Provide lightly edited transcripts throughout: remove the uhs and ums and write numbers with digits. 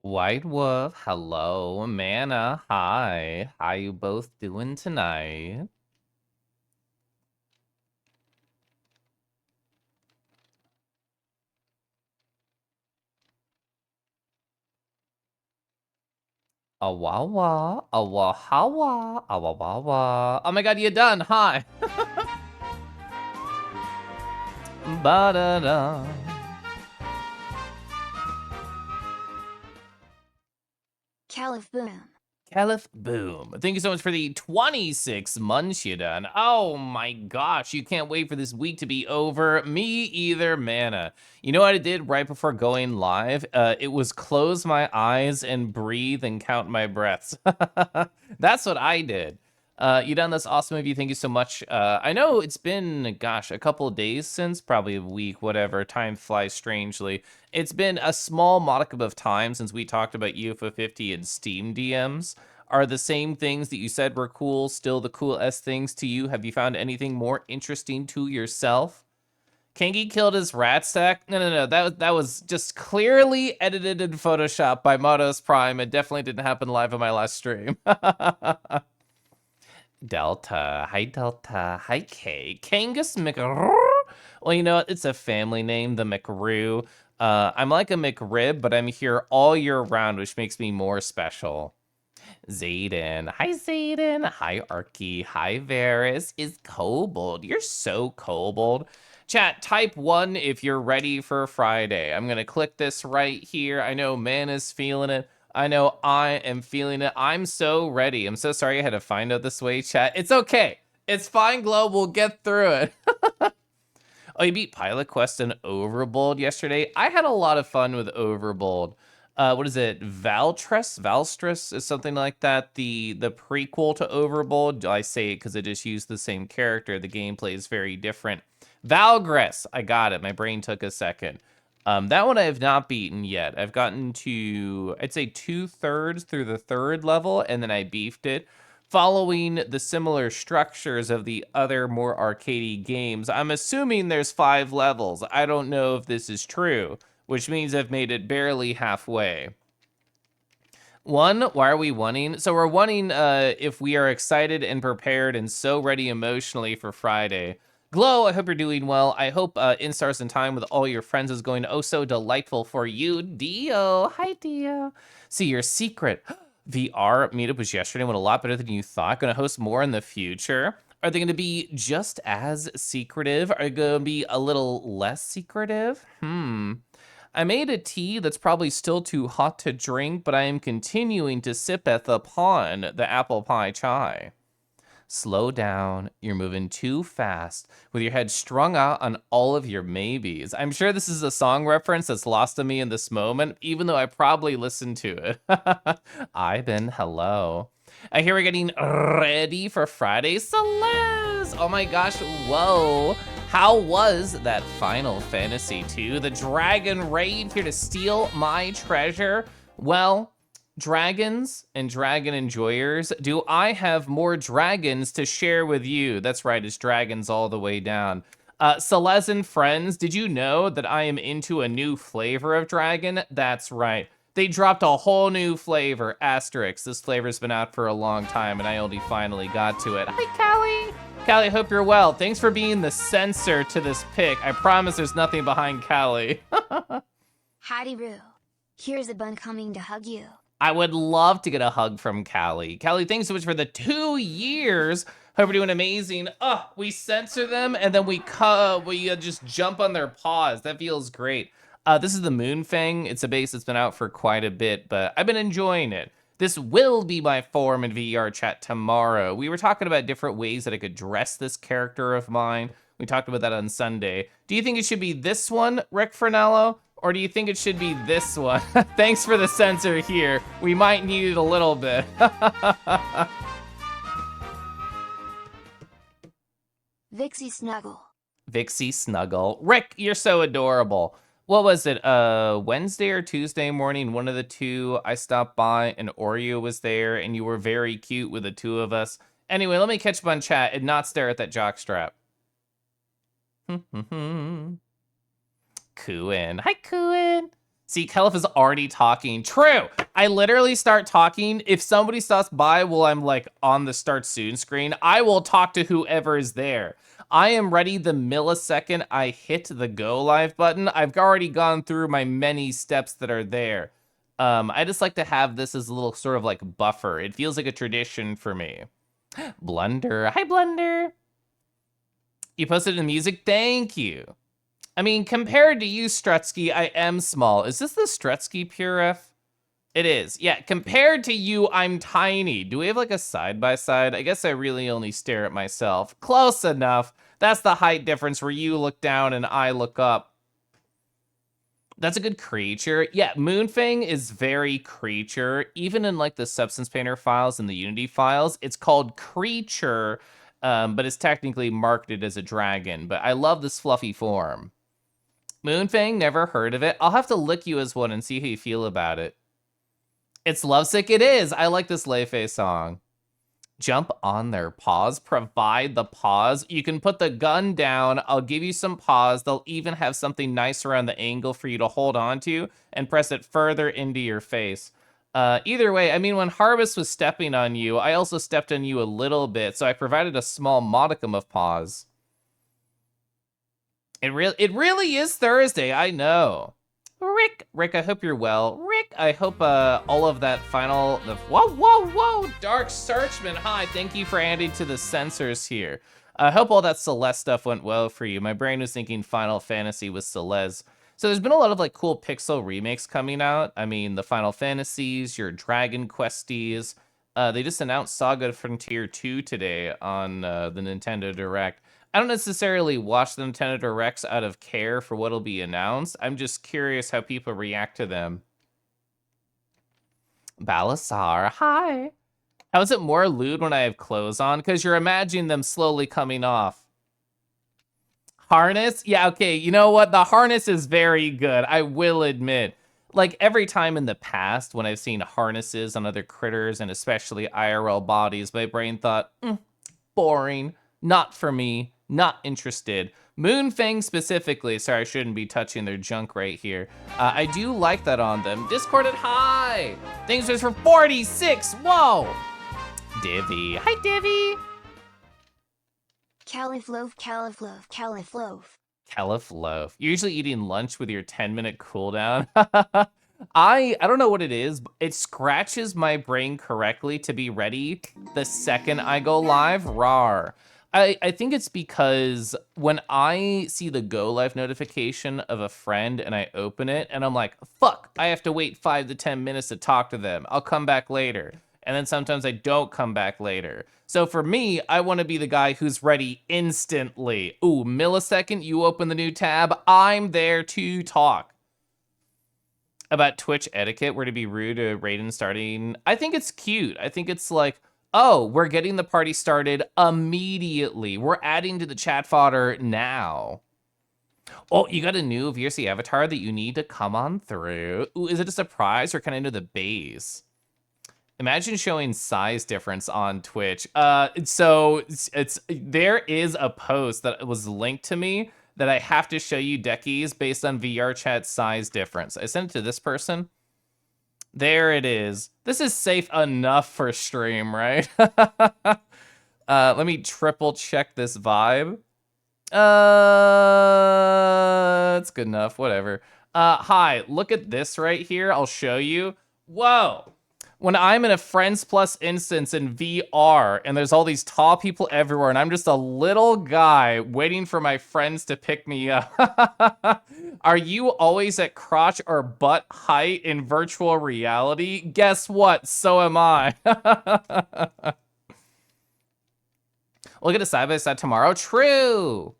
White Wolf, hello. Mana, hi. How you both doing tonight? Awawa, awahawa, awawawa. Oh my god, you done, hi. Ba-da-da. Caliph Boom. Caliph Boom. Thank you so much for the 26 months you done. Oh my gosh, you can't wait for this week to be over. Me either, Mana. You know what I did right before going live? It was close my eyes and breathe and count my breaths. That's what I did. You done this awesome movie. Thank you so much. I know it's been, gosh, a couple of days since, probably a week, whatever. Time flies strangely. It's been a small modicum of time since we talked about UFO50 and Steam DMs. Are the same things that you said were cool still the coolest things to you? Have you found anything more interesting to yourself? Kangi killed his rat stack? No. That was just clearly edited in Photoshop by Motos Prime. It definitely didn't happen live on my last stream. Delta. Hi, Delta. Hi, K. Kangus McRoo. Well, you know what? It's a family name, the McRoo. I'm like a McRib, but I'm here all year round, which makes me more special. Zayden. Hi, Zayden. Hi, Arky. Hi, Varys. Is Kobold. You're so Kobold. Chat, type 1 if you're ready for Friday. I'm going to click this right here. I know Man is feeling it. I know I am feeling it. I'm so ready. I'm so sorry I had to find out this way, chat. It's okay. It's fine, Globe. We'll get through it. Oh, you beat Pilot Quest and Overbold yesterday? I had a lot of fun with Overbold. What is it? Valstress is something like that. The prequel to Overbold. I say it because it just used the same character. The gameplay is very different. Valgress. I got it. My brain took a second. That one I have not beaten yet. I've gotten to, I'd say 2/3 through the 3rd level, and then I beefed it. Following the similar structures of the other more arcadey games, I'm assuming there's 5 levels. I don't know if this is true, which means I've made it barely halfway. One, why are we wanting? So we're wanting if we are excited and prepared and so ready emotionally for Friday. Glow, I hope you're doing well. I hope Instars in Time with all your friends is going oh so delightful for you. Dio, hi Dio. See your secret VR meetup was yesterday, went a lot better than you thought. Gonna host more in the future. Are they gonna be just as secretive? Are they gonna be a little less secretive? I made a tea that's probably still too hot to drink, but I am continuing to sip at upon the apple pie chai. Slow down, you're moving too fast, with your head strung out on all of your maybes. I'm sure this is a song reference that's lost on me in this moment, even though I probably listened to it. I've been hello. I hear we're getting ready for Friday Celeste. Oh my gosh, whoa. How was that Final Fantasy II? The dragon raid here to steal my treasure? Well, dragons and dragon enjoyers, do I have more dragons to share with you? That's right, it's dragons all the way down. Celeste and friends, did you know that I am into a new flavor of dragon? That's right. They dropped a whole new flavor, asterisk. This flavor's been out for a long time and I only finally got to it. Hi, Callie. Callie, hope you're well. Thanks for being the censor to this pic. I promise there's nothing behind Callie. Howdy Roo. Here's a bun coming to hug you. I would love to get a hug from Callie. Callie, thanks so much for the 2 years. Hope you're doing amazing. Oh, we censor them and then we just jump on their paws. That feels great. This is the Moonfang. It's a base that's been out for quite a bit, but I've been enjoying it. This will be my forum and VR chat tomorrow. We were talking about different ways that I could dress this character of mine. We talked about that on Sunday. Do you think it should be this one, Rick Fernello? Or do you think it should be this one? Thanks for the censor here. We might need it a little bit. Vixie Snuggle. Vixie Snuggle. Rick, you're so adorable. What was it, Wednesday or Tuesday morning, one of the two, I stopped by and Oreo was there and you were very cute with the two of us. Anyway, let me catch up on chat and not stare at that jockstrap. Kuin. Hi, Kuin. See, Kelif is already talking. True. I literally start talking. If somebody stops by while I'm like on the start soon screen, I will talk to whoever is there. I am ready the millisecond I hit the go live button. I've already gone through my many steps that are there. I just like to have this as a little sort of like buffer. It feels like a tradition for me. Blunder. Hi, Blunder. You posted the music? Thank you. I mean, compared to you, Strutsky, I am small. Is this the Strutsky Puref? It is. Yeah, compared to you, I'm tiny. Do we have like a side-by-side? I guess I really only stare at myself. Close enough. That's the height difference where you look down and I look up. That's a good creature. Yeah, Moonfang is very creature. Even in like the Substance Painter files and the Unity files, it's called creature, but it's technically marketed as a dragon. But I love this fluffy form. Moonfang, never heard of it. I'll have to lick you as one and see how you feel about it. It's lovesick, it is. I like this Leifei song. Jump on their paws, provide the pause. You can put the gun down, I'll give you some pause. They'll even have something nice around the angle for you to hold on to and press it further into your face. Either way, I mean, when Harvest was stepping on you, I also stepped on you a little bit, so I provided a small modicum of pause. It really is Thursday, I know. Rick, I hope you're well. Rick, I hope all of that final, whoa, Dark Searchman, hi, thank you for adding to the sensors here. I hope all that Celeste stuff went well for you. My brain was thinking Final Fantasy with Celeste. So there's been a lot of like cool pixel remakes coming out. I mean, the Final Fantasies, your Dragon Questies. They just announced Saga Frontier 2 today on the Nintendo Direct. I don't necessarily watch the Nintendo Directs out of care for what'll be announced. I'm just curious how people react to them. Balasar, hi. How is it more lewd when I have clothes on? Because you're imagining them slowly coming off. Harness? Yeah, okay, you know what? The harness is very good, I will admit. Like, every time in the past when I've seen harnesses on other critters, and especially IRL bodies, my brain thought, boring, not for me. Not interested. Moonfang specifically, sorry, I shouldn't be touching their junk right here. I do like that on them. Discorded, hi! Thanks for 46, whoa! Divvy, hi Divvy! Califloaf, Califloaf, Califloaf. Califloaf. You're usually eating lunch with your 10-minute cooldown. I don't know what it is, but it scratches my brain correctly to be ready the second I go live, rawr. I think it's because when I see the go live notification of a friend and I open it and I'm like, fuck, I have to wait 5 to 10 minutes to talk to them. I'll come back later. And then sometimes I don't come back later. So for me, I want to be the guy who's ready instantly. Ooh, millisecond, you open the new tab, I'm there to talk. About Twitch etiquette, where to be rude to Raiden starting. I think it's cute. I think it's like, oh, we're getting the party started immediately. We're adding to the chat fodder now. Oh, you got a new VRC avatar that you need to come on through. Ooh, is it a surprise or kind of into the base? Imagine showing size difference on Twitch. So there is a post that was linked to me that I have to show you deckies based on VR chat size difference. I sent it to this person. There it is. This is safe enough for stream, right? Let me triple check this vibe. It's good enough, whatever. Hi, look at this right here. I'll show you. Whoa. When I'm in a Friends Plus instance in VR and there's all these tall people everywhere and I'm just a little guy waiting for my friends to pick me up. Are you always at crotch or butt height in virtual reality? Guess what? So am I. Look at a side-by-side tomorrow. True.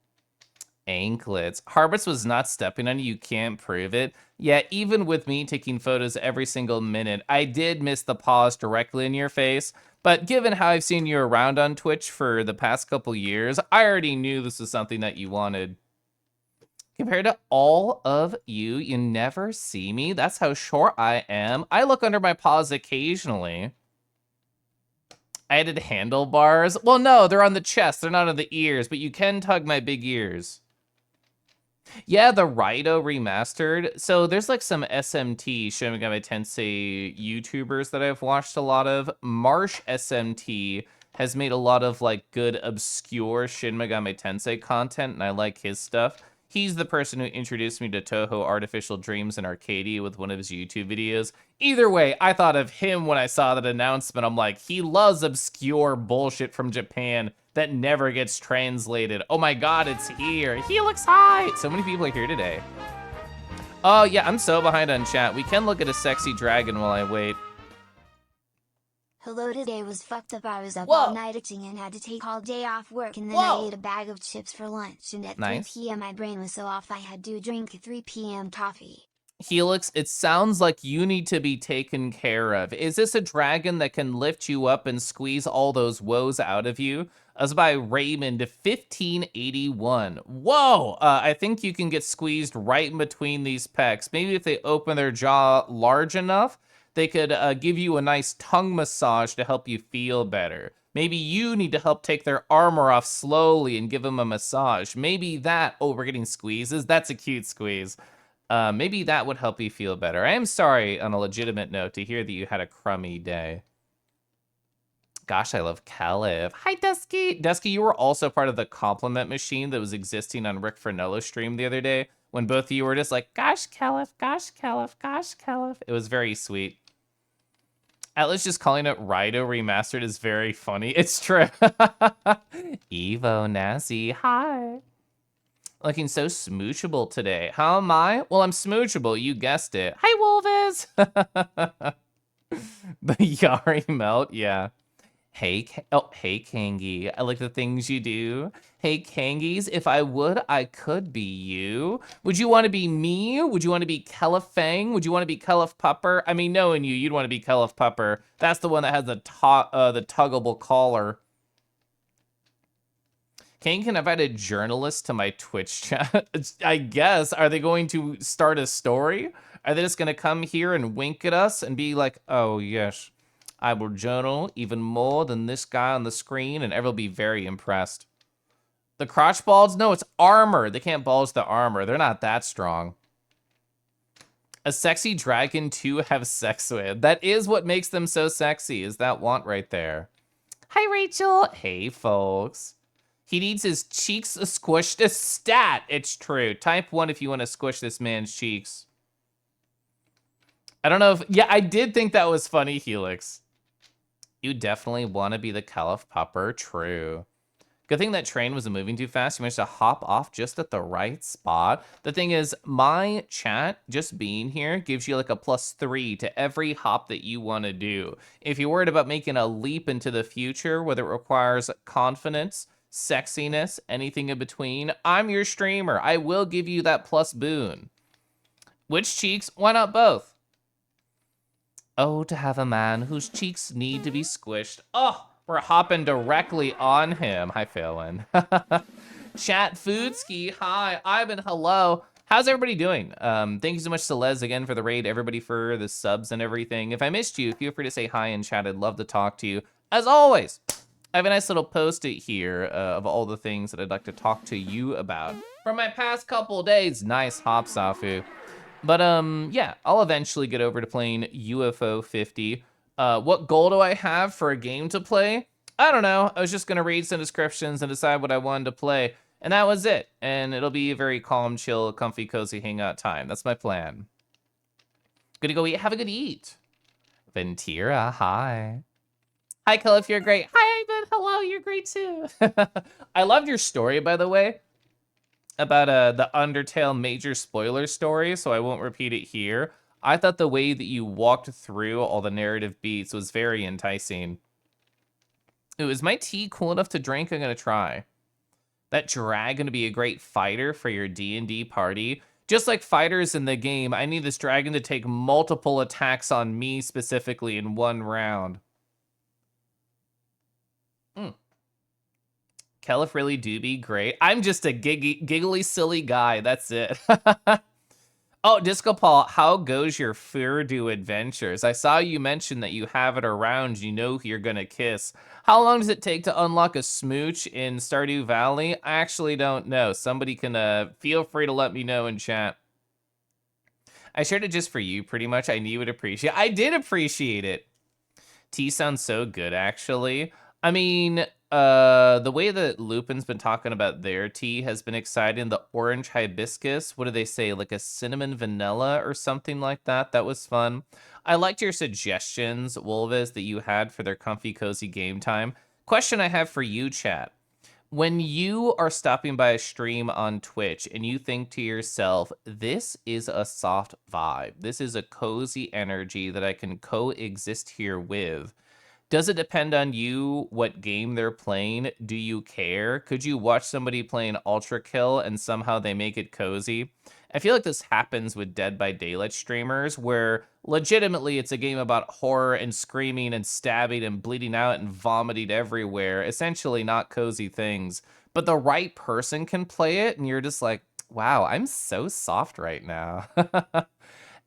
Anklets. Harvest was not stepping on you. You can't prove it. Yeah, even with me taking photos every single minute, I did miss the pause directly in your face. But given how I've seen you around on Twitch for the past couple years, I already knew this was something that you wanted. Compared to all of you, you never see me. That's how short I am. I look under my paws occasionally. I added handlebars. Well, no, they're on the chest. They're not on the ears, but you can tug my big ears. Yeah, the Raito remastered. So there's like some SMT, Shin Megami Tensei YouTubers that I've watched a lot of. Marsh SMT has made a lot of like good obscure Shin Megami Tensei content, and I like his stuff. He's the person who introduced me to Toho Artificial Dreams and Arcadia with one of his YouTube videos. Either way, I thought of him when I saw that announcement. I'm like, he loves obscure bullshit from Japan that never gets translated. Oh my god, it's here. Helix High! So many people are here today. Oh yeah, I'm so behind on chat. We can look at a sexy dragon while I wait. Hello, today was fucked up. I was up all Whoa! night acting and had to take all day off work, and then I Whoa! ate a bag of chips for lunch, and at Nice. 3 p.m. my brain was so off I had to drink 3 p.m. coffee. Helix, it sounds like you need to be taken care of. Is this a dragon that can lift you up and squeeze all those woes out of you? As by Raymond 1581. Whoa! I think you can get squeezed right in between these pecs. Maybe if they open their jaw large enough, they could give you a nice tongue massage to help you feel better. Maybe you need to help take their armor off slowly and give them a massage. Maybe that, oh, we're getting squeezes. That's a cute squeeze. Maybe that would help you feel better. I am sorry, on a legitimate note, to hear that you had a crummy day. Gosh, I love Caliph. Hi, Dusky. Dusky, you were also part of the compliment machine that was existing on Rick Fernello's stream the other day, when both of you were just like, gosh, Caliph, gosh, Caliph, gosh, Caliph. It was very sweet. Atlas just calling it Raito Remastered is very funny. It's true. Evo Nazi, hi. Looking so smoochable today. How am I? Well, I'm smoochable. You guessed it. Hi, Wolvis. The Yari melt, yeah. Hey, oh, hey, Kangi. I like the things you do. Hey, Kangies, if I would, I could be you. Would you want to be me? Would you want to be Kelefang? Would you want to be Kelef Pupper? I mean, knowing you, you'd want to be Kelef Pupper. That's the one that has the tuggable collar. Can I invite a journalist to my Twitch chat? I guess. Are they going to start a story? Are they just going to come here and wink at us and be like, oh, yes, I will journal even more than this guy on the screen, and everyone will be very impressed. The crotch balls? No, it's armor. They can't bulge the armor. They're not that strong. A sexy dragon to have sex with. That is what makes them so sexy, is that want right there. Hi, Rachel. Hey, folks. He needs his cheeks squished. A stat, it's true. Type 1 if you want to squish this man's cheeks. I don't know if... Yeah, I did think that was funny, Helix. You definitely want to be the Caliph Pupper. True. Good thing that train wasn't moving too fast. You managed to hop off just at the right spot. The thing is, my chat, just being here, gives you like a +3 to every hop that you want to do. If you're worried about making a leap into the future, whether it requires confidence, sexiness, anything in between, I'm your streamer. I will give you that plus boon. Which cheeks? Why not both? Oh, to have a man whose cheeks need to be squished. Oh, we're hopping directly on him. Hi, Phelan. Chat Foodski, hi. Ivan, hello. How's everybody doing? Thank you so much to Les again for the raid, everybody for the subs and everything. If I missed you, feel free to say hi in chat. I'd love to talk to you. As always, I have a nice little post-it here of all the things that I'd like to talk to you about from my past couple days. Nice hop, Safu. But yeah, I'll eventually get over to playing UFO50. What goal do I have for a game to play? I don't know. I was just gonna read some descriptions and decide what I wanted to play, and that was it. And it'll be a very calm, chill, comfy, cozy hangout time. That's my plan. Gonna go eat. Have a good eat. Ventira, hi. Hi, Caliph, you're great. Hi, Ivan. Hello, you're great too. I loved your story, by the way, about the Undertale major spoiler story, so I won't repeat it here. I thought the way that you walked through all the narrative beats was very enticing. Ooh, is my tea cool enough to drink? I'm gonna try. That dragon to be a great fighter for your D&D party. Just like fighters in the game, I need this dragon to take multiple attacks on me specifically in one round. Caliph really do be great. I'm just a giggly, silly guy. That's it. Oh, Disco Paul, how goes your Furdu adventures? I saw you mention that you have it around, you know who you're gonna kiss. How long does it take to unlock a smooch in Stardew Valley? I actually don't know. Somebody can feel free to let me know in chat. I shared it just for you, pretty much. I knew you would appreciate it. I did appreciate it. Tea sounds so good, actually. I mean, the way that Lupin's been talking about their tea has been exciting. The orange hibiscus, what do they say? Like a cinnamon vanilla or something like that. That was fun. I liked your suggestions, Wolves, that you had for their comfy, cozy game time. Question I have for you, chat. When you are stopping by a stream on Twitch and you think to yourself, this is a soft vibe, this is a cozy energy that I can coexist here with, does it depend on you what game they're playing? Do you care? Could you watch somebody playing Ultra Kill and somehow they make it cozy? I feel like this happens with Dead by Daylight streamers where legitimately it's a game about horror and screaming and stabbing and bleeding out and vomiting everywhere, essentially not cozy things. But the right person can play it and you're just like, wow, I'm so soft right now.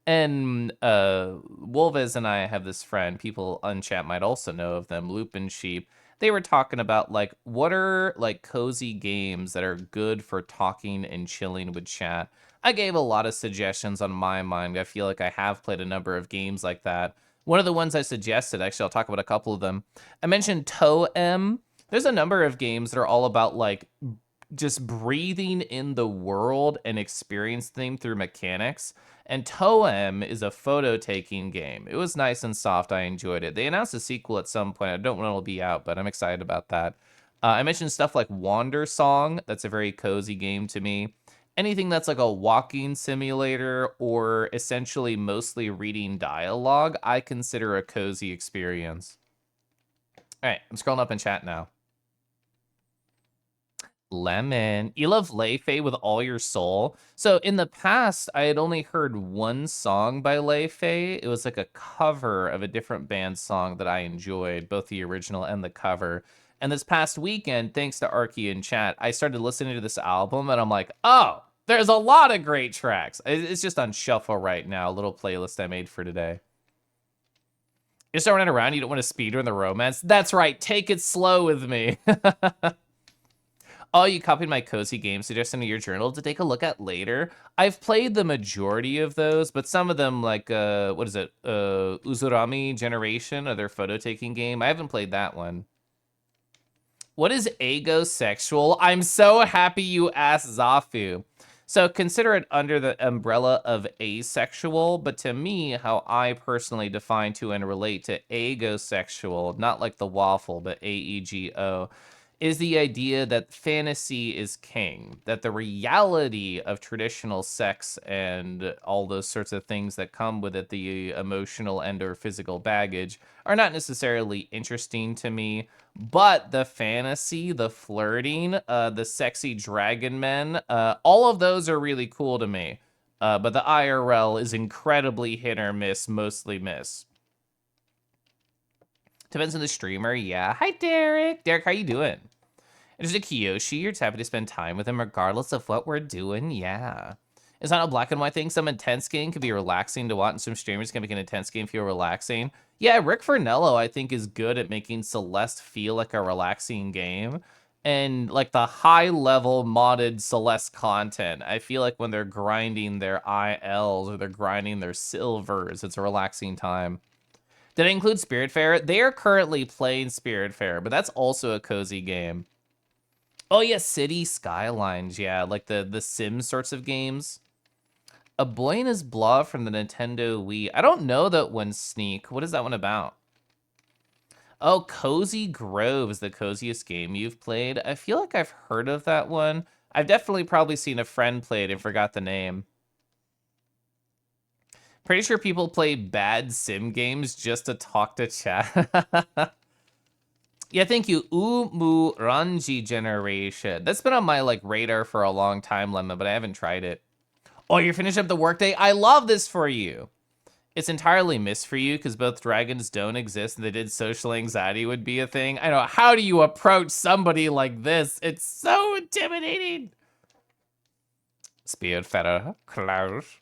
And Wolves and I have this friend, people on chat might also know of them, Lupin Sheep. They were talking about like what are like cozy games that are good for talking and chilling with chat. I gave a lot of suggestions on my mind. I feel like I have played a number of games like that. One of the ones I suggested, actually, I'll talk about a couple of them. I mentioned Toem. There's a number of games that are all about like just breathing in the world and experiencing through mechanics. And Toem is a photo-taking game. It was nice and soft. I enjoyed it. They announced a sequel at some point. I don't know when it'll be out, but I'm excited about that. I mentioned stuff like Wander Song. That's a very cozy game to me. Anything that's like a walking simulator or essentially mostly reading dialogue, I consider a cozy experience. All right, I'm scrolling up in chat now. Lemon. You love Lei Fei with all your soul. So in the past, I had only heard one song by Lei Fei. It was like a cover of a different band song that I enjoyed, both the original and the cover. And this past weekend, thanks to Arky in chat, I started listening to this album and I'm like, oh, there's a lot of great tracks. It's just on shuffle right now, a little playlist I made for today. You're just running around, you don't want to speedrun the romance? That's right, take it slow with me. Oh, you copied my cozy game suggestion to your journal to take a look at later. I've played the majority of those, but some of them, like, what is it? Uzurami Generation, or their photo-taking game. I haven't played that one. What is agosexual? I'm so happy you asked, Zafu. So consider it under the umbrella of asexual, but to me, how I personally define to and relate to agosexual, not like the waffle, but AEGO, is the idea that fantasy is king, that the reality of traditional sex and all those sorts of things that come with it, the emotional and or physical baggage, are not necessarily interesting to me, but the fantasy, the flirting, the sexy dragon men, all of those are really cool to me. But the IRL is incredibly hit or miss, mostly miss. Depends on the streamer, yeah. Hi, Derek. Derek, how you doing? There's a Kiyoshi. You're just happy to spend time with him regardless of what we're doing, yeah. It's not a black and white thing. Some intense game can be relaxing to watch, and some streamers can make an intense game feel relaxing. Yeah, Rick Fernello, I think, is good at making Celeste feel like a relaxing game. And like the high-level modded Celeste content, I feel like when they're grinding their ILs or they're grinding their silvers, it's a relaxing time. Did I include Spiritfarer? They are currently playing Spiritfarer, but that's also a cozy game. Oh yeah, City Skylines, yeah, like the Sims sorts of games. A Boy and His Blob from the Nintendo Wii. I don't know that one, Sneak. What is that one about? Oh, Cozy Grove is the coziest game you've played. I feel like I've heard of that one. I've definitely probably seen a friend play it and forgot the name. Pretty sure people play bad sim games just to talk to chat. Yeah, thank you. Umurangi Generation. That's been on my like radar for a long time, Lemma, but I haven't tried it. Oh, you're finishing up the workday? I love this for you. It's entirely missed for you because both dragons don't exist and they did social anxiety would be a thing. I know. How do you approach somebody like this? It's so intimidating. Spiritfarer, Klaus.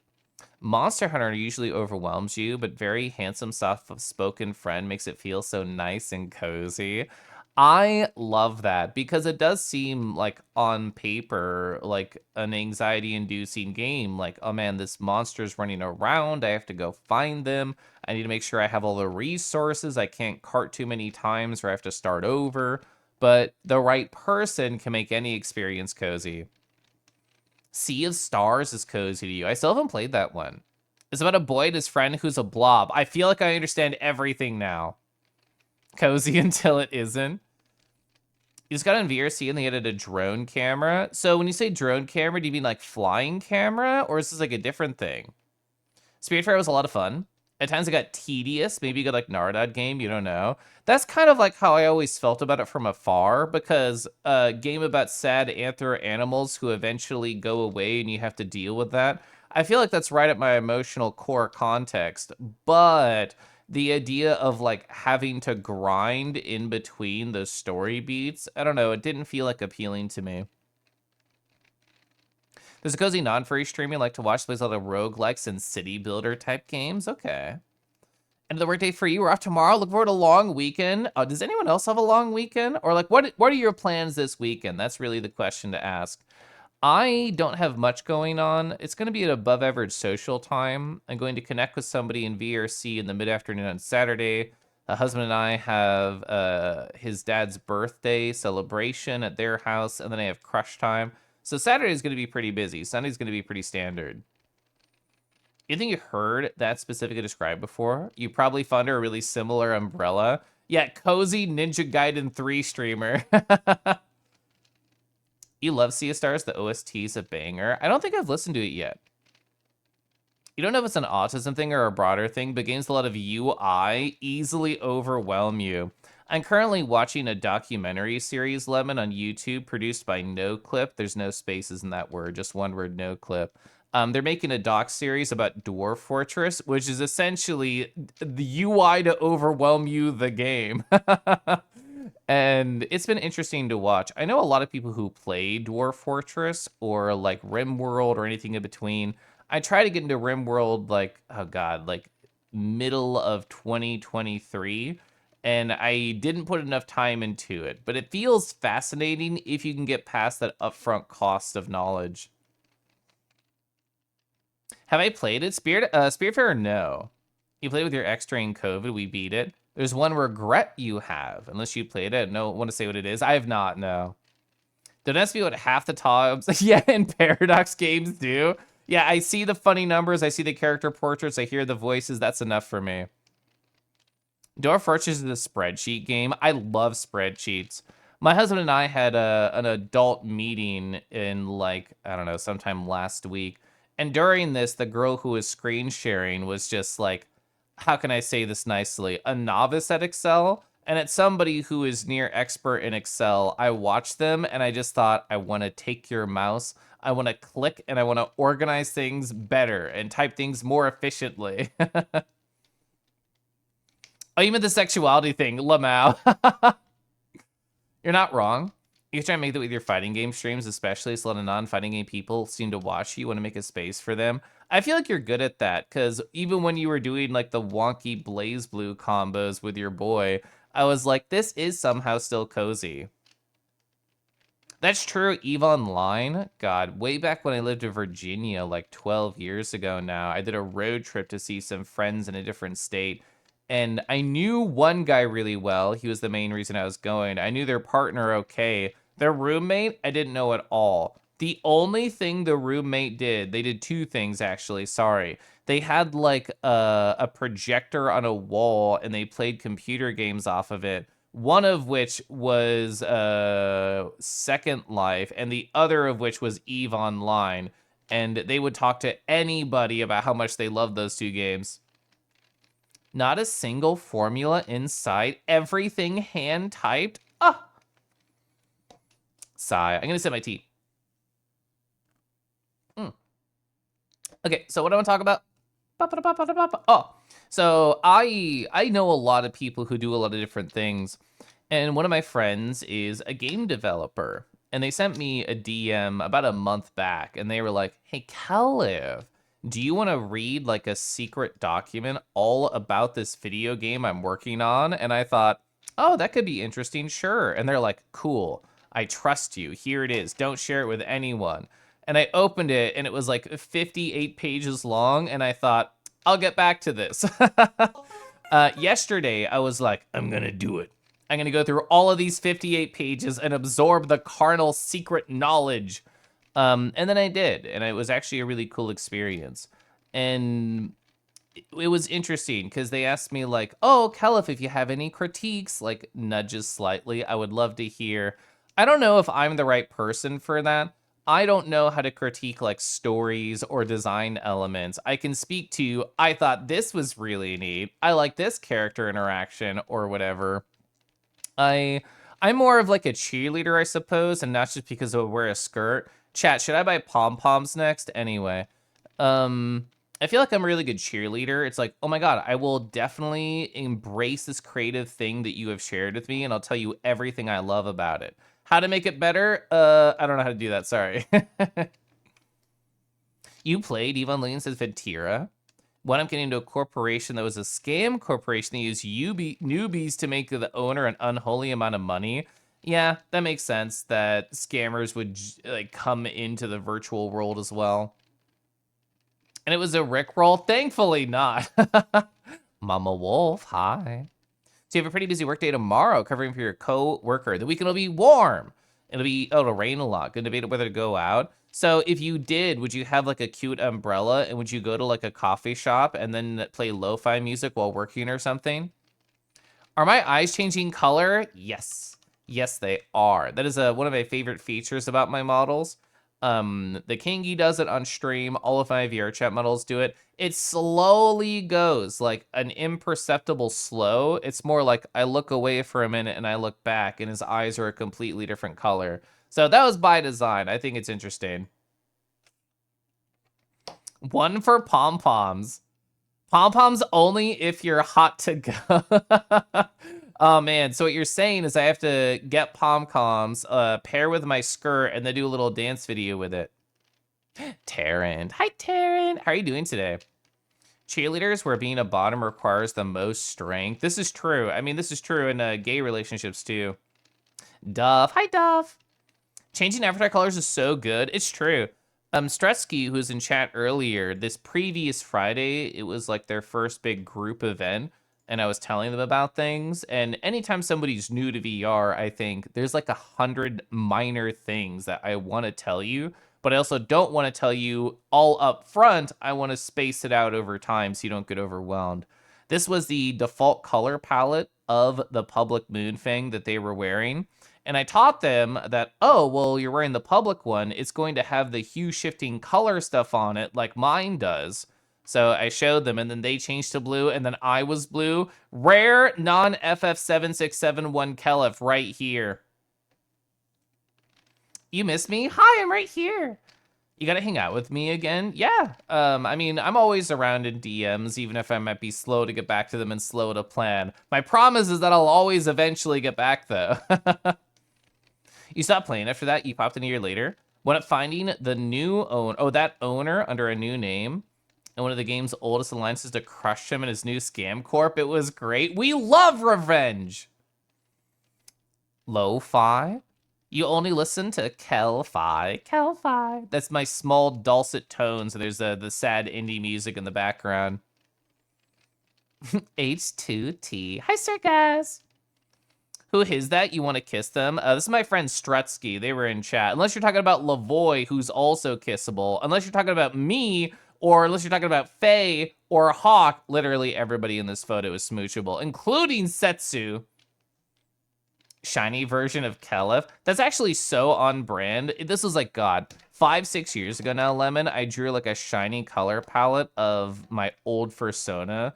Monster Hunter usually overwhelms you, but very handsome, soft-spoken friend makes it feel so nice and cozy. I love that because it does seem like on paper like an anxiety-inducing game. Like, oh man, this monster's running around. I have to go find them. I need to make sure I have all the resources. I can't cart too many times or I have to start over. But the right person can make any experience cozy. Sea of Stars is cozy to you. I still haven't played that one. It's about a boy and his friend who's a blob. I feel like I understand everything now. Cozy until it isn't. You just got on VRC and they added a drone camera. So when you say drone camera, do you mean like flying camera? Or is this like a different thing? Spiritfarer was a lot of fun. At times it got tedious. Maybe you got like Nardad game, you don't know. That's kind of like how I always felt about it from afar, because a game about sad anthro animals who eventually go away and you have to deal with that. I feel like that's right at my emotional core context, but the idea of like having to grind in between those story beats, I don't know, it didn't feel like appealing to me. There's a cozy non-furry stream you like to watch. Plays a lot of roguelikes and city builder type games. Okay. End of the workday for you. We're off tomorrow. Look forward to a long weekend. Does anyone else have a long weekend? Or like, what are your plans this weekend? That's really the question to ask. I don't have much going on. It's going to be an above average social time. I'm going to connect with somebody in VRC in the mid-afternoon on Saturday. The husband and I have his dad's birthday celebration at their house, and then I have crush time. So Saturday is going to be pretty busy. Sunday's going to be pretty standard. You think you heard that specifically described before? You probably found a really similar umbrella. Yeah, cozy Ninja Gaiden 3 streamer. You love Sea of Stars? The OST's a banger. I don't think I've listened to it yet. You don't know if it's an autism thing or a broader thing, but games with a lot of UI easily overwhelm you. I'm currently watching a documentary series, Lemon, on YouTube, produced by NoClip. There's no spaces in that word, just one word, NoClip. They're making a doc series about Dwarf Fortress, which is essentially the UI to overwhelm you, the game. And it's been interesting to watch. I know a lot of people who play Dwarf Fortress or like RimWorld or anything in between. I try to get into RimWorld like, oh god, like middle of 2023, and I didn't put enough time into it. But it feels fascinating if you can get past that upfront cost of knowledge. Have I played it? Spiritfarer, no. You played with your ex during COVID, we beat it. There's one regret you have, unless you played it. No, want to say what it is. I have not, no. Don't ask me what half the times, yeah, in Paradox games do. Yeah, I see the funny numbers, I see the character portraits, I hear the voices, that's enough for me. Dwarf Fortress is a spreadsheet game. I love spreadsheets. My husband and I had an adult meeting in like, I don't know, sometime last week. And during this, the girl who was screen sharing was just like, how can I say this nicely? A novice at Excel. And at somebody who is near expert in Excel, I watched them and I just thought, I want to take your mouse, I want to click, and I want to organize things better and type things more efficiently. Oh, you meant the sexuality thing, Lamau. You're not wrong. You can try and make that with your fighting game streams, especially so a lot of non-fighting game people seem to watch you. You want to make a space for them. I feel like you're good at that, because even when you were doing like the wonky Blaze Blue combos with your boy, I was like, this is somehow still cozy. That's true, EVE Online. God, way back when I lived in Virginia, like 12 years ago now, I did a road trip to see some friends in a different state. And I knew one guy really well. He was the main reason I was going. I knew their partner okay. Their roommate, I didn't know at all. The only thing the roommate did, they did two things actually, sorry. They had like a projector on a wall and they played computer games off of it. One of which was Second Life and the other of which was EVE Online. And they would talk to anybody about how much they loved those two games. Not a single formula inside. Everything hand typed. Ah. Sigh. I'm gonna sip my tea. Okay, so what do I want to talk about? Oh, so I know a lot of people who do a lot of different things, and one of my friends is a game developer, and they sent me a DM about a month back, and they were like, "Hey, Caleb, do you want to read like a secret document all about this video game I'm working on? And I thought, oh, that could be interesting, sure. And they're like, cool, I trust you. Here it is. Don't share it with anyone. And I opened it and it was like 58 pages long. And I thought, I'll get back to this. Yesterday, I was like, I'm going to do it. I'm going to go through all of these 58 pages and absorb the carnal secret knowledge. And then I did, and it was actually a really cool experience. And it was interesting because they asked me like, oh, Kelif, if you have any critiques, like nudges slightly, I would love to hear. I don't know if I'm the right person for that. I don't know how to critique like stories or design elements. I can speak to, I thought this was really neat. I like this character interaction or whatever. I I'm more of like a cheerleader, I suppose, and not just because I would wear a skirt. Chat, should I buy pom-poms next? Anyway, I feel like I'm a really good cheerleader. It's like, oh my god, I will definitely embrace this creative thing that you have shared with me, and I'll tell you everything I love about it. How to make it better? I don't know how to do that, sorry. You played, Yvonne Lane says Ventira. When I'm getting into a corporation that was a scam corporation that used newbies to make the owner an unholy amount of money. Yeah, that makes sense that scammers would like come into the virtual world as well. And it was a Rickroll? Thankfully not. Mama Wolf, hi. So you have a pretty busy workday tomorrow covering for your co-worker. The weekend will be warm. It'll rain a lot. Good debate whether to go out. So if you did, would you have like a cute umbrella and would you go to like a coffee shop and then play lo-fi music while working or something? Are my eyes changing color? Yes. Yes, they are. That is one of my favorite features about my models. The Kingi does it on stream. All of my VR chat models do it. It slowly goes, like an imperceptible slow. It's more like I look away for a minute and I look back and his eyes are a completely different color. So that was by design. I think it's interesting. One for pom-poms. Pom-poms only if you're hot to go. Oh man, so what you're saying is I have to get pom-poms, pair with my skirt, and then do a little dance video with it. Taryn. Hi, Taryn. How are you doing today? Cheerleaders where being a bottom requires the most strength. This is true. I mean, this is true in gay relationships too. Duff. Hi, Duff. Changing avatar colors is so good. It's true. Stretsky, who was in chat earlier, this previous Friday, it was like their first big group event, and I was telling them about things. And anytime somebody's new to VR, I think there's like 100 minor things that I want to tell you, but I also don't want to tell you all up front. I want to space it out over time so you don't get overwhelmed. This was the default color palette of the public moon thing that they were wearing. And I taught them that, oh, well, you're wearing the public one. It's going to have the hue shifting color stuff on it like mine does. So I showed them, and then they changed to blue, and then I was blue. Rare non-FF7671 Kelif right here. You miss me? Hi, I'm right here. You gotta hang out with me again? Yeah. I mean, I'm always around in DMs, even if I might be slow to get back to them and slow to plan. My promise is that I'll always eventually get back, though. You stopped playing after that? You popped in a year later? When up finding the new owner, that owner under a new name, and one of the game's oldest alliances to crush him in his new scam corp, it was great. We love revenge! Lo-fi? You only listen to Kel-fi. Kel-fi. That's my small dulcet tones, and there's the sad indie music in the background. H2T. Hi, Sir Guys. Who is that? You want to kiss them? This is my friend Strutsky. They were in chat. Unless you're talking about Lavoy, who's also kissable. Unless you're talking about me, or unless you're talking about Faye or Hawk. Literally everybody in this photo is smoochable, including Setsu. Shiny version of Kelif. That's actually so on brand. This was like, God, 5-6 years ago now, Lemon. I drew like a shiny color palette of my old persona.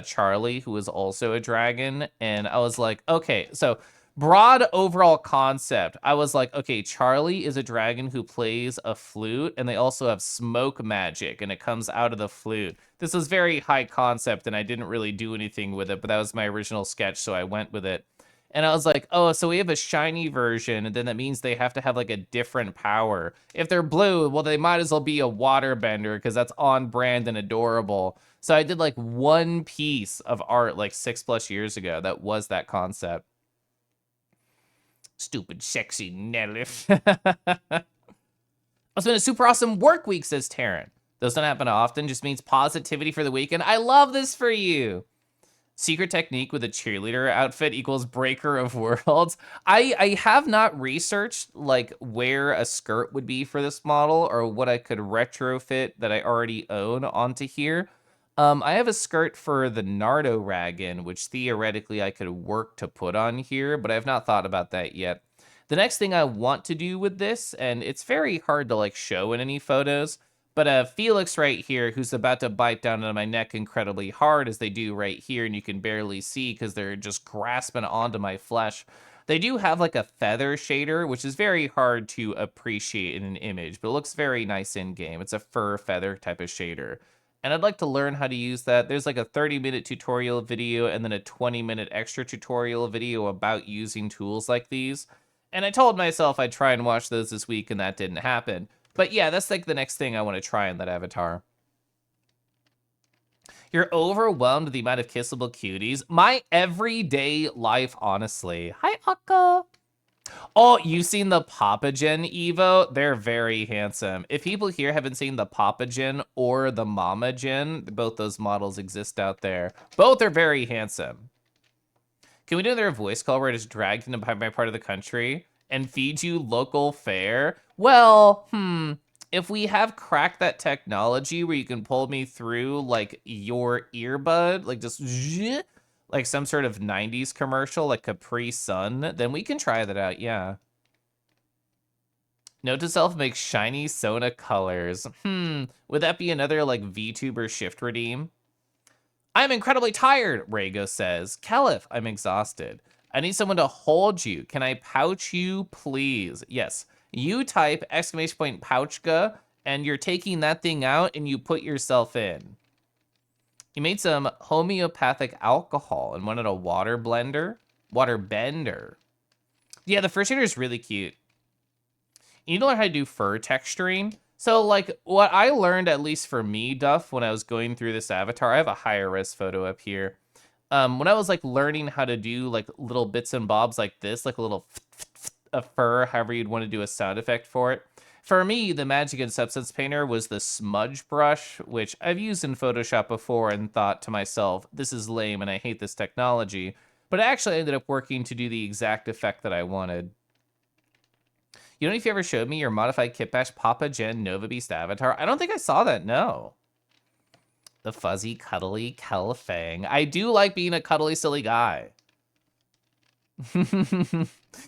Charlie, who was also a dragon, and I was like, okay, so broad overall concept. I was like, okay, Charlie is a dragon who plays a flute, and they also have smoke magic, and it comes out of the flute. This was very high concept, and I didn't really do anything with it, but that was my original sketch, so I went with it. And I was like, oh, so we have a shiny version, and then that means they have to have like a different power. If they're blue, well, they might as well be a water bender because that's on brand and adorable. So I did like one piece of art like 6+ years ago that was that concept. Stupid, sexy Nelif. It's been a super awesome work week, says Taryn. Those don't happen often, just means positivity for the weekend. I love this for you. Secret technique with a cheerleader outfit equals breaker of worlds. I have not researched like where a skirt would be for this model or what I could retrofit that I already own onto here. I have a skirt for the Nardo Raggin, which theoretically I could work to put on here, but I have not thought about that yet. The next thing I want to do with this, and it's very hard to like show in any photos, but Felix right here, who's about to bite down on my neck incredibly hard, as they do right here, and you can barely see because they're just grasping onto my flesh. They do have like a feather shader, which is very hard to appreciate in an image, but it looks very nice in-game. It's a fur feather type of shader. And I'd like to learn how to use that. There's like a 30-minute tutorial video and then a 20-minute extra tutorial video about using tools like these. And I told myself I'd try and watch those this week, and that didn't happen. But yeah, that's like the next thing I want to try in that avatar. You're overwhelmed with the amount of kissable cuties. My everyday life, honestly. Hi, Akka. Oh, you've seen the Papagen Evo? They're very handsome. If people here haven't seen the Papagen or the Mamagen, both those models exist out there. Both are very handsome. Can we do another voice call where I just dragged into my part of the country and feed you local fare? Well, if we have cracked that technology where you can pull me through like your earbud, like just like some sort of 90s commercial, like Capri Sun, then we can try that out, yeah. Note to self, make shiny Sona colors. Would that be another like VTuber shift redeem? I'm incredibly tired, Rhaego says. Caliph, I'm exhausted. I need someone to hold you. Can I pouch you, please? Yes. You type exclamation point pouchka, and you're taking that thing out and you put yourself in. You made some homeopathic alcohol and wanted a water blender? Water bender. Yeah, the first shader is really cute. You need to learn how to do fur texturing. So, like, what I learned, at least for me, Duff, when I was going through this avatar, I have a higher res photo up here. When I was, like, learning how to do, like, little bits and bobs like this, like a little a fur, however you'd want to do a sound effect for it. For me, the magic in Substance Painter was the smudge brush, which I've used in Photoshop before and thought to myself, this is lame and I hate this technology. But it actually ended up working to do the exact effect that I wanted. You know if you ever showed me your modified Kitbash Papa Gen Nova Beast avatar? I don't think I saw that, no. The fuzzy, cuddly Kelfang. I do like being a cuddly, silly guy.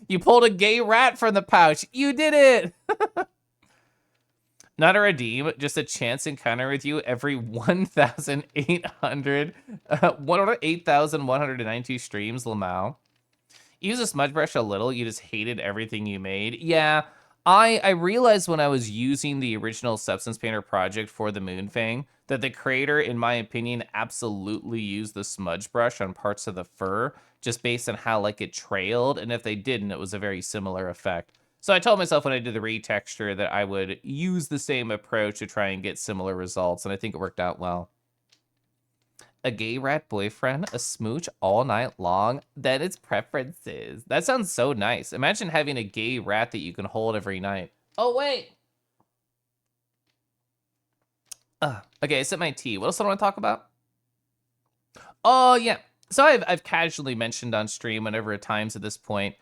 You pulled a gay rat from the pouch. You did it! Not a redeem, just a chance encounter with you every 8,192 streams, Lamau. Use a smudge brush a little, you just hated everything you made. Yeah, I realized when I was using the original Substance Painter project for the Moonfang that the creator, in my opinion, absolutely used the smudge brush on parts of the fur, just based on how like it trailed, and if they didn't, it was a very similar effect. So I told myself when I did the retexture that I would use the same approach to try and get similar results, and I think it worked out well. A gay rat boyfriend, a smooch all night long, then it's preferences. That sounds so nice. Imagine having a gay rat that you can hold every night. Oh, wait. Okay, I set my tea. What else do I want to talk about? Oh, yeah. So I've casually mentioned on stream whenever at times at this point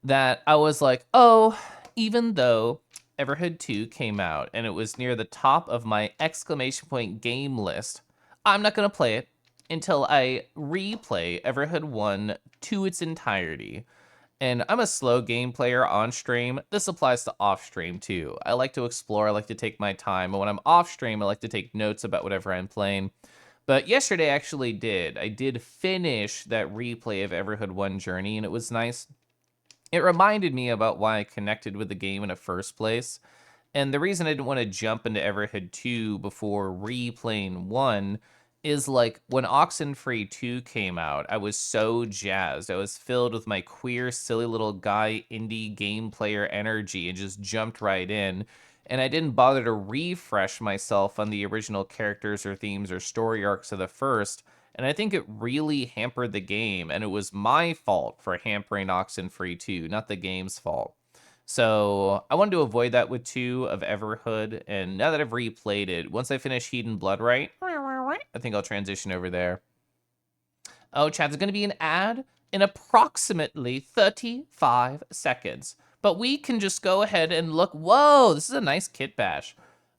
that I was like, oh, even though Everhood 2 came out and it was near the top of my exclamation point game list, I'm not going to play it until I replay Everhood 1 to its entirety. And I'm a slow game player on stream. This applies to off stream too. I like to explore, I like to take my time, and when I'm off stream, I like to take notes about whatever I'm playing. But yesterday I actually did. I did finish that replay of Everhood 1 Journey, and it was nice. It reminded me about why I connected with the game in the first place. And the reason I didn't want to jump into Everhood 2 before replaying 1 is like when Oxenfree 2 came out, I was so jazzed. I was filled with my queer, silly little guy indie game player energy and just jumped right in. And I didn't bother to refresh myself on the original characters or themes or story arcs of the first. And I think it really hampered the game. And it was my fault for hampering Oxenfree 2, not the game's fault. So I wanted to avoid that with 2 of Everhood, and now that I've replayed it, once I finish Heat and Bloodright, I think I'll transition over there. Oh, chat, there's going to be an ad in approximately 35 seconds. But we can just go ahead and look. Whoa, this is a nice kit bash.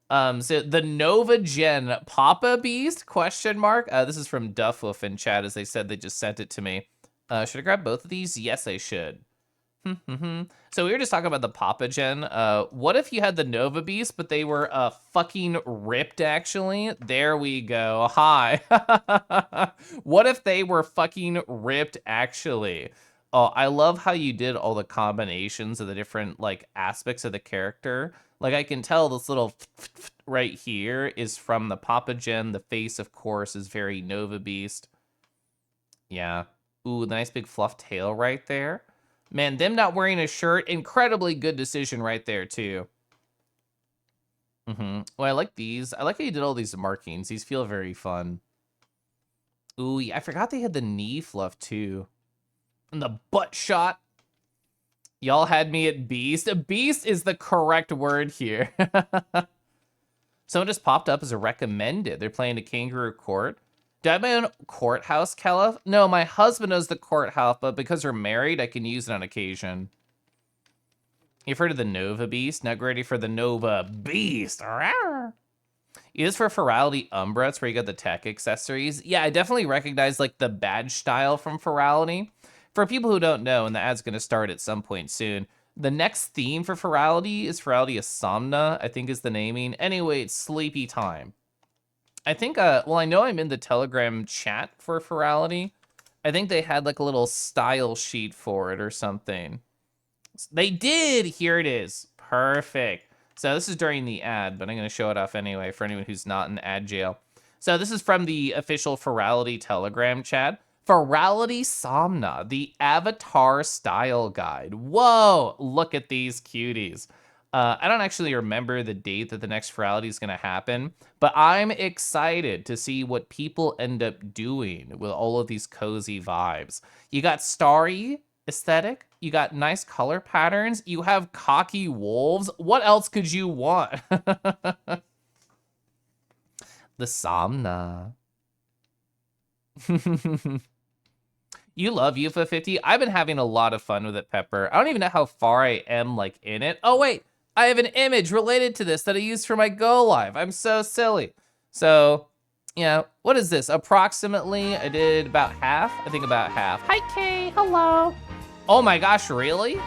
So the Nova Gen Papa Beast, question mark. This is from Duffwolf in chat, as they said they just sent it to me. Should I grab both of these? Yes, I should. So we were just talking about the Papa Gen. What if you had the Nova Beast, but they were fucking ripped, actually? There we go. Hi. What if they were fucking ripped, actually? Oh, I love how you did all the combinations of the different, like, aspects of the character. Like, I can tell this little right here is from the Papa Gen. The face, of course, is very Nova Beast. Yeah. Ooh, the nice big fluff tail right there. Man, them not wearing a shirt, incredibly good decision right there, too. Well, I like these. I like how you did all these markings. These feel very fun. Ooh, yeah, I forgot they had the knee fluff, too. And the butt shot. Y'all had me at Beast. Beast is the correct word here. Someone just popped up as a recommended. They're playing a Kangaroo Court. Do I have my own courthouse, Kelly? No, my husband knows the courthouse, but because we're married, I can use it on occasion. You've heard of the Nova Beast? Now get ready for the Nova Beast. It is for Ferality Umbra. It's where you got the tech accessories. Yeah, I definitely recognize like the badge style from Ferality. For people who don't know, and the ad's going to start at some point soon, the next theme for Ferality is Ferality Somna, I think is the naming. Anyway, it's sleepy time. I think, well, I know I'm in the Telegram chat for Ferality. I think they had like a little style sheet for it or something. They did! Here it is. Perfect. So this is during the ad, but I'm going to show it off anyway for anyone who's not in ad jail. So this is from the official Ferality Telegram chat. Ferality Somna, the Avatar Style Guide. Whoa! Look at these cuties. I don't actually remember the date that the next Ferality is going to happen, but I'm excited to see what people end up doing with all of these cozy vibes. You got starry aesthetic, you got nice color patterns, you have cocky wolves. What else could you want? The Somna. You love UFO50? I've been having a lot of fun with it, Pepper. I don't even know how far I am, like, in it. Oh, wait. I have an image related to this that I used for my Go Live. I'm so silly. So, yeah, what is this? Approximately, I did about half. I think about half. Hi, Kay. Hello. Oh my gosh, really?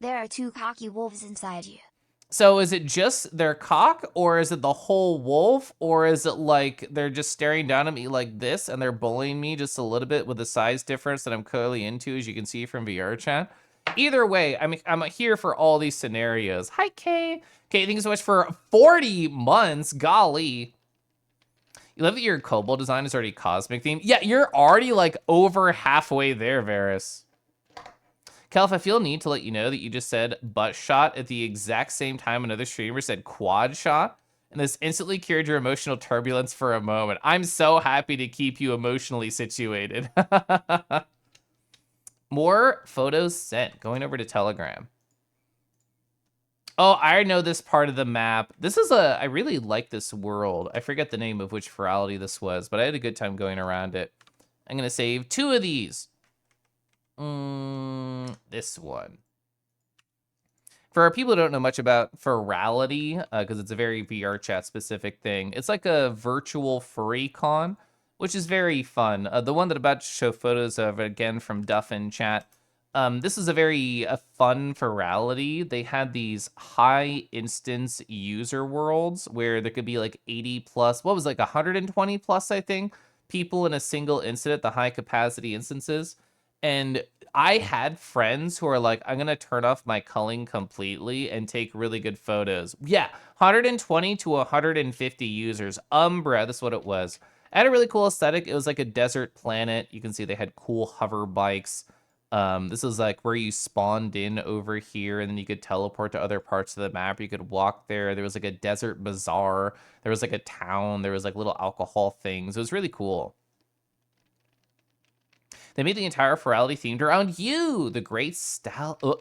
There are 2 cocky wolves inside you. So is it just their cock, or is it the whole wolf, or is it like they're just staring down at me like this and they're bullying me just a little bit with the size difference that I'm clearly into, as you can see from VR chat? Either way, I'm here for all these scenarios. Hi, Kay. Kay, thank you so much for 40 months. Golly. You love that your Kobold design is already cosmic themed. Yeah, you're already like over halfway there, Varys. Kelf, I feel a need to let you know that you just said butt shot at the exact same time another streamer said quad shot, and this instantly cured your emotional turbulence for a moment. I'm so happy to keep you emotionally situated. More photos sent. Going over to Telegram. Oh, I know this part of the map. This is I really like this world. I forget the name of which Ferality this was, but I had a good time going around it. I'm going to save 2 of these. This one. For people who don't know much about Ferality, because it's a very VR chat specific thing, it's like a virtual furry con, which is very fun. The one that I'm about to show photos of, again, from Duff in chat, this is a very fun Ferality. They had these high instance user worlds where there could be like 80 plus, what was like 120 plus, I think, people in a single incident, the high capacity instances. And I had friends who are like, I'm gonna turn off my culling completely and take really good photos. Yeah, 120 to 150 users. Umbra, that's what it was. It had a really cool aesthetic. It was like a desert planet. You can see they had cool hover bikes. This is like where you spawned in over here, and then you could teleport to other parts of the map. You could walk there. There was like a desert bazaar. There was like a town. There was like little alcohol things. It was really cool. They made the entire Ferality themed around you, the great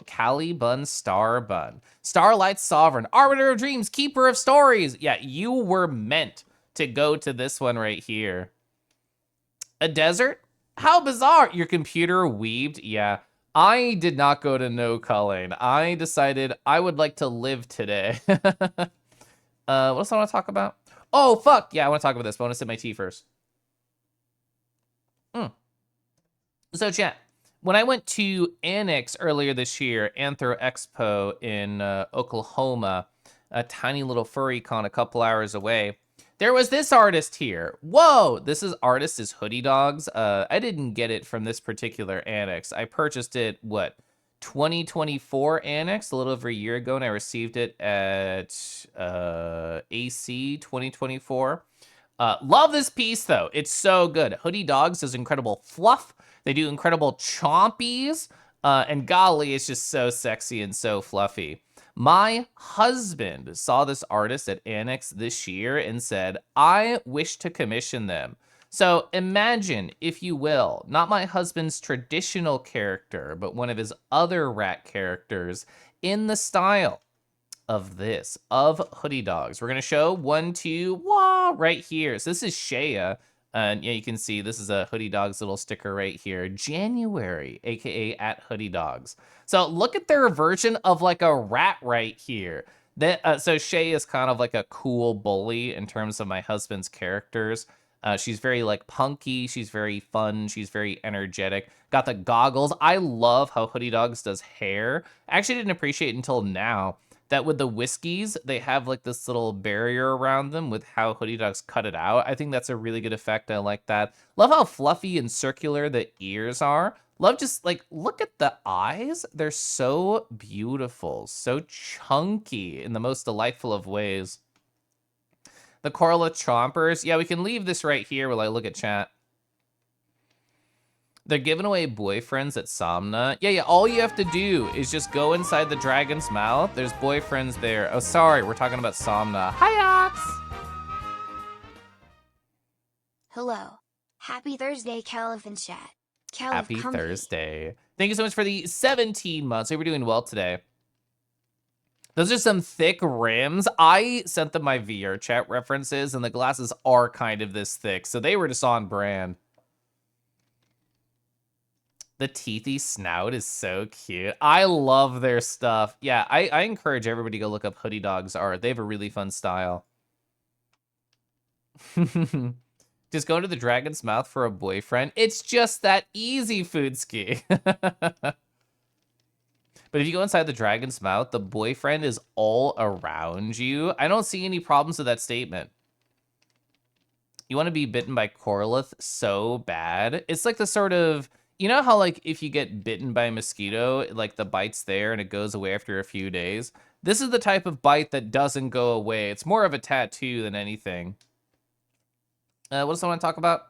Cali Bun Star Bun. Starlight Sovereign, Arbiter of Dreams, Keeper of Stories. Yeah, you were meant to go to this one right here. A desert? How bizarre. Your computer weaved? Yeah. I did not go to no culling. I decided I would like to live today. What else I want to talk about? Oh, fuck. Yeah, I want to talk about this, but I want to sip my tea first. So, chat, when I went to Annex earlier this year, Anthro Expo in Oklahoma, a tiny little furry con a couple hours away, there was this artist here. Whoa, artist is Hoodie Dogs. I didn't get it from this particular Annex. I purchased it, 2024 Annex, a little over a year ago, and I received it at AC 2024. Love this piece, though. It's so good. Hoodie Dogs does incredible fluff. They do incredible chompies. And golly, it's just so sexy and so fluffy. My husband saw this artist at Annex this year and said, I wish to commission them. So imagine, if you will, not my husband's traditional character, but one of his other rat characters in the style of Hoodie Dogs. We're gonna show 1, 2, wah, right here. So this is Shea. And yeah, you can see this is a Hoodie Dogs little sticker right here. January, aka at Hoodie Dogs. So look at their version of like a rat right here. So Shea is kind of like a cool bully in terms of my husband's characters. She's very like punky. She's very fun. She's very energetic. Got the goggles. I love how Hoodie Dogs does hair. I actually didn't appreciate it until now that with the whiskeys, they have like this little barrier around them with how Hoodie Dogs cut it out. I think that's a really good effect. I like that. Love how fluffy and circular the ears are. Love just like, look at the eyes. They're so beautiful, so chunky in the most delightful of ways. The Corla Chompers. Yeah, we can leave this right here while I look at chat. They're giving away boyfriends at Somna. Yeah, all you have to do is just go inside the dragon's mouth. There's boyfriends there. Oh, sorry, we're talking about Somna. Hi, Ox! Hello. Happy Thursday, Caliph Chat. Happy Thursday. Thank you so much for the 17 months. Hope you're doing well today. Those are some thick rims. I sent them my VR chat references, and the glasses are kind of this thick, so they were just on brand. The teethy snout is so cute. I love their stuff. Yeah, I encourage everybody to go look up Hoodie Dogs art. They have a really fun style. Just go to the dragon's mouth for a boyfriend. It's just that easy, Foodski. But if you go inside the dragon's mouth, the boyfriend is all around you. I don't see any problems with that statement. You want to be bitten by Corlith so bad. It's like the sort of, you know how like if you get bitten by a mosquito, like the bite's there and it goes away after a few days? This is the type of bite that doesn't go away. It's more of a tattoo than anything. What else I want to talk about?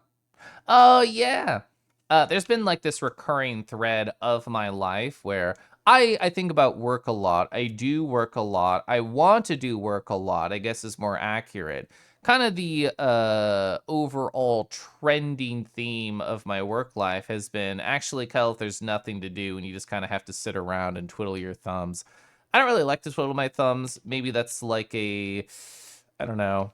Oh, yeah. There's been like this recurring thread of my life where I think about work a lot. I do work a lot. I want to do work a lot, I guess is more accurate. Kind of the overall trending theme of my work life has been, actually, Kel, if there's nothing to do and you just kind of have to sit around and twiddle your thumbs. I don't really like to twiddle my thumbs. Maybe that's like I don't know,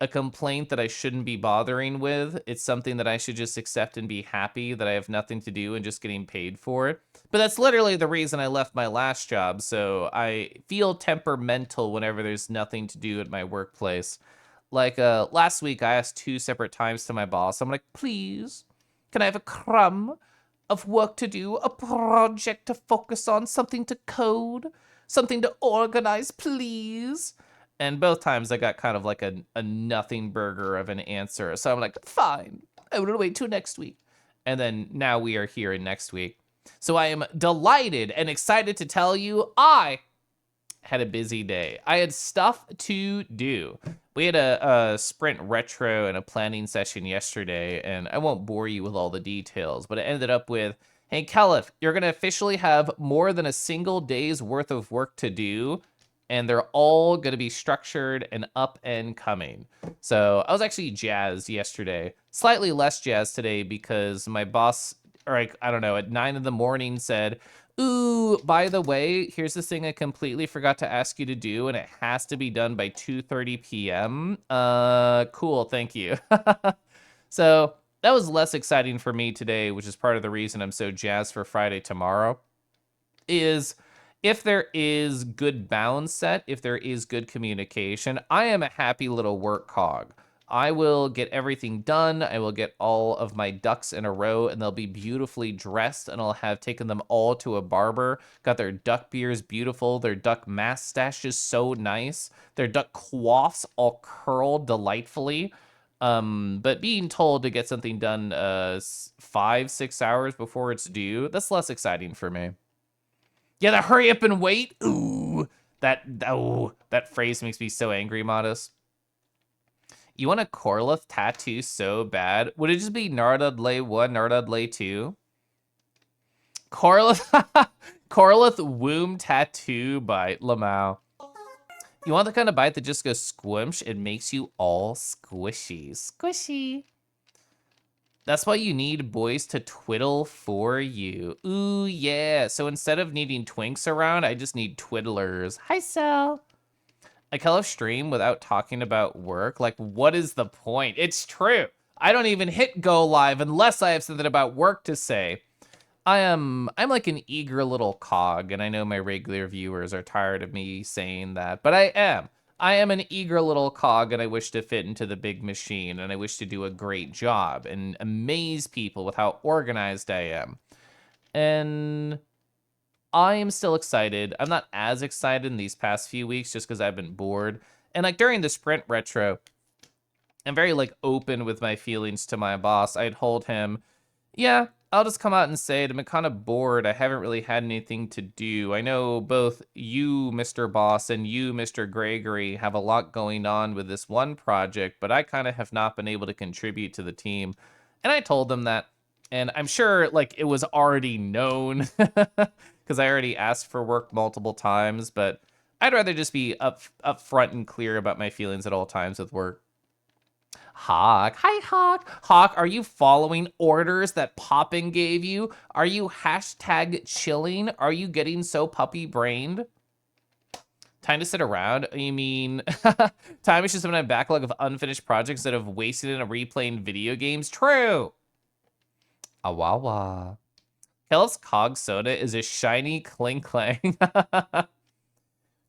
a complaint that I shouldn't be bothering with. It's something that I should just accept and be happy that I have nothing to do and just getting paid for it. But that's literally the reason I left my last job, so I feel temperamental whenever there's nothing to do at my workplace. Like last week, I asked 2 separate times to my boss. I'm like, please, can I have a crumb of work to do, a project to focus on, something to code, something to organize, please? And both times I got kind of like a nothing burger of an answer. So I'm like, fine, I will wait till next week. And then now we are here in next week. So I am delighted and excited to tell you I had a busy day. I had stuff to do. We had a sprint retro and a planning session yesterday, and I won't bore you with all the details, but it ended up with, hey, Caliph, you're going to officially have more than a single day's worth of work to do, and they're all going to be structured and up and coming. So I was actually jazzed yesterday. Slightly less jazzed today because my boss, or I don't know, at 9 in the morning said, ooh, by the way, here's this thing I completely forgot to ask you to do, and it has to be done by 2:30 p.m. Cool, thank you. So that was less exciting for me today, which is part of the reason I'm so jazzed for Friday tomorrow, is if there is good bound set, if there is good communication, I am a happy little work cog. I will get everything done. I will get all of my ducks in a row, and they'll be beautifully dressed, and I'll have taken them all to a barber. Got their duck beards beautiful, their duck mustaches so nice, their duck coiffs all curled delightfully. But being told to get something done 5-6 hours before it's due, that's less exciting for me. Yeah, the hurry up and wait. Ooh, that phrase makes me so angry, Modest. You want a Corlith tattoo so bad? Would it just be Nardudley 1, Nardudley 2? Corlith, Corlith womb tattoo bite, Lamau. You want the kind of bite that just goes squimsh? It makes you all squishy. Squishy. That's why you need boys to twiddle for you. Ooh, yeah. So instead of needing twinks around, I just need twiddlers. Hi, Sal. I call a stream without talking about work. Like, what is the point? It's true. I don't even hit go live unless I have something about work to say. I'm like an eager little cog, and I know my regular viewers are tired of me saying that, but I am. I am an eager little cog, and I wish to fit into the big machine, and I wish to do a great job and amaze people with how organized I am. And I am still excited. I'm not as excited in these past few weeks just because I've been bored. And like during the sprint retro, I'm very like open with my feelings to my boss. I told him, yeah, I'll just come out and say it. I'm kind of bored. I haven't really had anything to do. I know both you, Mr. Boss, and you, Mr. Gregory, have a lot going on with this one project, but I kind of have not been able to contribute to the team. And I told them that. And I'm sure like it was already known because I already asked for work multiple times, but I'd rather just be up front and clear about my feelings at all times with work. Hawk. Hi, Hawk. Hawk, are you following orders that Poppin gave you? Are you hashtag chilling? Are you getting so puppy-brained? Time to sit around? You mean, time is just when I'm backlog of unfinished projects that have wasted in a replaying video games? True. Awawa. Kellogg's Cog Soda is a shiny cling clang.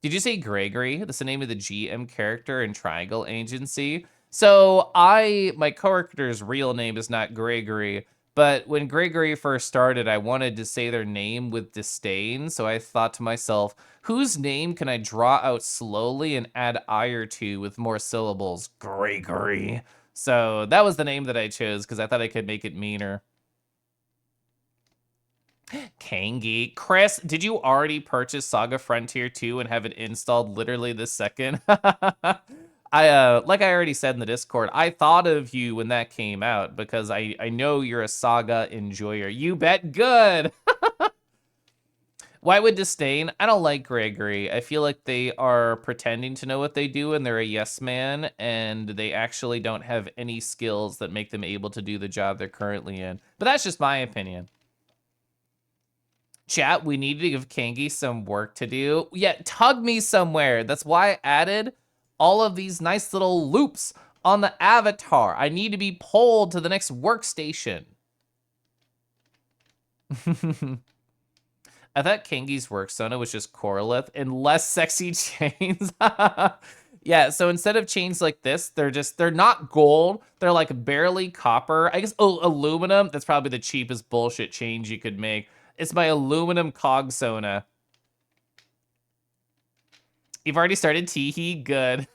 Did you say Gregory? That's the name of the GM character in Triangle Agency. So my character's real name is not Gregory, but when Gregory first started, I wanted to say their name with disdain. So I thought to myself, whose name can I draw out slowly and add ire to with more syllables? Gregory. So that was the name that I chose because I thought I could make it meaner. Kangi. Chris, did you already purchase Saga Frontier 2 and have it installed literally this second? Like I already said in the Discord, I thought of you when that came out because I know you're a Saga enjoyer. You bet good. Why would disdain? I don't like Gregory. I feel like they are pretending to know what they do and they're a yes man, and they actually don't have any skills that make them able to do the job they're currently in. But that's just my opinion. Chat, we need to give Kangi some work to do. Yeah, tug me somewhere. That's why I added all of these nice little loops on the avatar. I need to be pulled to the next workstation. I thought Kangi's work Sona was just Corlith and less sexy chains. Yeah, so instead of chains like this, they're not gold. They're like barely copper. I guess aluminum. That's probably the cheapest bullshit change you could make. It's my aluminum cog Sona. You've already started Teehee? Good.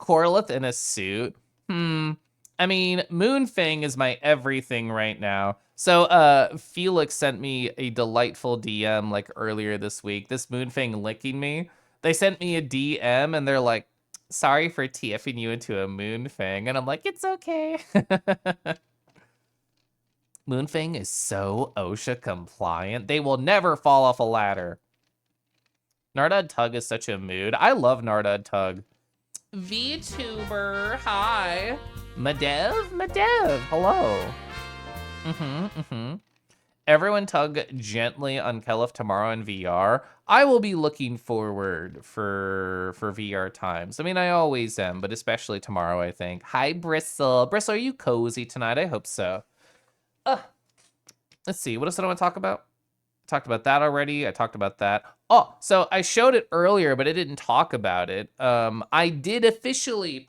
Corlith in a suit. I I mean, Moonfang is my everything right now. So, Felix sent me a delightful DM like earlier this week. This Moonfang licking me. They sent me a DM and they're like, "Sorry for TFing you into a Moonfang," and I'm like, "It's okay." Moonfang is so OSHA compliant. They will never fall off a ladder. Nardad Tug is such a mood. I love Nardad Tug. VTuber, hi. Madev, hello. Everyone tug gently on Kelif tomorrow in VR. I will be looking forward for VR times. I mean, I always am, but especially tomorrow, I think. Hi, Bristle. Bristle, are you cozy tonight? I hope so. Let's see. What else did I want to talk about? Talked about that already. I talked about that. Oh, so I showed it earlier, but I didn't talk about it. I did officially.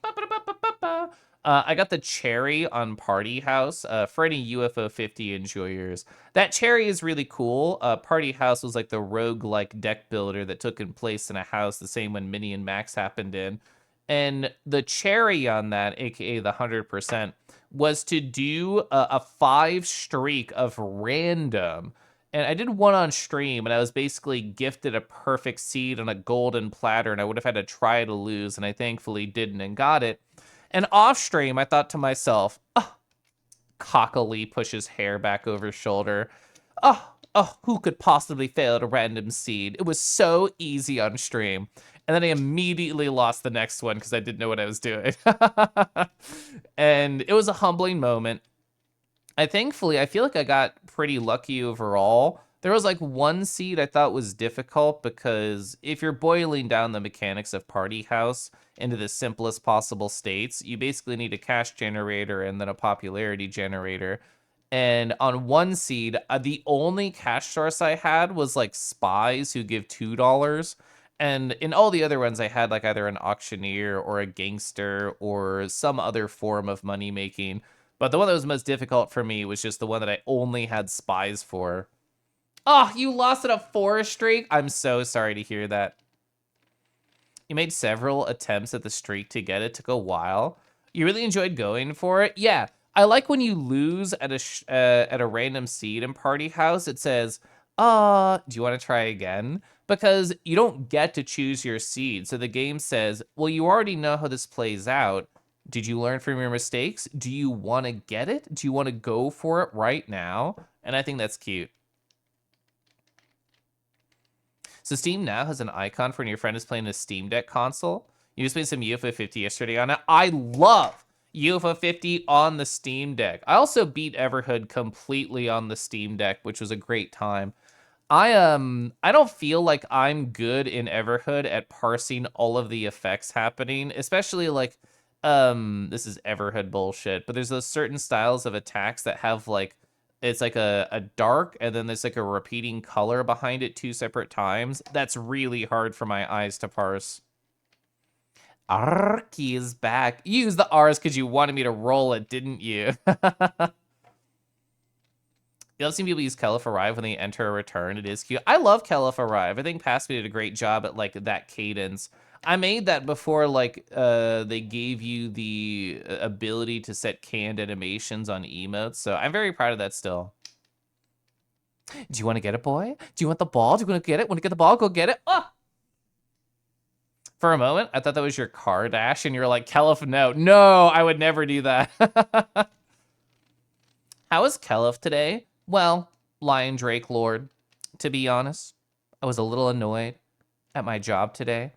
I got the cherry on Party House for any UFO50 enjoyers. That cherry is really cool. Party House was like the rogue-like deck builder that took in place in a house, the same one Mini and Max happened in. And the cherry on that, aka the 100%, was to do a 5 streak of random. And I did one on stream, and I was basically gifted a perfect seed on a golden platter, and I would have had to try to lose, and I thankfully didn't and got it. And off stream, I thought to myself, oh, cockily pushes hair back over his shoulder. Oh, who could possibly fail at a random seed? It was so easy on stream. And then I immediately lost the next one because I didn't know what I was doing. And it was a humbling moment. Thankfully, I feel like I got pretty lucky overall. There was like one seed I thought was difficult because if you're boiling down the mechanics of Party House into the simplest possible states, you basically need a cash generator and then a popularity generator. And on one seed, the only cash source I had was like spies who give $2. And in all the other ones, I had like either an auctioneer or a gangster or some other form of money making. But the one that was most difficult for me was just the one that I only had spies for. Oh, you lost at a 4 streak? I'm so sorry to hear that. You made several attempts at the streak to get it. Took a while. You really enjoyed going for it? Yeah. I like when you lose at a random seed in Party House. It says, do you want to try again? Because you don't get to choose your seed. So the game says, well, you already know how this plays out. Did you learn from your mistakes? Do you want to get it? Do you want to go for it right now? And I think that's cute. So Steam now has an icon for when your friend is playing a Steam Deck console. You just played some UFO50 yesterday on it. I love UFO50 on the Steam Deck. I also beat Everhood completely on the Steam Deck, which was a great time. I don't feel like I'm good in Everhood at parsing all of the effects happening, especially like this is Everhood bullshit, but there's those certain styles of attacks that have like it's like a dark and then there's like a repeating color behind it 2 separate times. That's really hard for my eyes to parse. Arky is back. You used the R's because you wanted me to roll it, didn't you? You love seeing people use Kelif Arrive when they enter a return. It is cute. I love Kelif Arrive. I think Passby did a great job at like that cadence. I made that before like they gave you the ability to set canned animations on emotes. So I'm very proud of that still. Do you want to get it, boy? Do you want the ball? Do you want to get it? Want to get the ball? Go get it. Oh! For a moment, I thought that was your car dash, and you're like, Kelif, no. No, I would never do that. How was Kelif today? Well, Lion Drake Lord, to be honest, I was a little annoyed at my job today.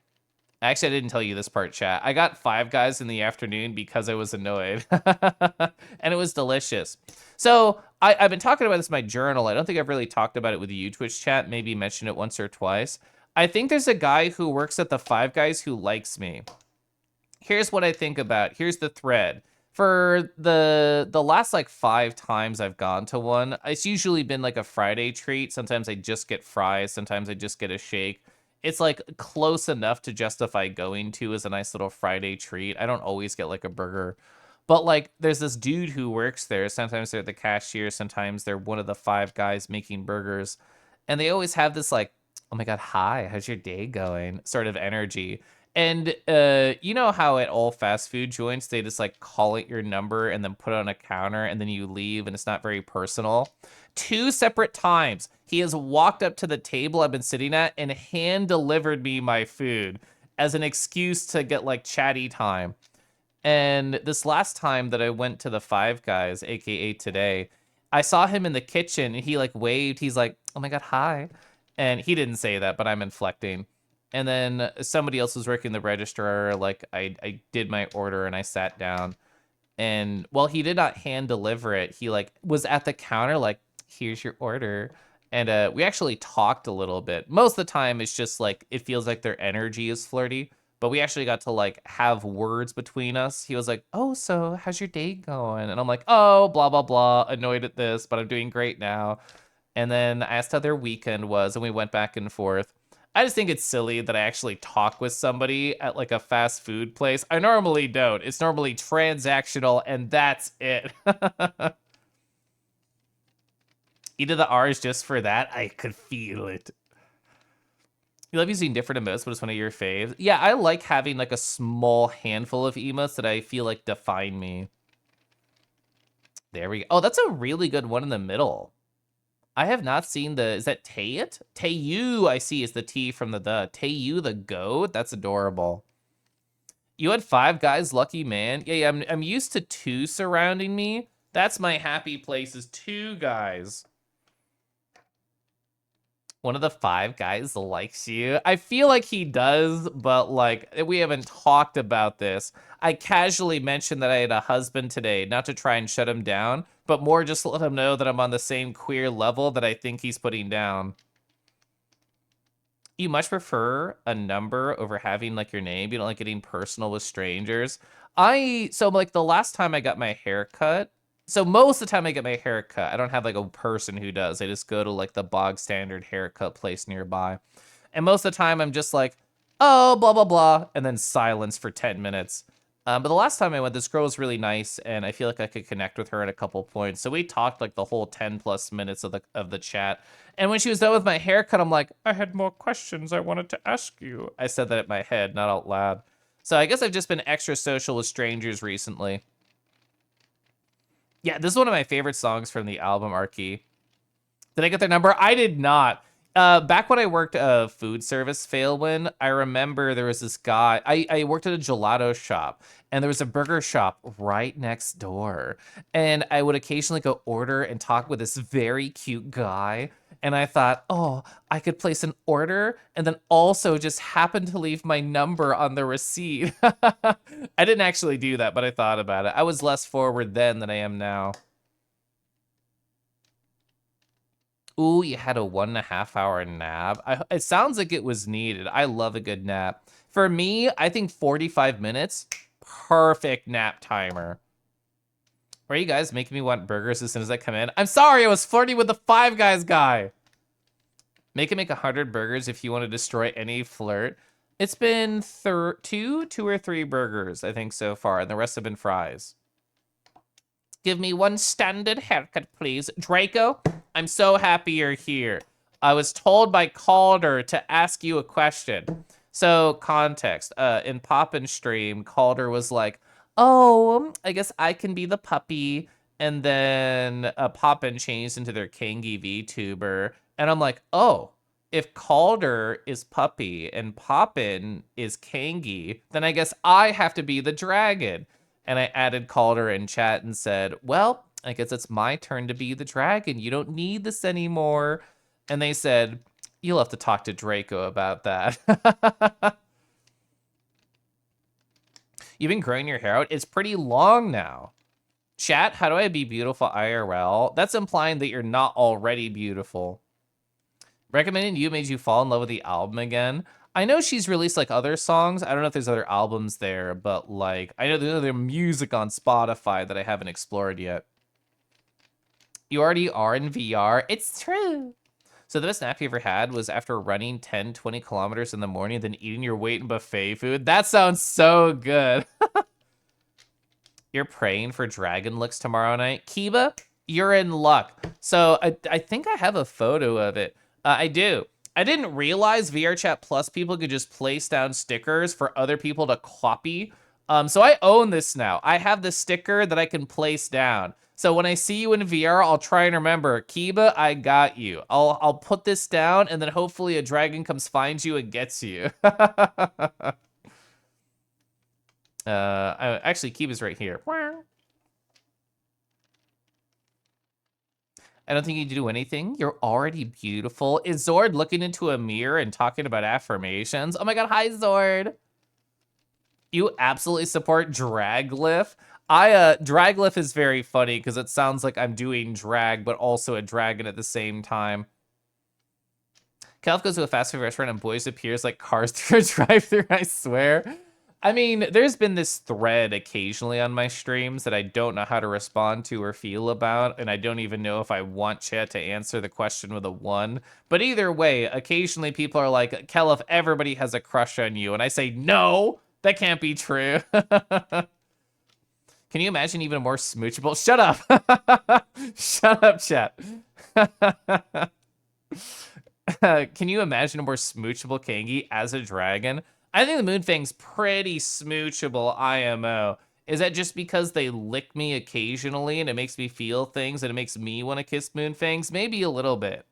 Actually, I didn't tell you this part, chat. I got 5 Guys in the afternoon because I was annoyed. And it was delicious. So, I've been talking about this in my journal. I don't think I've really talked about it with you, Twitch chat. Maybe mentioned it once or twice. I think there's a guy who works at the 5 Guys who likes me. Here's what I think about. Here's the thread. For the last like 5 times I've gone to one, it's usually been like a Friday treat. Sometimes I just get fries. Sometimes I just get a shake. It's like close enough to justify going to as a nice little Friday treat. I don't always get like a burger. But like there's this dude who works there. Sometimes they're the cashier. Sometimes they're one of the 5 Guys making burgers. And they always have this like, oh my God, hi, how's your day going? Sort of energy. And you know how at all fast food joints they just like call it your number and then put it on a counter and then you leave and it's not very personal. 2 separate times he has walked up to the table I've been sitting at and hand delivered me my food as an excuse to get like chatty time. And this last time that I went to the Five Guys, aka today, I saw him in the kitchen and he like waved. He's like, "Oh my god, hi." And he didn't say that, but I'm inflecting. And then somebody else was working the register. Like I did my order and I sat down. And while he did not hand deliver it, he like was at the counter like, "Here's your order." And we actually talked a little bit. Most of the time it's just like it feels like their energy is flirty, but we actually got to like have words between us. He was like, "Oh, so how's your day going?" And I'm like, "Oh, blah blah blah, annoyed at this, but I'm doing great now." And then I asked how their weekend was, and we went back and forth. I just think it's silly that I actually talk with somebody at like a fast food place. I normally don't. It's normally transactional, and that's it. Either the R's just for that. I could feel it. You love using different emotes, but it's one of your faves. Yeah, I like having like a small handful of emotes that I feel like define me. There we go. Oh, that's a really good one in the middle. I have not seen the, is that Tayet? Tayu, I see, is the T from the. Tayu the goat? That's adorable. You had 5 guys, lucky man. Yeah, I'm used to 2 surrounding me. That's my happy place is 2 guys. One of the 5 guys likes you. I feel like he does, but like we haven't talked about this. I casually mentioned that I had a husband today, not to try and shut him down, but more just to let him know that I'm on the same queer level that I think he's putting down. You much prefer a number over having like your name? You don't like getting personal with strangers? So like the last time I got my hair cut, so most of the time I get my hair cut, I don't have like a person who does. I just go to like the bog standard haircut place nearby. And most of the time I'm just like, "Oh, blah, blah, blah," and then silence for 10 minutes. But the last time I went, this girl was really nice, and I feel like I could connect with her at a couple points. So we talked like the whole 10 plus minutes of the chat. And when she was done with my haircut, I'm like, "I had more questions I wanted to ask you." I said that in my head, not out loud. So I guess I've just been extra social with strangers recently. Yeah, this is one of my favorite songs from the album, Arky. Did I get their number? I did not. Back when I worked a food service Failwin, I remember there was this guy. I worked at a gelato shop, and there was a burger shop right next door. And I would occasionally go order and talk with this very cute guy. And I thought, oh, I could place an order and then also just happen to leave my number on the receipt. I didn't actually do that, but I thought about it. I was less forward then than I am now. Ooh, you had a 1.5 hour nap. It sounds like it was needed. I love a good nap. For me, I think 45 minutes, perfect nap timer. Why are you guys making me want burgers as soon as I come in? I'm sorry, I was flirting with the 5 Guys guy. Make 100 burgers if you want to destroy any flirt. It's been two or three burgers, I think, so far, and the rest have been fries. Give me one standard haircut, please. Draco, I'm so happy you're here. I was told by Calder to ask you a question. So, context. In Poppin' stream, Calder was like, "Oh, I guess I can be the puppy." And then Poppin' changed into their Kangi VTuber. And I'm like, oh, if Calder is puppy and Poppin' is Kangi, then I guess I have to be the dragon. And I added Calder in chat and said, "Well, I guess it's my turn to be the dragon. You don't need this anymore." And they said, "You'll have to talk to Draco about that." You've been growing your hair out? It's pretty long now. Chat, how do I be beautiful IRL? That's implying that you're not already beautiful. Recommending You made you fall in love with the album again. I know she's released like other songs. I don't know if there's other albums there, but like I know there's other music on Spotify that I haven't explored yet. You already are in VR. It's true. So the best nap you ever had was after running 10, 20 kilometers in the morning, then eating your weight in buffet food. That sounds so good. You're praying for dragon looks tomorrow night. Kiba, you're in luck. So I think I have a photo of it. I do. I didn't realize VRChat Plus people could just place down stickers for other people to copy. So I own this now. I have the sticker that I can place down. So when I see you in VR, I'll try and remember, Kiba, I got you. I'll put this down, and then hopefully a dragon comes finds you and gets you. Actually, Kiba's right here. I don't think you need to do anything. You're already beautiful. Is Zord looking into a mirror and talking about affirmations? Oh my god, hi Zord. You absolutely support Draglyph. Draglyph is very funny because it sounds like I'm doing drag, but also a dragon at the same time. Calf goes to a fast food restaurant and boys appears like cars through a drive-thru, I swear. I mean, there's been this thread occasionally on my streams that I don't know how to respond to or feel about, and I don't even know if I want chat to answer the question with a 1. But either way, occasionally people are like, Kelif, everybody has a crush on you. And I say, no, that can't be true. Can you imagine even a more smoochable? Shut up. Shut up, chat. Can you imagine a more smoochable Kangi as a dragon? I think the Moonfang's pretty smoochable IMO. Is that just because they lick me occasionally and it makes me feel things and it makes me want to kiss Moonfangs? Maybe a little bit.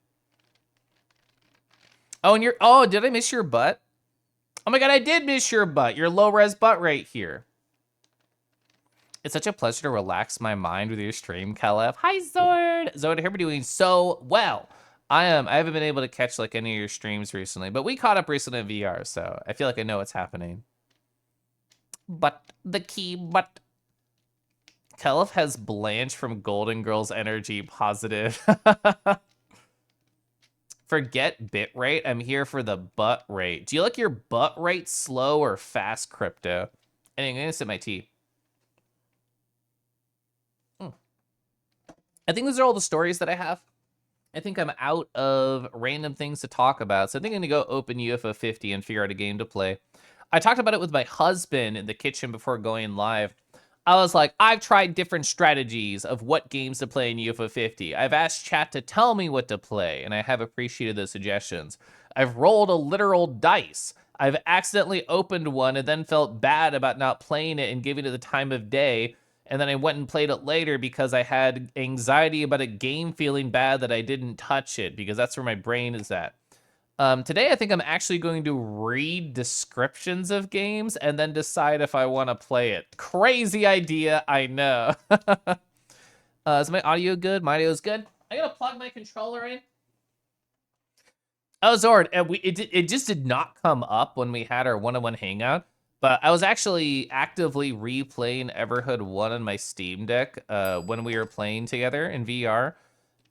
Oh, and oh, did I miss your butt? Oh my god, I did miss your butt. Your low-res butt right here. It's such a pleasure to relax my mind with your stream, Caleb. Hi, Zord. Zord, I hear we're doing so well. I haven't been able to catch like any of your streams recently, but we caught up recently in VR, so I feel like I know what's happening. But Kelif has Blanche from Golden Girls energy positive. Forget bitrate. I'm here for the butt rate. Do you like your butt rate slow or fast, Crypto? And I'm gonna sip my tea. I think those are all the stories that I have. I think I'm out of random things to talk about, so I think I'm gonna go open UFO50 and figure out a game to play. I talked about it with my husband in the kitchen before going live. I was like, I've tried different strategies of what games to play in UFO50. I've asked chat to tell me what to play, and I have appreciated those suggestions. I've rolled a literal dice. I've accidentally opened one and then felt bad about not playing it and giving it the time of day. And then I went and played it later because I had anxiety about a game feeling bad that I didn't touch it, because that's where my brain is at. Today, I think I'm actually going to read descriptions of games and then decide if I want to play it. Crazy idea, I know. Is my audio good? My audio is good. I'm going to plug my controller in. Oh, Zord, it just did not come up when we had our one-on-one hangout. But I was actually actively replaying Everhood 1 on my Steam Deck when we were playing together in VR.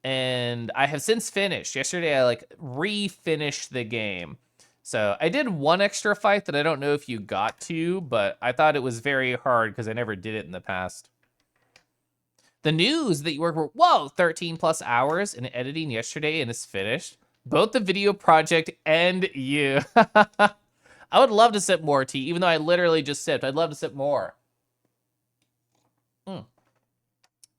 And I have since finished. Yesterday, I refinished the game. So I did one extra fight that I don't know if you got to, but I thought it was very hard because I never did it in the past. The news that you worked for, whoa, 13 plus hours in editing yesterday and it's finished. Both the video project and you. I would love to sip more tea, even though I literally just sipped. I'd love to sip more.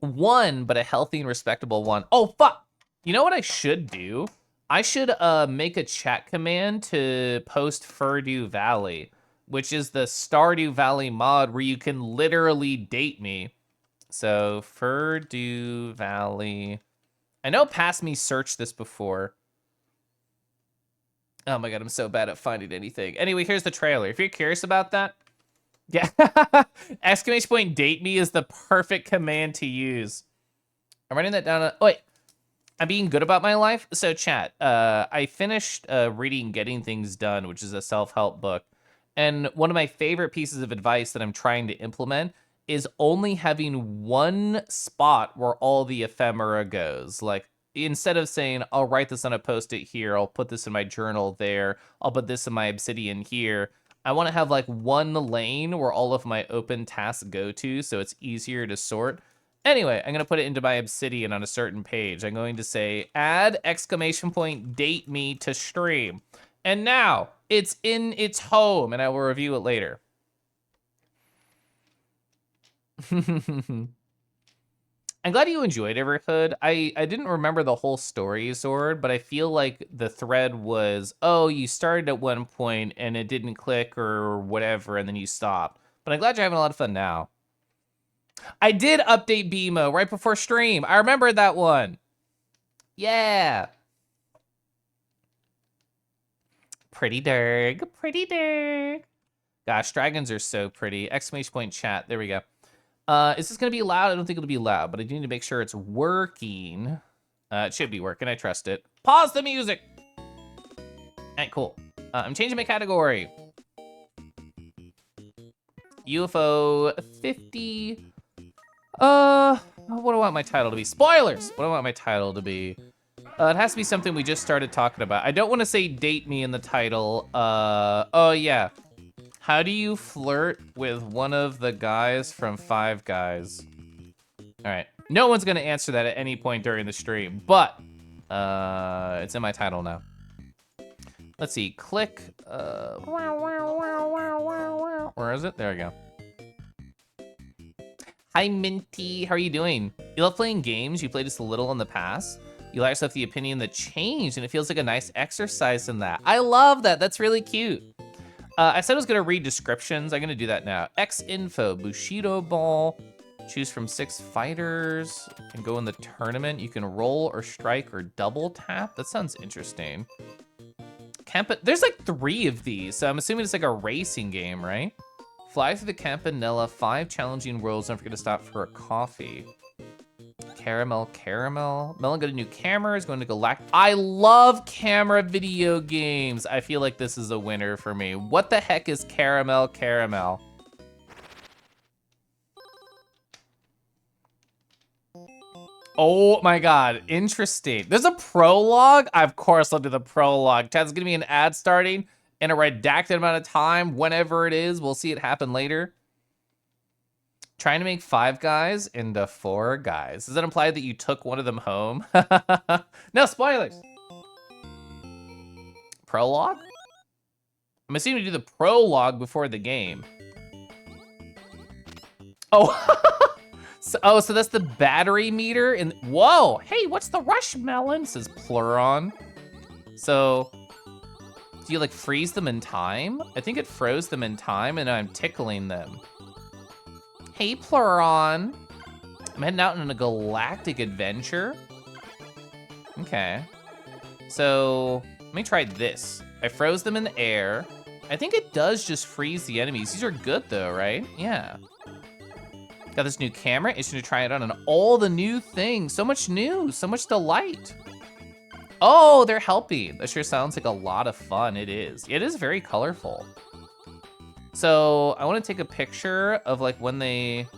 One, but a healthy and respectable one. Oh, fuck. You know what I should do? I should make a chat command to post Furdew Valley, which is the Stardew Valley mod where you can literally date me. So, Furdew Valley. I know Past Me searched this before. Oh my god, I'm so bad at finding anything. Anyway, here's the trailer. If you're curious about that, yeah. Exclamation point date me is the perfect command to use. I'm writing that down. Oh, wait. I'm being good about my life. So chat, I finished reading Getting Things Done, which is a self-help book. And one of my favorite pieces of advice that I'm trying to implement is only having one spot where all the ephemera goes. Like, instead of saying, I'll write this on a Post-it here, I'll put this in my journal there, I'll put this in my Obsidian here, I want to have like one lane where all of my open tasks go to, so it's easier to sort. Anyway, I'm going to put it into my Obsidian on a certain page. I'm going to say, add exclamation point date me to stream. And now it's in its home, and I will review it later. I'm glad you enjoyed Everhood. I didn't remember the whole story, Sword, but I feel like the thread was, oh, you started at one point and it didn't click or whatever, and then you stopped. But I'm glad you're having a lot of fun now. I did update BMO right before stream. I remember that one. Yeah. Pretty Derg. Pretty Derg. Gosh, dragons are so pretty. Exclamation point chat. There we go. Is this going to be loud? I don't think it'll be loud, but I do need to make sure it's working. It should be working. I trust it. Pause the music. All right, cool. I'm changing my category. UFO50. What do I want my title to be? Spoilers! What do I want my title to be? It has to be something we just started talking about. I don't want to say date me in the title. Oh yeah. How do you flirt with one of the guys from Five Guys? All right. No one's gonna answer that at any point during the stream, but it's in my title now. Let's see, click, where is it? There we go. Hi, Minty, how are you doing? You love playing games? You played just a little in the past? You let yourself the opinion that changed, and it feels like a nice exercise in that. I love that, that's really cute. I said I was gonna read descriptions. I'm gonna do that now. X info, Bushido ball. Choose from 6 fighters and go in the tournament. You can roll or strike or double tap. That sounds interesting. There's like 3 of these, so I'm assuming it's like a racing game, right? Fly through the Campanella, 5 challenging worlds. Don't forget to stop for a coffee. Caramel. Melon got a new camera, is going to Galactic. I love camera video games. I feel like this is a winner for me. What the heck is Caramel? Oh my God, interesting. There's a prologue? Of course I'll do the prologue. Ted's gonna be an ad starting in a redacted amount of time, whenever it is. We'll see it happen later. Trying to make 5 guys into 4 guys. Does that imply that you took one of them home? No, spoilers. Prologue? I'm assuming you do the prologue before the game. Oh, so that's the battery meter. And whoa, hey, what's the rush melon? Says Pleuron. So, do you like freeze them in time? I think it froze them in time and I'm tickling them. Hey, Pleuron. I'm heading out on a galactic adventure. Okay. So, let me try this. I froze them in the air. I think it does just freeze the enemies. These are good though, right? Yeah. Got this new camera. It's going to try it on and all the new things. So much new, so much delight. Oh, they're helping. That sure sounds like a lot of fun. It is. It is very colorful. So I want to take a picture of like when they,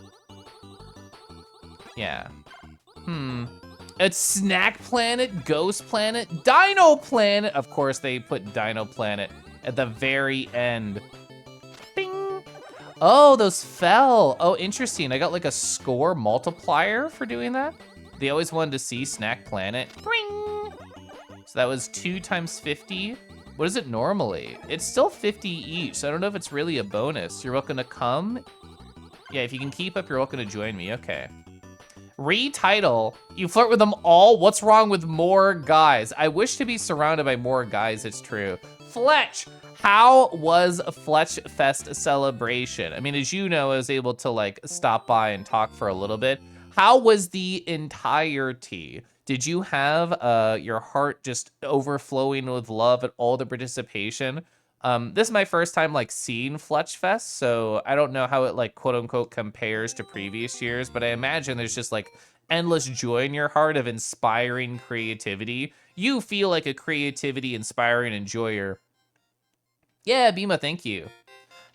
yeah. It's Snack Planet, Ghost Planet, Dino Planet. Of course they put Dino Planet at the very end. Bing. Oh, those fell. Oh, interesting. I got like a score multiplier for doing that. They always wanted to see Snack Planet. Bing. So that was 2 times 50. What is it normally? It's still 50 each, so I don't know if it's really a bonus. You're welcome to come. Yeah, if you can keep up, you're welcome to join me. Okay. Retitle. You flirt with them all? What's wrong with more guys? I wish to be surrounded by more guys, it's true. Fletch. How was Fletch Fest celebration? I mean, as you know, I was able to like stop by and talk for a little bit. How was the entirety? Did you have your heart just overflowing with love at all the participation? This is my first time like seeing Fletch Fest, so I don't know how it like quote unquote compares to previous years, but I imagine there's just like endless joy in your heart of inspiring creativity. You feel like a creativity inspiring enjoyer. Yeah, Bima, thank you.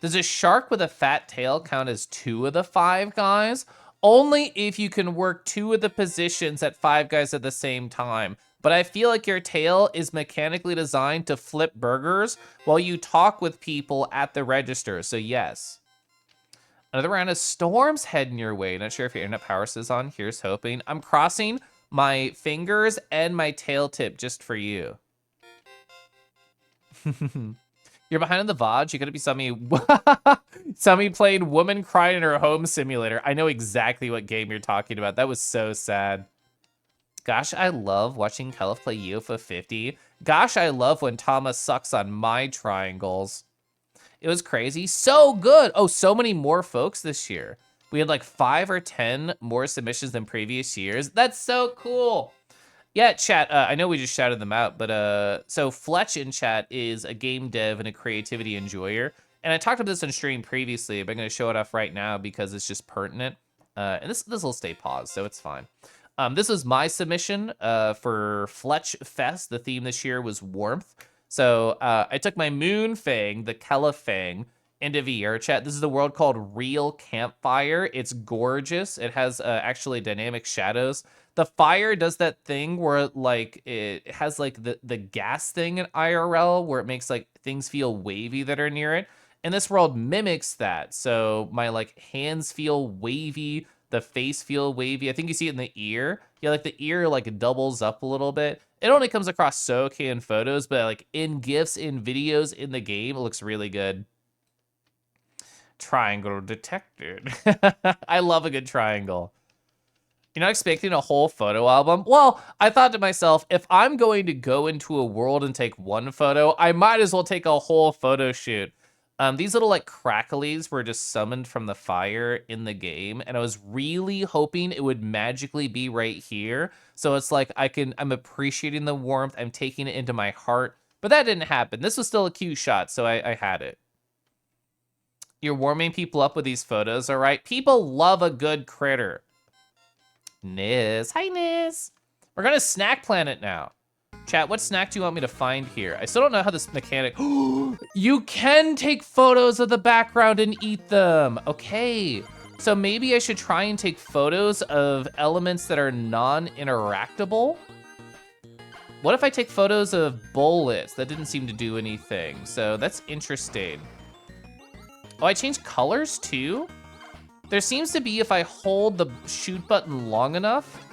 Does a shark with a fat tail count as 2 of the 5 guys? Only if you can work 2 of the positions at 5 guys at the same time. But I feel like your tail is mechanically designed to flip burgers while you talk with people at the register, so yes. Another round of storms heading your way. Not sure if your internet power is on. Here's hoping. I'm crossing my fingers and my tail tip just for you. You're behind in the VOD. You could be Summy playing woman crying in her home simulator. I know exactly what game you're talking about. That was so sad. Gosh, I love watching Kelif play UFO50. Gosh, I love when Thomas sucks on my triangles. It was crazy. So good. Oh, so many more folks this year. We had like 5 or 10 more submissions than previous years. That's so cool. Yeah, chat, I know we just shouted them out, but so Fletch in chat is a game dev and a creativity enjoyer. And I talked about this on stream previously, but I'm gonna show it off right now because it's just pertinent. And this will stay paused, so it's fine. This was my submission for Fletch Fest. The theme this year was warmth. So I took my Moon Fang, the Kella Fang, into VR chat. This is the world called Real Campfire. It's gorgeous. It has actually dynamic shadows. The fire does that thing where like it has like the gas thing in IRL where it makes like things feel wavy that are near it. And this world mimics that. So my like hands feel wavy, the face feel wavy. I think you see it in the ear. Yeah, like the ear like doubles up a little bit. It only comes across so okay in photos, but like in GIFs, in videos, in the game, it looks really good. Triangle detected. I love a good triangle. You're not expecting a whole photo album? Well, I thought to myself, if I'm going to go into a world and take one photo, I might as well take a whole photo shoot. These little like cracklies were just summoned from the fire in the game, and I was really hoping it would magically be right here. So it's like I'm appreciating the warmth, I'm taking it into my heart, but that didn't happen. This was still a cute shot, so I had it. You're warming people up with these photos, all right? People love a good critter. Nis. Hi, Nis. We're going to Snack Planet now. Chat, what snack do you want me to find here? I still don't know how this mechanic... You can take photos of the background and eat them. Okay. So maybe I should try and take photos of elements that are non-interactable. What if I take photos of bullets? That didn't seem to do anything. So that's interesting. Oh, I changed colors too? There seems to be, if I hold the shoot button long enough.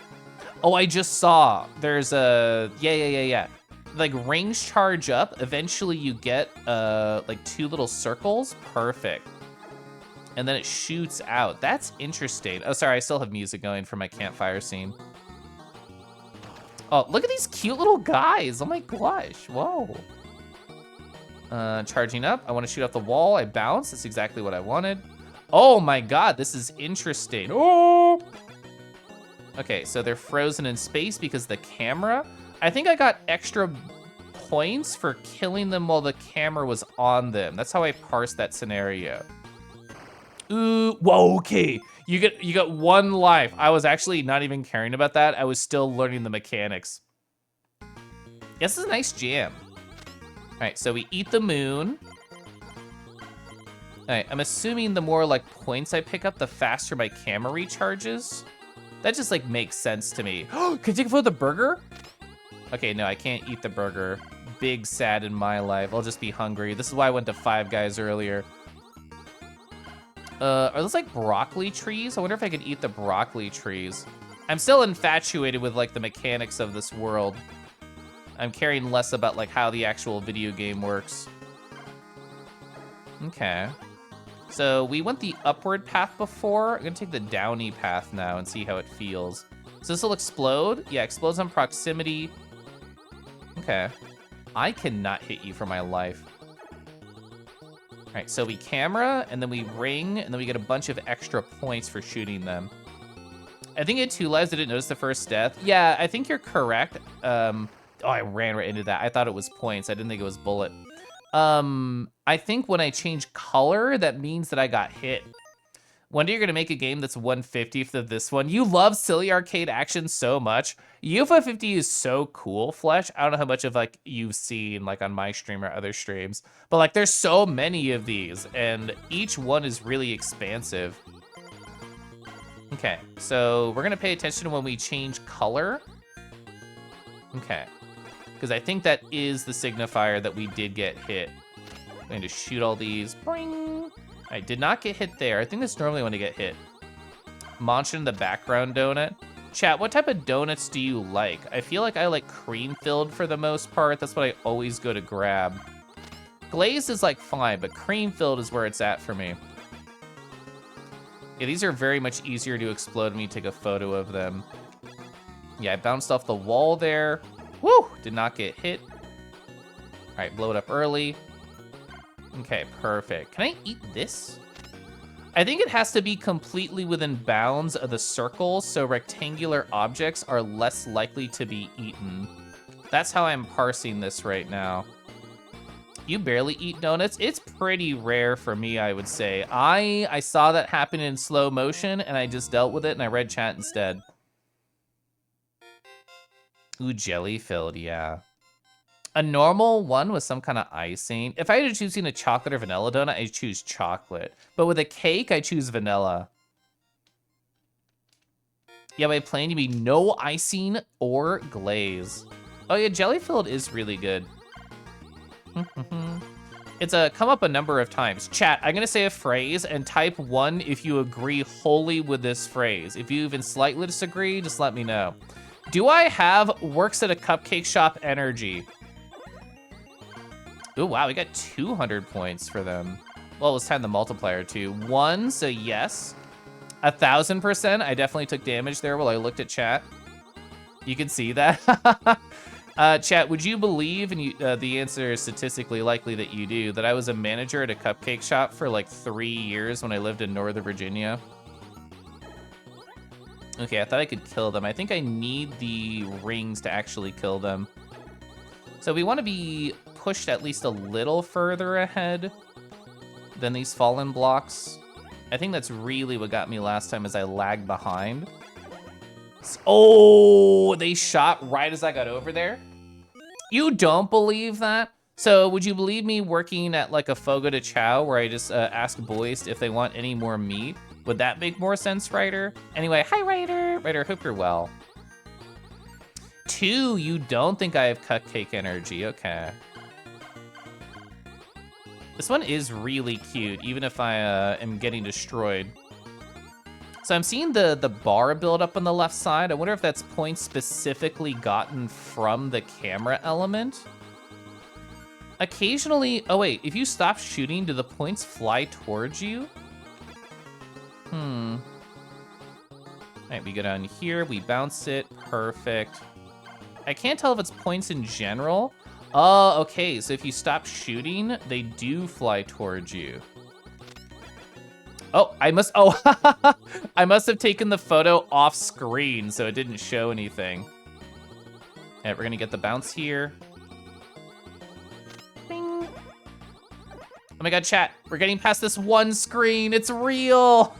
Oh, I just saw. There's a, yeah. Like rings charge up. Eventually you get like 2 little circles. Perfect. And then it shoots out. That's interesting. Oh, sorry, I still have music going for my campfire scene. Oh, look at these cute little guys. Oh my gosh, whoa. Charging up, I wanna shoot off the wall. I bounce, that's exactly what I wanted. Oh my God, this is interesting. Oh! Okay, so they're frozen in space because the camera. I think I got extra points for killing them while the camera was on them. That's how I parsed that scenario. Ooh, whoa, okay. You got 1 life. I was actually not even caring about that. I was still learning the mechanics. This is a nice jam. All right, so we eat the moon. All right, I'm assuming the more like points I pick up, the faster my camera recharges. That just like makes sense to me. Can you take a photo of the burger? Okay, no, I can't eat the burger. Big sad in my life. I'll just be hungry. This is why I went to Five Guys earlier. Are those like broccoli trees? I wonder if I could eat the broccoli trees. I'm still infatuated with like the mechanics of this world. I'm caring less about like how the actual video game works. Okay. So we went the upward path before. I'm gonna take the downy path now and see how it feels. So this will explode. Yeah, explodes on proximity. Okay. I cannot hit you for my life. All right, so we camera, and then we ring, and then we get a bunch of extra points for shooting them. I think at 2 lives, I didn't notice the first death. Yeah, I think you're correct. Oh, I ran right into that. I thought it was points. I didn't think it was bullet. I think when I change color, that means that I got hit. One day you're gonna make a game that's 1/50th of this one. You love silly arcade action so much. UFO50 is so cool, Flesh. I don't know how much of like you've seen like on my stream or other streams, but like there's so many of these and each one is really expansive. Okay, so we're gonna pay attention to when we change color. Okay, because I think that is the signifier that we did get hit. I'm going to shoot all these. Boing. I did not get hit there. I think that's normally when I get hit. Munching the background donut. Chat, what type of donuts do you like? I feel like I like cream-filled for the most part. That's what I always go to grab. Glazed is like fine, but cream filled is where it's at for me. Yeah, these are very much easier to explode when you take a photo of them. Yeah, I bounced off the wall there. Woo! Did not get hit. All right, blow it up early. Okay, perfect. Can I eat this? I think it has to be completely within bounds of the circle, so rectangular objects are less likely to be eaten. That's how I'm parsing this right now. You barely eat donuts? It's pretty rare for me, I would say. I saw that happen in slow motion, and I just dealt with it, and I read chat instead. Ooh, jelly-filled, yeah. A normal one with some kind of icing. If I had to choose between a chocolate or vanilla donut, I'd choose chocolate. But with a cake, I choose vanilla. Yeah, by plain, you mean no icing or glaze. Oh yeah, jelly-filled is really good. It's come up a number of times. Chat, I'm gonna say a phrase and type 1 if you agree wholly with this phrase. If you even slightly disagree, just let me know. Do I have works at a cupcake shop energy? Oh wow, we got 200 points for them. Well, let's time the multiplier too. 1, so yes. 1,000%, I definitely took damage there while I looked at chat. You can see that. Chat, would you believe, and the answer is statistically likely that you do, that I was a manager at a cupcake shop for like 3 years when I lived in Northern Virginia? Okay, I thought I could kill them. I think I need the rings to actually kill them. So we want to be pushed at least a little further ahead than these fallen blocks. I think that's really what got me last time, is I lagged behind. Oh, they shot right as I got over there? You don't believe that? So would you believe me working at like a Fogo de Chao where I just ask boys if they want any more meat? Would that make more sense, Ryder? Anyway, hi, Ryder. Ryder, hope you're well. 2, you don't think I have cupcake energy. Okay. This one is really cute, even if I am getting destroyed. So I'm seeing the bar build up on the left side. I wonder if that's points specifically gotten from the camera element. Occasionally, oh wait, if you stop shooting, do the points fly towards you? All right, we go down here, we bounce it, perfect. I can't tell if it's points in general. Oh, okay, so if you stop shooting, they do fly towards you. Oh, I must have taken the photo off screen, so it didn't show anything. All right, we're gonna get the bounce here. Bing. Oh my God, chat, we're getting past this one screen, it's real.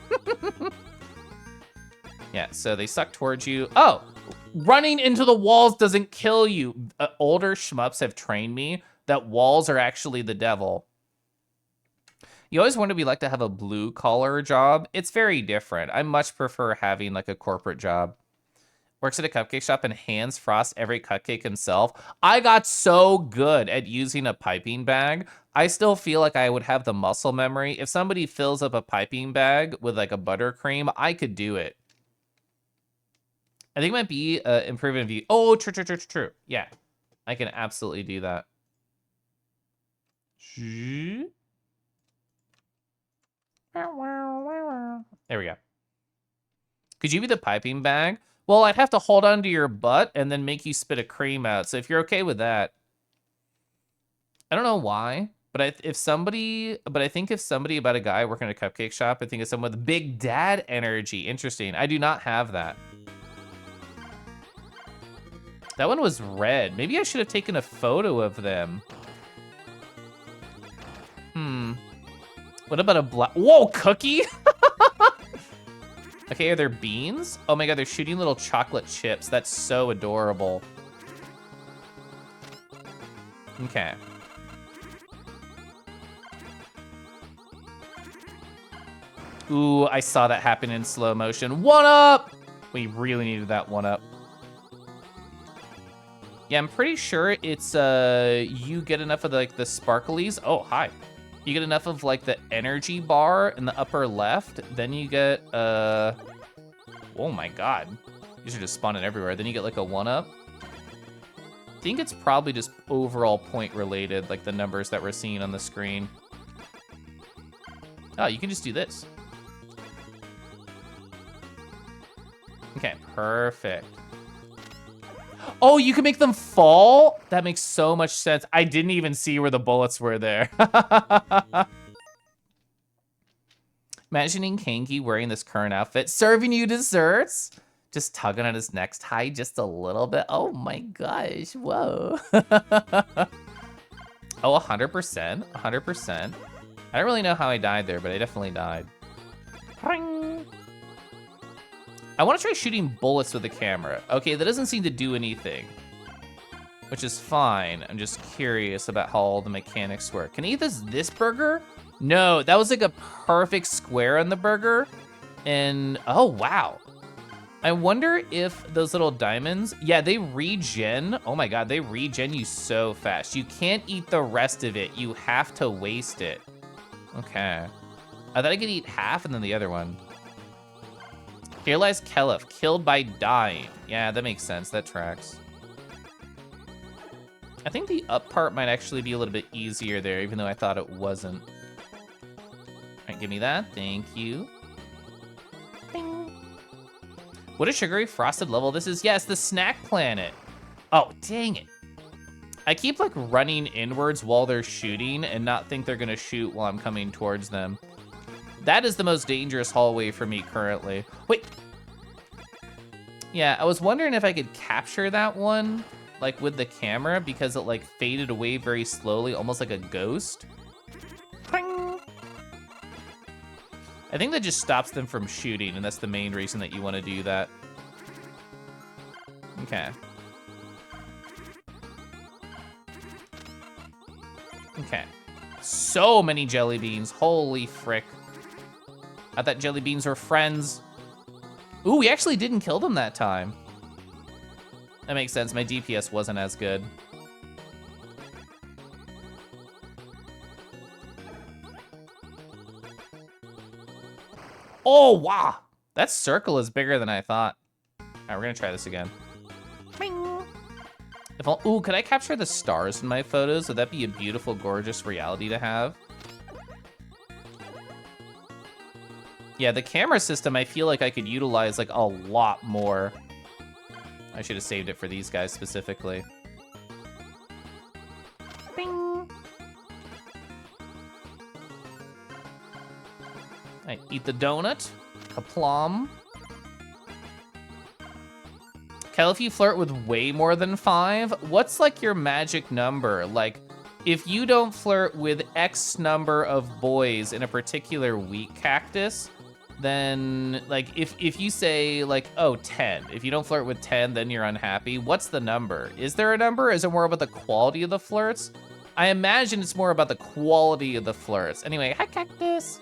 Yeah, so they suck towards you. Oh, running into the walls doesn't kill you. Older shmups have trained me that walls are actually the devil. You always want to be like to have a blue collar job. It's very different. I much prefer having like a corporate job. Works at a cupcake shop and hands frost every cupcake himself. I got so good at using a piping bag. I still feel like I would have the muscle memory. If somebody fills up a piping bag with like a buttercream, I could do it. I think it might be improving view. Oh, true. Yeah, I can absolutely do that. There we go. Could you be the piping bag? Well, I'd have to hold onto your butt and then make you spit a cream out. So if you're okay with that, I don't know why, but I think if somebody about a guy working at a cupcake shop, I think it's someone with big dad energy. Interesting. I do not have that. That one was red. Maybe I should have taken a photo of them. What about a black? Whoa, cookie? Okay, are there beans? Oh my God, they're shooting little chocolate chips. That's so adorable. Okay. Ooh, I saw that happen in slow motion. 1-up! We really needed that 1-up. Yeah, I'm pretty sure it's, you get enough of the sparklies. Oh, hi. You get enough of like the energy bar in the upper left, then you get, oh my God. These are just spawning everywhere. Then you get like a 1-up. think it's probably just overall point related, like the numbers that we're seeing on the screen. Oh, you can just do this. Okay, perfect. Oh, you can make them fall? That makes so much sense. I didn't even see where the bullets were there. Imagining Kangi wearing this current outfit, serving you desserts, just tugging at his necktie just a little bit. Oh my gosh, whoa. Oh, 100%, 100%. I don't really know how I died there, but I definitely died. Pring. I want to try shooting bullets with the camera. Okay, that doesn't seem to do anything, which is fine. I'm just curious about how all the mechanics work. Can I eat this burger? No, that was like a perfect square on the burger. And, oh, wow. I wonder if those little diamonds, yeah, they regen. Oh my God, they regen you so fast. You can't eat the rest of it. You have to waste it. Okay. I thought I could eat half and then the other one. Here lies Kelef, killed by dying. Yeah, that makes sense, that tracks. I think the up part might actually be a little bit easier there, even though I thought it wasn't. All right, give me that, thank you. Bing. What a sugary frosted level this is. Yes, the snack planet. Oh, dang it. I keep like running inwards while they're shooting and not think they're gonna shoot while I'm coming towards them. That is the most dangerous hallway for me currently. Wait. Yeah, I was wondering if I could capture that one, like with the camera, because it like faded away very slowly, almost like a ghost. Ping. I think that just stops them from shooting, and that's the main reason that you want to do that. Okay. Okay. So many jelly beans, holy frick. I thought jelly beans were friends. Ooh, we actually didn't kill them that time. That makes sense, my DPS wasn't as good. Oh, wow. That circle is bigger than I thought. All right, we're gonna try this again. Bing. Ooh, could I capture the stars in my photos? Would that be a beautiful, gorgeous reality to have? Yeah, the camera system, I feel like I could utilize like a lot more. I should have saved it for these guys specifically. Bing. I eat the donut. Kaplom. Kel, if you flirt with way more than 5, what's like your magic number? Like, if you don't flirt with X number of boys in a particular week, Cactus, then like if you say like, oh, 10, if you don't flirt with 10, then you're unhappy. What's the number? Is there a number? Is it more about the quality of the flirts? I imagine it's more about the quality of the flirts. Anyway, hi, Cactus.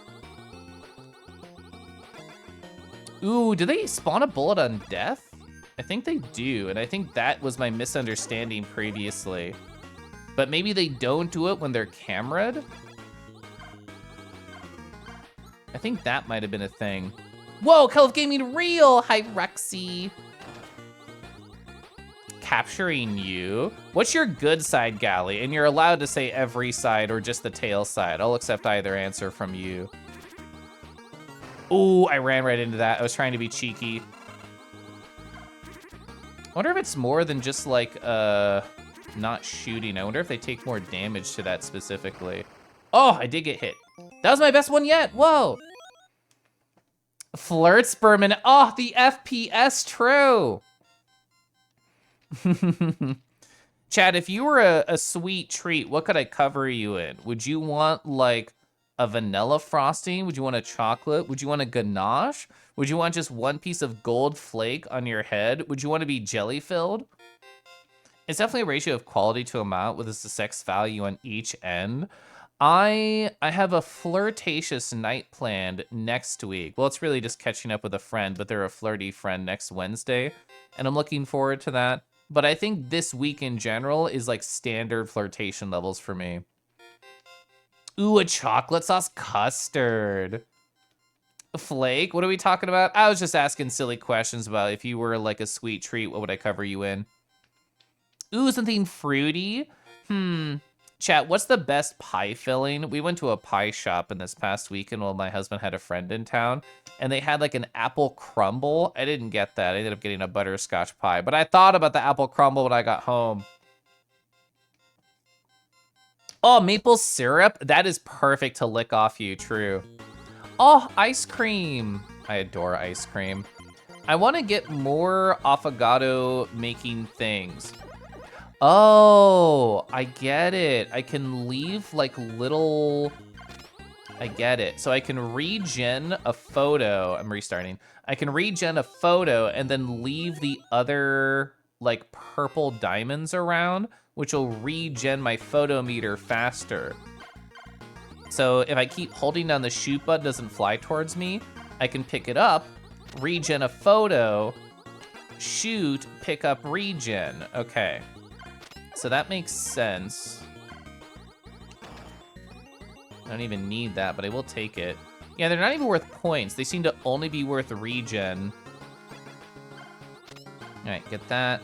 Ooh, do they spawn a bullet on death? I think they do, and I think that was my misunderstanding previously. But maybe they don't do it when they're cameraed? I think that might have been a thing. Whoa, Call of Gaming Real! Hi, Rexy. Capturing you. What's your good side, Galley? And you're allowed to say every side or just the tail side. I'll accept either answer from you. Ooh, I ran right into that. I was trying to be cheeky. I wonder if it's more than just like, not shooting. I wonder if they take more damage to that specifically. Oh, I did get hit. That was my best one yet. Whoa. Flirt Sperman. Oh, the FPS, true. Chad, if you were a sweet treat, what could I cover you in? Would you want like a vanilla frosting? Would you want a chocolate? Would you want a ganache? Would you want just one piece of gold flake on your head? Would you want to be jelly filled? It's definitely a ratio of quality to amount with a sex value on each end. I have a flirtatious night planned next week. Well, it's really just catching up with a friend, but they're a flirty friend next Wednesday, and I'm looking forward to that. But I think this week in general is like standard flirtation levels for me. Ooh, a chocolate sauce custard. Flake, what are we talking about? I was just asking silly questions about if you were like a sweet treat, what would I cover you in? Ooh, something fruity. Chat, what's the best pie filling? We went to a pie shop in this past weekend while my husband had a friend in town, and they had like an apple crumble. I didn't get that. I ended up getting a butterscotch pie, but I thought about the apple crumble when I got home. Oh, maple syrup? That is perfect to lick off you, true. Oh, ice cream. I adore ice cream. I want to get more affogato making things. Oh, I get it. I can leave like little, I get it. So I can regen a photo. I'm restarting. I can regen a photo and then leave the other like purple diamonds around, which will regen my photo meter faster. So if I keep holding down the shoot button, it doesn't fly towards me, I can pick it up, regen a photo, shoot, pick up regen. Okay. So that makes sense. I don't even need that, but I will take it. Yeah, they're not even worth points. They seem to only be worth regen. All right, get that.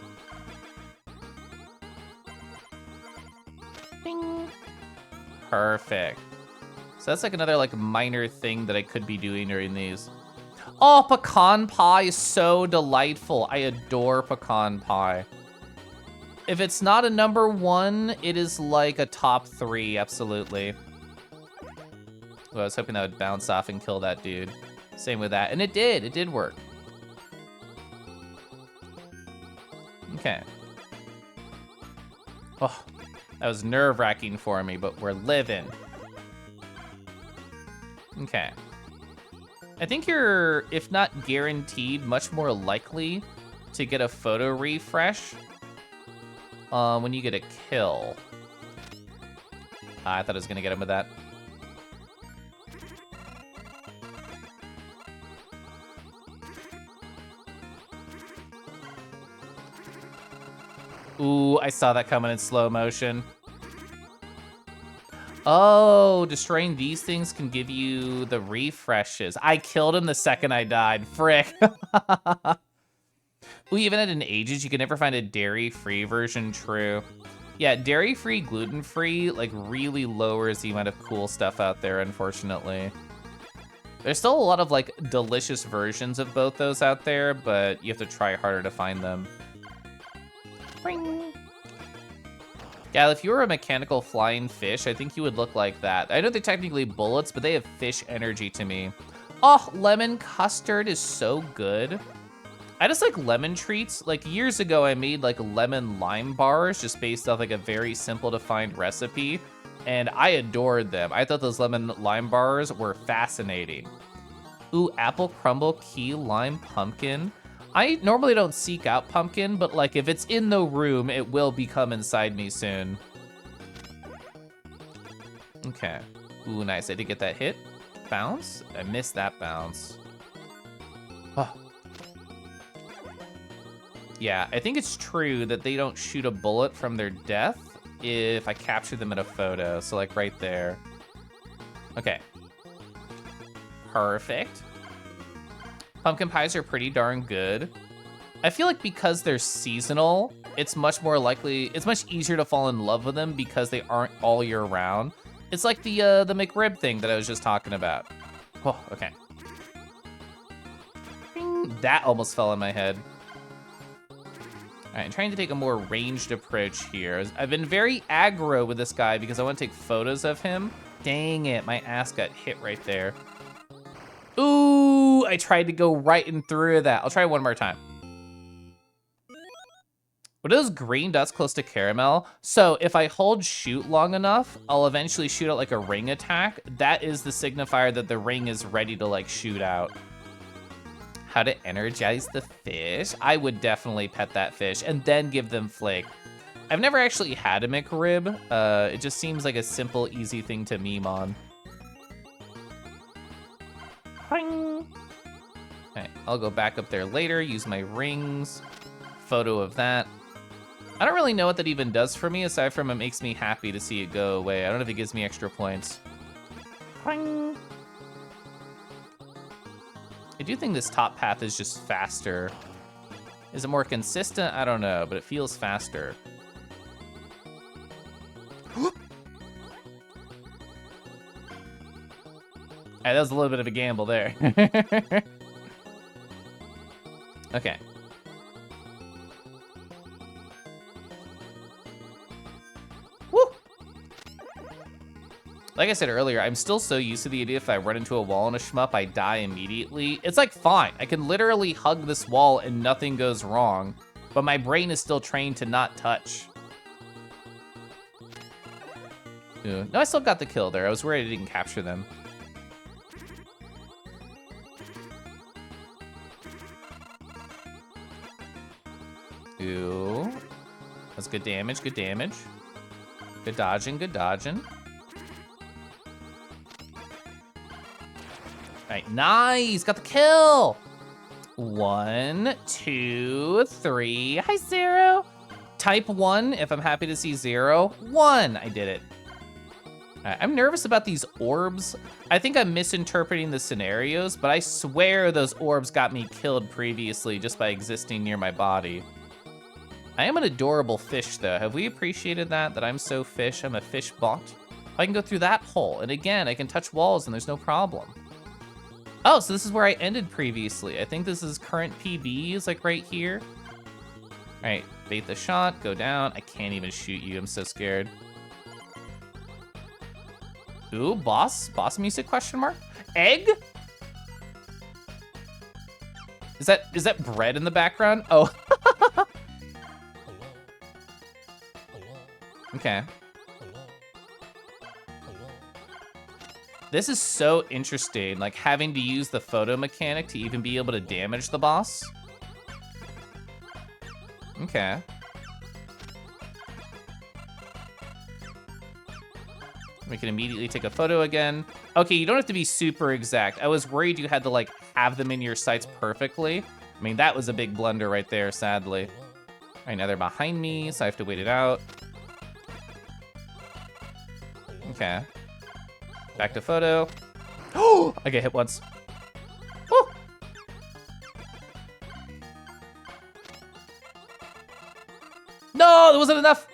Bing. Perfect. So that's like another like minor thing that I could be doing during these. Oh, pecan pie is so delightful. I adore pecan pie. If it's not a number 1, it is like a top 3, absolutely. Well, I was hoping that would bounce off and kill that dude. Same with that, and it did work. Okay. Oh, that was nerve-wracking for me, but we're living. Okay. I think you're, if not guaranteed, much more likely to get a photo refresh when you get a kill. I thought I was gonna get him with that. Ooh, I saw that coming in slow motion. Oh, destroying these things can give you the refreshes. I killed him the second I died. Frick. Ooh, even at an ages, you can never find a dairy-free version. True. Yeah, dairy-free, gluten-free, like, really lowers the amount of cool stuff out there, unfortunately. There's still a lot of, like, delicious versions of both those out there, but you have to try harder to find them. Ring. Gal, if you were a mechanical flying fish, I think you would look like that. I know they're technically bullets, but they have fish energy to me. Oh, lemon custard is so good. I just like lemon treats. Like years ago, I made like lemon lime bars just based off like a very simple to find recipe, and I adored them. I thought those lemon lime bars were fascinating. Ooh, apple crumble, key lime pumpkin. I normally don't seek out pumpkin, but like if it's in the room, it will become inside me soon. Okay. Ooh, nice. I did get that hit. Bounce? I missed that bounce. Oh. Yeah, I think it's true that they don't shoot a bullet from their death if I capture them in a photo. So like right there. Okay. Perfect. Pumpkin pies are pretty darn good. I feel like because they're seasonal, it's much more likely, it's much easier to fall in love with them because they aren't all year round. It's like the McRib thing that I was just talking about. Oh, okay. Bing. That almost fell on my head. All right, I'm trying to take a more ranged approach here. I've been very aggro with this guy because I want to take photos of him. Dang it, my ass got hit right there. Ooh, I tried to go right in through that. I'll try one more time. What are those green dots close to caramel? So if I hold shoot long enough, I'll eventually shoot out like a ring attack. That is the signifier that the ring is ready to like shoot out. How to energize the fish? I would definitely pet that fish and then give them flake. I've never actually had a McRib. It just seems like a simple, easy thing to meme on. All right, I'll go back up there later, use my rings. Photo of that. I don't really know what that even does for me, aside from it makes me happy to see it go away. I don't know if it gives me extra points. I do think this top path is just faster. Is it more consistent? I don't know, but it feels faster. right, that was a little bit of a gamble there. Okay. Woo! Like I said earlier, I'm still so used to the idea if I run into a wall and a shmup, I die immediately. It's like, fine, I can literally hug this wall and nothing goes wrong, but my brain is still trained to not touch. Ooh. No, I still got the kill there. I was worried I didn't capture them. Ooh. That's good damage, good damage. Good dodging, good dodging. All right, nice, got the kill. 1, 2, 3. Hi, Zero. Type 1 if I'm happy to see 0. 1, I did it. All right, I'm nervous about these orbs. I think I'm misinterpreting the scenarios, but I swear those orbs got me killed previously just by existing near my body. I am an adorable fish, though. Have we appreciated that I'm so fish? I'm a fish bot. I can go through that hole, and again, I can touch walls and there's no problem. Oh, so this is where I ended previously. I think this is current PB is like right here. All right, bait the shot, go down. I can't even shoot you, I'm so scared. Ooh, boss music, question mark? Egg? Is that bread in the background? Oh. Okay. This is so interesting, like having to use the photo mechanic to even be able to damage the boss. Okay. We can immediately take a photo again. Okay, you don't have to be super exact. I was worried you had to like have them in your sights perfectly. I mean, that was a big blunder right there, sadly. All right, now they're behind me, so I have to wait it out. Okay. Back to photo. Oh, I get hit once. Oh. No, that wasn't enough.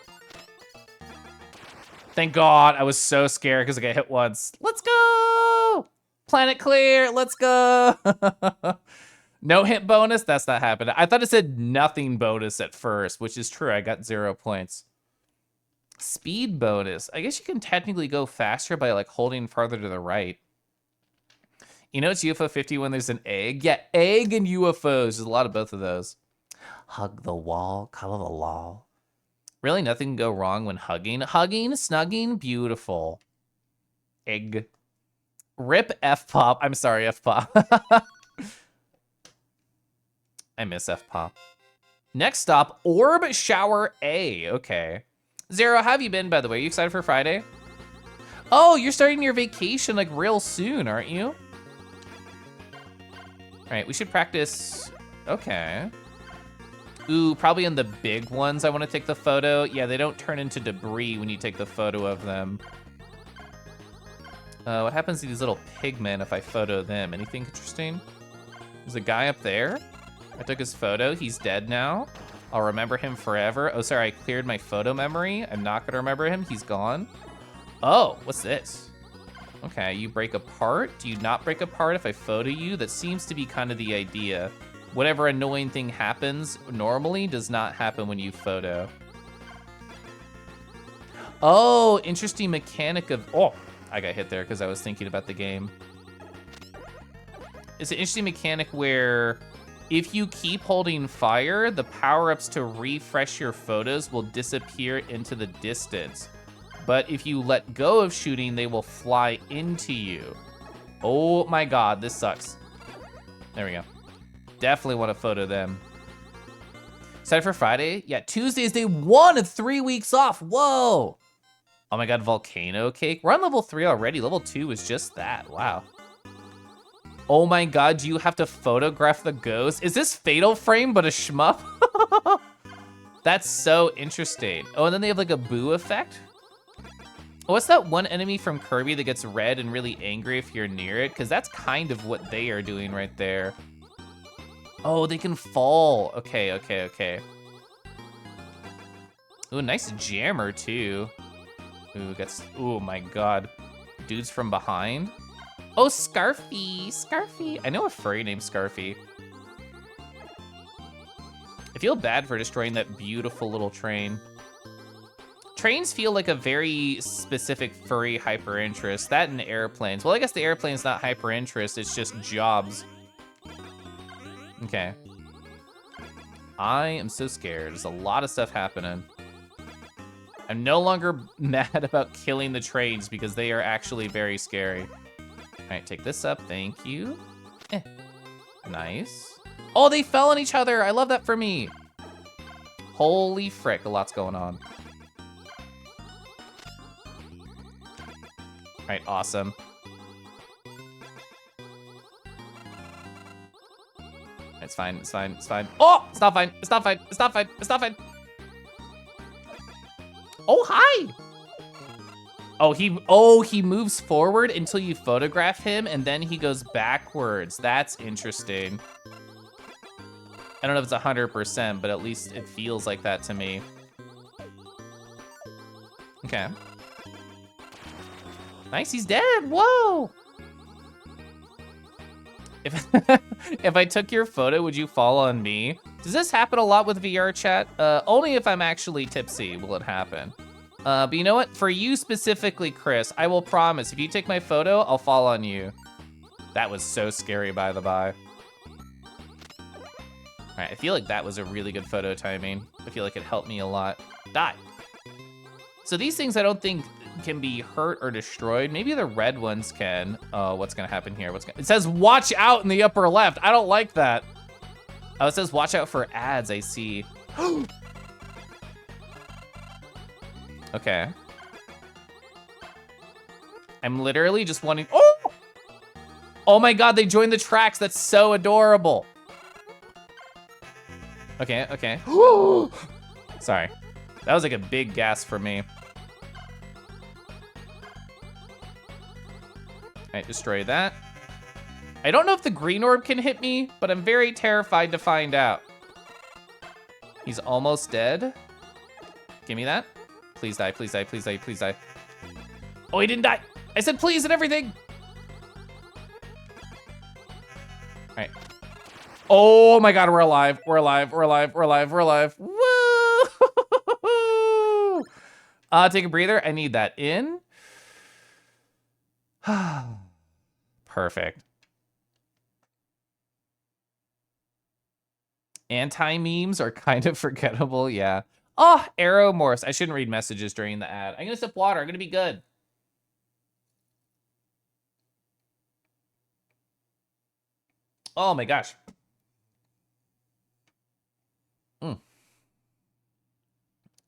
Thank God, I was so scared because I got hit once. Let's go! Planet clear, let's go! No hit bonus, that's not happening. I thought it said nothing bonus at first, which is true, I got 0 points. Speed bonus. I guess you can technically go faster by like holding farther to the right. You know it's UFO50 when there's an egg? Yeah, egg and UFOs. There's a lot of both of those. Hug the wall, color the law. Really, nothing can go wrong when hugging. Hugging, snugging, beautiful. Egg. Rip F-pop. I'm sorry, F-pop. I miss F-pop. Next stop, Orb Shower A. Okay. Zero, how have you been, by the way? Are you excited for Friday? Oh, you're starting your vacation like real soon, aren't you? All right, we should practice. Okay. Ooh, probably on the big ones I want to take the photo. Yeah, they don't turn into debris when you take the photo of them. What happens to these little pigmen if I photo them? Anything interesting? There's a guy up there. I took his photo. He's dead now. I'll remember him forever. Oh, sorry, I cleared my photo memory. I'm not gonna remember him. He's gone. Oh, what's this? Okay, you break apart. Do you not break apart if I photo you? That seems to be kind of the idea. Whatever annoying thing happens normally does not happen when you photo. Oh, interesting mechanic of, oh, I got hit there because I was thinking about the game. It's an interesting mechanic where if you keep holding fire, the power-ups to refresh your photos will disappear into the distance. But if you let go of shooting, they will fly into you. Oh my God, this sucks. There we go. Definitely want to photo them. Excited for Friday? Yeah, Tuesday is day 1 of 3 weeks off. Whoa. Oh my God, volcano cake. We're on level 3 already. Level 2 is just that. Wow. Oh my God, do you have to photograph the ghost? Is this Fatal Frame but a shmup? That's so interesting. Oh, and then they have like a boo effect? Oh, what's that one enemy from Kirby that gets red and really angry if you're near it? Because that's kind of what they are doing right there. Oh, they can fall. Okay, okay, okay. Ooh, nice jammer too. Ooh, gets, oh my God. Dudes from behind. Oh, Scarfy, Scarfy. I know a furry named Scarfy. I feel bad for destroying that beautiful little train. Trains feel like a very specific furry hyper interest. That and airplanes. Well, I guess the airplane's not hyper interest, it's just jobs. Okay. I am so scared. There's a lot of stuff happening. I'm no longer mad about killing the trains because they are actually very scary. All right, take this up, thank you. Nice. Oh, they fell on each other. I love that for me. Holy frick, a lot's going on. All right, awesome. It's fine, it's fine, it's fine. Oh, it's not fine, it's not fine, it's not fine, it's not fine. Oh, hi. Oh, he moves forward until you photograph him and then he goes backwards. That's interesting. I don't know if it's 100%, but at least it feels like that to me. Okay. Nice, he's dead, whoa. If I took your photo, would you fall on me? Does this happen a lot with VR chat? Only if I'm actually tipsy will it happen. But you know what? For you specifically, Chris, I will promise, if you take my photo, I'll fall on you. That was so scary, by the by. All right, I feel like that was a really good photo timing. I feel like it helped me a lot. Die. So these things I don't think can be hurt or destroyed. Maybe the red ones can. Oh, what's gonna happen here? It says watch out in the upper left. I don't like that. Oh, it says watch out for ads, I see. Okay. I'm literally just wanting, oh! Oh my God, they joined the tracks. That's so adorable. Okay, okay. Sorry. That was like a big gasp for me. All right, destroy that. I don't know if the green orb can hit me, but I'm very terrified to find out. He's almost dead. Give me that. Please die, please die, please die, please die. Oh, he didn't die. I said please and everything. All right. Oh my God, we're alive. We're alive, we're alive, we're alive, we're alive. Woo! Take a breather. I need that in. Perfect. Anti-memes are kind of forgettable, yeah. Oh, arrow morphs. I shouldn't read messages during the ad. I'm gonna sip water, I'm gonna be good. Oh my gosh. All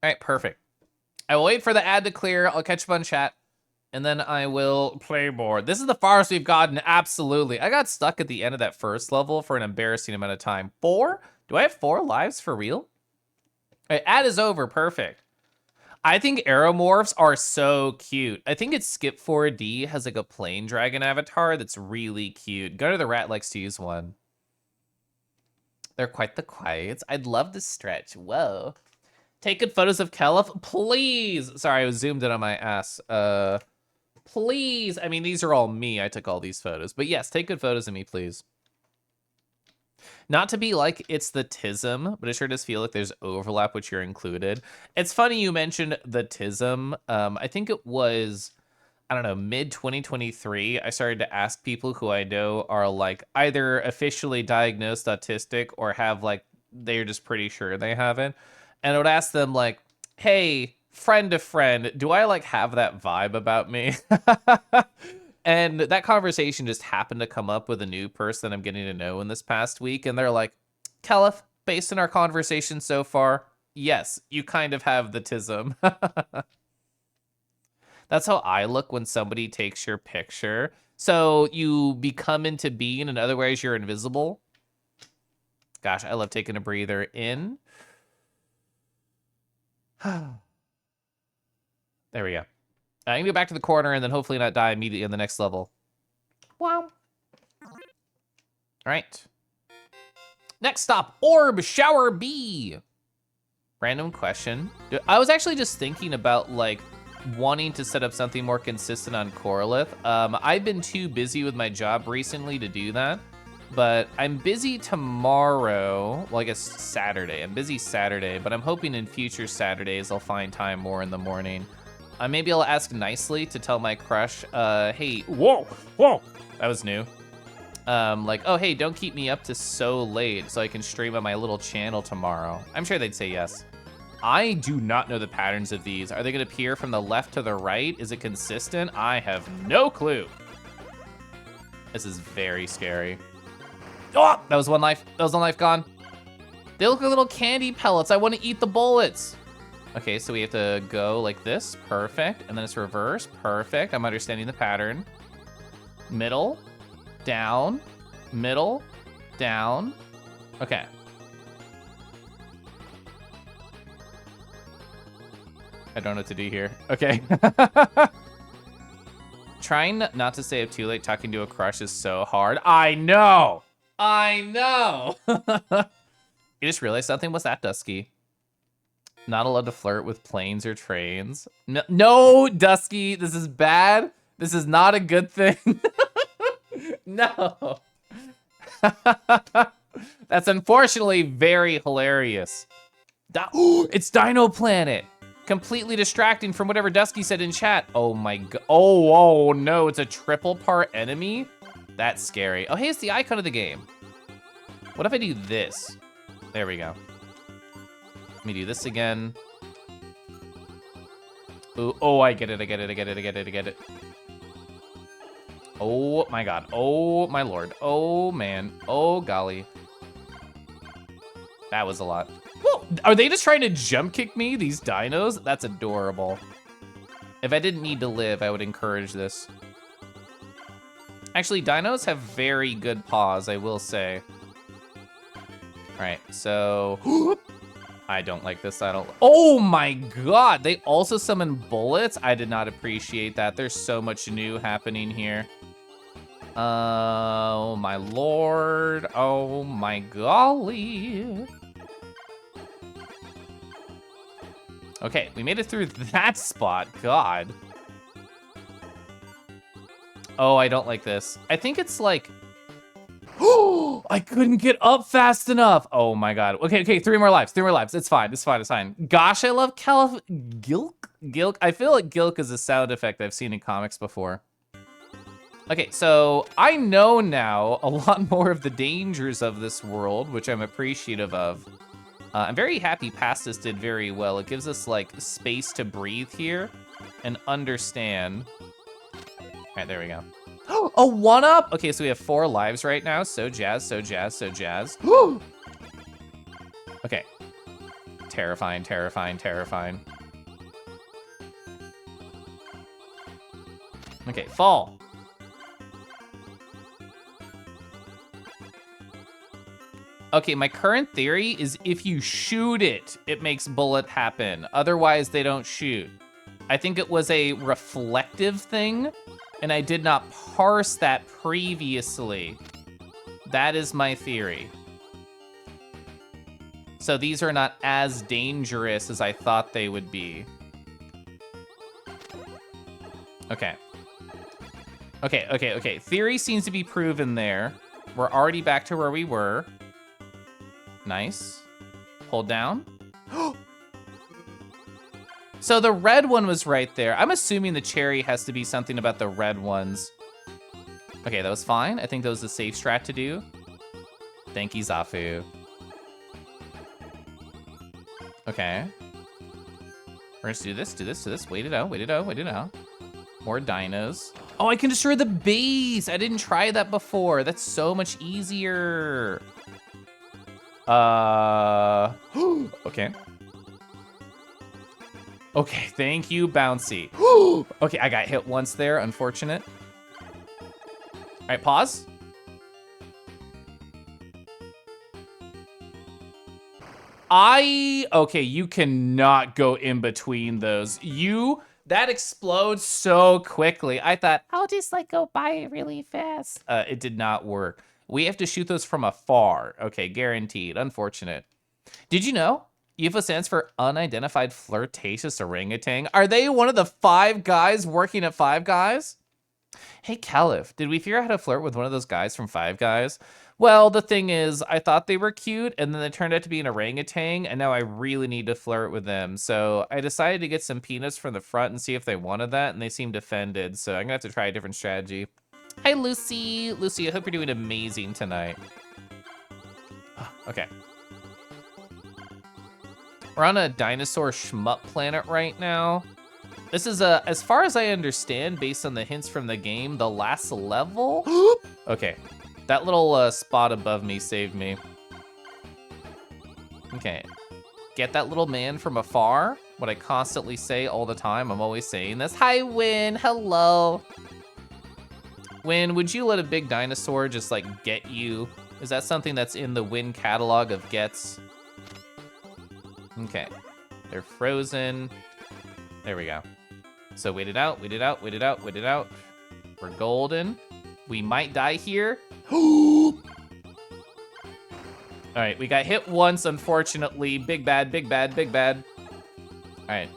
right, perfect. I will wait for the ad to clear. I'll catch up on chat. And then I will play more. This is the farthest we've gotten, absolutely. I got stuck at the end of that first level for an embarrassing amount of time. 4? Do I have 4 lives for real? All right, ad is over, perfect. I think aeromorphs are so cute. I think it's Skip4D has like a plane dragon avatar that's really cute. Gunner the Rat likes to use one. They're quite the quiets. I'd love to stretch, whoa. Take good photos of Kelif, please. Sorry, I was zoomed in on my ass. Please, I mean, these are all me. I took all these photos. But yes, take good photos of me, please. Not to be like it's the TISM, but it sure does feel like there's overlap, which you're included. It's funny you mentioned the TISM. I think it was, I don't know, mid-2023, I started to ask people who I know are like either officially diagnosed autistic or have like, they're just pretty sure they have it. And I would ask them like, hey, friend to friend, do I like have that vibe about me? And that conversation just happened to come up with a new person I'm getting to know in this past week. And they're like, Kelif, based on our conversation so far, yes, you kind of have the TISM. That's how I look when somebody takes your picture. So you become into being, and otherwise you're invisible. Gosh, I love taking a breather in. There we go. I can go back to the corner and then hopefully not die immediately on the next level. Wow. All right. Next stop, Orb Shower B. Random question. I was actually just thinking about like wanting to set up something more consistent on Corolith. I've been too busy with my job recently to do that, but I'm busy tomorrow. Well, I guess Saturday. I'm busy Saturday, but I'm hoping in future Saturdays I'll find time more in the morning. Maybe I'll ask nicely to tell my crush, hey, whoa, that was new. Like, oh, hey, don't keep me up to so late so I can stream on my little channel tomorrow. I'm sure they'd say yes. I do not know the patterns of these. Are they gonna appear from the left to the right? Is it consistent? I have no clue. This is very scary. Oh, that was one life. That was one life gone. They look like little candy pellets. I wanna eat the bullets. Okay, so we have to go like this, perfect. And then it's reverse, perfect. I'm understanding the pattern. Middle, down, middle, down. Okay. I don't know what to do here. Okay. Trying not to stay up too late talking to a crush is so hard. I know. I know. You just realized something? What's that, Dusky? Not allowed to flirt with planes or trains. No, no, Dusky, this is bad. This is not a good thing. No. That's unfortunately very hilarious. It's Dino Planet. Completely distracting from whatever Dusky said in chat. Oh my god. Oh no, it's a triple part enemy? That's scary. Oh, hey, it's the icon of the game. What if I do this? There we go. Let me do this again. Ooh, oh, I get it, I get it, I get it, I get it, I get it. Oh my god. Oh my lord. Oh man. Oh golly. That was a lot. Whoa, are they just trying to jump kick me, these dinos? That's adorable. If I didn't need to live, I would encourage this. Actually, dinos have very good paws, I will say. All right, so... I don't like this, I don't... Oh my god, they also summon bullets? I did not appreciate that. There's so much new happening here. Oh my lord. Oh my golly. Okay, we made it through that spot. God. Oh, I don't like this. I think it's like... Oh, I couldn't get up fast enough. Oh my god. Okay, okay, 3 more lives, 3 more lives. It's fine, it's fine, it's fine. Gosh, I love Gilk? Gilk? I feel like Gilk is a sound effect I've seen in comics before. Okay, so I know now a lot more of the dangers of this world, which I'm appreciative of. I'm very happy Pastis did very well. It gives us like space to breathe here and understand. All right, there we go. Oh, a 1-up? Okay, so we have 4 lives right now. So jazz, so jazz, so jazz. Okay. Terrifying, terrifying, terrifying. Okay, fall. Okay, my current theory is if you shoot it, it makes bullet happen. Otherwise, they don't shoot. I think it was a reflective thing, and I did not parse that previously. That is my theory. So these are not as dangerous as I thought they would be. Okay. Okay, okay, okay. Theory seems to be proven there. We're already back to where we were. Nice. Hold down. So the red one was right there. I'm assuming the cherry has to be something about the red ones. Okay, that was fine. I think that was the safe strat to do. Thank you, Zafu. Okay. We're gonna do this, do this, do this. Wait it out, wait it out, wait it out. More dinos. Oh, I can destroy the base. I didn't try that before. That's so much easier. Okay. Okay, thank you, Bouncy. Okay, I got hit once there, unfortunate. All right, pause. Okay, you cannot go in between those. That explodes so quickly. I thought, I'll just like go by it really fast. It did not work. We have to shoot those from afar. Okay, guaranteed. Unfortunate. Did you know UFO stands for unidentified flirtatious orangutan. Are they one of the 5 guys working at Five Guys? Hey, Caliph, did we figure out how to flirt with one of those guys from Five Guys? Well, the thing is, I thought they were cute, and then they turned out to be an orangutan, and now I really need to flirt with them. So I decided to get some peanuts from the front and see if they wanted that, and they seemed offended, so I'm gonna have to try a different strategy. Hi, Lucy. Lucy, I hope you're doing amazing tonight. Okay. We're on a dinosaur shmup planet right now. This is, as far as I understand, based on the hints from the game, the last level? Okay, that little spot above me saved me. Okay, get that little man from afar. What I constantly say all the time, I'm always saying this. Hi, Win, hello. Win, would you let a big dinosaur just like get you? Is that something that's in the Win catalog of gets? Okay, they're frozen. There we go. So wait it out, wait it out, wait it out, wait it out. We're golden. We might die here. All right, we got hit once, unfortunately. Big bad, big bad, big bad. All right.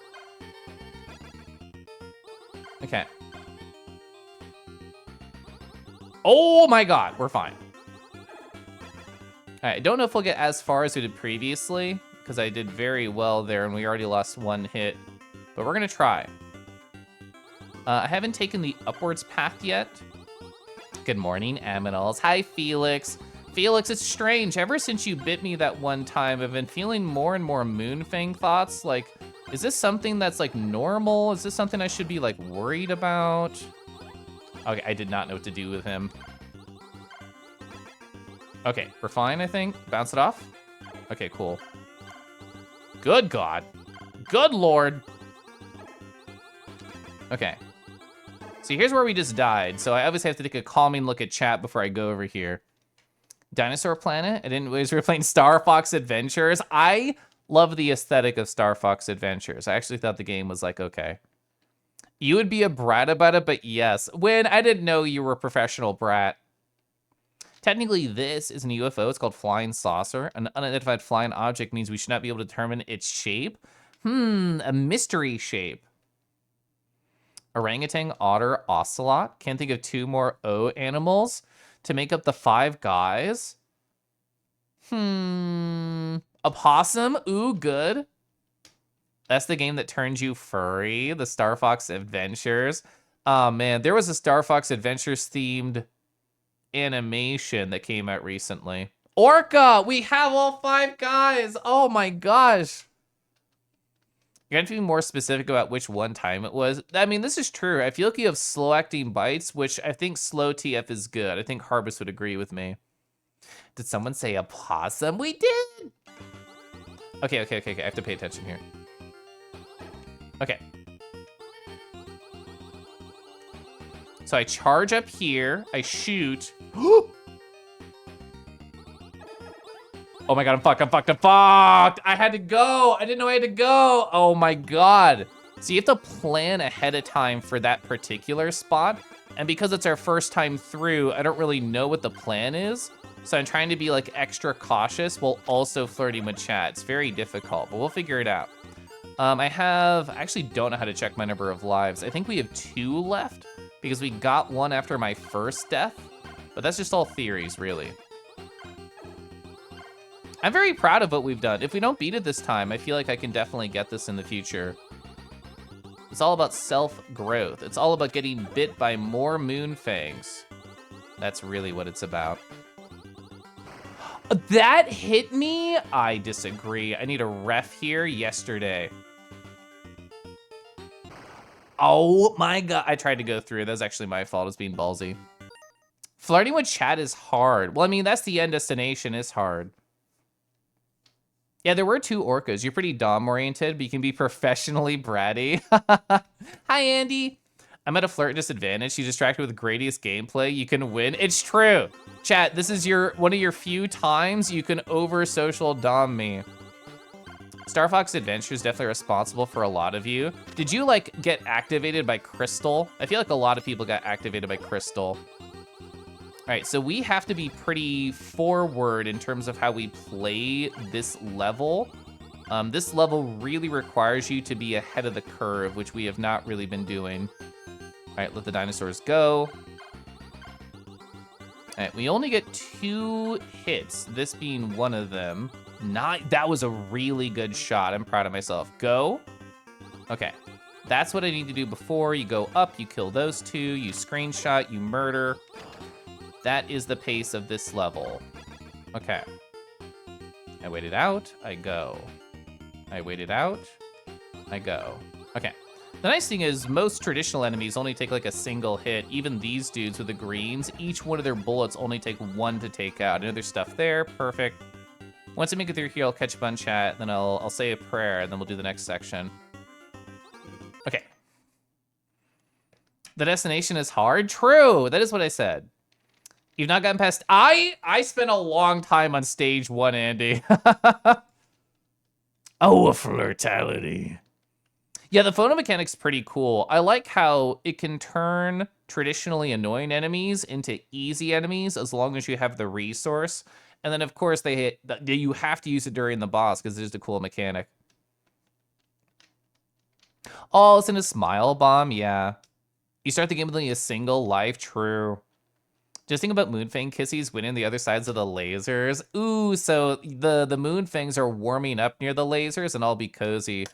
Okay. Oh my God, we're fine. All right, I don't know if we'll get as far as we did previously, because I did very well there and we already lost 1 hit, but we're gonna try. I haven't taken the upwards path yet. Good morning, Aminals. Hi, Felix. Felix, it's strange. Ever since you bit me that one time, I've been feeling more and more Moonfang thoughts. Like, is this something that's like normal? Is this something I should be like worried about? Okay, I did not know what to do with him. Okay, we're fine, I think. Bounce it off. Okay, cool. Good God. Good Lord. Okay. See, here's where we just died. So I obviously have to take a calming look at chat before I go over here. Dinosaur Planet? I didn't realize we were playing Star Fox Adventures. I love the aesthetic of Star Fox Adventures. I actually thought the game was like, okay. You would be a brat about it, but yes. When I didn't know you were a professional brat. Technically, this is an UFO. It's called Flying Saucer. An unidentified flying object means we should not be able to determine its shape. A mystery shape. Orangutan, otter, ocelot. Can't think of 2 more O animals to make up the 5 guys. A possum. Ooh, good. That's the game that turns you furry. The Star Fox Adventures. Oh, man. There was a Star Fox Adventures themed animation that came out recently. Orca! We have all 5 guys! Oh, my gosh. You're going to be more specific about which one time it was. I mean, this is true. I feel like you have slow-acting bites, which I think slow TF is good. I think Harbus would agree with me. Did someone say a possum? We did! Okay. I have to pay attention here. Okay. So I charge up here. I shoot. Oh my God, I'm fucked. I had to go. I didn't know I had to go. Oh my God. So you have to plan ahead of time for that particular spot. And because it's our first time through, I don't really know what the plan is. So I'm trying to be like extra cautious while also flirting with chat. It's very difficult, but we'll figure it out. I actually don't know how to check my number of lives. I think we have 2 left because we got 1 after my first death, but that's just all theories, really. I'm very proud of what we've done. If we don't beat it this time, I feel like I can definitely get this in the future. It's all about self-growth. It's all about getting bit by more Moonfangs. That's really what it's about. That hit me? I disagree. I need a ref here yesterday. Oh my God. I tried to go through. That was actually my fault. I was being ballsy. Flirting with chat is hard. Well, I mean, that's the end destination. It's hard. Yeah, there were 2 orcas. You're pretty dom-oriented, but you can be professionally bratty. Hi, Andy. I'm at a flirt disadvantage. You distracted with greatest gameplay. You can win. It's true. Chat, this is one of your few times you can over-social dom me. Star Fox Adventure is definitely responsible for a lot of you. Did you, like, get activated by Crystal? I feel like a lot of people got activated by Crystal. All right, so we have to be pretty forward in terms of how we play this level. This level really requires you to be ahead of the curve, which we have not really been doing. All right, let the dinosaurs go. All right, we only get 2 hits, this being one of them. That was a really good shot. I'm proud of myself. Go. Okay, that's what I need to do before. You go up, you kill those 2, you screenshot, you murder. That is the pace of this level. Okay. I wait it out, I go. I wait it out, I go. Okay. The nice thing is most traditional enemies only take like a single hit. Even these dudes with the greens, each one of their bullets only take 1 to take out. I know there's stuff there, perfect. Once I make it through here, I'll catch up on chat, then I'll say a prayer, and then we'll do the next section. Okay. The destination is hard? True, that is what I said. You've not gotten past, I spent a long time on stage 1, Andy. Oh, a flirtality. Yeah, the photo mechanic's pretty cool. I like how it can turn traditionally annoying enemies into easy enemies as long as you have the resource. And then, of course, you have to use it during the boss because it's just a cool mechanic. Oh, it's in a smile bomb? Yeah. You start the game with only a single life? True. Just think about Moonfang Kissies winning the other sides of the lasers. Ooh, so the Moonfangs are warming up near the lasers and I'll be cozy.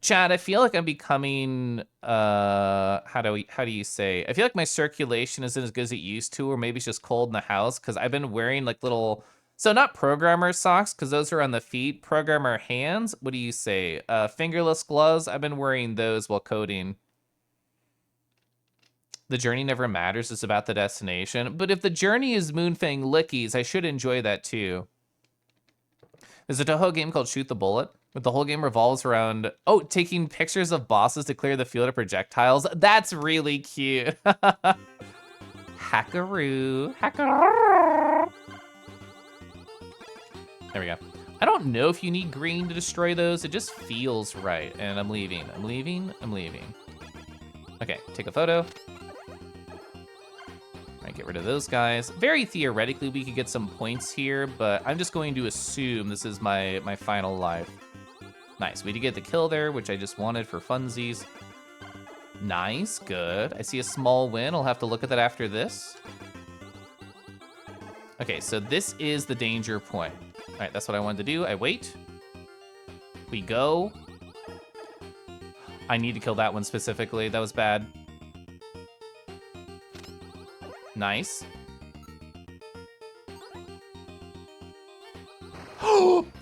Chad, I feel like I'm becoming, how do you say? I feel like my circulation isn't as good as it used to, or maybe it's just cold in the house, because I've been wearing like little, so not programmer socks, because those are on the feet, programmer hands, what do you say? Fingerless gloves, I've been wearing those while coding. The journey never matters, it's about the destination. But if the journey is Moonfang Lickies, I should enjoy that too. There's a Toho game called Shoot the Bullet, but the whole game revolves around, taking pictures of bosses to clear the field of projectiles. That's really cute. Hackaroo, hackaroo. There we go. I don't know if you need green to destroy those. It just feels right. And I'm leaving, I'm leaving, I'm leaving. Okay, take a photo. All right, get rid of those guys. Very theoretically, we could get some points here, but I'm just going to assume this is my final life. Nice, we did get the kill there, which I just wanted for funsies. Nice, good. I see a small win. I'll have to look at that after this. Okay, so this is the danger point. All right, that's what I wanted to do. I wait. We go. I need to kill that one specifically. That was bad. Nice.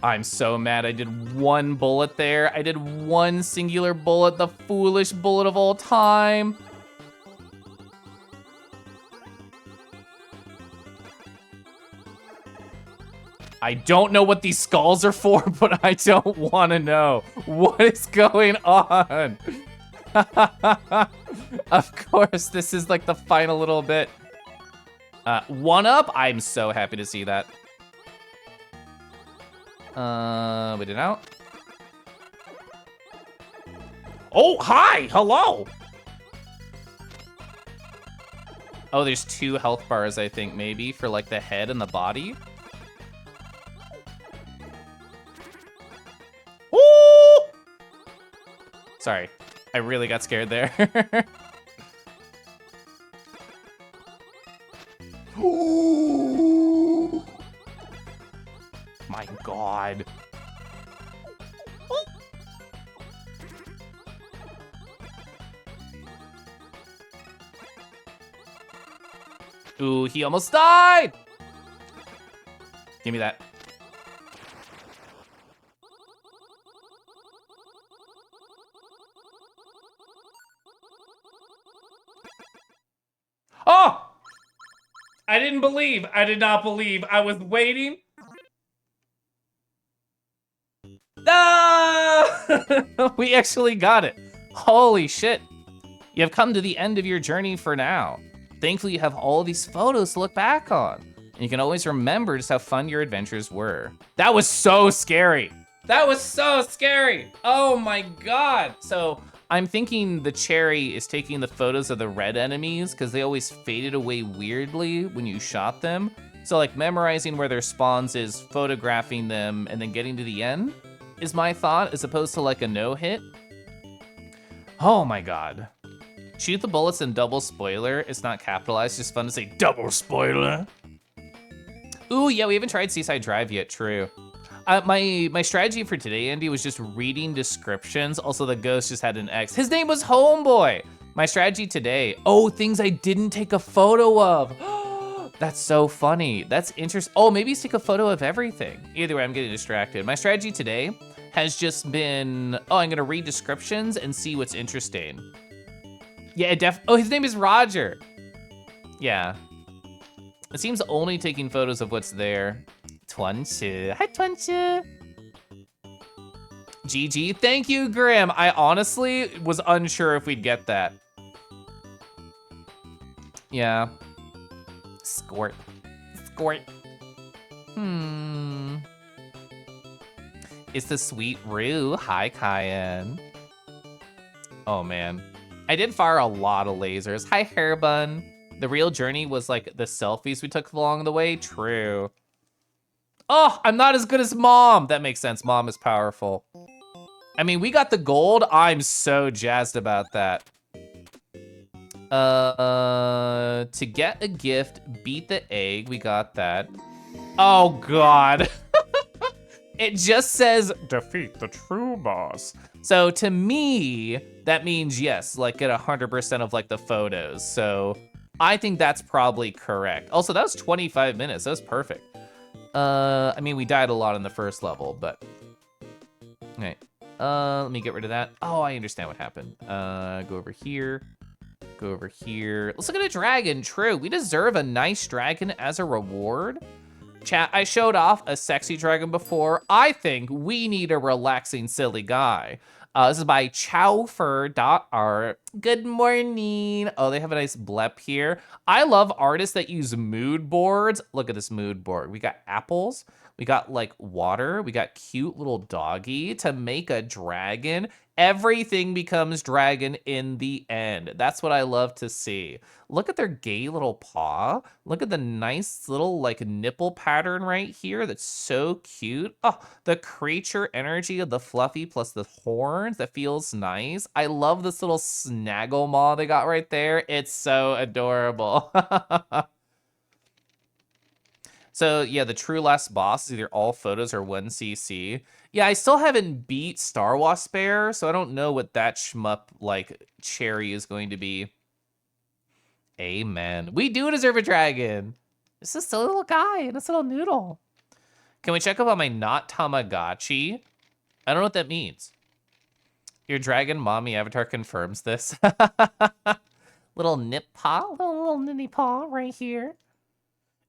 I'm so mad I did 1 bullet there. I did 1 singular bullet, the foolish bullet of all time. I don't know what these skulls are for, but I don't want to know. What is going on? Of course, this is like the final little bit. 1-up, I'm so happy to see that. Wait it out. Oh, hi, hello. Oh, there's 2 health bars, I think, maybe, for like the head and the body. Ooh! Sorry, I really got scared there. Ooh! My God. Ooh, he almost died! Give me that. Oh! I didn't believe. I did not believe. I was waiting. Ah! We actually got it. Holy shit. You have come to the end of your journey for now. Thankfully, you have all these photos to look back on. And you can always remember just how fun your adventures were. That was so scary. That was so scary. Oh my God. So I'm thinking the cherry is taking the photos of the red enemies because they always faded away weirdly when you shot them. So like memorizing where their spawns is, photographing them, and then getting to the end. is my thought, as opposed to like a no-hit. Oh my God. Shoot the bullets and double spoiler. It's not capitalized, just fun to say double spoiler. Ooh, yeah, we haven't tried Seaside Drive yet, true. My strategy for today, Andy, was just reading descriptions. Also, the ghost just had an X. His name was Homeboy. My strategy today, oh, things I didn't take a photo of. That's so funny. That's interesting. Oh, maybe take a photo of everything. Either way, I'm getting distracted. My strategy today has just been, oh, I'm gonna read descriptions and see what's interesting. Yeah, oh, his name is Roger. Yeah. It seems only taking photos of what's there. Twanchi. Hi, Twanchi. GG. Thank you, Graham. I honestly was unsure if we'd get that. Yeah. Squirt. Squirt. It's the sweet Rue. Hi, Kyan. Oh, man. I did fire a lot of lasers. Hi, Hairbun. The real journey was like the selfies we took along the way. True. Oh, I'm not as good as Mom. That makes sense. Mom is powerful. I mean, we got the gold. I'm so jazzed about that. To get a gift, beat the egg. We got that. Oh, God. It just says, defeat the true boss. So to me, that means yes, like get 100% of like the photos. So I think that's probably correct. Also, that was 25 minutes. That was perfect. I mean, we died a lot in the first level, but. Okay. Let me get rid of that. Oh, I understand what happened. Go over here. Go over here. Let's look at a dragon. True. We deserve a nice dragon as a reward. Chat, I showed off a sexy dragon before. I think we need a relaxing, silly guy. This is by chowfer.art. Good morning. Oh, they have a nice blep here. I love artists that use mood boards. Look at this mood board. We got apples. We got like water. We got cute little doggy to make a dragon. Everything becomes dragon in the end. That's what I love to see. Look at their gay little paw. Look at the nice little like nipple pattern right here. That's so cute. Oh, the creature energy of the fluffy plus the horns. That feels nice. I love this little snaggle maw they got right there. It's so adorable. So yeah, the true last boss is either all photos or 1cc. Yeah, I still haven't beat Star Wasp Bear, so I don't know what that shmup like cherry is going to be. Amen. We do deserve a dragon. It's just a little guy and this little noodle. Can we check up on my not Tamagotchi? I don't know what that means. Your dragon mommy avatar confirms this. Little nip paw, little ninny paw right here.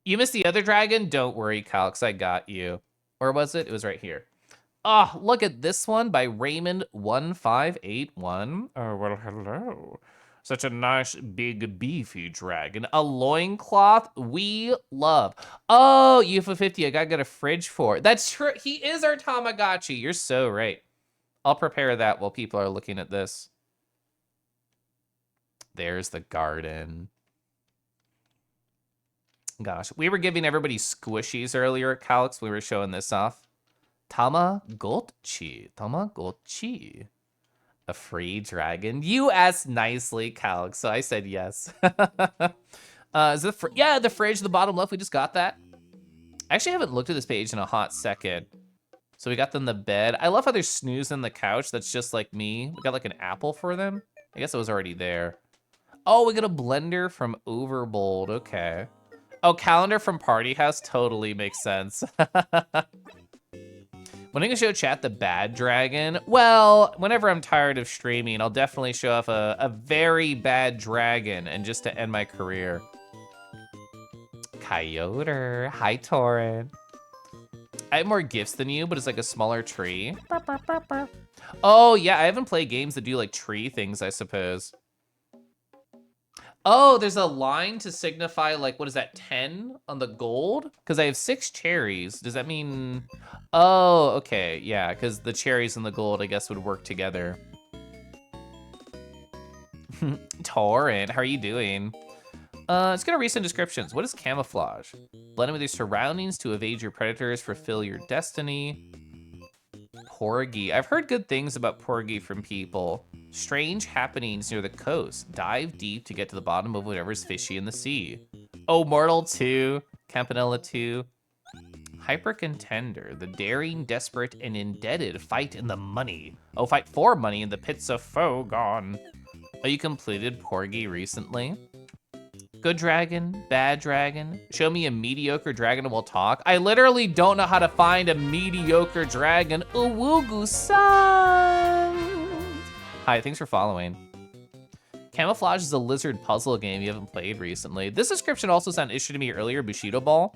You missed the other dragon? Don't worry, Calx, I got you. Where was it? It was right here. Oh, look at this one by Raymond1581. Oh, well, hello. Such a nice, big, beefy dragon. A loincloth we love. Oh, UFO50, I gotta get a fridge for. That's true. He is our Tamagotchi. You're so right. I'll prepare that while people are looking at this. There's the garden. Gosh, we were giving everybody squishies earlier at Calix. We were showing this off. Tamagotchi. Tamagotchi. A free dragon. You asked nicely, Calix, so I said yes. Is it yeah, the fridge, the bottom left, we just got that. I actually haven't looked at this page in a hot second. So we got them the bed. I love how they're snoozing the couch. That's just like me. We got like an apple for them. I guess it was already there. Oh, we got a blender from Overbold. Okay. Oh, calendar from Party House totally makes sense. When I can show chat the bad dragon, well, whenever I'm tired of streaming, I'll definitely show off a very bad dragon and just to end my career. Coyote, hi Torin. I have more gifts than you, but it's like a smaller tree. Oh yeah, I haven't played games that do like tree things, I suppose. Oh, there's a line to signify like, what is that, 10 on the gold? Because I have 6 cherries. Does that mean, oh, okay, yeah, because the cherries and the gold, I guess, would work together. Torrent, how are you doing? Let's get a recent descriptions. What is camouflage? Blend in with your surroundings to evade your predators, fulfill your destiny. Porgy. I've heard good things about Porgy from people. Strange happenings near the coast. Dive deep to get to the bottom of whatever's fishy in the sea. Oh, Mortal 2. Campanella 2. Hyper Contender. The daring, desperate, and indebted fight in the money. Oh, fight for money in the pits of Fogon. Oh, you completed Porgy recently? Good dragon, bad dragon. Show me a mediocre dragon and we'll talk. I literally don't know how to find a mediocre dragon. Uwugu-san. Hi, thanks for following. Camouflage is a lizard puzzle game you haven't played recently. This description also sounded issued to me earlier, Bushido Ball.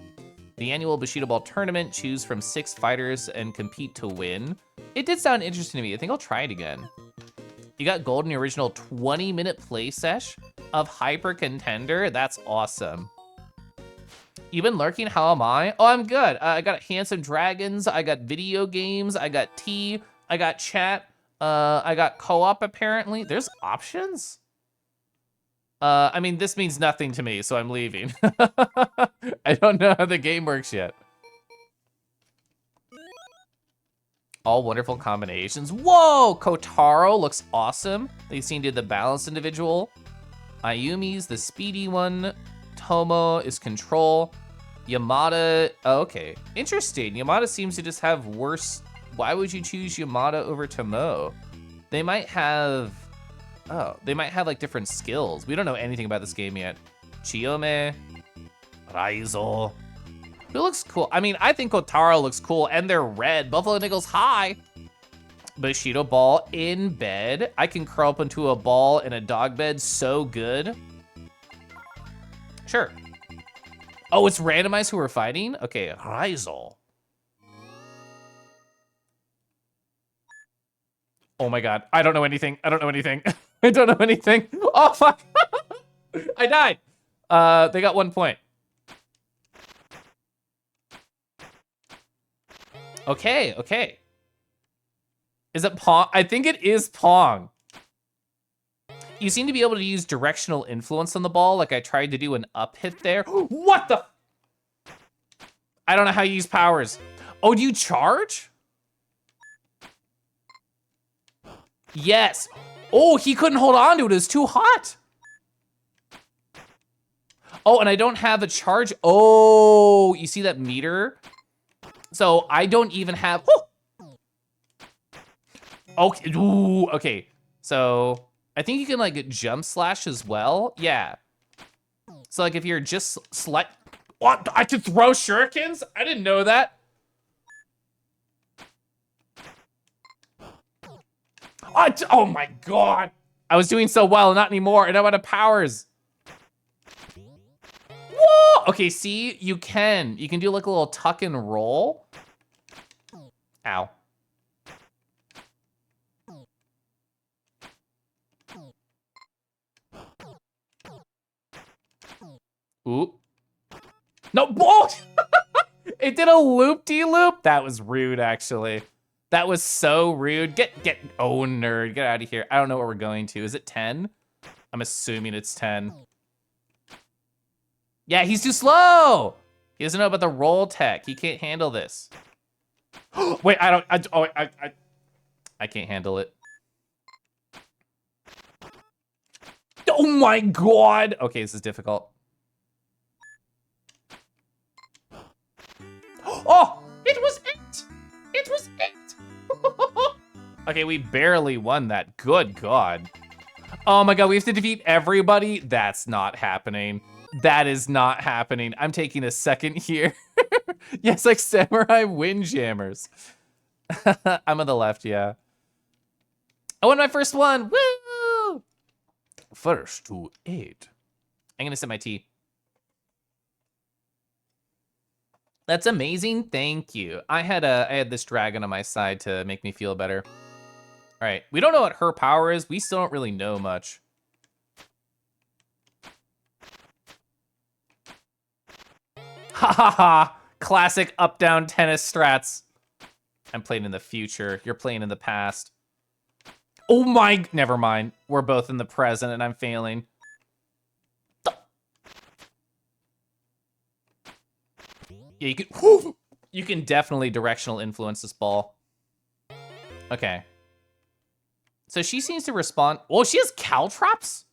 The annual Bushido Ball tournament, choose from 6 fighters and compete to win. It did sound interesting to me. I think I'll try it again. You got gold in the original 20-minute play sesh of Hyper Contender. That's awesome. You've been lurking, how am I? Oh, I'm good. I got Handsome Dragons, I got video games, I got tea, I got chat, I got co-op apparently. There's options? I mean, this means nothing to me, so I'm leaving. I don't know how the game works yet. All wonderful combinations. Whoa, Kotaro looks awesome. They seem to be the balanced individual. Ayumi's the speedy one. Tomo is control. Yamada, oh, okay. Interesting, Yamada seems to just have worse. Why would you choose Yamada over Tomo? They might have, oh, they might have like different skills. We don't know anything about this game yet. Chiyome, Raizo. Who looks cool? I mean, I think Kotaro looks cool, and they're red. Buffalo Nickels, hi. Bushido Ball in bed. I can curl up into a ball in a dog bed so good. Sure. Oh, it's randomized who we're fighting? Okay, Raizo. Oh my God, I don't know anything. I don't know anything. I don't know anything. Oh, fuck. I died. They got 1 point. Okay, okay. Is it Pong? I think it is Pong. You seem to be able to use directional influence on the ball, like I tried to do an up hit there. What the? I don't know how you use powers. Oh, do you charge? Yes. Oh, he couldn't hold on to it. It was too hot. Oh, and I don't have a charge. Oh, you see that meter? So I don't even have. Whoo! Okay. Ooh, okay. So I think you can like jump slash as well. Yeah. So like if you're just what? I can throw shurikens? I didn't know that. Oh my God. I was doing so well, not anymore. And I'm out of powers. Whoa! Okay, see, you can do like a little tuck and roll. Ow. Ooh. No, whoa! It did a loop-de-loop. That was rude, actually. That was so rude. Oh, nerd, get out of here. I don't know what we're going to. Is it 10? I'm assuming it's 10. Yeah, he's too slow. He doesn't know about the roll tech. He can't handle this. Wait, I can't handle it. Oh my God. Okay, this is difficult. Oh, it was 8. It was 8. Okay, we barely won that. Good God. Oh my God, we have to defeat everybody? That's not happening. That is not happening. I'm taking a second here. Yes, like samurai windjammers. I'm on the left, yeah. I won my first one. Woo! First to 8. I'm gonna sip my tea. That's amazing. Thank you. I had this dragon on my side to make me feel better. All right, we don't know what her power is. We still don't really know much. Ha ha ha! Classic up-down tennis strats. I'm playing in the future. You're playing in the past. Oh my, never mind. We're both in the present and I'm failing. Yeah, you can definitely directional influence this ball. Okay. So she seems to respond. Oh, she has caltrops?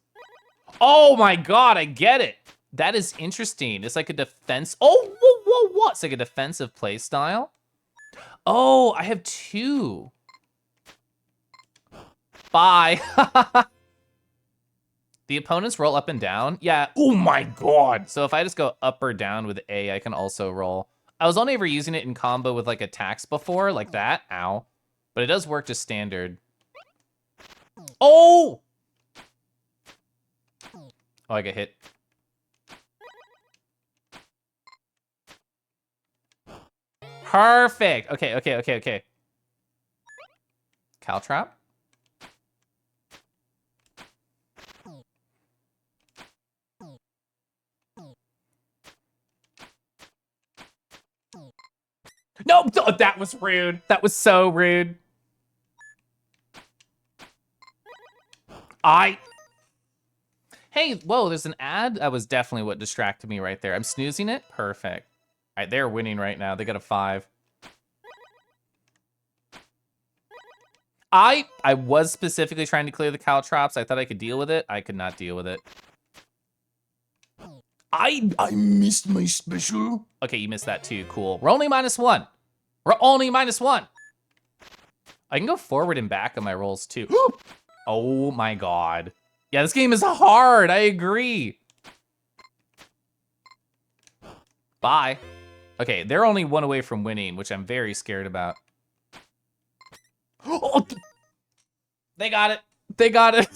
Oh my god, I get it. That is interesting. It's like a defense. Oh, whoa, whoa, whoa. It's like a defensive play style. Oh, I have 2. Bye. The opponents roll up and down. Yeah. Oh my god. So if I just go up or down with A, I can also roll. I was only ever using it in combo with like attacks before, like that. Ow. But it does work just standard. Oh! Oh, I get hit. Perfect. Okay, okay, okay, okay. Caltrap. No, that was rude. That was so rude. Hey, whoa, there's an ad. That was definitely what distracted me right there. I'm snoozing it. Perfect. All right, they're winning right now. They got a 5. I was specifically trying to clear the caltrops. I thought I could deal with it. I could not deal with it. I missed my special. Okay, you missed that too. Cool. We're only -1. We're only -1. I can go forward and back on my rolls too. Oh my god. Yeah, this game is hard. I agree. Bye. Okay, they're only 1 away from winning, which I'm very scared about. Oh, they got it. They got it.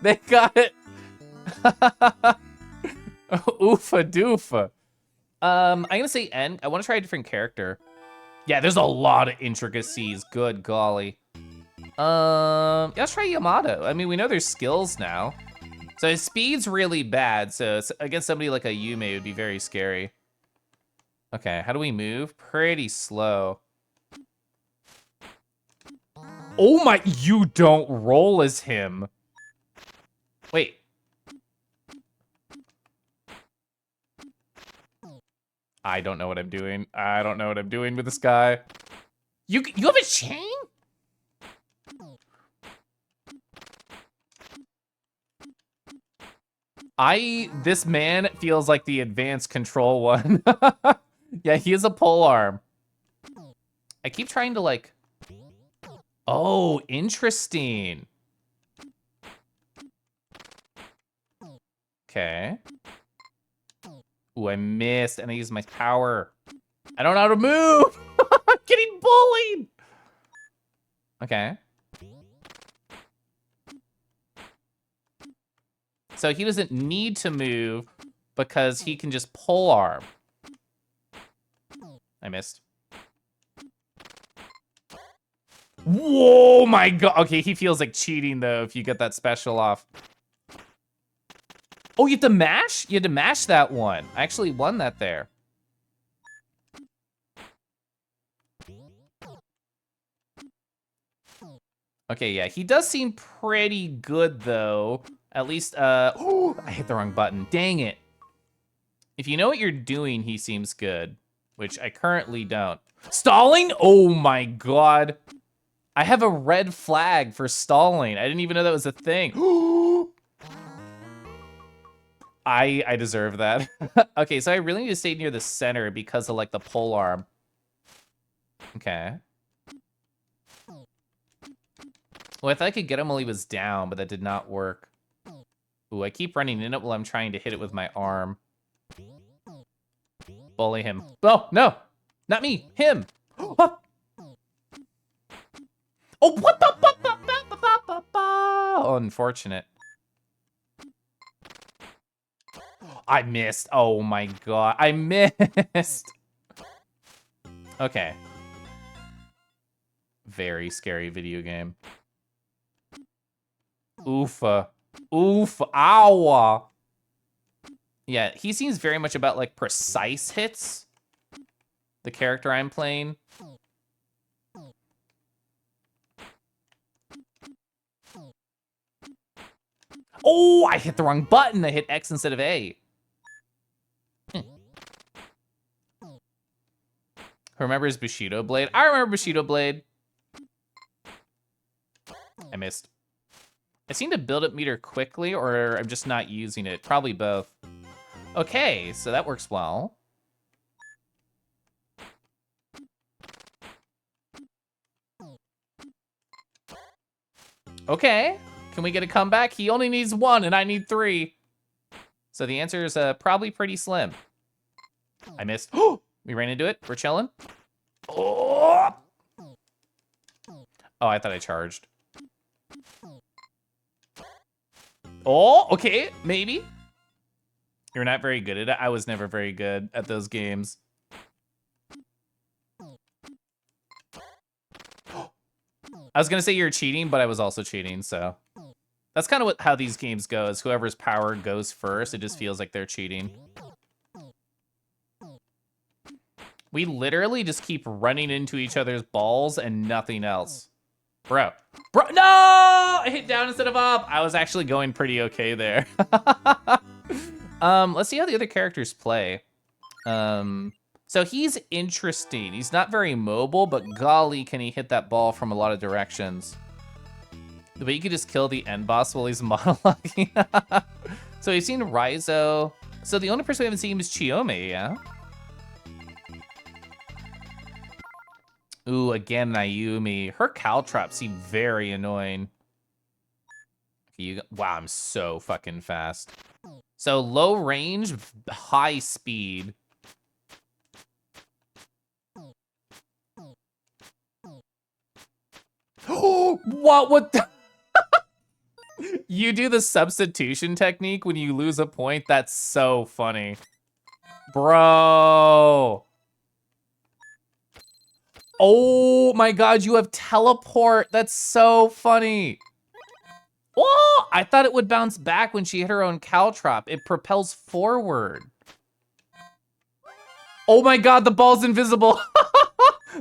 They got it. Oofa doofa. I'm gonna say N. I want to try a different character. Yeah, there's a lot of intricacies. Good golly. Yeah, let's try Yamato. I mean, we know there's skills now. So his speed's really bad, so against somebody like a Yume, it would be very scary. Okay, how do we move? Pretty slow. Oh my, you don't roll as him. Wait. I don't know what I'm doing. I don't know what I'm doing with this guy. You have a chain? This man feels like the advanced control one. Yeah, he has a pole arm. I keep trying to like, oh, interesting. Okay. Ooh, I missed and I used my power. I don't know how to move. I'm getting bullied. Okay. So he doesn't need to move because he can just pole arm. I missed. Whoa, my god. Okay, he feels like cheating though if you get that special off. Oh, you have to mash? You had to mash that one. I actually won that there. Okay, yeah, he does seem pretty good though. At least, oh, I hit the wrong button. Dang it. If you know what you're doing, he seems good, which I currently don't. Stalling? Oh my god. I have a red flag for stalling. I didn't even know that was a thing. I deserve that. Okay, so I really need to stay near the center because of like the pole arm. Okay. Well, I thought I could get him while he was down, but that did not work. Ooh, I keep running in it while I'm trying to hit it with my arm. Bully him. Oh, no! Not me! Him! Oh, what the? Oh, unfortunate. I missed. Oh my god. I missed. Okay. Very scary video game. Oofa. Oof. Ow. Yeah, he seems very much about like precise hits. The character I'm playing. Oh, I hit the wrong button. I hit X instead of A. Who remembers Bushido Blade? I remember Bushido Blade. I missed. I seem to build up meter quickly, or I'm just not using it. Probably both. Okay, so that works well. Okay, can we get a comeback? He only needs 1 and I need 3. So the answer is probably pretty slim. I missed. Oh, we ran into it. We're chilling. Oh, I thought I charged. Oh, okay, maybe. You're not very good at it. I was never very good at those games. I was gonna say you're cheating, but I was also cheating, so. That's kind of how these games go, is whoever's power goes first, it just feels like they're cheating. We literally just keep running into each other's balls and nothing else. Bro, no! I hit down instead of up. I was actually going pretty okay there. Let's see how the other characters play. So he's interesting. He's not very mobile, but golly, can he hit that ball from a lot of directions. But you could just kill the end boss while he's monologuing. So we've seen Raizo. So the only person we haven't seen is Chiome, yeah? Ooh, again, Ayumi. Her caltrops seem very annoying. Wow, I'm so fucking fast. So low range, high speed. What the? You do the substitution technique when you lose a point? That's so funny. Bro. Oh my god, you have teleport. That's so funny. Oh, I thought it would bounce back when she hit her own caltrop. It propels forward. Oh my god, the ball's invisible.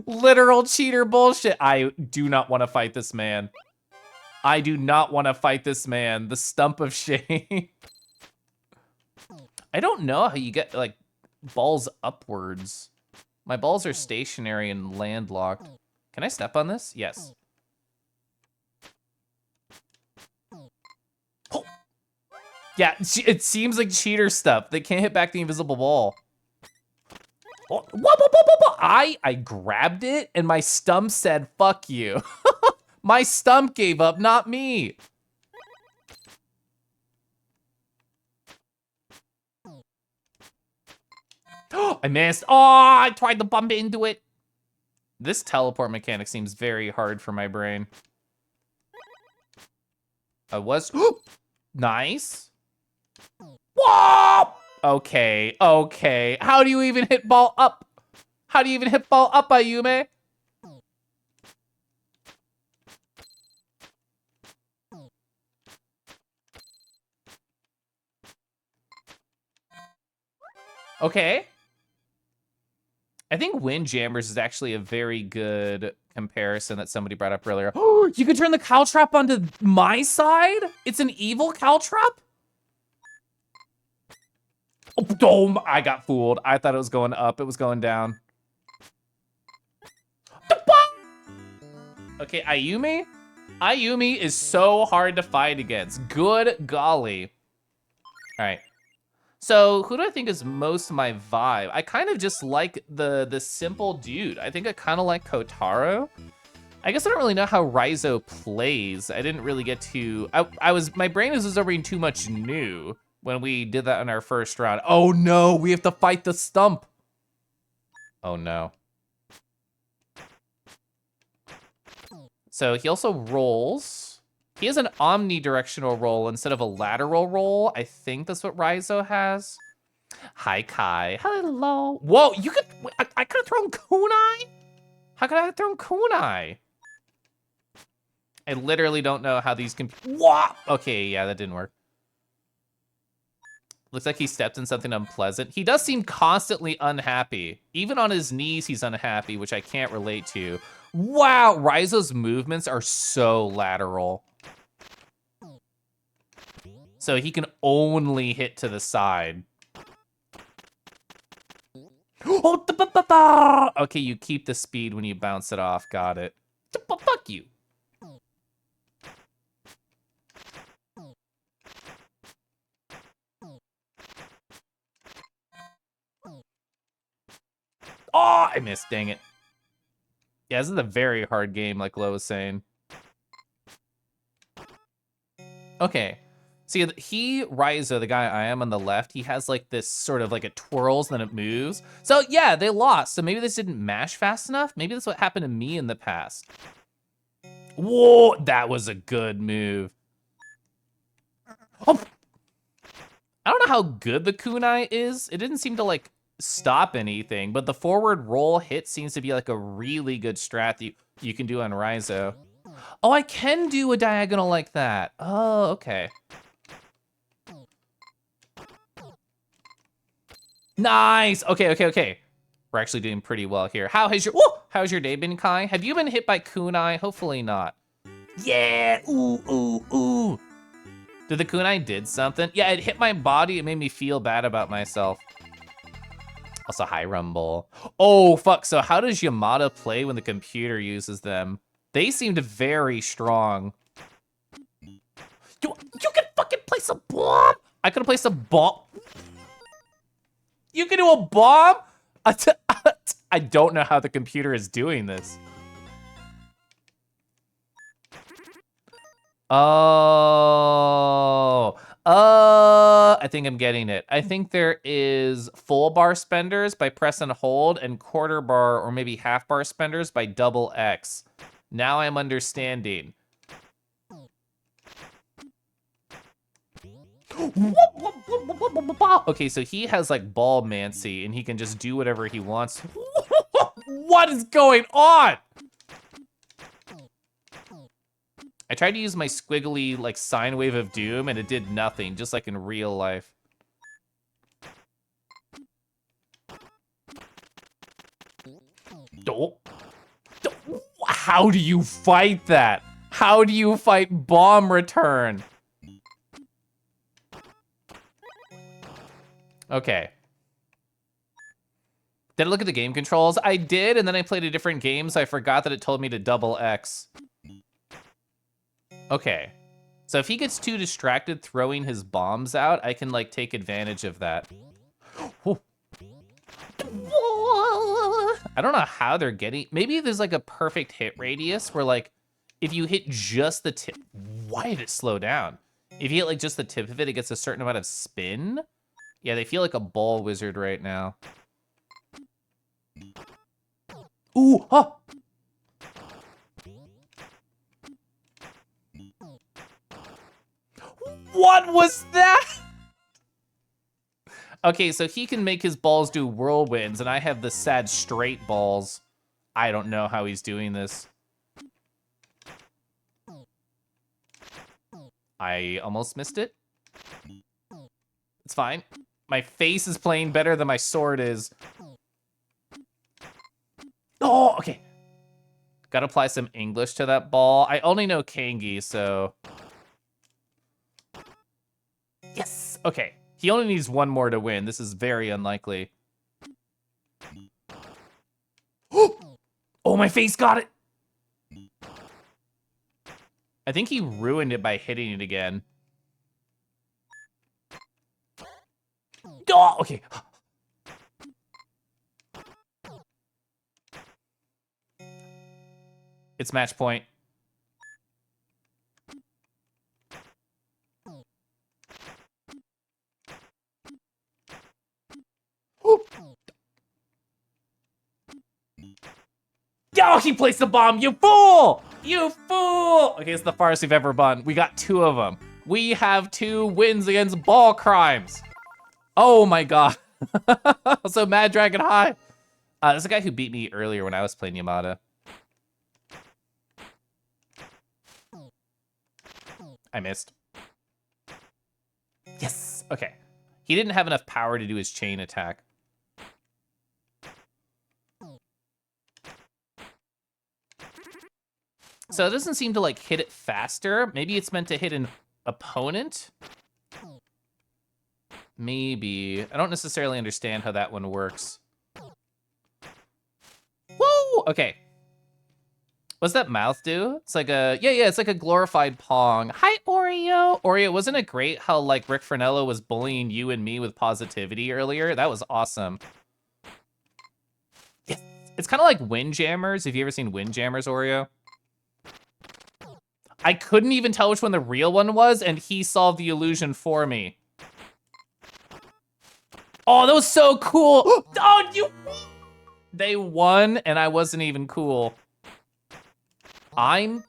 Literal cheater bullshit. I do not want to fight this man. I do not want to fight this man. The stump of shame. I don't know how you get, like, balls upwards. My balls are stationary and landlocked. Can I step on this? Yes. Oh. Yeah, it seems like cheater stuff. They can't hit back the invisible ball. Oh, I grabbed it and my stump said, fuck you. My stump gave up, not me. I missed. Oh, I tried to bump into it. This teleport mechanic seems very hard for my brain. I was nice. Whoa! Okay, okay. How do you even hit ball up? How do you even hit ball up, Ayume? Okay. I think Windjammers is actually a very good comparison that somebody brought up earlier. Oh, you could turn the caltrop onto my side? It's an evil caltrop? Oh, I got fooled. I thought it was going up. It was going down. Okay, Ayumi? Ayumi is so hard to fight against. Good golly. All right. So who do I think is most my vibe? I kind of just like the simple dude. I think I kind of like Kotaro. I guess I don't really know how Raizo plays. I didn't really get to, my brain was absorbing too much new when we did that in our first round. Oh no, we have to fight the stump. Oh no. So he also rolls. He has an omnidirectional roll instead of a lateral roll. I think that's what Raizo has. Hi, Kai. Hello. Whoa, you could, I could have thrown kunai? How could I have thrown kunai? I literally don't know how these can, whoa! Okay, yeah, that didn't work. Looks like he stepped in something unpleasant. He does seem constantly unhappy. Even on his knees, he's unhappy, which I can't relate to. Wow, Raizo's movements are so lateral. So he can only hit to the side. Oh, okay, you keep the speed when you bounce it off. Got it. Fuck you. Oh, I missed, dang it. Yeah, this is a very hard game, like Lo was saying. Okay. See, Raizo, the guy I am on the left, he has like this sort of like it twirls, then it moves. So yeah, they lost. So maybe this didn't mash fast enough. Maybe that's what happened to me in the past. Whoa, that was a good move. Oh. I don't know how good the kunai is. It didn't seem to like stop anything, but the forward roll hit seems to be like a really good strat that you can do on Raizo. Oh, I can do a diagonal like that. Oh, okay. Nice. Okay. We're actually doing pretty well here. How's your day been, Kai? Have you been hit by kunai? Hopefully not. Yeah. Ooh. Did the kunai did something? Yeah, it hit my body. It made me feel bad about myself. Also, hi, Rumble. Oh, fuck. So how does Yamada play when the computer uses them? They seemed very strong. You can fucking place a bomb? I could have placed a bomb. You can do a bomb? I don't know how the computer is doing this. Oh, I think I'm getting it. I think there is full bar spenders by press and hold and quarter bar or maybe half bar spenders by double X. Now I'm understanding. Okay, so he has like ball mancy and he can just do whatever he wants. What is going on? I tried to use my squiggly like sine wave of doom and it did nothing, just like in real life. How do you fight that? How do you fight bomb return? Okay. Did I look at the game controls? I did, and then I played a different game, so I forgot that it told me to double X. Okay. So if he gets too distracted throwing his bombs out, I can, like, take advantage of that. I don't know how they're getting... Maybe there's, like, a perfect hit radius where, like, if you hit just the tip... Why did it slow down? If you hit, like, just the tip of it, it gets a certain amount of spin? Yeah, they feel like a ball wizard right now. Ooh, huh! What was that? Okay, so he can make his balls do whirlwinds, and I have the sad straight balls. I don't know how he's doing this. I almost missed it. It's fine. My face is playing better than my sword is. Oh, okay. Gotta apply some English to that ball. I only know Kangi, so... Yes! Okay. He only needs one more to win. This is very unlikely. Oh, my face got it! I think he ruined it by hitting it again. Oh, okay. It's match point. Oh, he placed the bomb, you fool! You fool! Okay, it's the farthest we've ever won. We got 2 of them. We have 2 wins against ball crimes. Oh my god. So Mad Dragon High. There's a guy who beat me earlier when I was playing Yamada. I missed. Yes, okay. He didn't have enough power to do his chain attack. So it doesn't seem to like hit it faster. Maybe it's meant to hit an opponent. Maybe. I don't necessarily understand how that one works. Woo! Okay. What's that mouth do? It's like a, yeah, it's like a glorified Pong. Hi, Oreo. Oreo, wasn't it great how like Rick Frenello was bullying you and me with positivity earlier? That was awesome. Yes. It's kind of like Windjammers. Have you ever seen Windjammers, Oreo? I couldn't even tell which one the real one was, and he solved the illusion for me. Oh, that was so cool. Oh, they won, and I wasn't even cool. I'm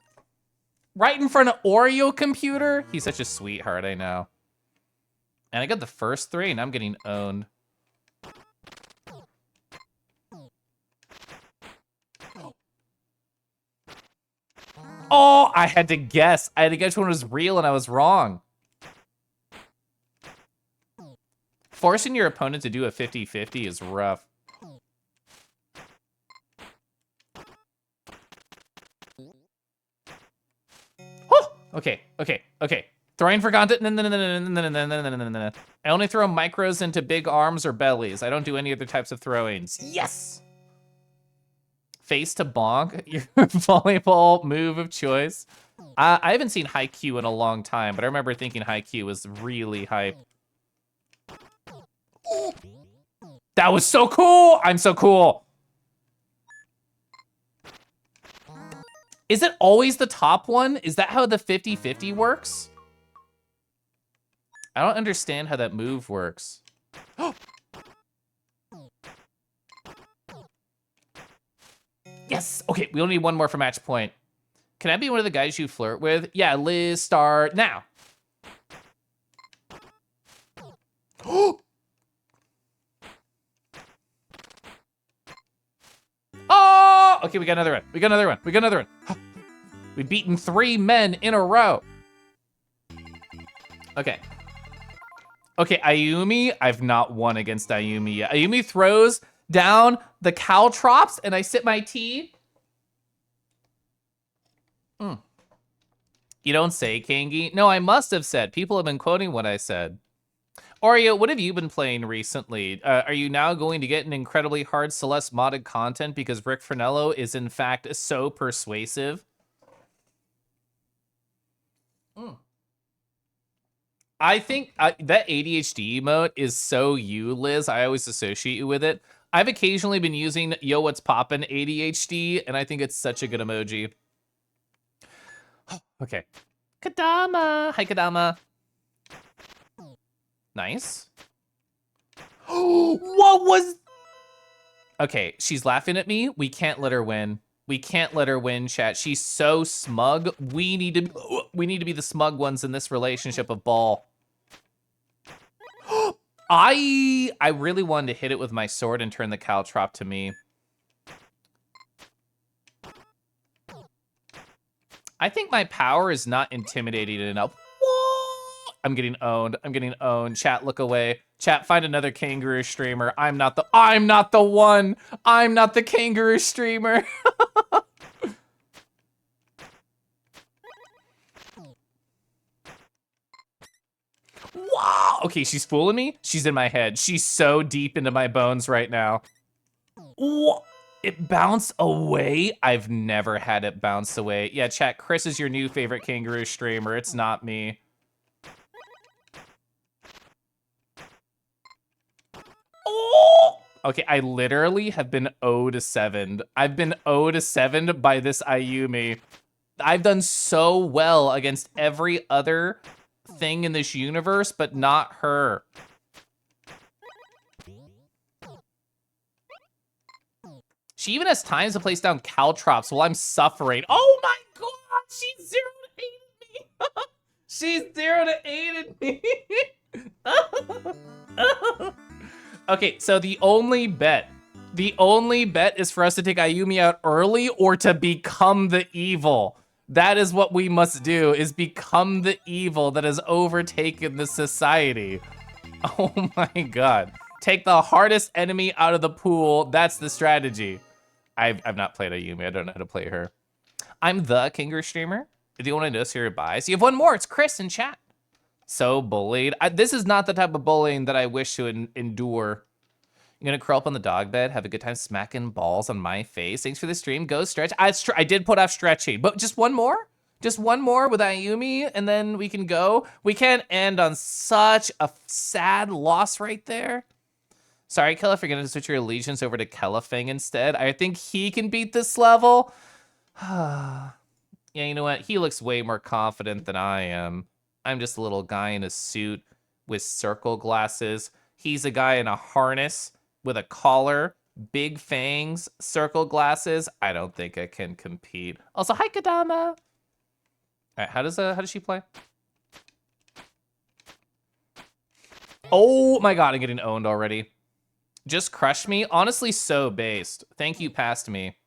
right in front of Oreo computer. He's such a sweetheart, I know. And I got the first 3, and I'm getting owned. Oh, I had to guess. I had to guess which one was real, and I was wrong. Forcing your opponent to do a 50-50 is rough. Oh, okay. Throwing for content. I only throw micros into big arms or bellies. I don't do any other types of throwings. Yes! Face to bonk, your volleyball move of choice. I haven't seen Haikyuu in a long time, but I remember thinking Haikyuu was really hype. That was so cool! I'm so cool. Is it always the top one? Is that how the 50-50 works? I don't understand how that move works. Yes! Okay, we only need one more for match point. Can I be one of the guys you flirt with? Yeah, Liz, start now. Oh! Okay, we got another one. We've beaten 3 men in a row. Okay. Okay, Ayumi, I've not won against Ayumi yet. Ayumi throws down the caltrops, and I sip my tea. You don't say, Kangi. No, I must have said. People have been quoting what I said. Oreo, what have you been playing recently? Are you now going to get an incredibly hard Celeste modded content because Rick Frenello is in fact so persuasive? I think that ADHD emote is so you, Liz. I always associate you with it. I've occasionally been using Yo What's Poppin' ADHD, and I think it's such a good emoji. Okay. Kadama. Hi, Kadama. Nice. What was... Okay, she's laughing at me. We can't let her win. We can't let her win, chat. She's so smug. We need to be the smug ones in this relationship of ball. I really wanted to hit it with my sword and turn the caltrop to me. I think my power is not intimidating enough. Whoa! I'm getting owned. Chat, look away. Chat, find another kangaroo streamer. I'm not the one. I'm not the kangaroo streamer. Wow. Okay, she's fooling me. She's in my head. She's so deep into my bones right now. What? It bounced away? I've never had it bounce away. Yeah, chat, Chris is your new favorite kangaroo streamer. It's not me. Oh! Okay, I literally have been 0-7. I've been 0-7 by this Ayumi. I've done so well against every other thing in this universe, but not her. She even has times to place down caltrops while I'm suffering. Oh my god, she's 0-8 at me. She's 0-8 at me. Okay, so the only bet is for us to take Ayumi out early or to become the evil. That is what we must do, is become the evil that has overtaken the society. Oh my god. Take the hardest enemy out of the pool. That's the strategy. I've not played Ayumi. I don't know how to play her. I'm the kangaroo streamer. If you want to know, your advice. You have one more. It's Chris in chat. So bullied. This is not the type of bullying that I wish to endure. I'm gonna curl up on the dog bed, have a good time smacking balls on my face. Thanks for the stream. Go stretch. I did put off stretching, but just one more? Just one more with Ayumi, and then we can go. We can't end on such a sad loss right there. Sorry, Kella, for gonna switch your allegiance over to Kellafang instead. I think he can beat this level. Yeah, you know what? He looks way more confident than I am. I'm just a little guy in a suit with circle glasses. He's a guy in a harness with a collar, big fangs, circle glasses. I don't think I can compete. Also, hi, Kadama. All right, how does she play? Oh my god, I'm getting owned already. Just crush me? Honestly, so based. Thank you, past me.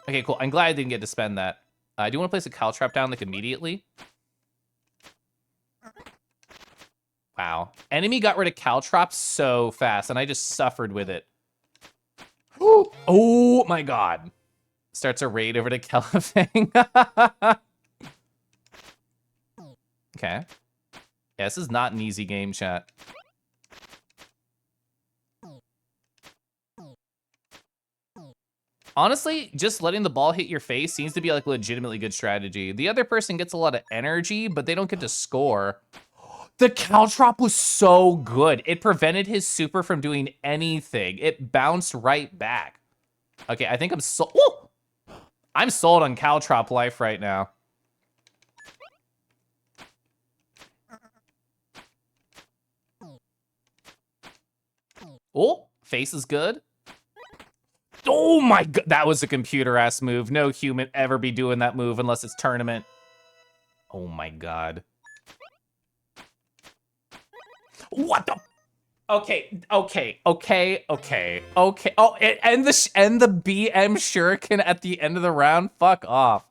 Okay, cool. I'm glad I didn't get to spend that. I do want to place a caltrap down, like, immediately. Wow. Enemy got rid of caltrap so fast, and I just suffered with it. Oh my god. Starts a raid over to Kelafang. Okay. Yeah, this is not an easy game, chat. Honestly, just letting the ball hit your face seems to be like legitimately good strategy. The other person gets a lot of energy, but they don't get to score. The caltrop was so good. It prevented his super from doing anything. It bounced right back. Okay, I think I'm sold. I'm sold on caltrop life right now. Oh, face is good. Oh my god, that was a computer ass move. No human ever be doing that move unless it's tournament. Oh my god. What the? Okay. Oh, and the BM shuriken at the end of the round. Fuck off.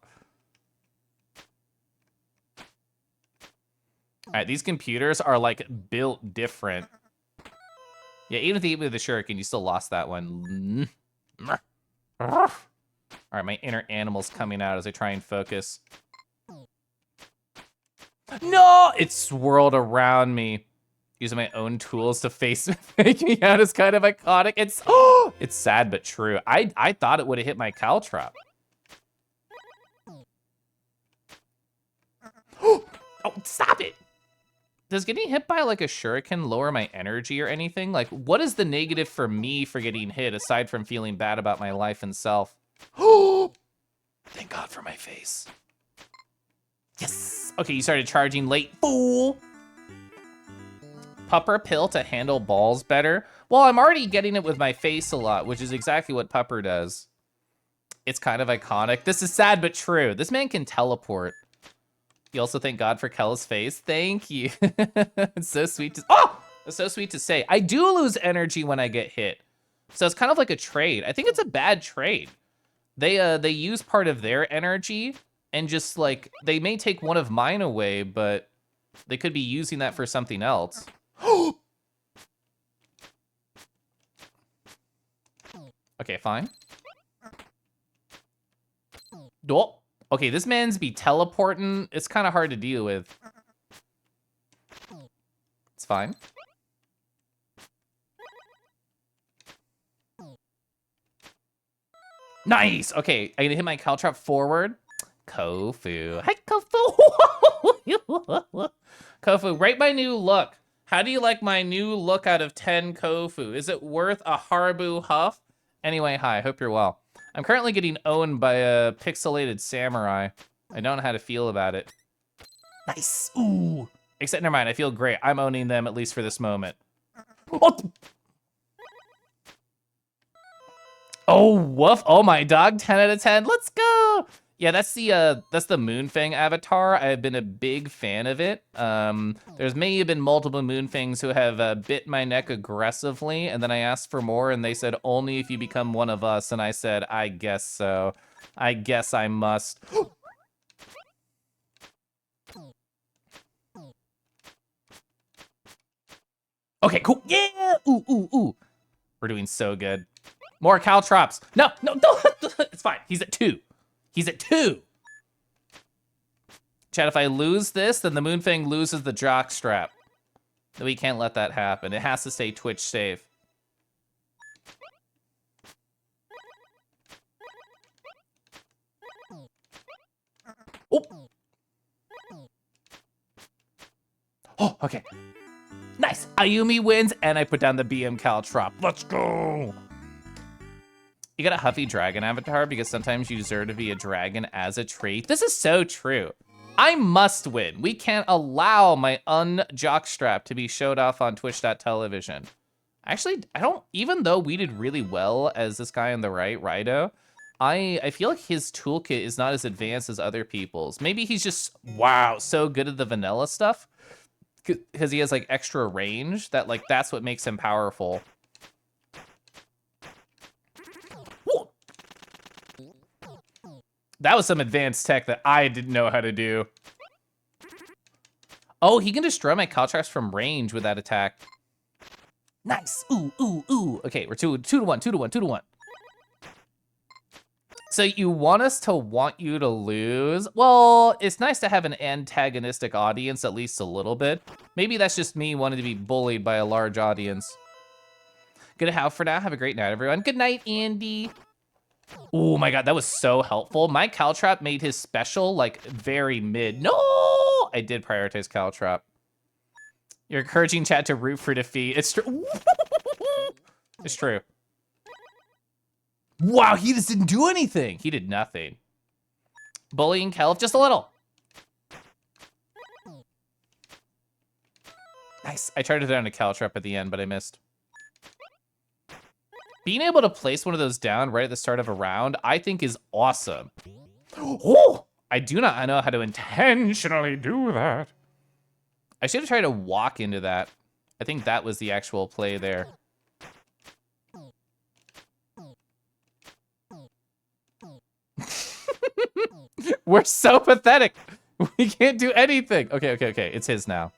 All right, these computers are like built different. Yeah, even if you hit with the shuriken, you still lost that one. All right, my inner animal's coming out as I try and focus. No! It swirled around me. Using my own tools to face fake me out is kind of iconic. It's sad but true. I thought it would have hit my caltrop. Oh, stop it! Does getting hit by like a shuriken lower my energy or anything? Like, what is the negative for me for getting hit aside from feeling bad about my life and self? Oh, thank God for my face. Yes. Okay, you started charging late, fool. Pupper pill to handle balls better. Well, I'm already getting it with my face a lot, which is exactly what Pupper does. It's kind of iconic. This is sad but true. This man can teleport. You also thank God for Kella's face. Thank you. It's so sweet to, it's so sweet to say. I do lose energy when I get hit. So it's kind of like a trade. I think it's a bad trade. They use part of their energy and just like, they may take one of mine away, but they could be using that for something else. Okay, fine. Oh. Okay, this man's be teleporting. It's kind of hard to deal with. It's fine. Nice. Okay, I'm gonna hit my caltrop forward. Kofu. Hi, Kofu. Kofu, rate my new look. How do you like my new look out of 10, Kofu? Is it worth a Haribo huff? Anyway, hi, hope you're well. I'm currently getting owned by a pixelated samurai. I don't know how to feel about it. Nice. Ooh. Except, never mind, I feel great. I'm owning them, at least for this moment. Oh, woof. Oh, my dog. 10 out of 10. Let's go. Yeah, that's the Moonfang avatar. I've been a big fan of it. There's may have been multiple Moonfangs who have bit my neck aggressively, and then I asked for more, and they said, only if you become one of us, and I said, I guess so. I guess I must. Okay, cool. Yeah! Ooh, ooh, ooh. We're doing so good. More caltrops. No, don't. It's fine. He's at 2. He's at 2. Chad, if I lose this, then the Moonfang loses the jockstrap. We can't let that happen. It has to stay Twitch safe. Oh, okay. Nice. Ayumi wins, and I put down the BM Caltrop. Let's go! You got a Huffy Dragon avatar because sometimes you deserve to be a dragon as a trait. This is so true. I must win. We can't allow my unjockstrap to be showed off on Twitch.television. Actually, I don't, even though we did really well as this guy on the right, Rido, I feel like his toolkit is not as advanced as other people's. Maybe he's just, wow, so good at the vanilla stuff because he has like extra range that like, that's what makes him powerful. Whoa. That was some advanced tech that I didn't know how to do. Oh, he can destroy my Caltraps from range with that attack. Nice. Ooh, ooh, ooh. Okay, we're 2 to 1, 2 to 1, 2 to 1. So you want us to want you to lose? Well, it's nice to have an antagonistic audience, at least a little bit. Maybe that's just me wanting to be bullied by a large audience. Good to have for now. Have a great night, everyone. Good night, Andy. Oh my God, that was so helpful. My Caltrap made his special like very mid. No, I did prioritize Caltrap. You're encouraging chat to root for defeat. It's true. It's true. Wow, he just didn't do anything. He did nothing. Bullying Kelf just a little. Nice. I tried to throw down a Caltrap at the end, but I missed. Being able to place one of those down right at the start of a round, I think is awesome. Oh, I do not know how to intentionally do that. I should have tried to walk into that. I think that was the actual play there. We're so pathetic. We can't do anything. Okay, okay, okay. It's his now.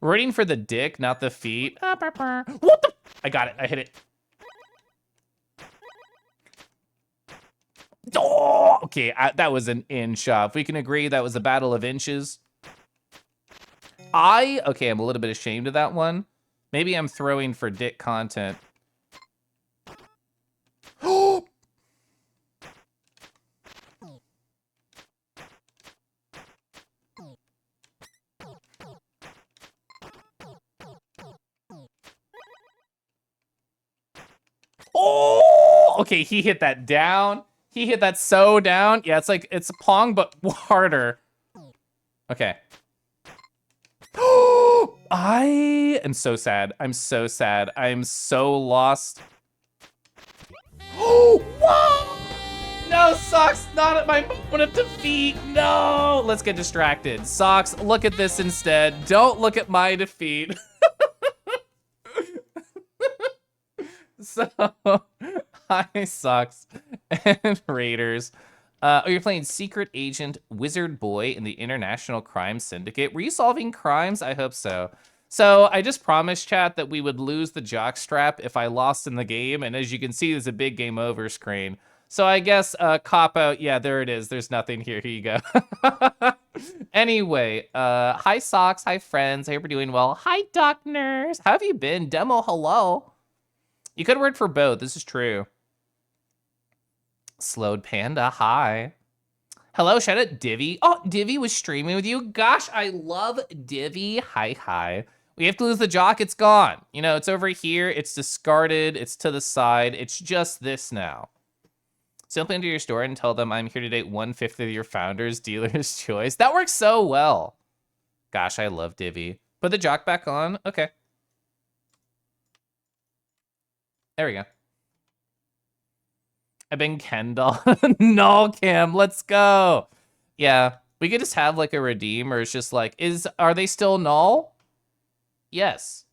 We're waiting for the dick, not the feet. What the? I got it. I hit it. Oh, okay, that was an inch off. We can agree that was a battle of inches. Okay, I'm a little bit ashamed of that one. Maybe I'm throwing for dick content. Oh, okay, he hit that down. He hit that so down. Yeah, it's like, it's Pong, but harder. Okay. I am so sad. I'm so sad. I'm so lost. Oh, whoa! No, Socks, not at my moment of defeat. No, let's get distracted. Socks, look at this instead. Don't look at my defeat. So, hi, Socks and Raiders. Oh, you're playing Secret Agent Wizard Boy in the International Crime Syndicate. Were you solving crimes? I hope so. So I just promised chat that we would lose the jockstrap if I lost in the game. And as you can see, there's a big game over screen. So I guess cop out. Yeah, there it is. There's nothing here. Here you go. Anyway, hi, Socks. Hi, friends. I hope you're doing well. Hi, Doc Nurse. How have you been? Demo, hello. You could word for both. This is true. Slowed Panda, hi. Hello, shout out Divvy. Oh, Divvy was streaming with you. Gosh, I love Divvy. Hi, hi. We have to lose the jock. It's gone. You know, it's over here. It's discarded. It's to the side. It's just this now. Simply enter your store and tell them I'm here to date 1/5 of your founder's dealer's choice. That works so well. Gosh, I love Divvy. Put the jock back on. Okay. There we go. I've been Kendall. No, Kim, let's go. Yeah, we could just have like a redeem, or it's just like, are they still null? Yes.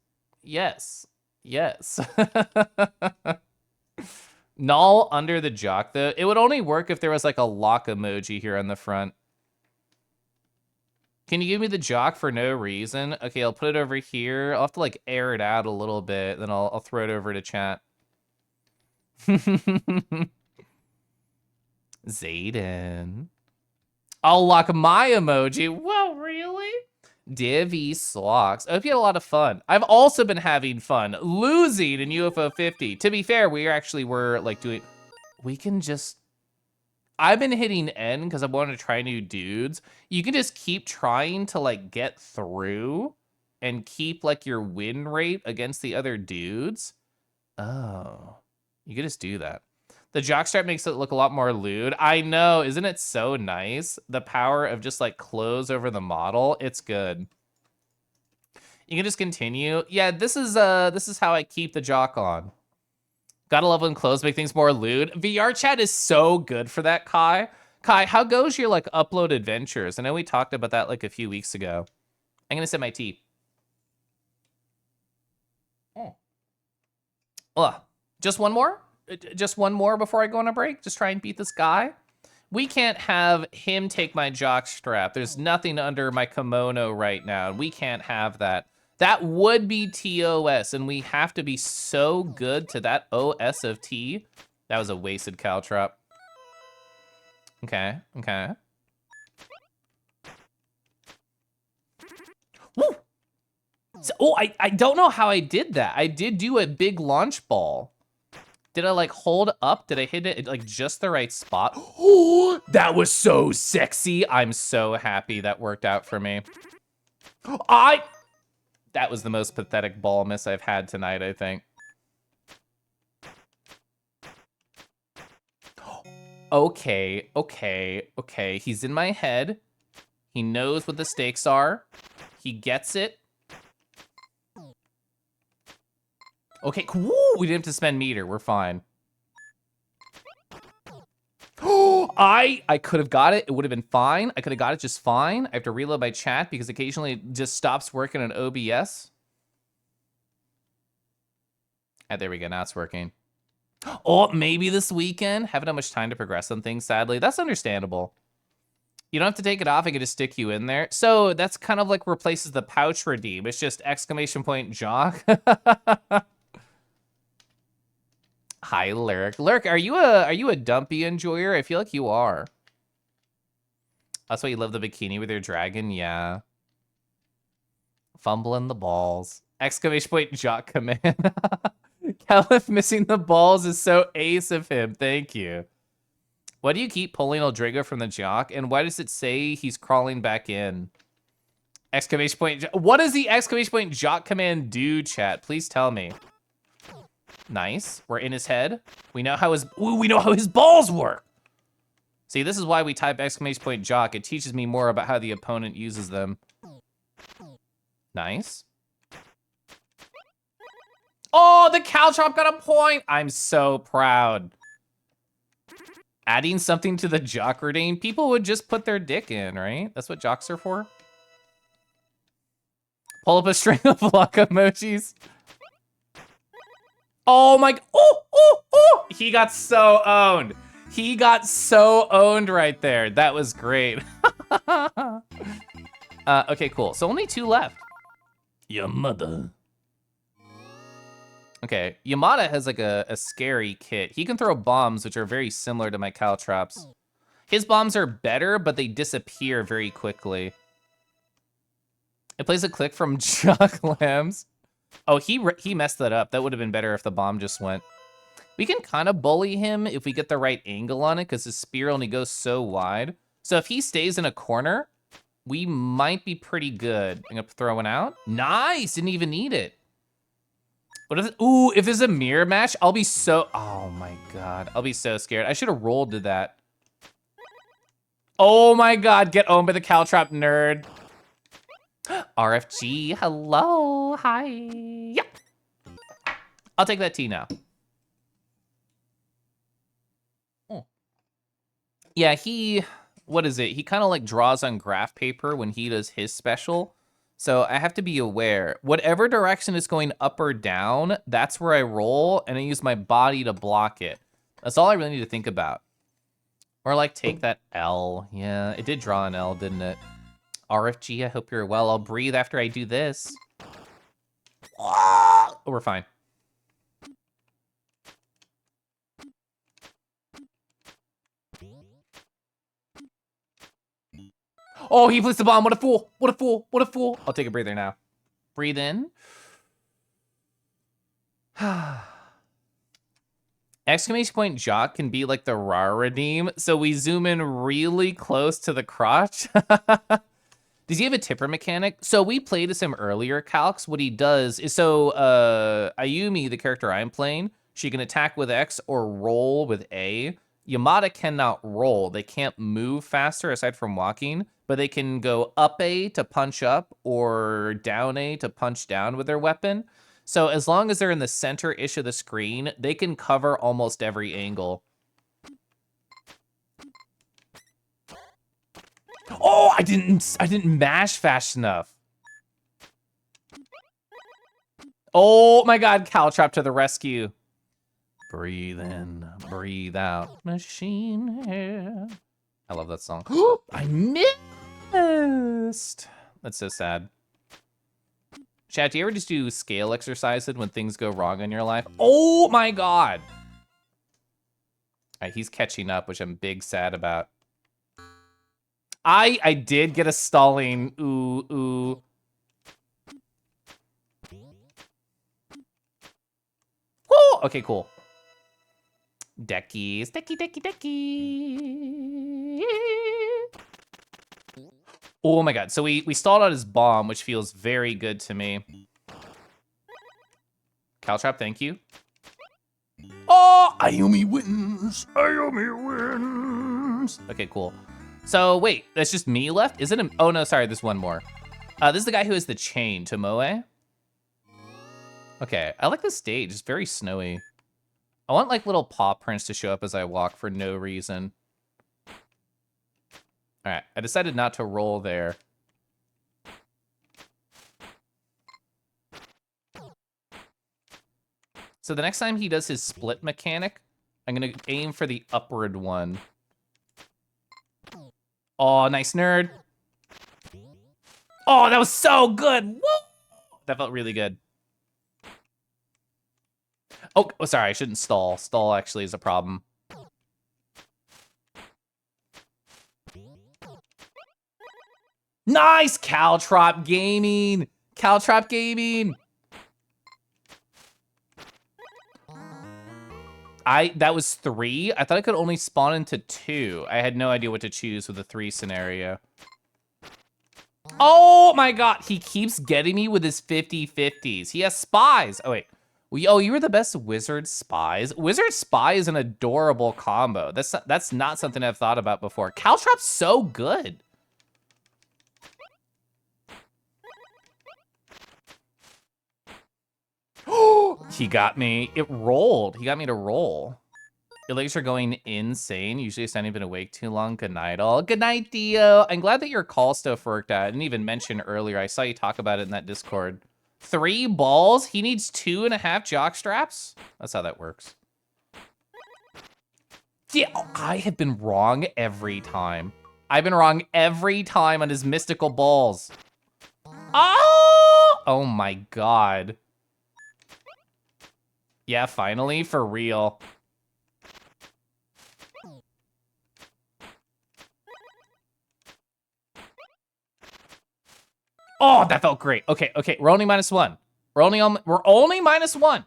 Yes. Yes. Null under the jock, though. It would only work if there was like a lock emoji here on the front. Can you give me the jock for no reason? Okay, I'll put it over here. I'll have to like air it out a little bit, then I'll throw it over to chat. Zayden. I'll lock my emoji. Well, really? Divvy Slocks. I hope you had a lot of fun. I've also been having fun losing in UFO50. To be fair, we actually were like doing, we can just, I've been hitting N because I want to try new dudes. You can just keep trying to like get through. and keep like your win rate against the other dudes. Oh, you could just do that. The jockstrap makes it look a lot more lewd. I know, isn't it so nice? The power of just like clothes over the model. It's good. You can just continue. Yeah, this is how I keep the jock on. Gotta love when clothes make things more lewd. VR chat is so good for that, Kai. Kai, how goes your like upload adventures? I know we talked about that like a few weeks ago. I'm gonna sip my tea. Oh. Ugh. Just one more? Just one more before I go on a break? Just try and beat this guy? We can't have him take my jock strap. There's nothing under my kimono right now. We can't have that. That would be TOS, and we have to be so good to that OS of T. That was a wasted caltrop. Okay, okay. Woo! So, oh, I don't know how I did that. I did do a big launch ball. Did I like hold up? Did I hit it at like just the right spot? Oh, that was so sexy. I'm so happy that worked out for me. That was the most pathetic ball miss I've had tonight, I think. Okay, okay, okay. He's in my head. He knows what the stakes are. He gets it. Okay, cool. We didn't have to spend meter. We're fine. Oh, I could have got it. It would have been fine. I could have got it just fine. I have to reload my chat because occasionally it just stops working on OBS. Ah, there we go. Now it's working. Oh, maybe this weekend. Haven't had much time to progress on things, sadly. That's understandable. You don't have to take it off. I can just stick you in there. So that's kind of like replaces the pouch redeem. It's just exclamation point jock. Hi, Lyric. Lyric, are you a dumpy enjoyer? I feel like you are. That's why you love the bikini with your dragon? Yeah. Fumbling the balls. Exclamation point jock command. Caliph missing the balls is so ace of him. Thank you. Why do you keep pulling Eldrigo from the jock? And why does it say he's crawling back in? Exclamation point. What does the exclamation point jock command do, chat? Please tell me. Nice. We're in his head. We know how his balls work. See, this is why we type exclamation point jock. It teaches me more about how the opponent uses them. Nice. Oh, the caltrop got a point. I'm so proud. Adding something to the jock redeem, people would just put their dick in, right? That's what jocks are for. Pull up a string of luck emojis. Oh my, oh. He got so owned. He got so owned right there. That was great. Okay, cool. So only 2 left. Your mother. Okay, Yamada has like a scary kit. He can throw bombs, which are very similar to my caltrops. His bombs are better, but they disappear very quickly. It plays a click from Chuck Lambs. Oh, he messed that up. That would have been better if the bomb just went. We can kind of bully him if we get the right angle on it, because his spear only goes so wide. So if he stays in a corner, we might be pretty good. I'm gonna throw one out. Nice, didn't even need it. What if, ooh, if there's a mirror match, I'll be so, oh my God. I'll be so scared. I should have rolled to that. Oh my God, get owned by the caltrop nerd. RFG, hello, hi. Yeah. I'll take that T now. Oh. Yeah, what is it? He kind of like draws on graph paper when he does his special. So I have to be aware. Whatever direction is going up or down, that's where I roll, and I use my body to block it. That's all I really need to think about. Or like take that L. Yeah, it did draw an L, didn't it? RFG, I hope you're well. I'll breathe after I do this. Oh, we're fine. Oh, he placed the bomb. What a fool. What a fool. What a fool. I'll take a breather now. Breathe in. Exclamation point jock can be like the raw redeem. So we zoom in really close to the crotch. Does he have a tipper mechanic? So we played as him earlier, Calx. What he does is, so Ayumi, the character I'm playing, she can attack with X or roll with A. Yamada cannot roll. They can't move faster aside from walking, but they can go up A to punch up or down A to punch down with their weapon. So as long as they're in the center-ish of the screen, they can cover almost every angle. Oh, I didn't mash fast enough. Oh my God, Caltrop to the rescue. Breathe in, breathe out, machine hair. I love that song. I missed. That's so sad. Chat, do you ever just do scale exercises when things go wrong in your life? Oh my God. All right, he's catching up, which I'm big sad about. I did get a stalling. Ooh. Woo! Okay, cool. Deckies. Decky. Oh my God. So we stalled out his bomb, which feels very good to me. Caltrap, thank you. Oh, Ayumi wins. Okay, cool. So wait, that's just me left? Is it a, oh no, sorry, there's one more. This is the guy who has the chain, Tomoe. Okay, I like this stage, it's very snowy. I want like little paw prints to show up as I walk for no reason. All right, I decided not to roll there. So the next time he does his split mechanic, I'm gonna aim for the upward one. Oh, nice nerd. Oh, that was so good. Woo! That felt really good. Oh, sorry, I shouldn't stall. Stall actually is a problem. Nice, Caltrop Gaming. Caltrop Gaming. That was 3. I thought I could only spawn into 2. I had no idea what to choose with the 3 scenario. Oh my God, he keeps getting me with his 50-50s. He has spies. Oh wait, oh, you were the best wizard spies. Wizard spy is an adorable combo. That's not something I've thought about before. Caltrop's so good. He got me. It rolled. He got me to roll. Your legs are going insane. Usually it's not even awake too long. Good night, all. Good night, Dio. I'm glad that your call stuff worked out. I didn't even mention earlier. I saw you talk about it in that Discord. 3 balls? He needs 2.5 jock straps? That's how that works. Yeah, I have been wrong every time. I've been wrong every time on his mystical balls. Oh my God. Yeah, finally, for real. Oh, that felt great. Okay, we're only -1. We're only -1.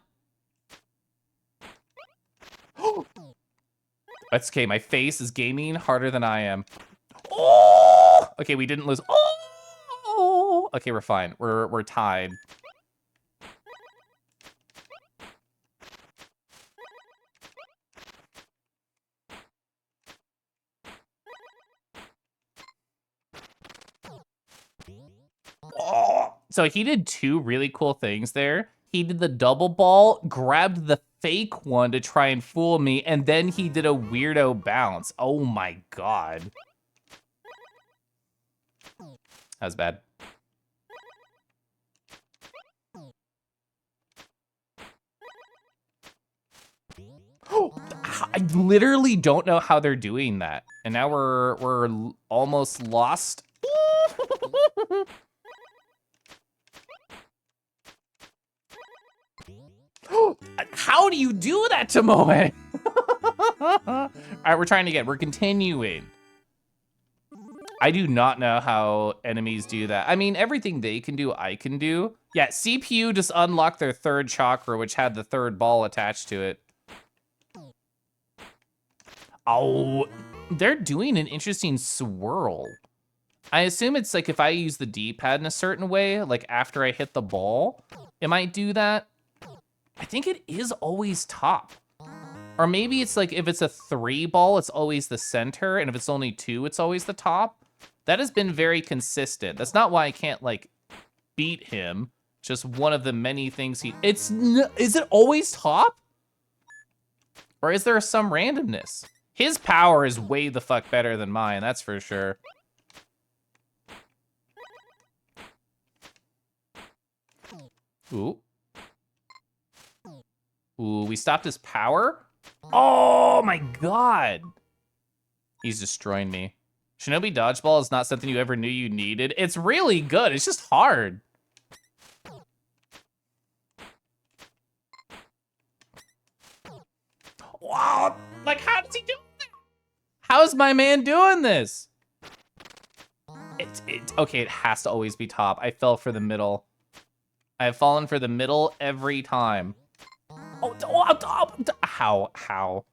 That's okay, my face is gaming harder than I am. Oh! Okay, we didn't lose. Oh! Okay, we're fine. We're tied. Oh! So he did 2 really cool things there. He did the double ball, grabbed the fake one to try and fool me, and then he did a weirdo bounce. Oh my God. That was bad. I literally don't know how they're doing that. And now we're almost lost. How do you do that, Tomoe? All right, we're trying again. We're continuing. I do not know how enemies do that. I mean, everything they can do, I can do. Yeah, CPU just unlocked their 3rd chakra, which had the 3rd ball attached to it. Oh, they're doing an interesting swirl. I assume it's like if I use the D-pad in a certain way, like after I hit the ball, it might do that. I think it is always top. Or maybe it's like if it's a 3 ball, it's always the center, and if it's only 2, it's always the top. That has been very consistent. That's not why I can't like beat him. Just one of the many things is it always top? Or is there some randomness? His power is way the fuck better than mine, that's for sure. Ooh. Ooh, we stopped his power? Oh my god. He's destroying me. Shinobi Dodgeball is not something you ever knew you needed. It's really good, it's just hard. Wow, like how does he do that? How's my man doing this? Okay, it has to always be top. I fell for the middle. I have fallen for the middle every time. How?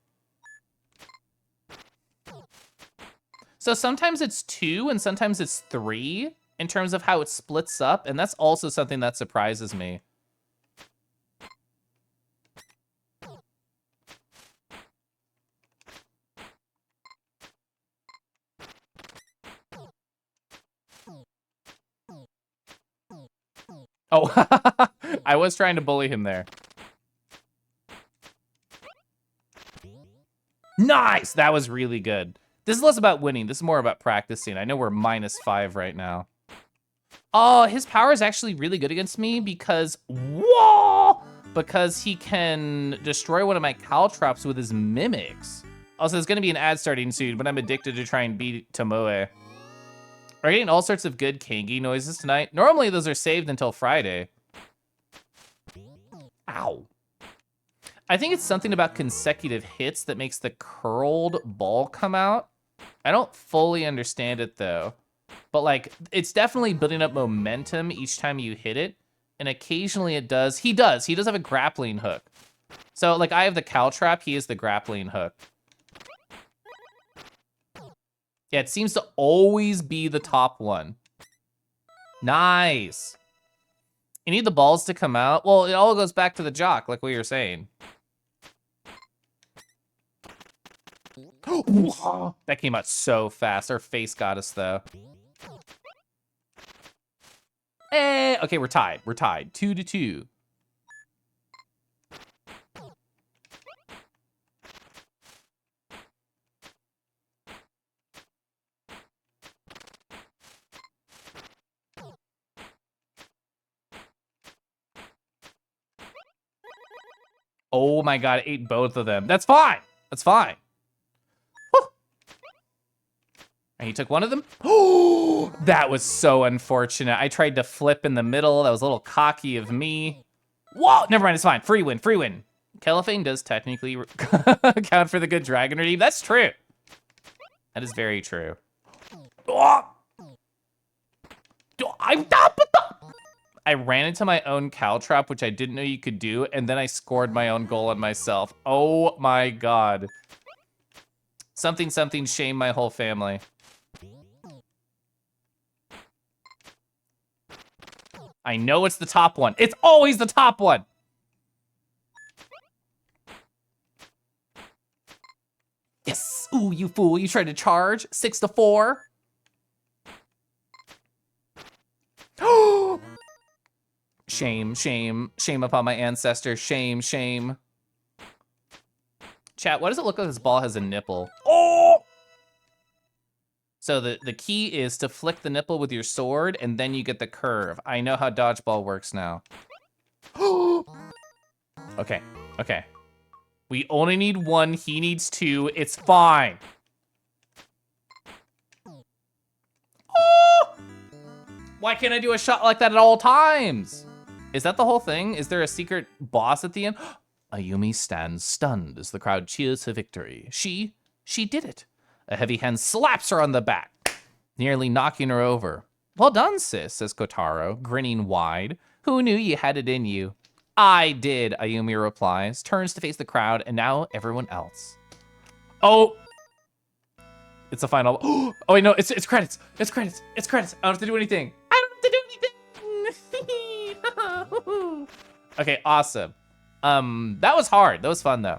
So sometimes it's 2 and sometimes it's 3 in terms of how it splits up, and that's also something that surprises me. Oh, I was trying to bully him there. Nice! That was really good. This is less about winning. This is more about practicing. I know we're -5 right now. Oh, his power is actually really good against me because, whoa! Because he can destroy one of my caltrops with his mimics. Also, there's gonna be an ad starting soon, but I'm addicted to try and beat Tomoe. We're getting all sorts of good Kangi noises tonight. Normally, those are saved until Friday. Ow. I think it's something about consecutive hits that makes the curled ball come out. I don't fully understand it, though. But, like, it's definitely building up momentum each time you hit it. And occasionally it does. He does have a grappling hook. So, like, I have the caltrap. He is the grappling hook. Yeah, it seems to always be the top one. Nice. You need the balls to come out? Well, it all goes back to the jock, like what you're saying. That came out so fast. Our face got us, though. Hey, okay, we're tied. 2-2. Oh my god, I ate both of them. That's fine. And he took one of them. Oh, that was so unfortunate. I tried to flip in the middle. That was a little cocky of me. Whoa, never mind, it's fine. Free win. Cellophane does technically count for the good dragon redeem. That's true. That is very true. Oh! I ran into my own caltrap, which I didn't know you could do, and then I scored my own goal on myself. Oh my god. Something, shame my whole family. I know it's the top one. It's always the top one. Yes. Ooh, you fool. You tried to charge. 6-4. Shame upon my ancestors. Shame. Chat, what does it look like this ball has a nipple? Oh! So the key is to flick the nipple with your sword, and then you get the curve. I know how dodgeball works now. Okay. We only need 1, he needs 2, it's fine. Oh! Why can't I do a shot like that at all times? Is that the whole thing? Is there a secret boss at the end? Ayumi stands stunned as the crowd cheers her victory. She did it. A heavy hand slaps her on the back, nearly knocking her over. Well done, sis, says Kotaro, grinning wide. Who knew you had it in you? I did, Ayumi replies, turns to face the crowd, and now everyone else. Oh! It's a final. Oh wait, no, it's credits. It's credits. It's credits. I don't have to do anything. I don't have to do anything. Okay, awesome. That was hard. That was fun though.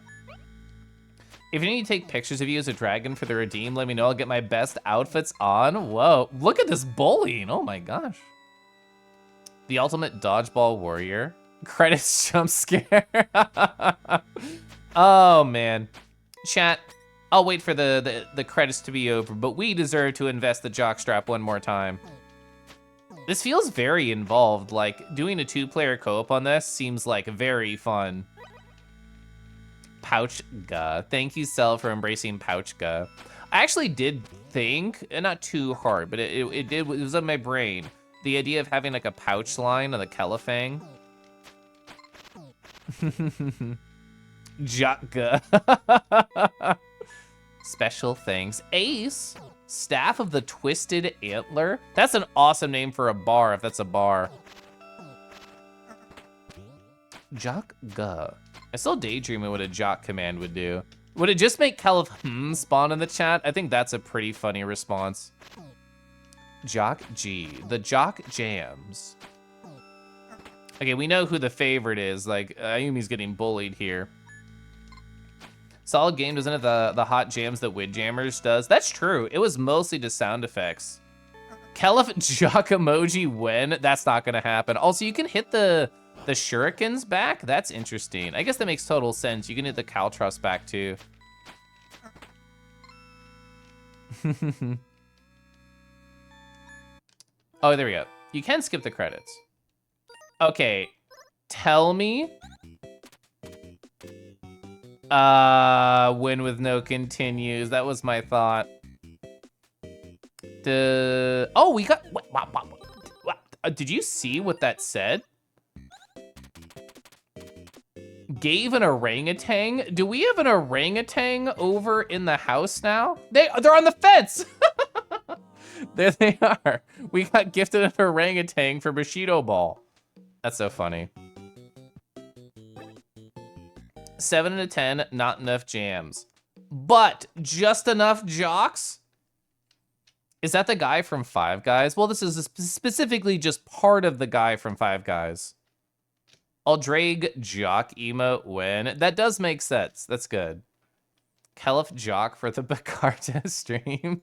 If you need to take pictures of you as a dragon for the redeem, let me know. I'll get my best outfits on. Whoa, look at this bullying. Oh my gosh. The ultimate dodgeball warrior. Credits jump scare. Oh man. Chat, I'll wait for the credits to be over, but we deserve to invest the jockstrap one more time. This feels very involved. Like, doing a 2-player co-op on this seems like very fun. Pouchga. Thank you, Cell, for embracing Pouchga. I actually did think, and not too hard, but it was in my brain. The idea of having like a pouch line on the Kelefang. Jotga. Special thanks. Ace, Staff of the Twisted Antler. That's an awesome name for a bar, if that's a bar. Jockga. I still daydreaming what a jock command would do. Would it just make Caliph spawn in the chat? I think that's a pretty funny response. Jock G, the Jock Jams. Okay, we know who the favorite is. Like, Ayumi's getting bullied here. Solid game doesn't have the hot jams that Windjammers does. That's true. It was mostly just sound effects. Caliph Jock emoji when? That's not gonna happen. Also, you can hit the shurikens back? That's interesting. I guess that makes total sense. You can hit the Caltros back too. Oh, there we go. You can skip the credits. Okay, tell me. Win with no continues. That was my thought. Oh, we got, what, did you see what that said? Gave an orangutan? Do we have an orangutan over in the house now? They're on the fence. There they are. We got gifted an orangutan for Bushido Ball. That's so funny. 7 out of 10, not enough jams. But just enough jocks? Is that the guy from Five Guys? Well, this is specifically just part of the guy from Five Guys. I'll drag jock emote when. That does make sense. That's good. Caliph jock for the Bacarta stream.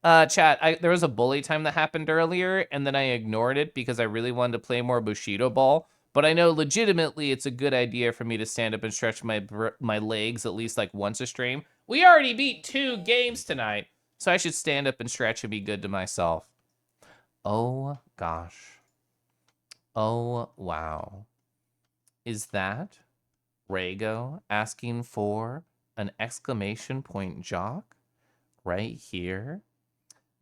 Chat, there was a bully time that happened earlier, and then I ignored it because I really wanted to play more Bushido Ball. But I know legitimately it's a good idea for me to stand up and stretch my legs at least like once a stream. We already beat 2 games tonight, so I should stand up and stretch and be good to myself. Oh, gosh. Oh, wow. Is that Rago asking for an exclamation point jock right here?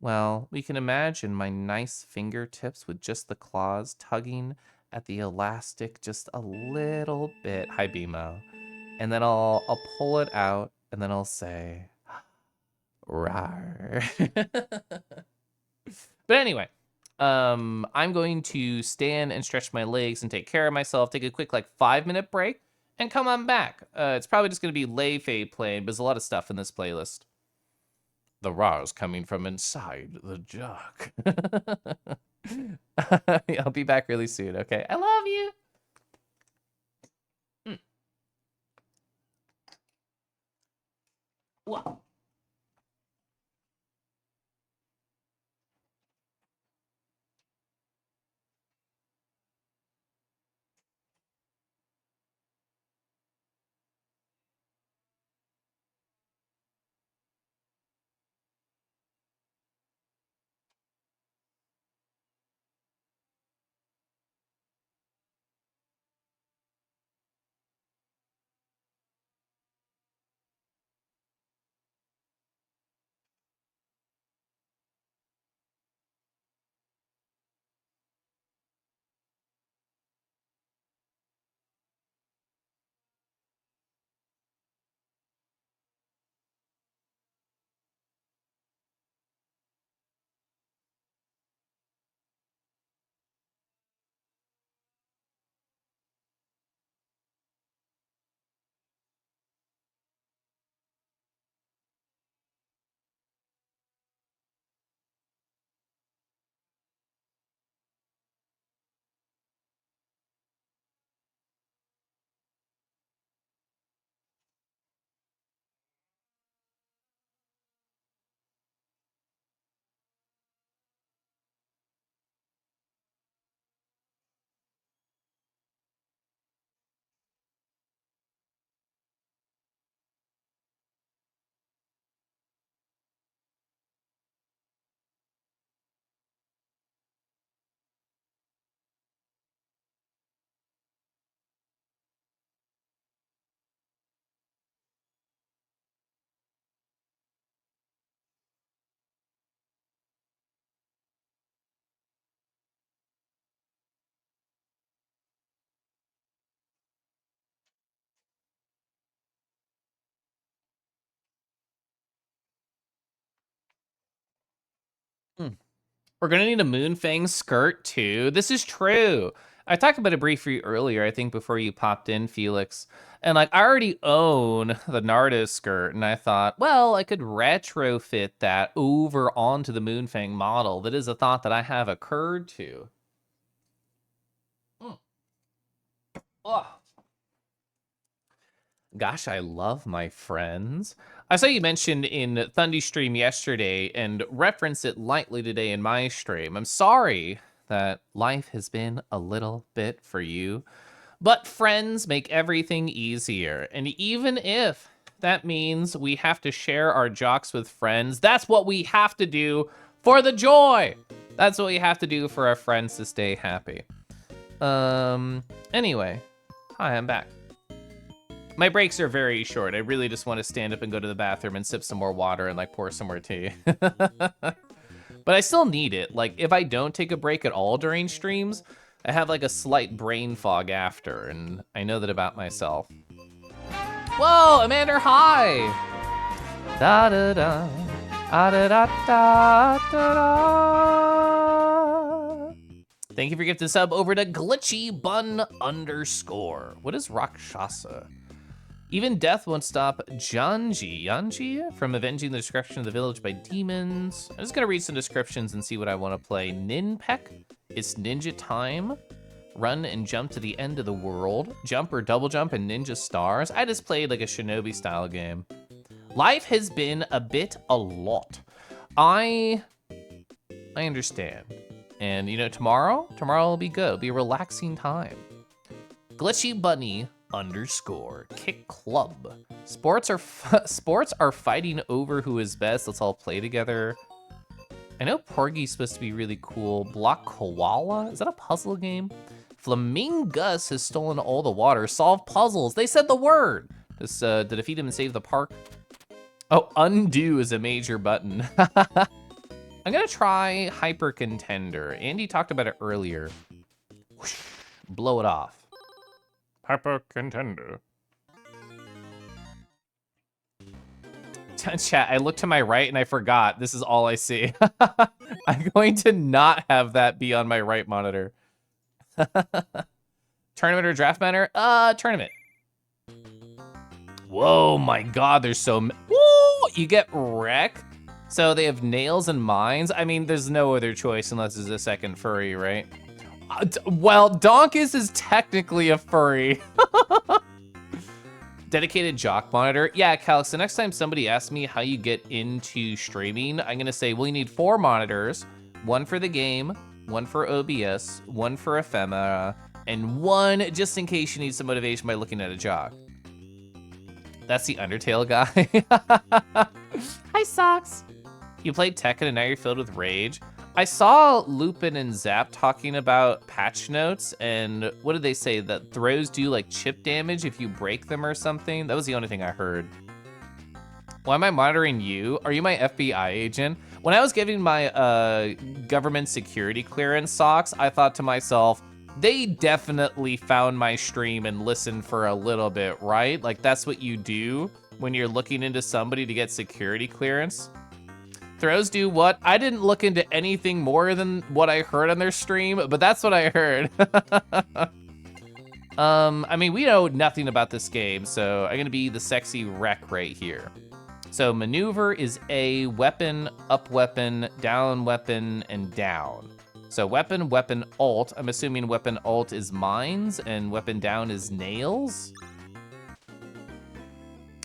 Well, we can imagine my nice fingertips with just the claws tugging at the elastic just a little bit. Hi, BMO. And then I'll pull it out, and then I'll say, rawr. But anyway, I'm going to stand and stretch my legs and take care of myself, take a quick like 5-minute break, and come on back. It's probably just gonna be Lei Fei playing, but there's a lot of stuff in this playlist. The raw's coming from inside the jock. I'll be back really soon, okay? I love you. Whoa. We're gonna need a Moonfang skirt too. This is true. I talked about it briefly earlier, I think before you popped in, Felix. And like, I already own the Nardo skirt, and I thought, well, I could retrofit that over onto the Moonfang model. That is a thought that I have occurred to. Oh. Gosh, I love my friends. I saw you mentioned in Thundy stream yesterday and referenced it lightly today in my stream. I'm sorry that life has been a little bit for you, but friends make everything easier. And even if that means we have to share our jocks with friends, that's what we have to do for the joy. That's what we have to do for our friends to stay happy. Anyway, hi, I'm back. My breaks are very short. I really just want to stand up and go to the bathroom and sip some more water and like pour some more tea. But I still need it. Like if I don't take a break at all during streams, I have like a slight brain fog after, and I know that about myself. Whoa, Amanda, hi! Da da da, da da da da da. Thank you for gifting sub over to GlitchyBun_. What is Rakshasa? Even death won't stop Yanji from avenging the destruction of the village by demons. I'm just gonna read some descriptions and see what I wanna play. Ninpek, it's ninja time. Run and jump to the end of the world. Jump or double jump and ninja stars. I just played like a shinobi style game. Life has been a lot. I understand. And you know, tomorrow will be good. It'll be a relaxing time. GlitchyBunny_. Kick club. Sports are fighting over who is best. Let's all play together. I know Porgy's supposed to be really cool. Block Koala? Is that a puzzle game? Flamingus has stolen all the water. Solve puzzles. They said the word. Just to defeat him and save the park. Oh, undo is a major button. I'm gonna try Hyper Contender. Andy talked about it earlier. Whoosh, blow it off. Hyper Contender. Chat, I looked to my right and I forgot. This is all I see. I'm going to not have that be on my right monitor. Tournament or draft banner? Tournament. Whoa, my God, there's so many. Woo! You get wreck. So they have nails and mines. I mean, there's no other choice unless there's a second furry, right? Well, Donkus is technically a furry. Dedicated jock monitor. Yeah, Calix, the next time somebody asks me how you get into streaming, I'm gonna say, well, you need 4 monitors, 1 for the game, 1 for OBS, 1 for ephemera, and 1 just in case you need some motivation by looking at a jock. That's the Undertale guy. Hi, Socks. You played Tekken and now you're filled with rage. I saw Lupin and Zap talking about patch notes, and what did they say? That throws do like chip damage if you break them or something? That was the only thing I heard. Why am I monitoring you? Are you my FBI agent? When I was giving my government security clearance socks, I thought to myself, they definitely found my stream and listened for a little bit, right? Like that's what you do when you're looking into somebody to get security clearance. Throws do what? I didn't look into anything more than what I heard on their stream, but that's what I heard. I mean, we know nothing about this game, so I'm gonna be the sexy wreck right here. So maneuver is A, weapon, up weapon, down weapon, and down. So weapon, weapon, alt. I'm assuming weapon alt is mines and weapon down is nails.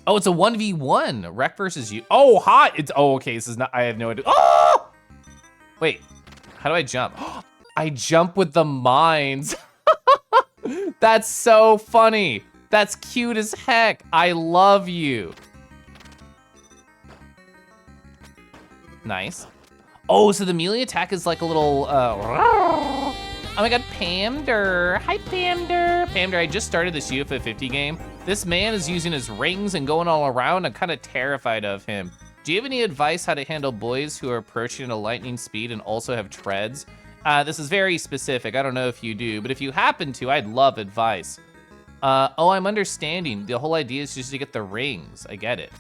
Oh, it's a 1v1. Wreck versus you. Oh, hot. It's, oh, okay. This is not, I have no idea. Oh! Wait, how do I jump? I jump with the mines. That's so funny. That's cute as heck. I love you. Nice. Oh, so the melee attack is like a little, oh my God, Pamder. Hi, Pamder. Pamder, I just started this UFO50 game. This man is using his rings and going all around. I'm kind of terrified of him. Do you have any advice how to handle boys who are approaching at a lightning speed and also have treads? This is very specific. I don't know if you do, but if you happen to, I'd love advice. Oh, I'm understanding. The whole idea is just to get the rings. I get it.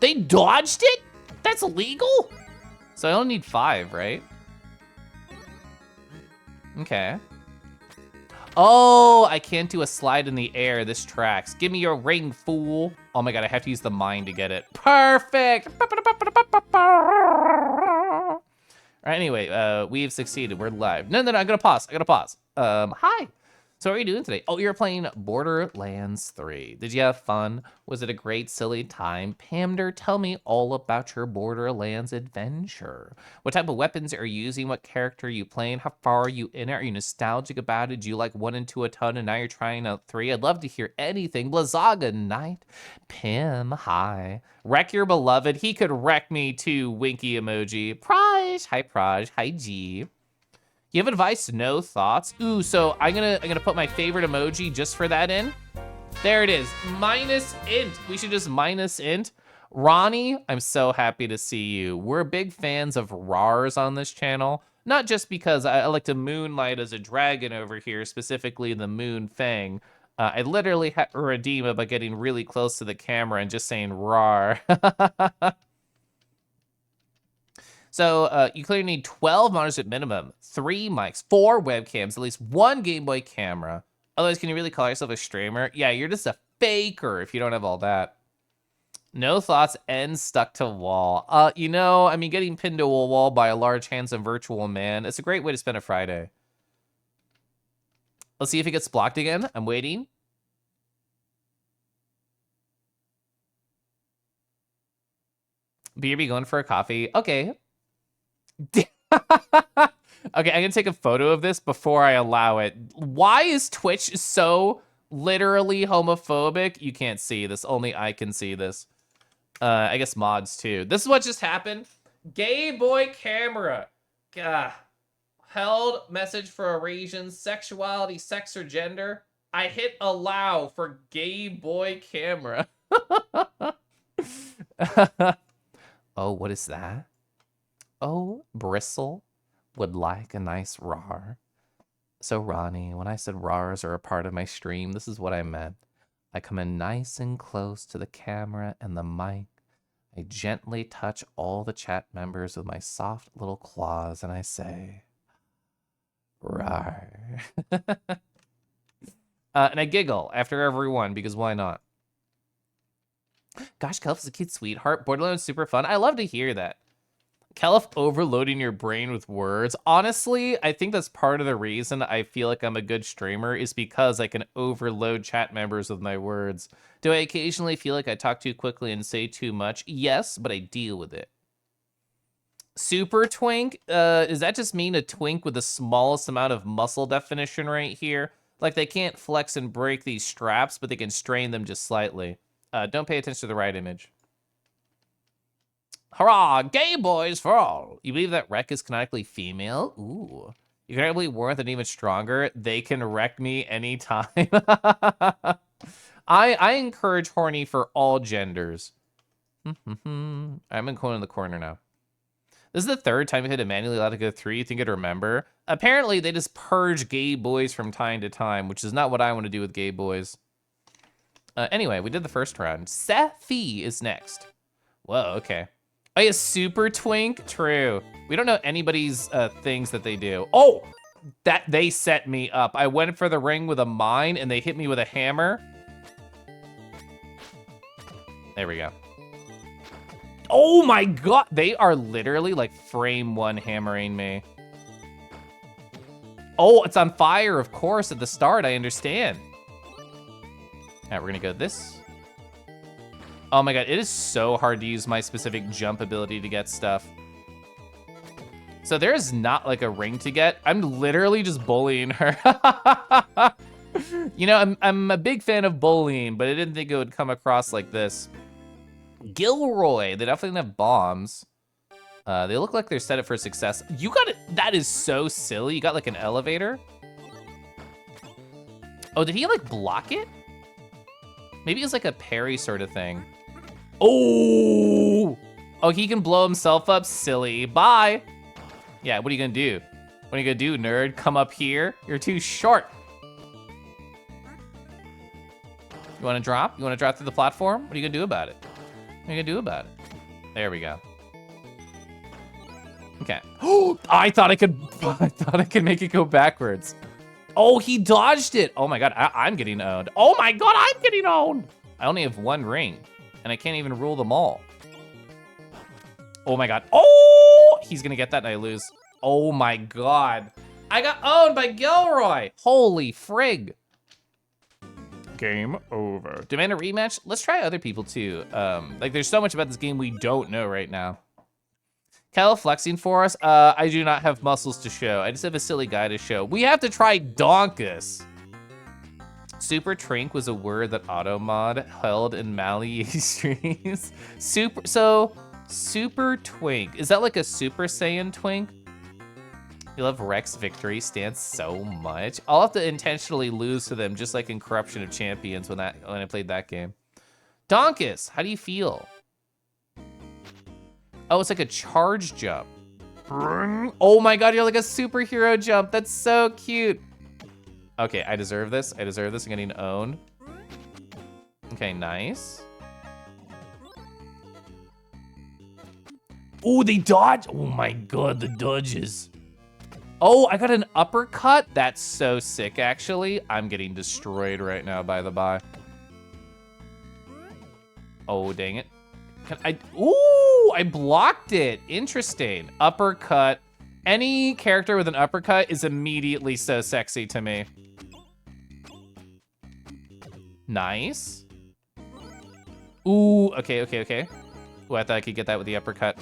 They dodged it? That's illegal? So I only need 5, right? Okay. Oh, I can't do a slide in the air. This tracks. Give me your ring, fool. Oh my god, I have to use the mine to get it. Perfect. All right, anyway, we've succeeded. We're live. No, I gotta pause. Hi. So what are you doing today? Oh, you're playing Borderlands 3. Did you have fun? Was it a great, silly time? Pamder, tell me all about your Borderlands adventure. What type of weapons are you using? What character are you playing? How far are you in it? Are you nostalgic about it? Do you like 1 and 2 a ton and now you're trying out 3? I'd love to hear anything. Blazaga Knight. Pim, hi. Wreck your beloved. He could wreck me too, winky emoji. Praj, hi Praj, hi G. You have advice? No thoughts? Ooh, so I'm gonna put my favorite emoji just for that in. There it is, minus int. We should just minus int. Ronnie, I'm so happy to see you. We're big fans of RARs on this channel. Not just because I like to moonlight as a dragon over here, specifically the Moon Fang. I literally had to redeem it by getting really close to the camera and just saying RAR. So you clearly need 12 monitors at minimum, 3 mics, 4 webcams, at least 1 Game Boy camera. Otherwise, can you really call yourself a streamer? Yeah, you're just a faker if you don't have all that. No thoughts and stuck to wall. You know, I mean, getting pinned to a wall by a large, handsome virtual man, it's a great way to spend a Friday. Let's see if it gets blocked again. I'm waiting. BRB going for a coffee. Okay. Okay, I'm gonna take a photo of this before I allow it. Why is Twitch so literally homophobic? You can't see this, only I can see this. I guess mods too. This is what just happened. Gay boy camera. Gah. Held message for a region, sexuality, sex, or gender. I hit allow for gay boy camera. Oh, what is that? Oh, Bristle would like a nice RAR. So Ronnie, when I said RARs are a part of my stream, this is what I meant. I come in nice and close to the camera and the mic. I gently touch all the chat members with my soft little claws and I say, RAR. And I giggle after every one because why not? Gosh, Kelf is a cute sweetheart. Borderlands super fun. I love to hear that. Kelf overloading your brain with words. Honestly, I think that's part of the reason I feel like I'm a good streamer is because I can overload chat members with my words. Do I occasionally feel like I talk too quickly and say too much? Yes, but I deal with it. Super twink? Does that just mean a twink with the smallest amount of muscle definition right here? Like they can't flex and break these straps, but they can strain them just slightly. Don't pay attention to the right image. Hurrah! Gay boys for all! You believe that wreck is canonically female? Ooh. You can believe warmth and even stronger. They can wreck me anytime. I encourage horny for all genders. I'm going in the corner now. This is the 3rd time I hit a manually allowed to go through. You think I'd remember? Apparently, they just purge gay boys from time to time, which is not what I want to do with gay boys. Anyway, we did the first round. Safi is next. Whoa, okay. Oh, yeah, super twink? True. We don't know anybody's things that they do. Oh, that they set me up. I went for the ring with a mine and they hit me with a hammer. There we go. Oh my god, they are literally like frame 1 hammering me. Oh, it's on fire, of course, at the start, I understand. All right, we're gonna go this. Oh my god, it is so hard to use my specific jump ability to get stuff. So there's not like a ring to get. I'm literally just bullying her. You know, I'm a big fan of bullying, but I didn't think it would come across like this. Gilroy, they definitely have bombs. They look like they're set up for success. You got it, that is so silly. You got like an elevator. Oh, did he like block it? Maybe it's like a parry sort of thing. Oh! Oh, he can blow himself up, silly. Bye. Yeah, what are you gonna do? What are you gonna do, nerd? Come up here? You're too short. You wanna drop? You wanna drop through the platform? What are you gonna do about it? What are you gonna do about it? There we go. Okay. Oh, I thought I could make it go backwards. Oh, he dodged it. Oh my god, I'm getting owned. Oh my god, I'm getting owned. I only have one ring, and I can't even rule them all. Oh my god. Oh, he's gonna get that and I lose. Oh my god. I got owned by Gilroy. Holy frig. Game over. Demand a rematch? Let's try other people too. Like there's so much about this game we don't know right now. Kel flexing for us? I do not have muscles to show. I just have a silly guy to show. We have to try Donkus. Super Trink was a word that Automod held in Mali streams. Super Twink. Is that like a Super Saiyan Twink? You love Rex victory stance so much. I'll have to intentionally lose to them just like in Corruption of Champions when I played that game. Donkus, how do you feel? Oh, it's like a charge jump. Oh my god, you're like a superhero jump. That's so cute. Okay, I deserve this. I deserve this. I'm getting owned. Okay, nice. Oh, they dodge. Oh my god, the dodges. Oh, I got an uppercut. That's so sick, actually. I'm getting destroyed right now, by the by. Oh, dang it. Ooh, I blocked it. Interesting. Uppercut. Any character with an uppercut is immediately so sexy to me. Nice. Ooh, okay. Ooh, I thought I could get that with the uppercut.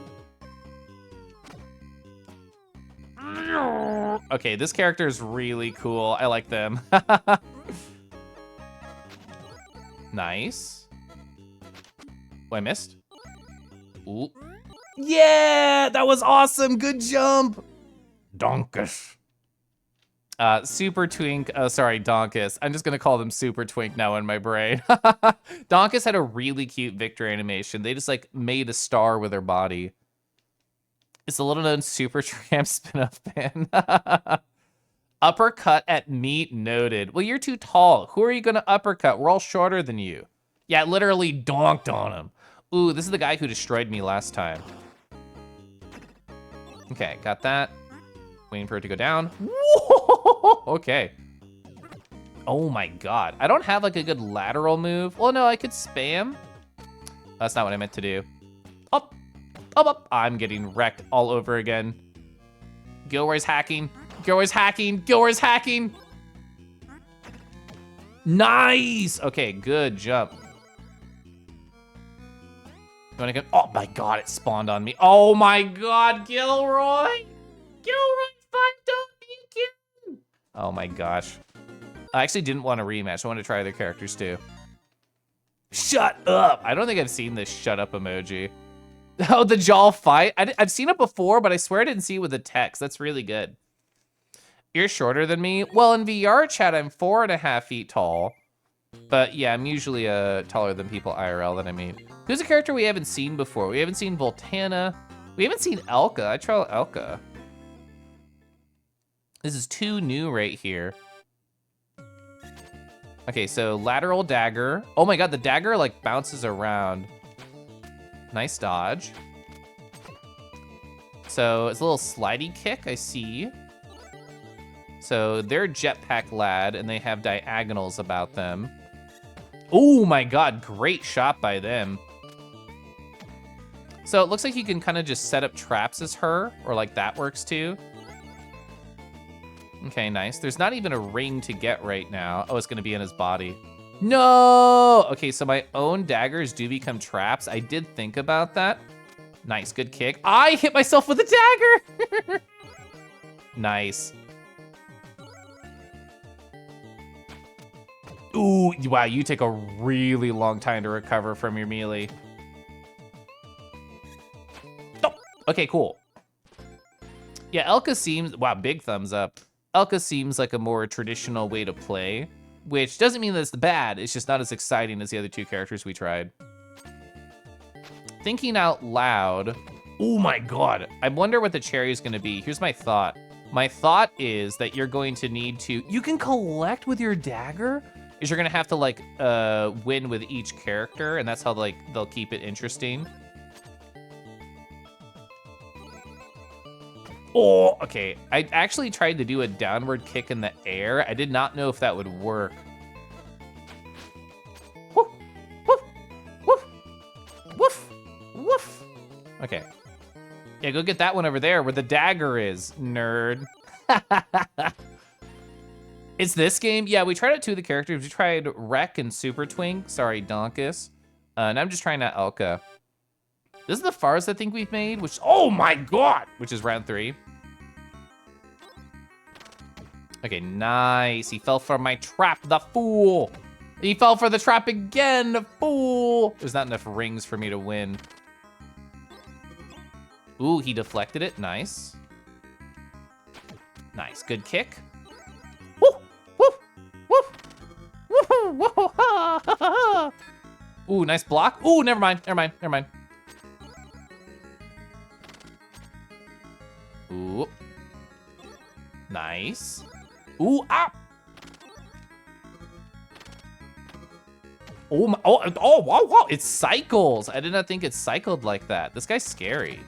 Okay, this character is really cool. I like them. Nice. Oh, I missed. Ooh. Yeah, that was awesome. Good jump. Donkus. Super Twink, oh, sorry, Donkus. I'm just gonna call them Super Twink now in my brain. Donkus had a really cute victory animation. They just like made a star with their body. It's a little known Super Tramp spin-off band. Uppercut at meat noted. Well, you're too tall. Who are you gonna uppercut? We're all shorter than you. Yeah, literally donked on him. Ooh, this is the guy who destroyed me last time. Okay, got that. Waiting for it to go down. Whoa, okay. Oh my god. I don't have like a good lateral move. Well, no, I could spam. That's not what I meant to do. Up, up, up. I'm getting wrecked all over again. Gilroy's hacking. Gilroy's hacking. Gilroy's hacking. Nice. Okay, good jump. Oh my god, it spawned on me. Oh my god, Gilroy! Gilroy fucked up me again! Oh my gosh. I actually didn't want a rematch. I wanted to try other characters too. Shut up! I don't think I've seen this shut up emoji. Oh, the jaw fight? I've seen it before, but I swear I didn't see it with the text. That's really good. You're shorter than me? Well, in VR chat, I'm 4.5 feet tall. But yeah, I'm usually taller than people IRL that I meet. Who's a character we haven't seen before? We haven't seen Voltana. We haven't seen Elka. I try Elka. This is too new right here. Okay, so lateral dagger. Oh my god, the dagger like bounces around. Nice dodge. So it's a little slidey kick, I see. So they're jetpack lad and they have diagonals about them. Oh my god, great shot by them. So it looks like you can kind of just set up traps as her, or like that works too. Okay, nice. There's not even a ring to get right now. Oh, it's gonna be in his body. No! Okay, so my own daggers do become traps. I did think about that. Nice, good kick. I hit myself with a dagger! Nice. Ooh, wow, you take a really long time to recover from your melee. Oh, okay, cool. Yeah, Elka seems, wow, big thumbs up. Elka seems like a more traditional way to play, which doesn't mean that it's bad, it's just not as exciting as the other two characters we tried. Thinking out loud, oh my god, I wonder what the cherry is gonna be. Here's my thought. My thought is that you're going to need to, you can collect with your dagger? Is you're gonna have to like win with each character, and that's how like they'll keep it interesting. Oh, okay. I actually tried to do a downward kick in the air. I did not know if that would work. Woof, woof, woof, woof, woof. Okay. Yeah, go get that one over there where the dagger is, nerd. It's this game? Yeah, we tried out 2 of the characters. We tried Wreck and Super Twink. Sorry, Donkus. And I'm just trying out Elka. This is the farthest I think we've made, which, oh my God, which is round 3. Okay, nice. He fell for my trap, the fool. He fell for the trap again, the fool. There's not enough rings for me to win. Ooh, he deflected it, nice. Nice, good kick. Woo, woo, woo, woo, woo, ha, ha, ha. Ooh, nice block. Ooh, never mind, never mind, never mind. Ooh. Nice. Ooh, ah. Oh, my, oh, wow, wow, it cycles. I did not think it cycled like that. This guy's scary.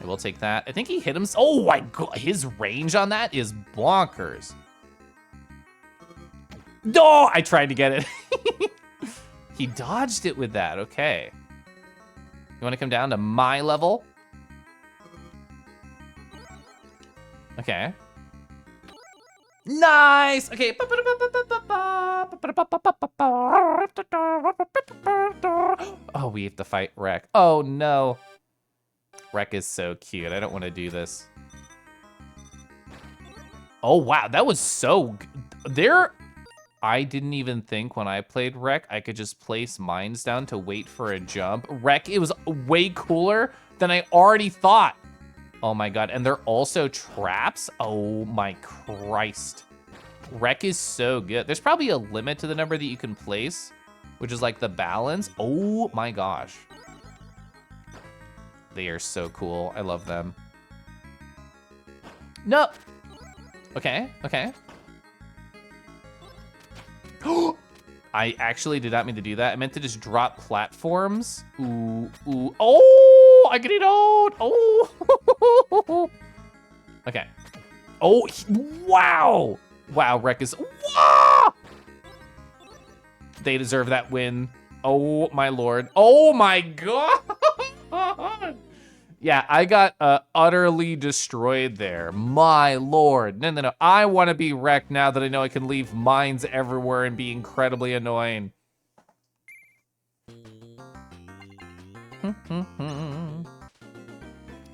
I will take that. I think he hit him. Oh my God, his range on that is bonkers. No, I tried to get it. He dodged it with that, okay. You wanna come down to my level? Okay. Nice, okay. Oh, we have to fight Wreck. Oh no. Wreck is so cute, I don't wanna do this. Oh wow, that was so, I didn't even think when I played Wreck, I could just place mines down to wait for a jump. Wreck, it was way cooler than I already thought. Oh my God, and they're also traps? Oh my Christ. Wreck is so good. There's probably a limit to the number that you can place, which is like the balance. Oh my gosh. They are so cool, I love them. No. Okay, okay. I actually did not mean to do that. I meant to just drop platforms. Ooh, ooh. Oh, I get it out. Oh. Okay. Oh, wow. Wow, Wreck is, wow. They deserve that win. Oh, my Lord. Oh, my God. Yeah, I got utterly destroyed there. My Lord. No, no, no. I want to be Wrecked now that I know I can leave mines everywhere and be incredibly annoying.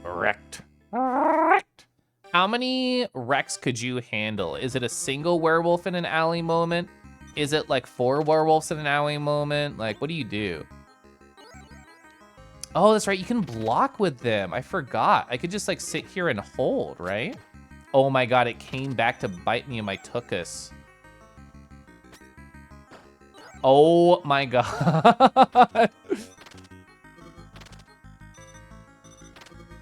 Wrecked. Wrecked. How many wrecks could you handle? Is it a single werewolf in an alley moment? Is it like 4 werewolves in an alley moment? Like, what do you do? Oh, that's right, you can block with them. I forgot. I could just like sit here and hold, right? Oh my God, it came back to bite me in my tuchus. Oh my God.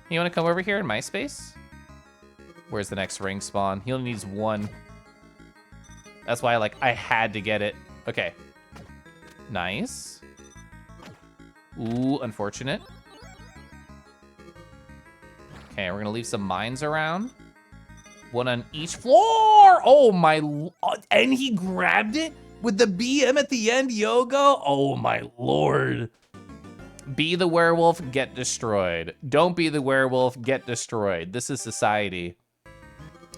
You wanna come over here in my space? Where's the next ring spawn? He only needs 1. That's why I had to get it. Okay. Nice. Ooh, unfortunate. Okay, we're gonna leave some mines around. 1 on each floor. Oh my, and he grabbed it with the BM at the end, Yoga. Oh my Lord. Be the werewolf, get destroyed. Don't be the werewolf, get destroyed. This is society.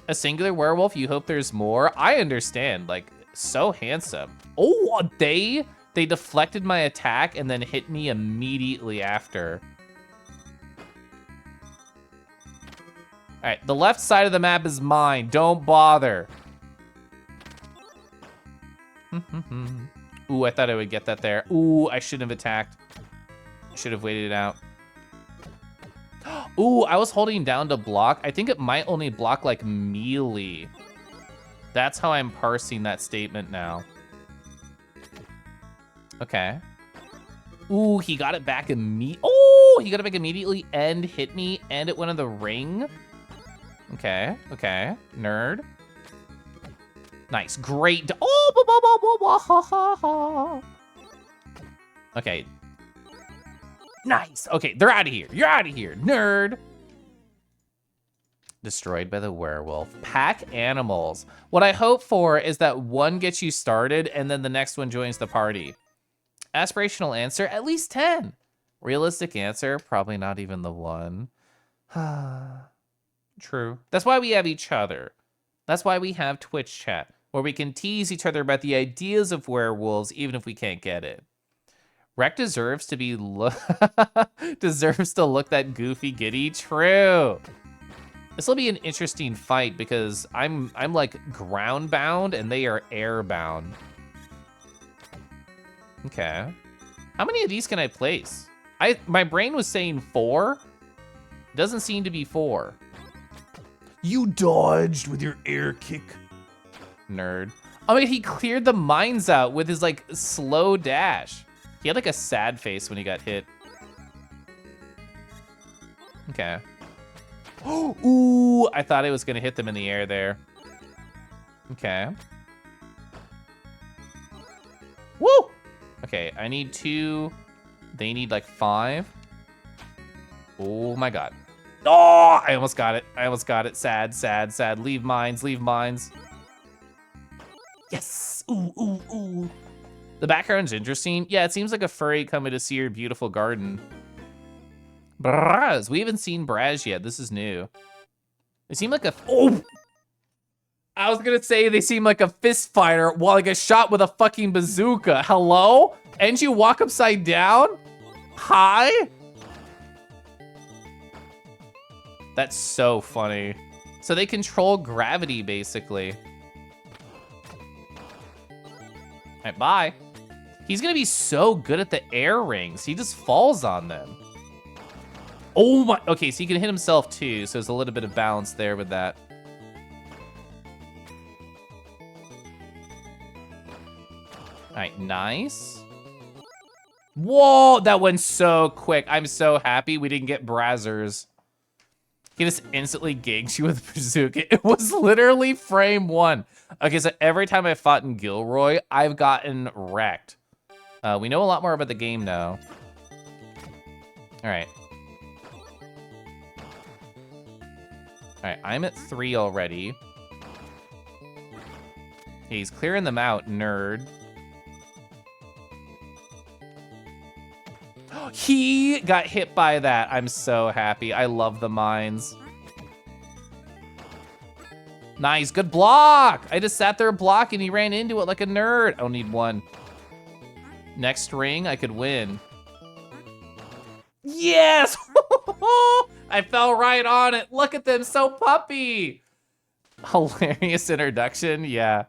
A singular werewolf, you hope there's more? I understand, like, so handsome. Oh, they deflected my attack and then hit me immediately after. All right, the left side of the map is mine. Don't bother. Ooh, I thought I would get that there. Ooh, I shouldn't have attacked. Should have waited it out. Ooh, I was holding down to block. I think it might only block like melee. That's how I'm parsing that statement now. Okay. Ooh, he got it back immediately. Oh, he got it back immediately and hit me and it went in the ring. Okay, okay, nerd. Nice, great. Oh, okay. Nice, okay, they're out of here. You're out of here, nerd. Destroyed by the werewolf. Pack animals. What I hope for is that one gets you started and then the next one joins the party. Aspirational answer, at least 10. Realistic answer, probably not even the one. True. That's why we have each other. That's why we have Twitch chat, where we can tease each other about the ideas of werewolves, even if we can't get it. Rec deserves to be deserves to look that goofy giddy. True. This will be an interesting fight because I'm like ground bound and they are air bound. Okay. How many of these can I place? My brain was saying 4. Doesn't seem to be 4. You dodged with your air kick. Nerd. I mean, he cleared the mines out with his like slow dash. He had like a sad face when he got hit. Okay. Ooh, I thought I was gonna hit them in the air there. Okay. Woo! Okay, I need 2. They need like 5. Oh my god. Oh, I almost got it. I almost got it. Sad, sad, sad. Leave mines, leave mines. Yes! Ooh, ooh, ooh. The background's interesting. Yeah, it seems like a furry coming to see your beautiful garden. Braz. We haven't seen Braz yet. This is new. They seem like a... Oh! I was gonna say they seem like a fist fighter while I get shot with a fucking bazooka. Hello? And you walk upside down? Hi? That's so funny. So they control gravity, basically. All right, bye. He's gonna be so good at the air rings. He just falls on them. Oh my, okay, so he can hit himself too, so there's a little bit of balance there with that. All right, nice. Whoa, that went so quick. I'm so happy we didn't get Brazzers. He just instantly gigs you with bazooka. It was literally frame 1. Okay, so every time I fought in Gilroy, I've gotten wrecked. We know a lot more about the game now. All right. All right, I'm at 3 already. Okay, he's clearing them out, nerd. He got hit by that. I'm so happy. I love the mines. Nice, good block. I just sat there blocking. He ran into it like a nerd. I don't need 1. Next ring, I could win. Yes! I fell right on it. Look at them, so puppy. Hilarious introduction, yeah.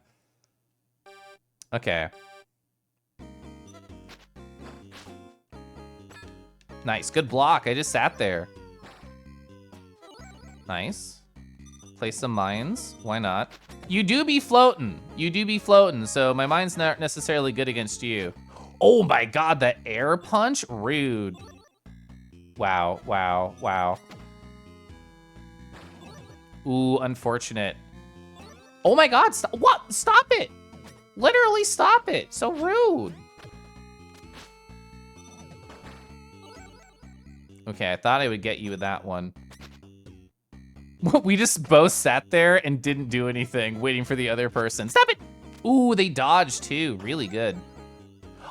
Okay. Nice, good block. I just sat there. Nice. Place some mines, why not? You do be floating. You do be floating, so my mine's not necessarily good against you. Oh my god, that air punch? Rude. Wow, wow, wow. Ooh, unfortunate. Oh my god, what? Stop it. Literally stop it. So rude. Okay, I thought I would get you with that one. We just both sat there and didn't do anything, waiting for the other person. Stop it! Ooh, they dodged too. Really good.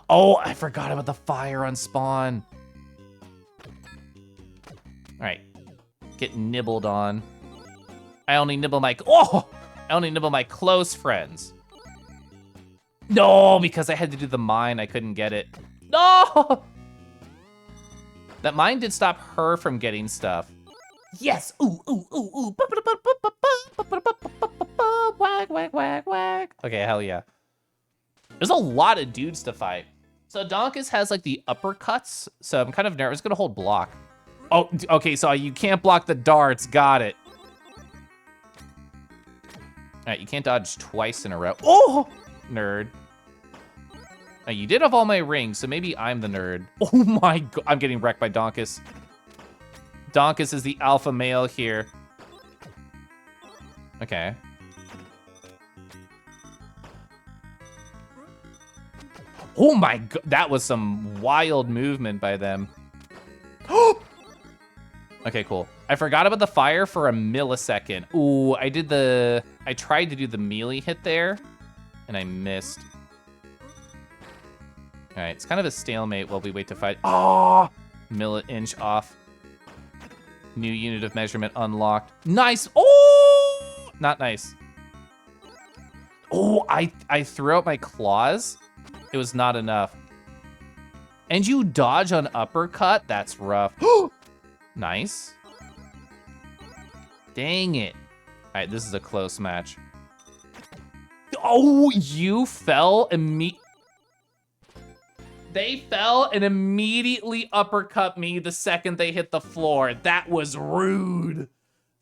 Oh, I forgot about the fire on spawn. All right, get nibbled on. I only nibble my close friends. No, because I had to do the mine, I couldn't get it. No! That mine did stop her from getting stuff. Yes! Ooh, ooh, ooh, ooh. Whack, whack, whack, whack. Okay, hell yeah. There's a lot of dudes to fight. So Donkus has like the uppercuts, so I'm kind of nervous. Gonna hold block. Oh, okay, so you can't block the darts. Got it. All right, you can't dodge twice in a row. Oh, nerd. Now, you did have all my rings, so maybe I'm the nerd. Oh my god, I'm getting wrecked by Donkus. Donkus is the alpha male here. Okay. Oh my god, that was some wild movement by them. Okay, cool. I forgot about the fire for a millisecond. Ooh, I tried to do the melee hit there, and I missed. All right, it's kind of a stalemate while we wait to fight. Oh, milli-inch off. New unit of measurement unlocked. Nice. Oh, not nice. Oh, I threw out my claws. It was not enough. And you dodge on uppercut? That's rough. Nice. Dang it. All right, this is a close match. Oh, you fell immediately. They fell and immediately uppercut me the second they hit the floor. That was rude.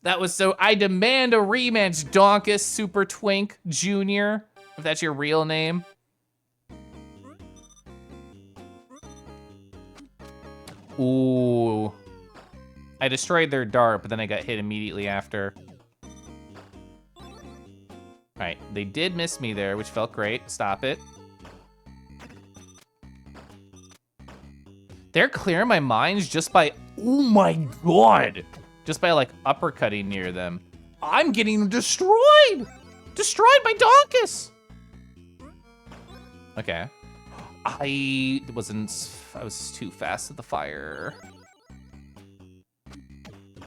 That was so, I demand a rematch, Donkus Super Twink Jr., if that's your real name. Ooh. I destroyed their dart, but then I got hit immediately after. All right, they did miss me there, which felt great. Stop it. They're clearing my mines just by, oh my God. Just by like uppercutting near them. I'm getting destroyed. Destroyed by Donkus. Okay. I was too fast at the fire.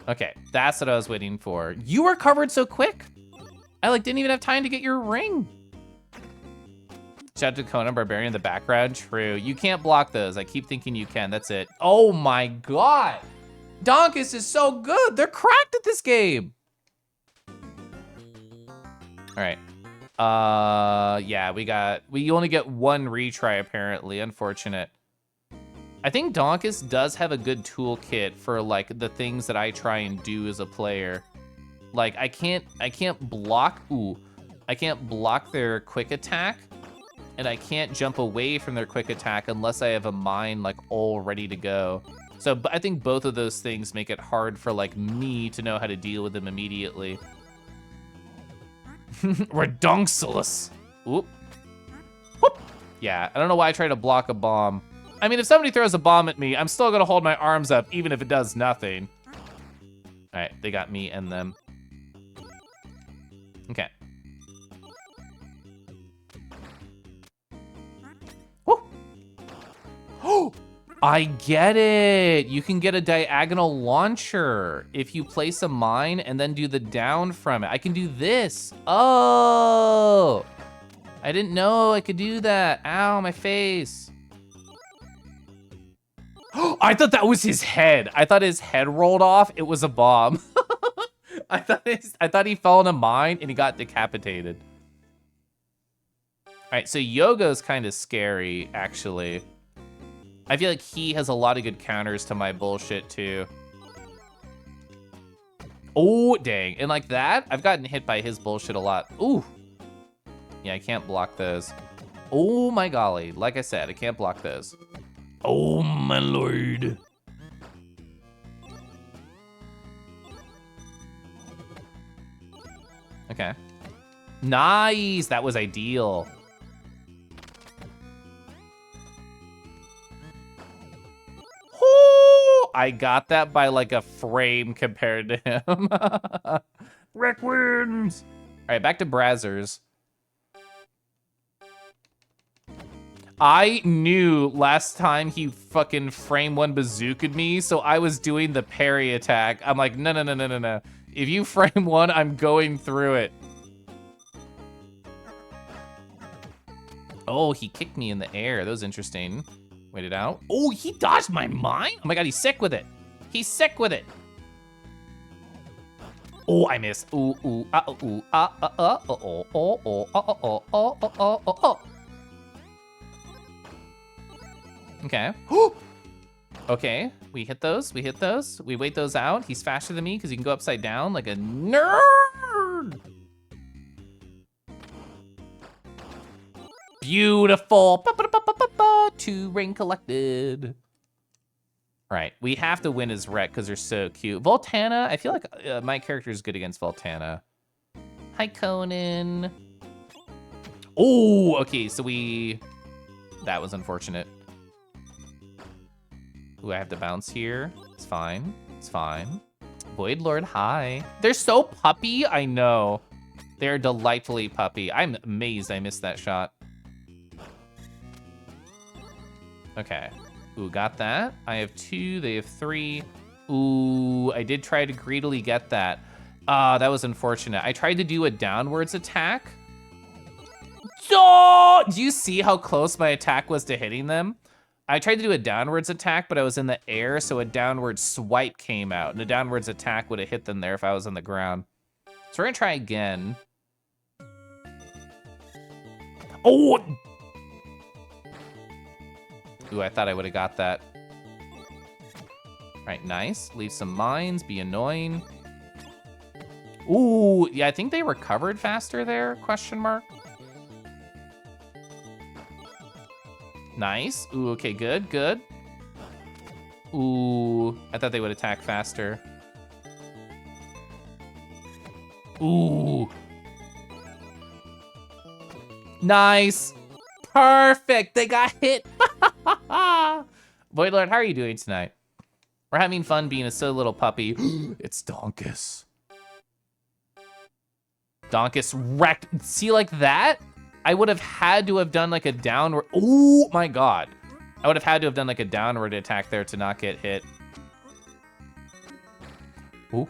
Okay, that's what I was waiting for. You recovered so quick. I like didn't even have time to get your ring. Shout out to Conan Barbarian in the background. True, you can't block those. I keep thinking you can, that's it. Oh my God. Donkus is so good. They're cracked at this game. All right. Yeah, we only get one retry apparently, unfortunate. I think Donkus does have a good toolkit for like the things that I try and do as a player. Like I can't block, I can't block their quick attack, and I can't jump away from their quick attack unless I have a mine like all ready to go. So I think both of those things make it hard for like me to know how to deal with them immediately. Redunculus. Oop. Whoop. Yeah, I don't know why I tried to block a bomb. I mean, if somebody throws a bomb at me, I'm still gonna hold my arms up, even if it does nothing. All right, they got me and them. Okay. Woo. Oh, I get it. You can get a diagonal launcher if you place a mine and then do the down from it. I can do this. Oh, I didn't know I could do that. Ow, my face. I thought that was his head. I thought his head rolled off. It was a bomb. I thought he fell in a mine and he got decapitated. All right, so Yogo's kind of scary, actually. I feel like he has a lot of good counters to my bullshit, too. Oh, dang. And like that, I've gotten hit by his bullshit a lot. Ooh. Yeah, I can't block those. Oh, my golly. Like I said, I can't block those. Oh, my lord. Okay. Nice. That was ideal. Ooh, I got that by like a frame compared to him. Rick wins. All right, back to Brazzers. I knew last time he fucking frame one bazookaed me, so I was doing the parry attack. I'm like, no, no, no, no, no, no. If you frame one, I'm going through it. Oh, he kicked me in the air. That was interesting. Wait it out. Oh, he dodged my mine? Oh my God, he's sick with it. He's sick with it. Oh, I missed. Ooh, ooh, ooh, oh, oh. Okay. Okay, we hit those, we hit those. We wait those out. He's faster than me because he can go upside down like a nerd. Beautiful. 2 ring collected. All right, we have to win his wreck because they're so cute. Voltana, I feel like my character is good against Voltana. Hi, Conan. Oh, okay, so that was unfortunate. Ooh, I have to bounce here. It's fine. It's fine. Void Lord, hi. They're so puppy, I know. They're delightfully puppy. I'm amazed I missed that shot. Okay. Ooh, got that. I have 2, they have 3. Ooh, I did try to greedily get that. That was unfortunate. I tried to do a downwards attack. Oh! Do you see how close my attack was to hitting them? I tried to do a downwards attack, but I was in the air, so a downward swipe came out, and a downwards attack would have hit them there if I was on the ground. So we're gonna try again. Oh! Ooh, I thought I would have got that. All right, nice. Leave some mines, be annoying. Ooh, yeah, I think they recovered faster there, question mark. Nice. Ooh, okay, good, good. Ooh, I thought they would attack faster. Ooh. Nice. Perfect, they got hit. Void Lord, how are you doing tonight? We're having fun being a silly little puppy. It's Donkus. Donkus wrecked. See, like that? I would have had to have done like a downward. Oh my God. I would have had to have done like a downward attack there to not get hit. Ooh.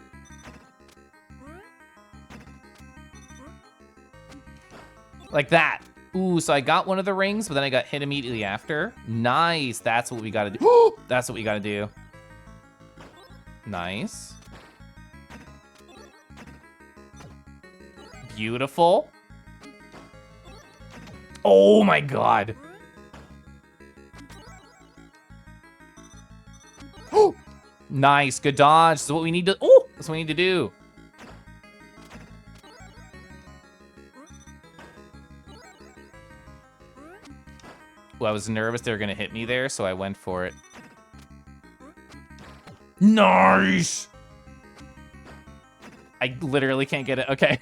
Like that. Ooh, so I got one of the rings, but then I got hit immediately after. Nice, that's what we gotta do. That's what we gotta do. Nice. Beautiful. Oh my God. Nice, good dodge. That's what we need to, oh, that's what we need to do. Well, I was nervous they were gonna hit me there, so I went for it. Nice! I literally can't get it, okay.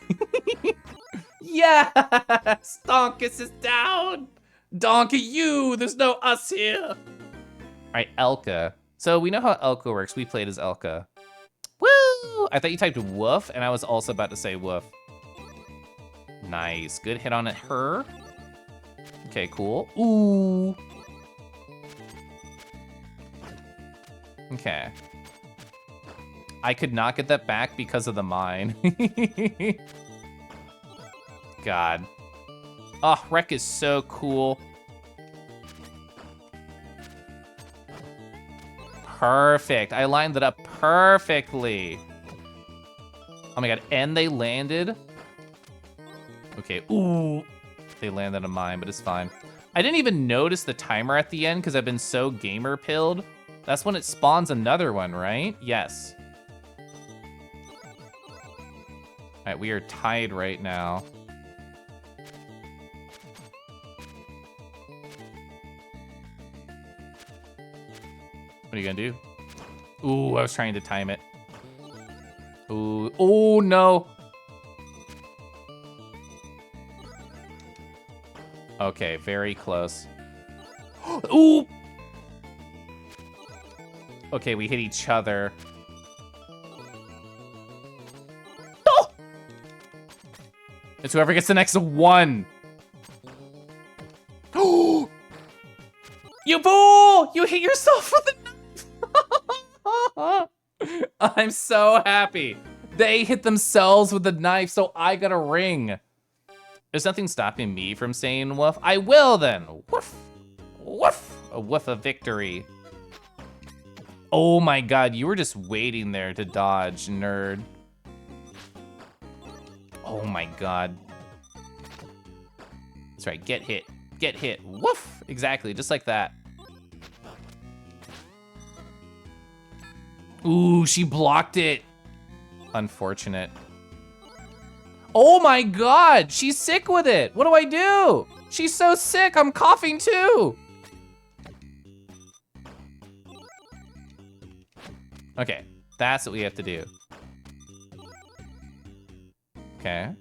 Yes! Donkus is down! Donk you! There's no us here! All right, Elka. So we know how Elka works. We played as Elka. Woo! I thought you typed woof, and I was also about to say woof. Nice, good hit on it, her. Okay, cool. Ooh. Okay. I could not get that back because of the mine. God. Oh, Wreck is so cool. Perfect. I lined it up perfectly. Oh my God, and they landed. Okay, ooh. They landed a mine, but it's fine. I didn't even notice the timer at the end because I've been so gamer pilled. That's when it spawns another one, right? Yes. All right, we are tied right now. What are you gonna do? Ooh, I was trying to time it. Ooh, oh no. Okay, very close. Ooh! Okay, we hit each other. Oh! It's whoever gets the next one. Oh! You fool! You hit yourself with the knife! I'm so happy. They hit themselves with the knife, so I got a ring. There's nothing stopping me from saying woof. I will then. Woof. Woof. A woof of victory. Oh my God, you were just waiting there to dodge, nerd. Oh my God. That's right, get hit. Get hit. Woof. Exactly, just like that. Ooh, she blocked it. Unfortunate. Oh my God, she's sick with it. What do I do? She's so sick, I'm coughing too. Okay, that's what we have to do. Okay.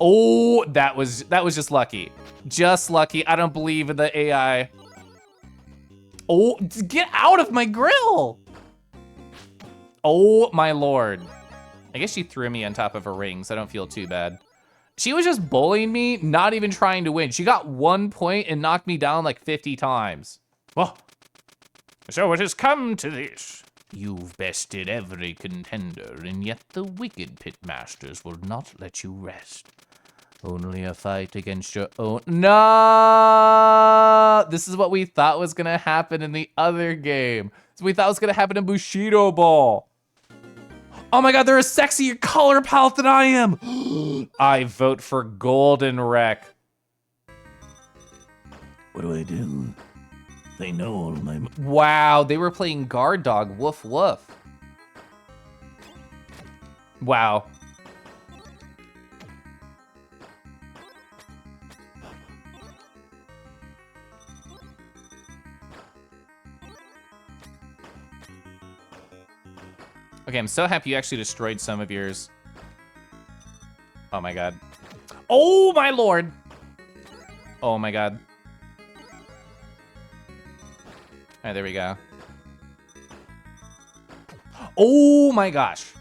Oh, that was just lucky. Just lucky, I don't believe in the AI. Oh, get out of my grill. Oh my lord. I guess she threw me on top of a ring, so I don't feel too bad. She was just bullying me, not even trying to win. She got 1 point and knocked me down like 50 times. Well, so it has come to this. You've bested every contender, and yet the wicked pitmasters will not let you rest. Only a fight against your own. No! This is what we thought was gonna happen in the other game. So we thought was gonna happen in Bushido Ball. Oh my god, they're a sexier color palette than I am! I vote for Golden Wreck. What do I do? They know all of my... Wow, they were playing guard dog. Woof woof. Wow. Okay, I'm so happy you actually destroyed some of yours. Oh my god. Oh my lord! Oh my god. Alright, there we go. Oh my gosh.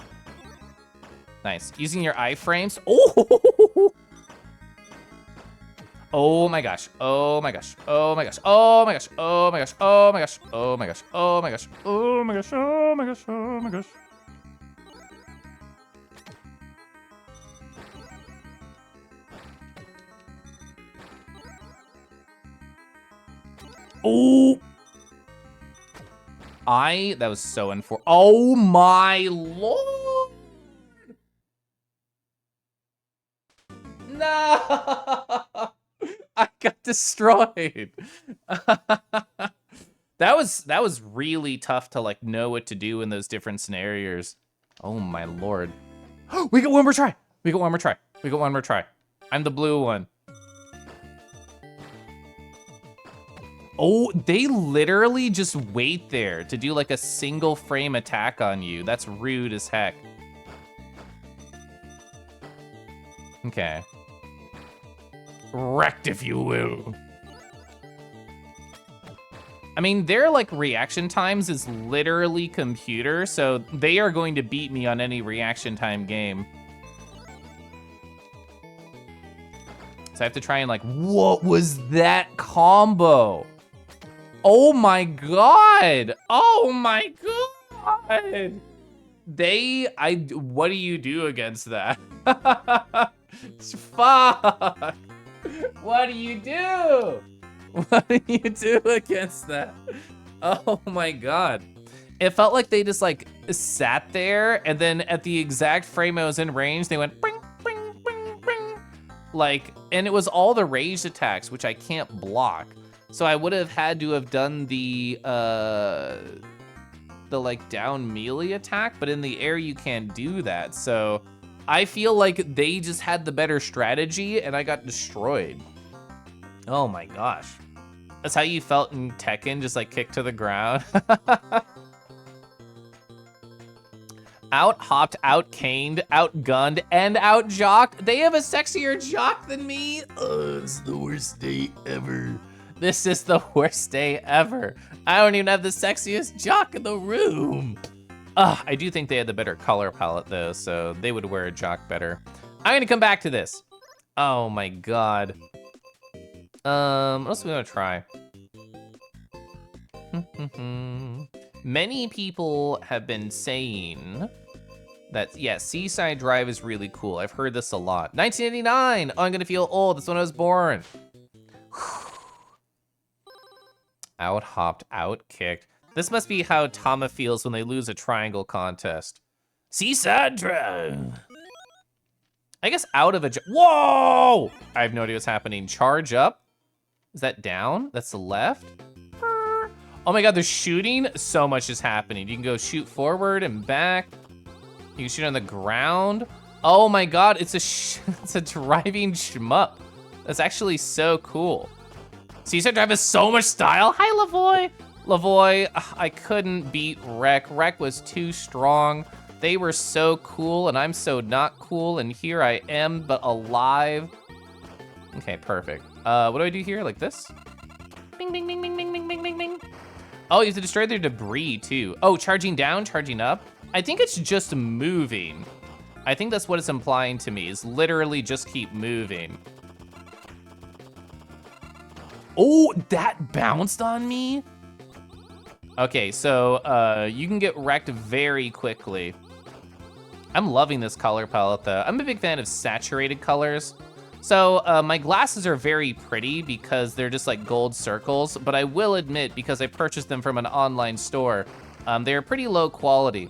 Nice. Using your iframes. Oh! Oh my gosh. Oh my gosh. Oh my gosh. Oh my gosh. Oh my gosh. Oh my gosh. Oh my gosh. Oh my gosh. Oh my gosh. Oh my gosh. Oh my gosh. Oh! That was so oh my lord! No! I got destroyed. That was really tough to like know what to do in those different scenarios. Oh my lord. We got one more try. We got one more try. We got one more try. I'm the blue one. Oh, they literally just wait there to do like a single frame attack on you. That's rude as heck. Okay. Wrecked, if you will. I mean, their like reaction times is literally computer, so they are going to beat me on any reaction time game. So I have to try and like, what was that combo? Oh my god! Oh my god! What do you do against that? Fuck! What do you do? What do you do against that? Oh my god. It felt like they just like sat there and then at the exact frame I was in range, they went bing, bing, bing, bing. Like, and it was all the ranged attacks, which I can't block. So I would have had to have done the like down melee attack, but in the air you can't do that. So I feel like they just had the better strategy and I got destroyed. Oh my gosh. That's how you felt in Tekken, just like kicked to the ground. Out-hopped, out-caned, outgunned, and out-jocked. They have a sexier jock than me. It's the worst day ever. This is the worst day ever. I don't even have the sexiest jock in the room. I do think they had the better color palette though, so they would wear a jock better. I'm gonna come back to this. Oh my god. What else are we gonna try? Many people have been saying that, yeah, Seaside Drive is really cool. I've heard this a lot. 1989, oh, I'm gonna feel old. That's when I was born. Out hopped, out kicked. This must be how Tama feels when they lose a triangle contest. Seaside Drive. I guess out of a, whoa! I have no idea what's happening. Charge up. Is that down? That's the left. Oh my god, they're shooting. So much is happening. You can go shoot forward and back. You can shoot on the ground. Oh my god, it's a driving shmup. That's actually so cool. Seaside Drive has so much style. Hi, Lavoy. Lavoy, I couldn't beat Wreck. Wreck was too strong. They were so cool, and I'm so not cool, and here I am, but alive. Okay, perfect. What do I do here? Like this? Bing, bing, bing, bing, bing, bing, bing, bing, bing. Oh, you have to destroy their debris, too. Oh, charging down, charging up. I think it's just moving. I think that's what it's implying to me, is literally just keep moving. Oh, that bounced on me? Okay, so you can get wrecked very quickly. I'm loving this color palette though. I'm a big fan of saturated colors. So my glasses are very pretty because they're just like gold circles, but I will admit, because I purchased them from an online store, they're pretty low quality.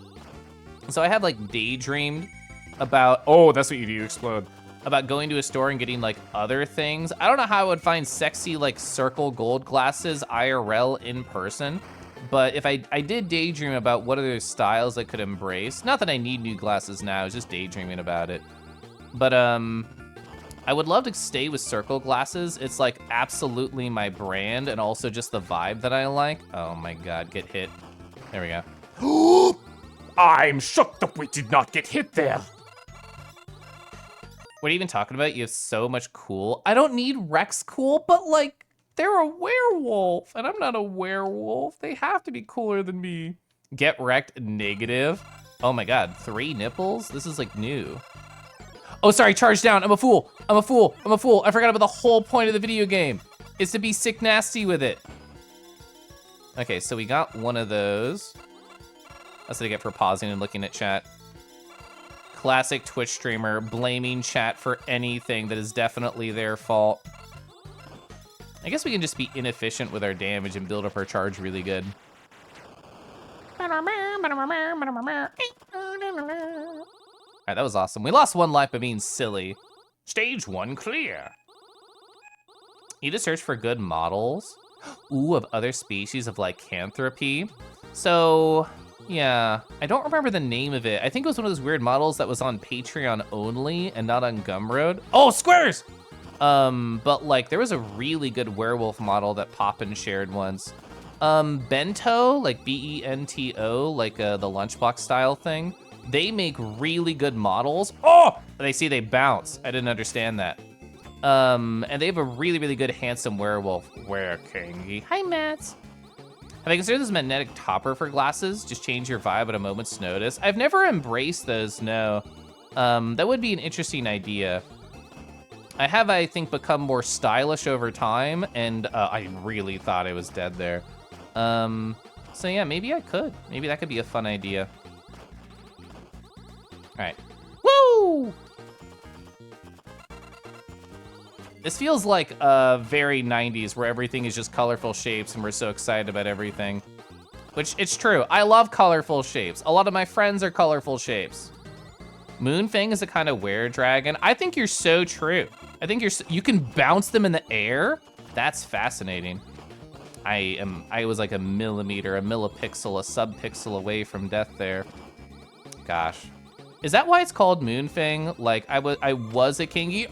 So I have like daydreamed about, oh, that's what you do, explode, about going to a store and getting like other things. I don't know how I would find sexy like circle gold glasses IRL in person, but if I did daydream about what other styles I could embrace. Not that I need new glasses now, I was just daydreaming about it. But I would love to stay with circle glasses. It's like absolutely my brand and also just the vibe that I like. Oh my God, get hit. There we go. I'm shocked that we did not get hit there. What are you even talking about? You have so much cool. I don't need Rex cool, but like, they're a werewolf, and I'm not a werewolf. They have to be cooler than me. Get wrecked, negative. Oh my God, 3 nipples? This is like new. Oh, sorry, charge down. I'm a fool. I'm a fool. I'm a fool. I forgot about the whole point of the video game. Is to be sick nasty with it. Okay, so we got one of those. That's what I get for pausing and looking at chat. Classic Twitch streamer, blaming chat for anything that is definitely their fault. I guess we can just be inefficient with our damage and build up our charge really good. All right, that was awesome. We lost 1 life by being silly. Stage 1 clear. Need to search for good models. Ooh, of other species of lycanthropy. So, yeah, I don't remember the name of it. I think it was one of those weird models that was on Patreon only and not on Gumroad. Oh, squares! But like there was a really good werewolf model that Poppin shared once. Bento, like B-E-N-T-O, like the lunchbox style thing. They make really good models. Oh, they see they bounce. I didn't understand that. And they have a really, really good handsome werewolf. Were-kingy. Hi, Matt. Have I considered this magnetic topper for glasses? Just change your vibe at a moment's notice. I've never embraced those, no. That would be an interesting idea. I have, I think, become more stylish over time, and I really thought I was dead there. So yeah, maybe I could. Maybe that could be a fun idea. All right. Woo! This feels like very 90s, where everything is just colorful shapes and we're so excited about everything. Which, it's true. I love colorful shapes. A lot of my friends are colorful shapes. Moonfang is a kind of were-dragon. I think you're so true. I think you can bounce them in the air? That's fascinating. I was like a millimeter, a millipixel, a subpixel away from death there. Gosh. Is that why it's called Moonfang? Like, I was a kingy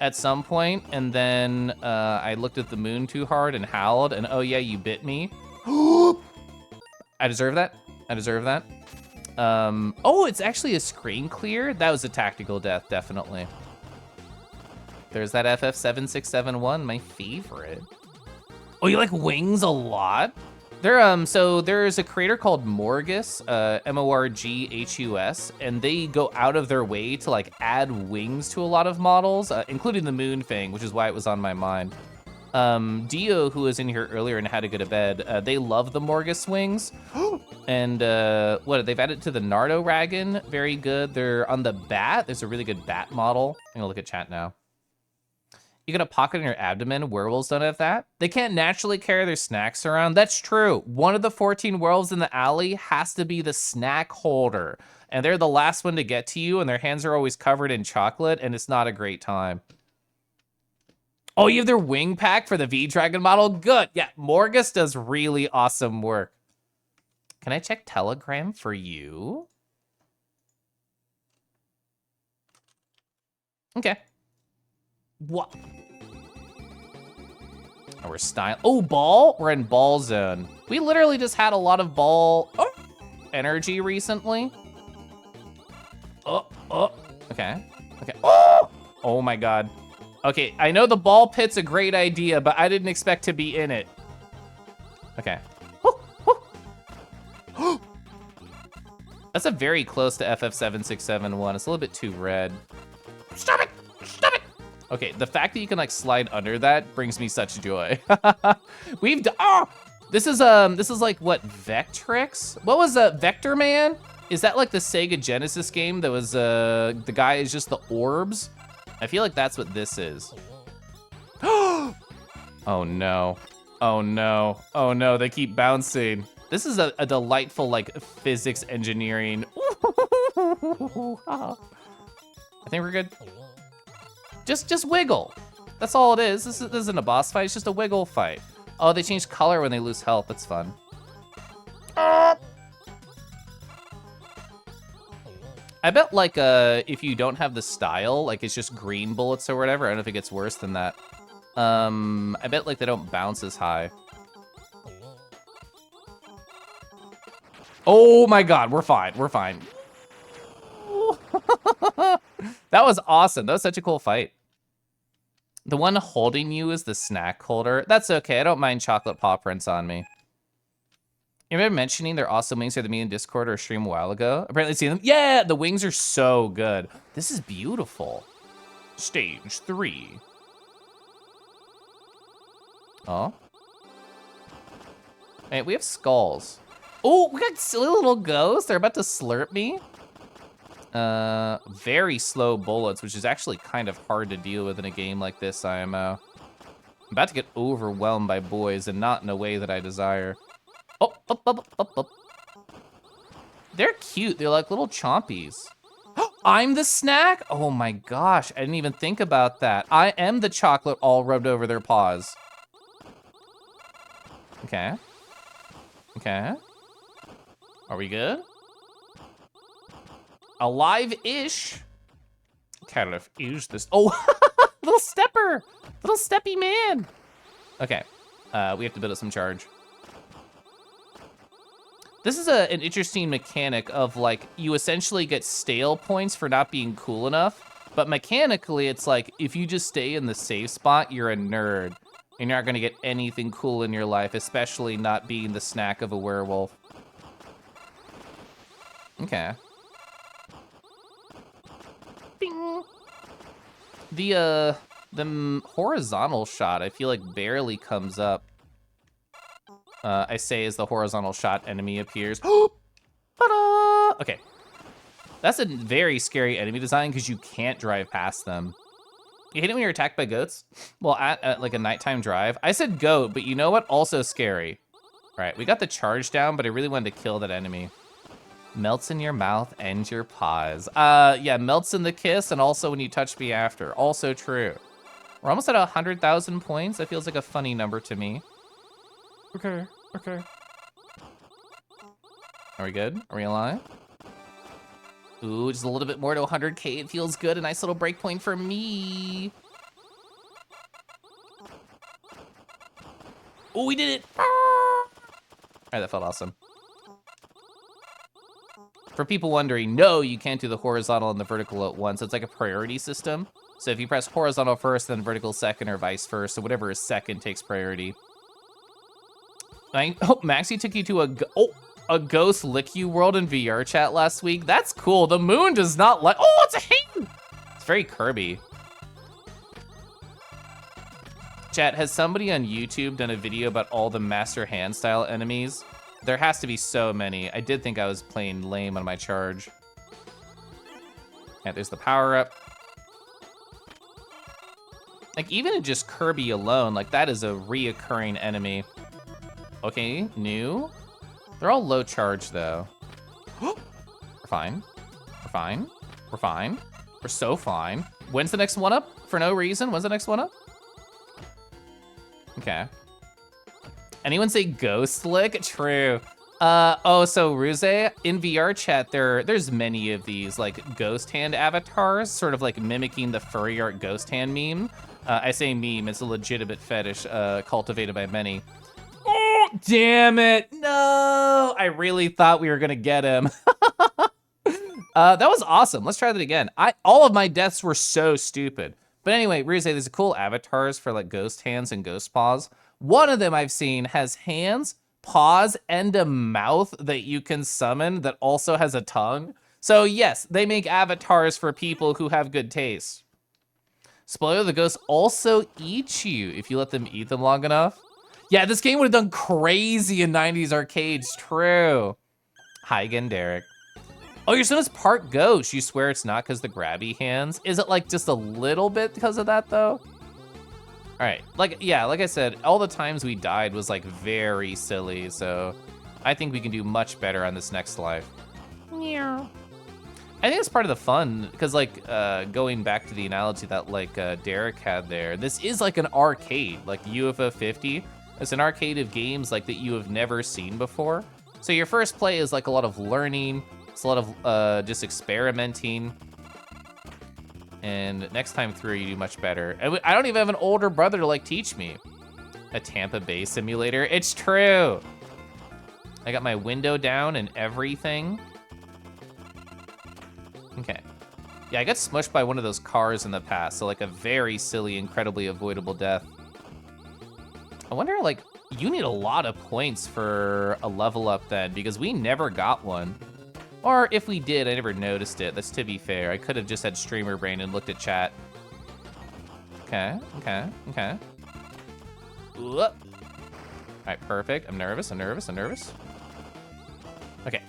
at some point, and then I looked at the moon too hard and howled, and oh yeah, you bit me. I deserve that. I deserve that. Oh, it's actually a screen clear? That was a tactical death, definitely. There's that FF7671, my favorite. Oh, you like wings a lot? So there's a creator called Morgus, M-O-R-G-H-U-S, and they go out of their way to like add wings to a lot of models, including the Moonfang, which is why it was on my mind. Dio, who was in here earlier and had to go to bed, they love the Morgus wings. And they've added to the Nardo Ragon, very good. They're on the bat, there's a really good bat model. I'm gonna look at chat now. You got a pocket in your abdomen, werewolves don't have that. They can't naturally carry their snacks around. That's true. One of the 14 werewolves in the alley has to be the snack holder. And they're the last one to get to you, and their hands are always covered in chocolate, and it's not a great time. Oh, you have their wing pack for the V-Dragon model? Good. Yeah, Morgus does really awesome work. Can I check Telegram for you? Okay. What? Oh, we're style. Oh, ball? We're in ball zone. We literally just had a lot of ball energy recently. Okay. Okay. Oh my God. Okay, I know the ball pit's a great idea, but I didn't expect to be in it. Okay. That's a very close to FF7671. It's a little bit too red. Stop it! Stop it! Okay, the fact that you can like slide under that brings me such joy. Oh! This is like what, Vectrix? What was Vector Man? Is that like the Sega Genesis game that was the guy is just the orbs? I feel like that's what this is. Oh no. Oh no. Oh no, they keep bouncing. This is a delightful like physics engineering. I think we're good. Just wiggle. That's all it is. This isn't a boss fight, it's just a wiggle fight. Oh, they change color when they lose health. That's fun. I bet like if you don't have the style, like it's just green bullets or whatever. I don't know if it gets worse than that. I bet like they don't bounce as high. Oh my god, we're fine. We're fine. That was awesome. That was such a cool fight. The one holding you is the snack holder. That's okay. I don't mind chocolate paw prints on me. You remember mentioning they're awesome wings or the me in Discord or stream a while ago? Apparently seen them. Yeah, the wings are so good. This is beautiful. Stage 3. Oh. Hey, we have skulls. Oh, we got silly little ghosts. They're about to slurp me. Very slow bullets, which is actually kind of hard to deal with in a game like this, IMO. I'm about to get overwhelmed by boys and not in a way that I desire. Oh, up, up, up, up. They're cute. They're like little chompies. I'm the snack? Oh my gosh, I didn't even think about that. I am the chocolate all rubbed over their paws. Okay. Okay. Are we good? Alive-ish. Kind of use this. Oh, little stepper. Little steppy man. Okay. We have to build up some charge. This is an interesting mechanic of like, you essentially get stale points for not being cool enough, but mechanically it's like, if you just stay in the safe spot, you're a nerd. And you're not gonna get anything cool in your life, especially not being the snack of a werewolf. Okay. Bing. The horizontal shot, I feel like barely comes up. I say as the horizontal shot enemy appears. Ta-da! Okay. That's a very scary enemy design because you can't drive past them. You hate it when you're attacked by goats? Well, at like a nighttime drive. I said goat, but you know what? Also scary. All right, we got the charge down, but I really wanted to kill that enemy. Melts in your mouth and your paws. Yeah, melts in the kiss and also when you touch me after. Also true. We're almost at 100,000 points. That feels like a funny number to me. Okay, okay. Are we good? Are we alive? Ooh, just a little bit more to 100K. It feels good. A nice little breakpoint for me. Oh, we did it. All right, that felt awesome. For people wondering, no, you can't do the horizontal and the vertical at once. It's like a priority system. So if you press horizontal first, then vertical second, or vice versa, so whatever is second takes priority. Oh, Maxie took you to a ghost lick you world in VR chat last week. That's cool. The moon does not like. Oh, it's a hand. It's very Kirby. Chat, has somebody on YouTube done a video about all the Master Hand style enemies? There has to be so many. I did think I was playing lame on my charge. Yeah, there's the power up. Like even in just Kirby alone, like that is a reoccurring enemy. Okay, new. They're all low charge though. We're fine. We're fine. We're fine. We're so fine. When's the next one up? For no reason. When's the next one up? Okay. Anyone say ghost lick? True. Oh, so Ruze, in VR chat, there's many of these like ghost hand avatars, sort of like mimicking the furry art ghost hand meme. I say meme, it's a legitimate fetish cultivated by many. Oh, damn it. No, I really thought we were gonna get him. That was awesome. Let's try that again. All of my deaths were so stupid. But anyway, Ruze, there's cool avatars for like ghost hands and ghost paws. One of them I've seen has hands, paws and a mouth that you can summon that also has a tongue. So yes, they make avatars for people who have good taste. Spoiler, the ghosts also eat you if you let them eat them long enough. Yeah, this game would have done crazy in 90s arcades, true. Hi again, Derek. Oh, your son is part ghost. You swear it's not because the grabby hands? Is it like just a little bit because of that though? All right, like I said, all the times we died was like very silly, so I think we can do much better on this next life. Yeah. I think it's part of the fun, because like going back to the analogy that like Derek had there, this is like an arcade, like UFO50. It's an arcade of games like that you have never seen before. So your first play is like a lot of learning, it's a lot of just experimenting. And next time through, you do much better. I don't even have an older brother to like teach me. A Tampa Bay simulator, it's true. I got my window down and everything. Okay. Yeah, I got smushed by one of those cars in the past, so like a very silly, incredibly avoidable death. I wonder, like, you need a lot of points for a level up then, because we never got one. Or if we did, I never noticed it. That's to be fair. I could have just had streamer brain and looked at chat. Okay. Ooh. All right, perfect. I'm nervous. Okay.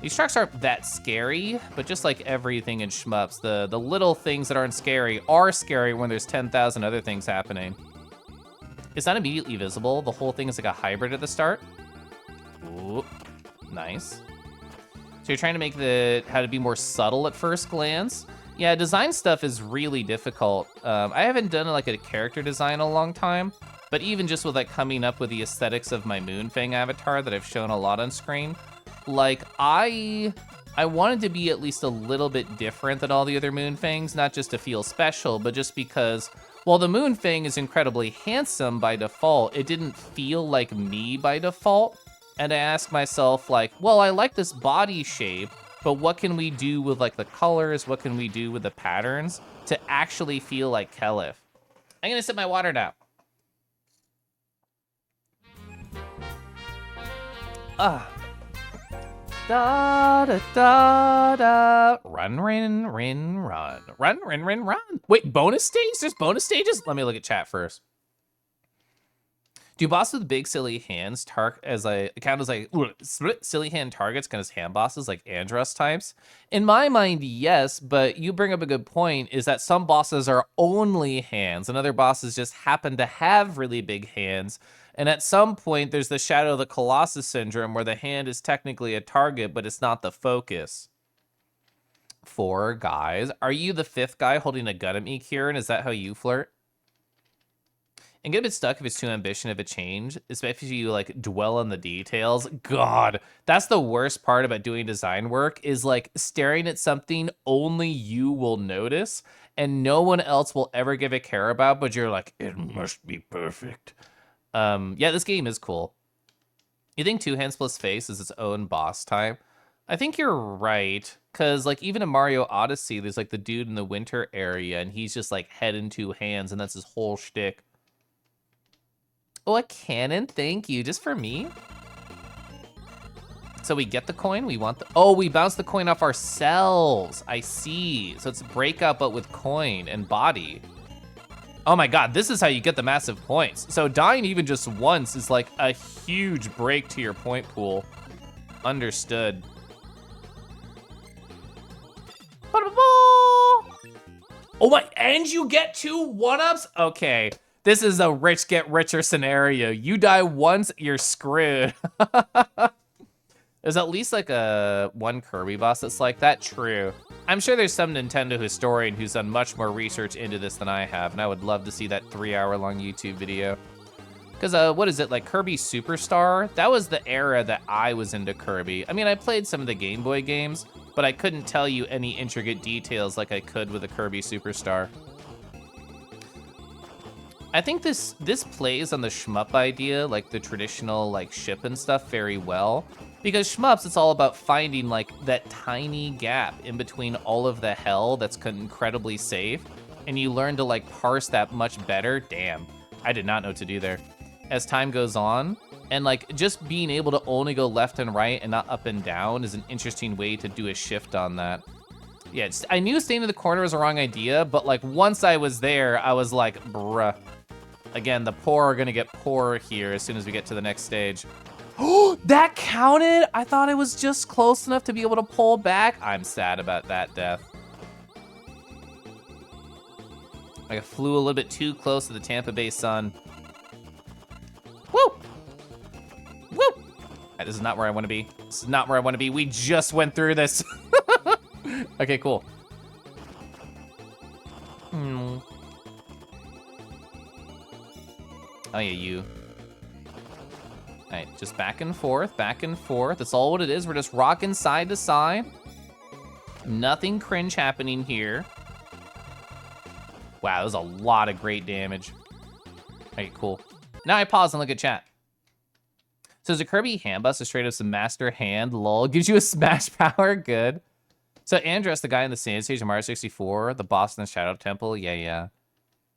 These trucks aren't that scary, but just like everything in shmups, the little things that aren't scary are scary when there's 10,000 other things happening. It's not immediately visible. The whole thing is like a hybrid at the start. Ooh, nice. So you're trying to make how to be more subtle at first glance. Yeah, design stuff is really difficult. I haven't done like a character design in a long time, but even just with like coming up with the aesthetics of my Moonfang avatar that I've shown a lot on screen, like I wanted to be at least a little bit different than all the other Moonfangs, not just to feel special, but just because while the Moonfang is incredibly handsome by default, it didn't feel like me by default. And I asked myself like, well, I like this body shape, but what can we do with like the colors? What can we do with the patterns to actually feel like Kelif? I'm gonna sip my water now. Da da da da. Run, Rin, Rin, run. Run, Rin, Rin, run. Wait, bonus stage? There's bonus stages? Let me look at chat first. Do bosses with big silly hands count as like silly hand targets count as hand bosses like Andros types? In my mind, yes, but you bring up a good point, is that some bosses are only hands and other bosses just happen to have really big hands. And at some point, there's the Shadow of the Colossus syndrome where the hand is technically a target, but it's not the focus. 4 guys. Are you the 5th guy holding a gun at me, Kieran? Is that how you flirt? And get a bit stuck if it's too ambitious of a change, especially if you like dwell on the details. God, that's the worst part about doing design work, is like staring at something only you will notice and no one else will ever give a care about, but you're like, it must be perfect. Yeah, this game is cool. You think Two Hands plus Face is its own boss type? I think you're right, because like even in Mario Odyssey, there's like the dude in the winter area and he's just like head and 2 hands and that's his whole shtick. Oh, a cannon, thank you, just for me? So we get the coin, we want the, oh, we bounce the coin off ourselves. I see, so it's breakout but with coin and body. Oh my God, this is how you get the massive points. So dying even just once is like a huge break to your point pool. Understood. Oh my, and you get 2 1-ups? Okay, this is a rich get richer scenario. You die once, you're screwed. There's at least like one Kirby boss that's like that, true. I'm sure there's some Nintendo historian who's done much more research into this than I have, and I would love to see that 3-hour-long YouTube video. Because what is it, like Kirby Superstar? That was the era that I was into Kirby. I mean, I played some of the Game Boy games, but I couldn't tell you any intricate details like I could with a Kirby Superstar. I think this plays on the shmup idea, like the traditional like ship and stuff very well. Because shmups, it's all about finding like that tiny gap in between all of the hell that's incredibly safe. And you learn to like parse that much better. Damn, I did not know what to do there. As time goes on, And like just being able to only go left and right and not up and down is an interesting way to do a shift on that. Yeah, I knew staying in the corner was a wrong idea, but like once I was there, I was like, bruh. Again, the poor are gonna get poorer here as soon as we get to the next stage. Oh, that counted? I thought it was just close enough to be able to pull back. I'm sad about that death. I flew a little bit too close to the Tampa Bay sun. Woo! Woo! This is not where I want to be. This is not where I want to be. We just went through this. Okay, cool. Oh yeah, you. All right, just back and forth, back and forth. That's all what it is. We're just rocking side to side. Nothing cringe happening here. Wow, that was a lot of great damage. Okay, cool. Now I pause and look at chat. So is a Kirby hand bust a straight up some master hand, lol. Gives you a smash power, good. So Andres, the guy in the sand stage in Mario 64, the boss in the Shadow Temple, yeah.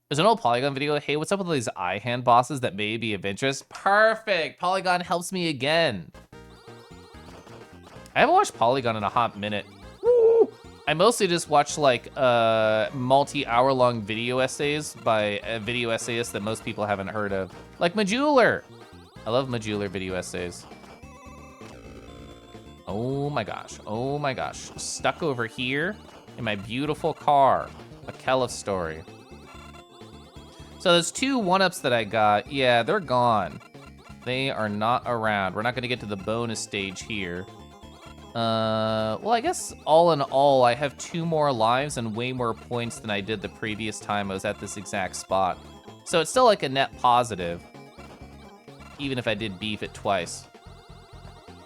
There's an old Polygon video. Hey, what's up with all these eye hand bosses that may be of interest? Perfect, Polygon helps me again. I haven't watched Polygon in a hot minute. Woo! I mostly just watch like multi-hour long video essays by video essayists that most people haven't heard of. Like Majuler. I love Majuler video essays. Oh my gosh. Stuck over here in my beautiful car. A Kelif story. So those 2 1-ups that I got, yeah, they're gone. They are not around. We're not gonna get to the bonus stage here. Well, I guess all in all, I have 2 more lives and way more points than I did the previous time I was at this exact spot. So it's still like a net positive, even if I did beef it twice.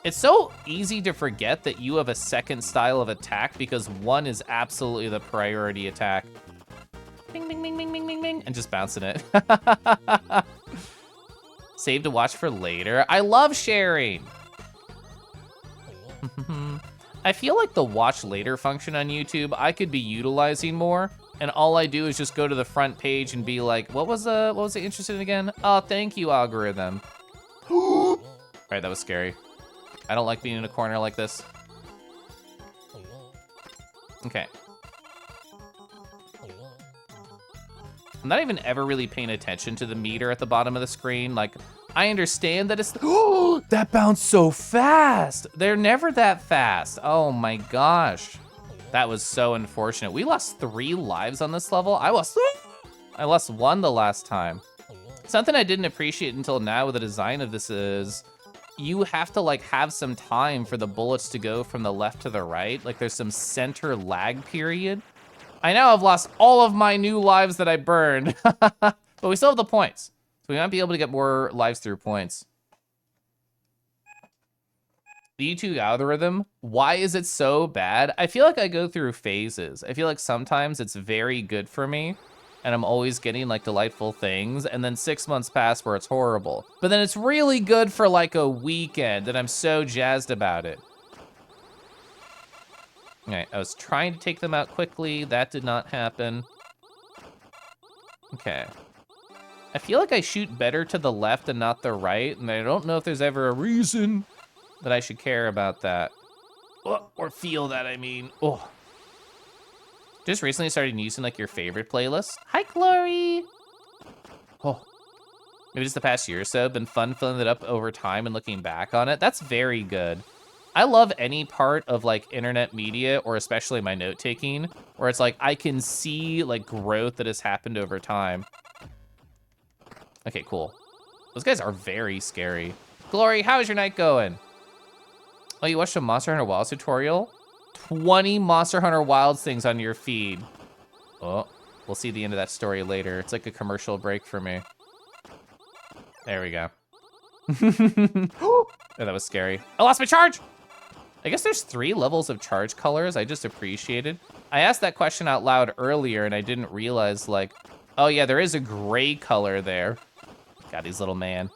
It's so easy to forget that you have a second style of attack because 1 is absolutely the priority attack. Bing, bing, bing, bing, bing, bing, bing, and just bouncing it. Save to watch for later. I love sharing. I feel like the watch later function on YouTube I could be utilizing more, and all I do is just go to the front page and be like, what was I interested in again? Oh, thank you, algorithm. All right, that was scary. I don't like being in a corner like this. Okay. I'm not even ever really paying attention to the meter at the bottom of the screen. Like, I understand that it's, oh, that bounced so fast. They're never that fast. Oh my gosh. That was so unfortunate. We lost 3 lives on this level. I lost 1 the last time. Something I didn't appreciate until now with the design of this is you have to like have some time for the bullets to go from the left to the right. Like there's some center lag period. I now have lost all of my new lives that I burned, but we still have the points. So we might be able to get more lives through points. The YouTube algorithm, why is it so bad? I feel like I go through phases. I feel like sometimes it's very good for me and I'm always getting like delightful things, and then 6 months pass where it's horrible. But then it's really good for like a weekend and I'm so jazzed about it. All right, I was trying to take them out quickly. That did not happen. Okay. I feel like I shoot better to the left and not the right, and I don't know if there's ever a reason that I should care about that. Oh, or feel that, I mean. Oh. Just recently started using like your favorite playlist. Hi, Chloe. Oh. Maybe just the past year or so. Been fun filling it up over time and looking back on it. That's very good. I love any part of like internet media, or especially my note taking, where it's like I can see like growth that has happened over time. Okay, cool. Those guys are very scary. Glory, how's your night going? Oh, you watched a Monster Hunter Wilds tutorial? 20 Monster Hunter Wilds things on your feed. Oh, we'll see the end of that story later. It's like a commercial break for me. There we go. Oh, that was scary. I lost my charge! I guess there's 3 levels of charge colors I just appreciated. I asked that question out loud earlier and I didn't realize like, oh yeah, there is a gray color there. God, these little mans.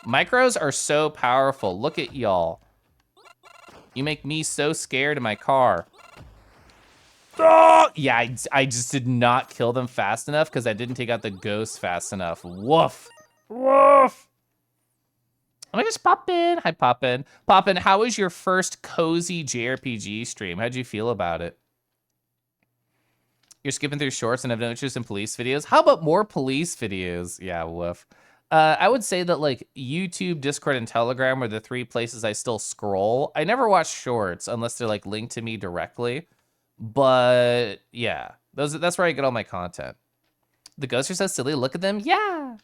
Micros are so powerful. Look at y'all. You make me so scared in my car. Oh! Yeah, I just did not kill them fast enough because I didn't take out the ghost fast enough. Woof. Woof. Let me just pop in. Hi, Poppin. Poppin, how was your first cozy JRPG stream? How'd you feel about it? You're skipping through shorts and have no interest in police videos? How about more police videos? Yeah, woof. I would say that like YouTube, Discord, and Telegram are the 3 places I still scroll. I never watch shorts unless they're like linked to me directly. But yeah, that's where I get all my content. The ghosts are so silly. Look at them. Yeah.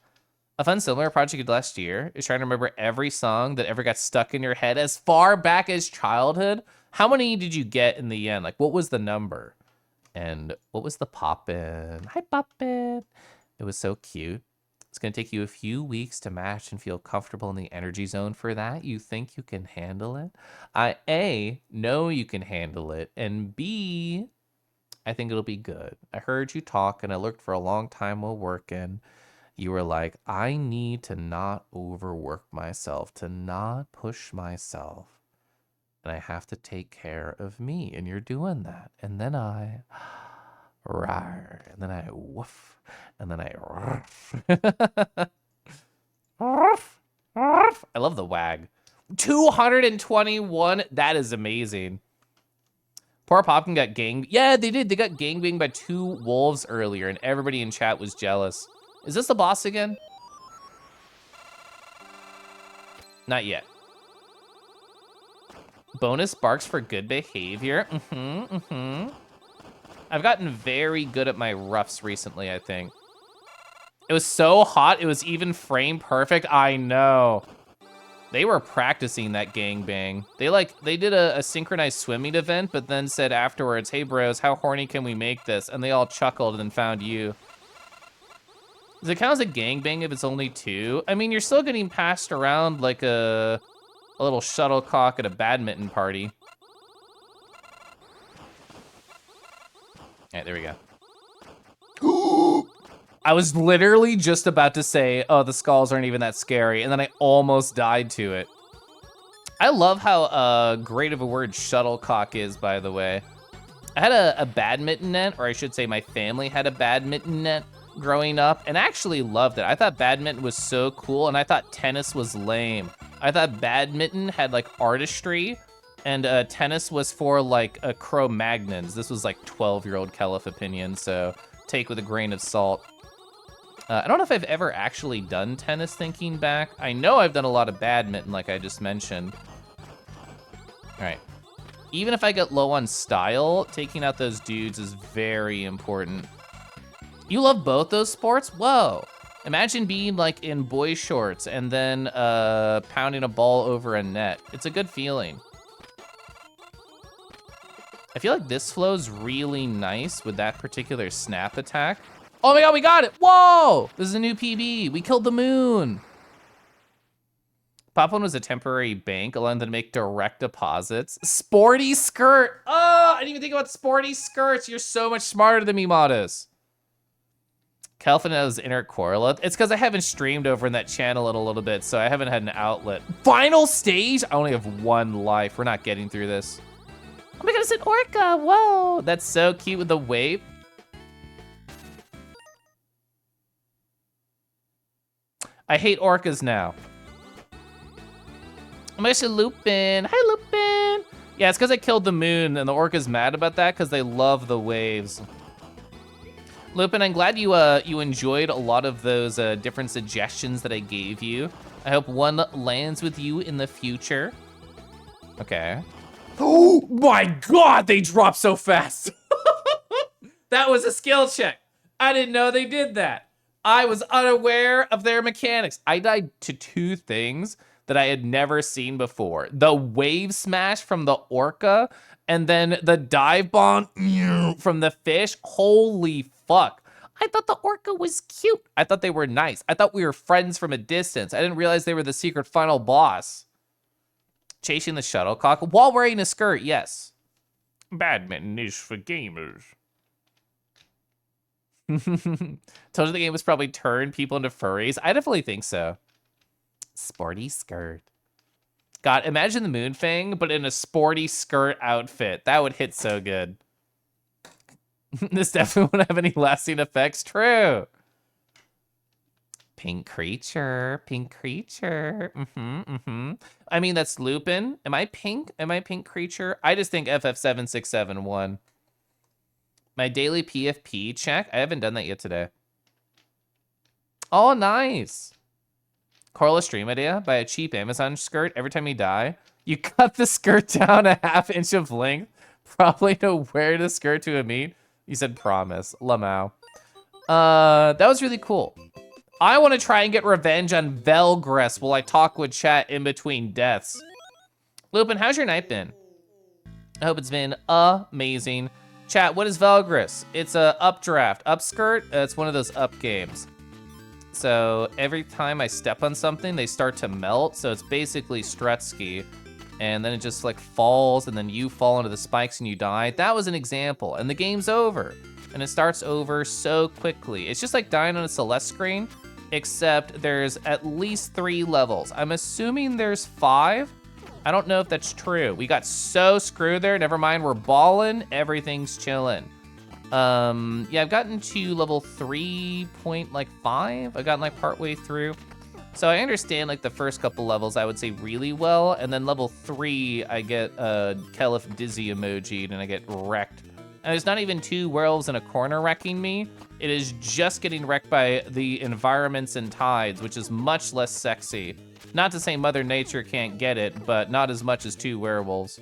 A fun similar project you did last year is trying to remember every song that ever got stuck in your head as far back as childhood. How many did you get in the end? Like, what was the number? And what was the poppin'? Hi, poppin'. It was so cute. It's going to take you a few weeks to match and feel comfortable in the energy zone for that. You think you can handle it? I, A, know you can handle it. And B, I think it'll be good. I heard you talk and I looked for a long time while working. You were like, I need to not overwork myself, to not push myself. And I have to take care of me. And you're doing that. And then I, rawr, and then I woof, and then I ruff. Ruff, ruff. I love the wag. 221, that is amazing. Poor Poppin got gang. Yeah, they did. They got gangbanged by 2 wolves earlier, and everybody in chat was jealous. Is this the boss again? Not yet. Bonus barks for good behavior. I've gotten very good at my roughs recently, I think. It was so hot, it was even frame perfect. I know. They were practicing that gangbang. They did a synchronized swimming event, but then said afterwards, hey bros, how horny can we make this? And they all chuckled and then found you. Does it count as a gangbang if it's only 2? I mean, you're still getting passed around like a little shuttlecock at a badminton party. All right, there we go. I was literally just about to say, oh, the skulls aren't even that scary, and then I almost died to it. I love how great of a word shuttlecock is, by the way. I had a badminton net, or I should say my family had a badminton net growing up, and I actually loved it. I thought badminton was so cool, and I thought tennis was lame. I thought badminton had like artistry, and tennis was for like Cro-Magnons. This was like 12-year-old Kelif opinion, so take with a grain of salt. I don't know if I've ever actually done tennis thinking back. I know I've done a lot of badminton like I just mentioned. All right. Even if I get low on style, taking out those dudes is very important. You love both those sports? Whoa. Imagine being like in boy shorts and then pounding a ball over a net. It's a good feeling. I feel like this flow's really nice with that particular snap attack. Oh my god, we got it! Whoa! This is a new PB. We killed the moon. Poplin was a temporary bank, allowing them to make direct deposits. Sporty skirt! Oh, I didn't even think about sporty skirts. You're so much smarter than me, Modus. Kelvin has inner Corla. It's because I haven't streamed over in that channel in a little bit, so I haven't had an outlet. Final stage? I only have 1 life. We're not getting through this. Oh my god, it's an orca! Whoa! That's so cute with the wave. I hate orcas now. I'm actually Lupin. Hi, Lupin. Yeah, it's because I killed the moon, and the orca's mad about that because they love the waves. Lupin, I'm glad you enjoyed a lot of those different suggestions that I gave you. I hope one lands with you in the future. Okay. Oh my god, they drop so fast. That was a skill check. I didn't know they did that. I was unaware of their mechanics. I died to 2 things that I had never seen before. The wave smash from the orca, and then the dive bomb from the fish. Holy fuck. I thought the orca was cute. I thought they were nice. I thought we were friends from a distance. I didn't realize they were the secret final boss. Chasing the shuttlecock while wearing a skirt, yes. Badminton is for gamers. Told you the game was probably turned people into furries. I definitely think so. Sporty skirt. God, imagine the Moonfang, but in a sporty skirt outfit. That would hit so good. This definitely won't have any lasting effects. True. Pink creature, pink creature. I mean, that's Lupin. Am I pink? Am I pink creature? I just think FF7671. My daily PFP check. I haven't done that yet today. Oh, nice. Corla stream idea. Buy a cheap Amazon skirt. Every time you die, you cut the skirt down a ½ inch of length. Probably to wear the skirt to a meet. You said promise. Lamau. That was really cool. I want to try and get revenge on Velgress while I talk with chat in between deaths. Lupin, how's your night been? I hope it's been amazing. Chat, what is Velgress? It's a updraft. Upskirt? It's one of those up games. So every time I step on something, they start to melt. So it's basically Strutsky. And then it just like falls, and then you fall into the spikes and you die. That was an example, and the game's over. And it starts over so quickly. It's just like dying on a Celeste screen, except there's at least 3 levels. I'm assuming there's 5. I don't know if that's true. We got so screwed there. Never mind, we're balling. Everything's chilling. Yeah, I've gotten to level 3.5. I've gotten like partway through. So I understand like the first couple levels I would say really well, and then level 3 I get Kelif Dizzy emoji and I get wrecked. And there's not even 2 werewolves in a corner wrecking me. It is just getting wrecked by the environments and tides, which is much less sexy. Not to say Mother Nature can't get it, but not as much as 2 werewolves.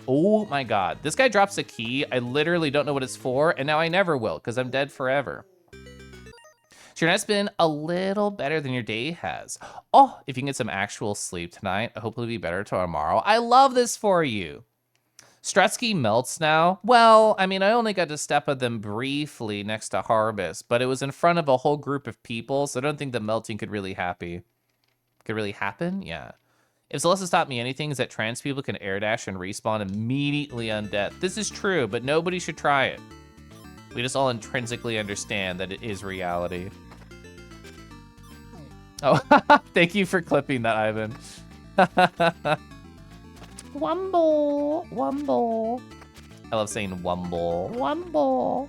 Oh my God, this guy drops a key. I literally don't know what it's for, and now I never will, because I'm dead forever. So your night's been a little better than your day has. Oh, if you can get some actual sleep tonight, hopefully it'll be better tomorrow. I love this for you. Strutsky melts now. Well, I mean, I only got to step on them briefly next to Harvest, but it was in front of a whole group of people, so I don't think the melting could really happen. Yeah. If Celeste has taught me anything, is that trans people can air dash and respawn immediately on death. This is true, but nobody should try it. We just all intrinsically understand that it is reality. Oh, thank you for clipping that, Ivan. Wumble, wumble. I love saying wumble, wumble.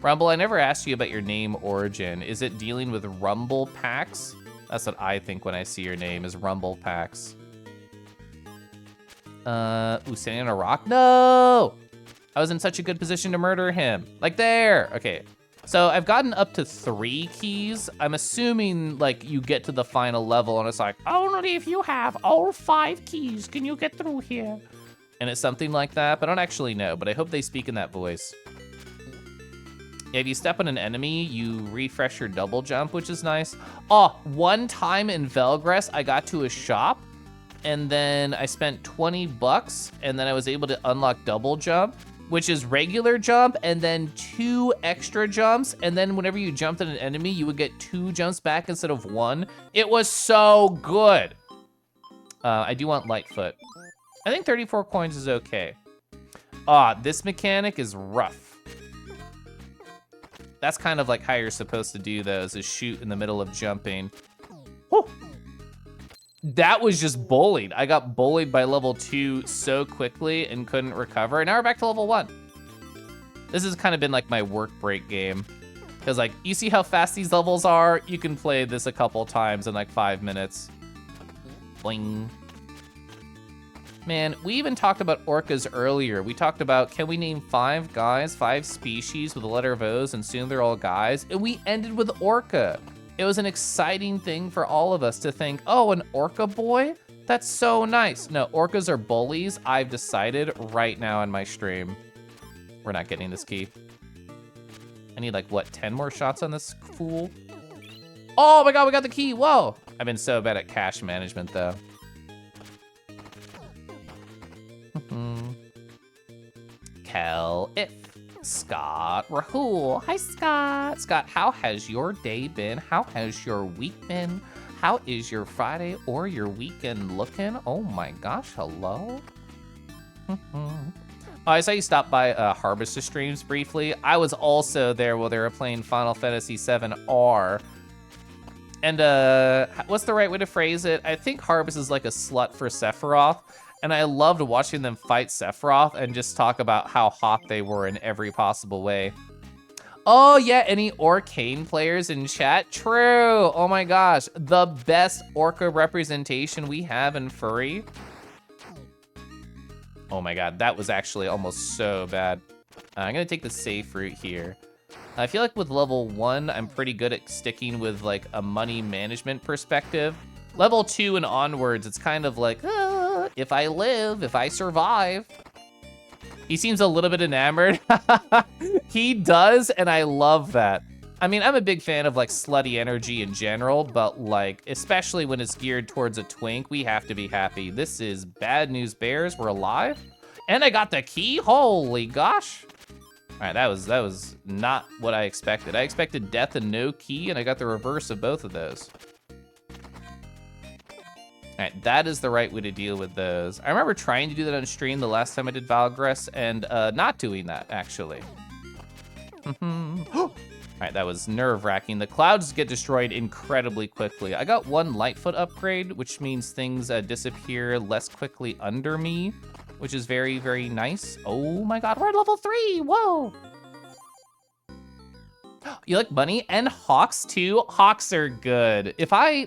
Rumble, I never asked you about your name origin. Is it dealing with Rumble Packs? That's what I think when I see your name, is Rumble Packs. Ooh, standing on a rock? No! I was in such a good position to murder him. Like there, okay. So I've gotten up to 3 keys. I'm assuming like you get to the final level and it's like, only if you have all 5 keys can you get through here. And it's something like that, but I don't actually know, but I hope they speak in that voice. Yeah, if you step on an enemy, you refresh your double jump, which is nice. Oh, one time in Velgress, I got to a shop and then I spent 20 bucks and then I was able to unlock double jump, which is regular jump and then 2 extra jumps. And then whenever you jumped at an enemy, you would get 2 jumps back instead of 1. It was so good. I do want Lightfoot. I think 34 coins is okay. This mechanic is rough. That's kind of like how you're supposed to do those, is shoot in the middle of jumping. Woo. That was just bullied. I got bullied by level 2 so quickly and couldn't recover. And now we're back to level 1. This has kind of been like my work break game. Because like, you see how fast these levels are? You can play this a couple times in like 5 minutes. Boing. Man, we even talked about orcas earlier. We talked about, can we name 5 guys, 5 species with the letter of O's, and soon they're all guys? And we ended with orca. It was an exciting thing for all of us to think, oh, an orca boy? That's so nice. No, orcas are bullies. I've decided right now in my stream. We're not getting this key. I need like, what, 10 more shots on this fool? Oh my God, we got the key, whoa. I've been so bad at cash management though. Kel, if Scott, Rahul. Hi, Scott. Scott, how has your day been? How has your week been? How is your Friday or your weekend looking? Oh my gosh, hello. Oh, I saw you stop by Harvester streams briefly. I was also there while they were playing Final Fantasy VII R. And what's the right way to phrase it? I think Harvest is like a slut for Sephiroth. And I loved watching them fight Sephiroth and just talk about how hot they were in every possible way. Oh yeah, any Orcane players in chat? True, oh my gosh. The best orca representation we have in furry. Oh my God, that was actually almost so bad. I'm gonna take the safe route here. I feel like with level 1, I'm pretty good at sticking with like a money management perspective. Level 2 and onwards, it's kind of like, if I live, if I survive. He seems a little bit enamored. He does, and I love that. I mean, I'm a big fan of like slutty energy in general, but like, especially when it's geared towards a twink, we have to be happy. This is bad news bears, we're alive. And I got the key, holy gosh. All right, that was not what I expected. I expected death and no key, and I got the reverse of both of those. All right, that is the right way to deal with those. I remember trying to do that on stream the last time I did Valgress and not doing that, actually. All right, that was nerve-wracking. The clouds get destroyed incredibly quickly. I got 1 Lightfoot upgrade, which means things disappear less quickly under me, which is very, very nice. Oh my God, we're at level 3, whoa. You like bunny and hawks too? Hawks are good. If I,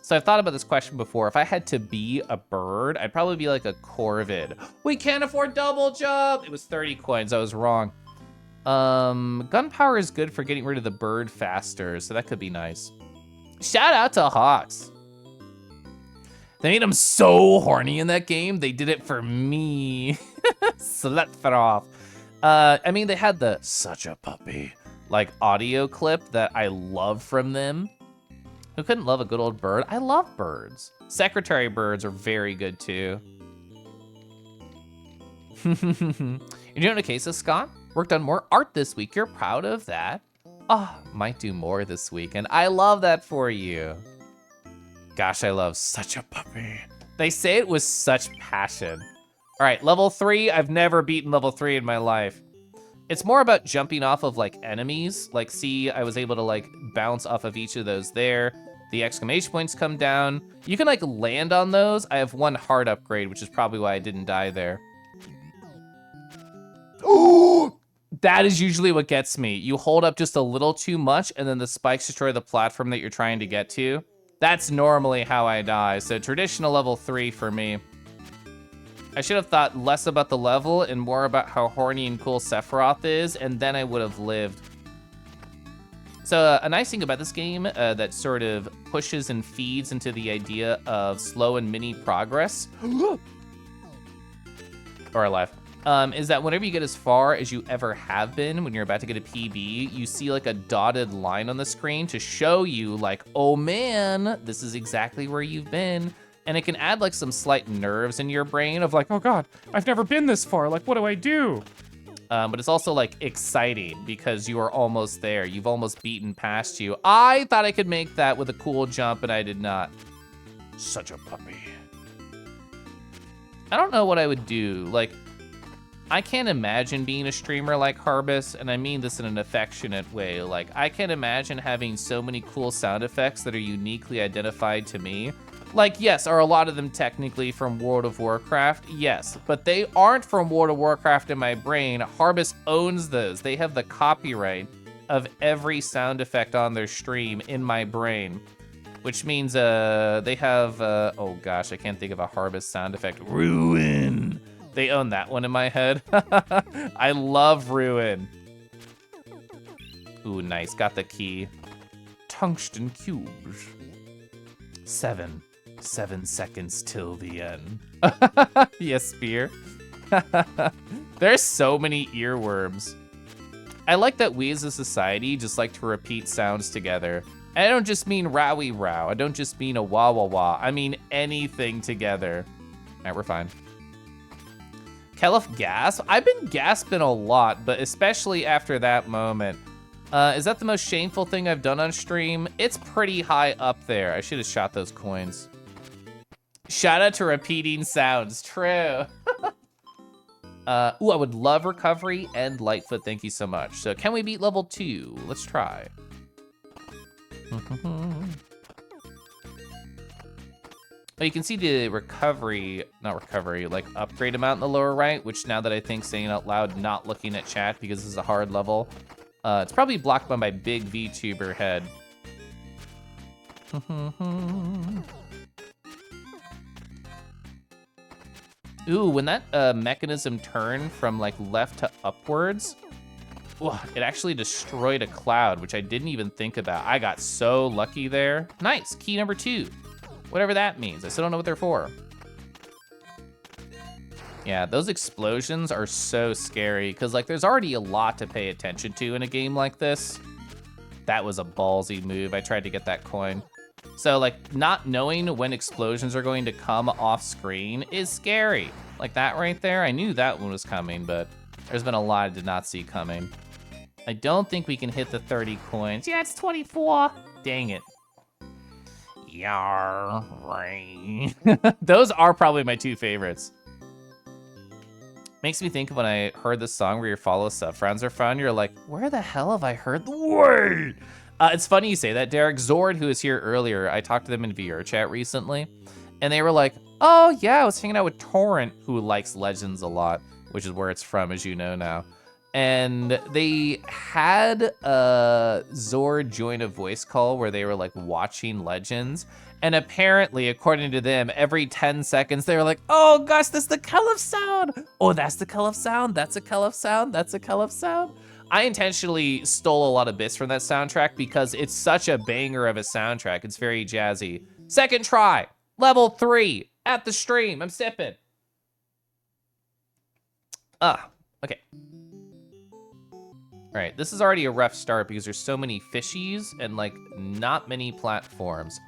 so I've thought about this question before. If I had to be a bird, I'd probably be like a corvid. We can't afford double jump. It was 30 coins, I was wrong. Gunpowder is good for getting rid of the bird faster, so that could be nice. Shout out to hawks. They made them so horny in that game, they did it for me. Slut for off. I mean, they had the such a puppy like audio clip that I love from them. Who couldn't love a good old bird? I love birds. Secretary birds are very good too. You're doing a case of Scott? Worked on more art this week. You're proud of that? Oh, might do more this week, and I love that for you. Gosh, I love such a puppy. They say it with such passion. All right, level 3. I've never beaten level 3 in my life. It's more about jumping off of like enemies. Like, see, I was able to like bounce off of each of those there. The exclamation points come down. You can like land on those. I have 1 heart upgrade, which is probably why I didn't die there. Oh, that is usually what gets me. You hold up just a little too much and then the spikes destroy the platform that you're trying to get to. That's normally how I die. So traditional level 3 for me. I should have thought less about the level and more about how horny and cool Sephiroth is, and then I would have lived. So a nice thing about this game that sort of pushes and feeds into the idea of slow and mini progress, or alive, is that whenever you get as far as you ever have been, when you're about to get a PB, you see like a dotted line on the screen to show you like, oh man, this is exactly where you've been. And it can add like some slight nerves in your brain of like, oh God, I've never been this far. Like, what do I do? But it's also like exciting because you are almost there. You've almost beaten past you. I thought I could make that with a cool jump and I did not. Such a puppy. I don't know what I would do. Like, I can't imagine being a streamer like Harbus, and I mean this in an affectionate way. Like, I can't imagine having so many cool sound effects that are uniquely identified to me. Like, yes, are a lot of them technically from World of Warcraft? Yes, but they aren't from World of Warcraft in my brain. Harbus owns those. They have the copyright of every sound effect on their stream in my brain, which means they have, oh gosh, I can't think of a Harbus sound effect. Ruin. They own that one in my head. I love Ruin. Ooh, nice, got the key. Tungsten cubes. 7 seconds till the end. Yes, Spear. There's so many earworms. I like that we as a society just like to repeat sounds together. And I don't just mean rowie row. I don't just mean a wah wah wah. I mean anything together. All right, we're fine. Kelif gasp? I've been gasping a lot, but especially after that moment. Is that the most shameful thing I've done on stream? It's pretty high up there. I should have shot those coins. Shout out to repeating sounds, true. Ooh, I would love recovery and Lightfoot, thank you so much. So can we beat level 2? Let's try. Oh, you can see the recovery, not recovery, like upgrade amount in the lower right, which now that I think saying out loud, not looking at chat because this is a hard level, It's probably blocked by my big VTuber head. Ooh, when that mechanism turned from like left to upwards, it actually destroyed a cloud, which I didn't even think about. I got so lucky there. Nice, key number 2. Whatever that means. I still don't know what they're for. Yeah, those explosions are so scary because like there's already a lot to pay attention to in a game like this. That was a ballsy move. I tried to get that coin. So like not knowing when explosions are going to come off screen is scary. Like that right there, I knew that one was coming, but there's been a lot I did not see coming. I don't think we can hit the 30 coins. Yeah, it's 24. Dang it. Yar, right. Those are probably my 2 favorites. Makes me think of when I heard this song where you follow stuff. Friends are fun. You're like, where the hell have I heard the word? It's funny you say that, Derek. Zord, who was here earlier, I talked to them in VR chat recently, and they were like, oh yeah, I was hanging out with Torrent, who likes Legends a lot, which is where it's from, as you know now. And they had Zord join a voice call where they were like watching Legends. And apparently, according to them, every 10 seconds, they were like, oh gosh, that's the Call sound. Oh, that's the Call sound. That's a Call sound. That's a Call sound. I intentionally stole a lot of bits from that soundtrack because it's such a banger of a soundtrack. It's very jazzy. Second try, level 3, at the stream. I'm sipping. Okay. All right, this is already a rough start because there's so many fishies and like not many platforms.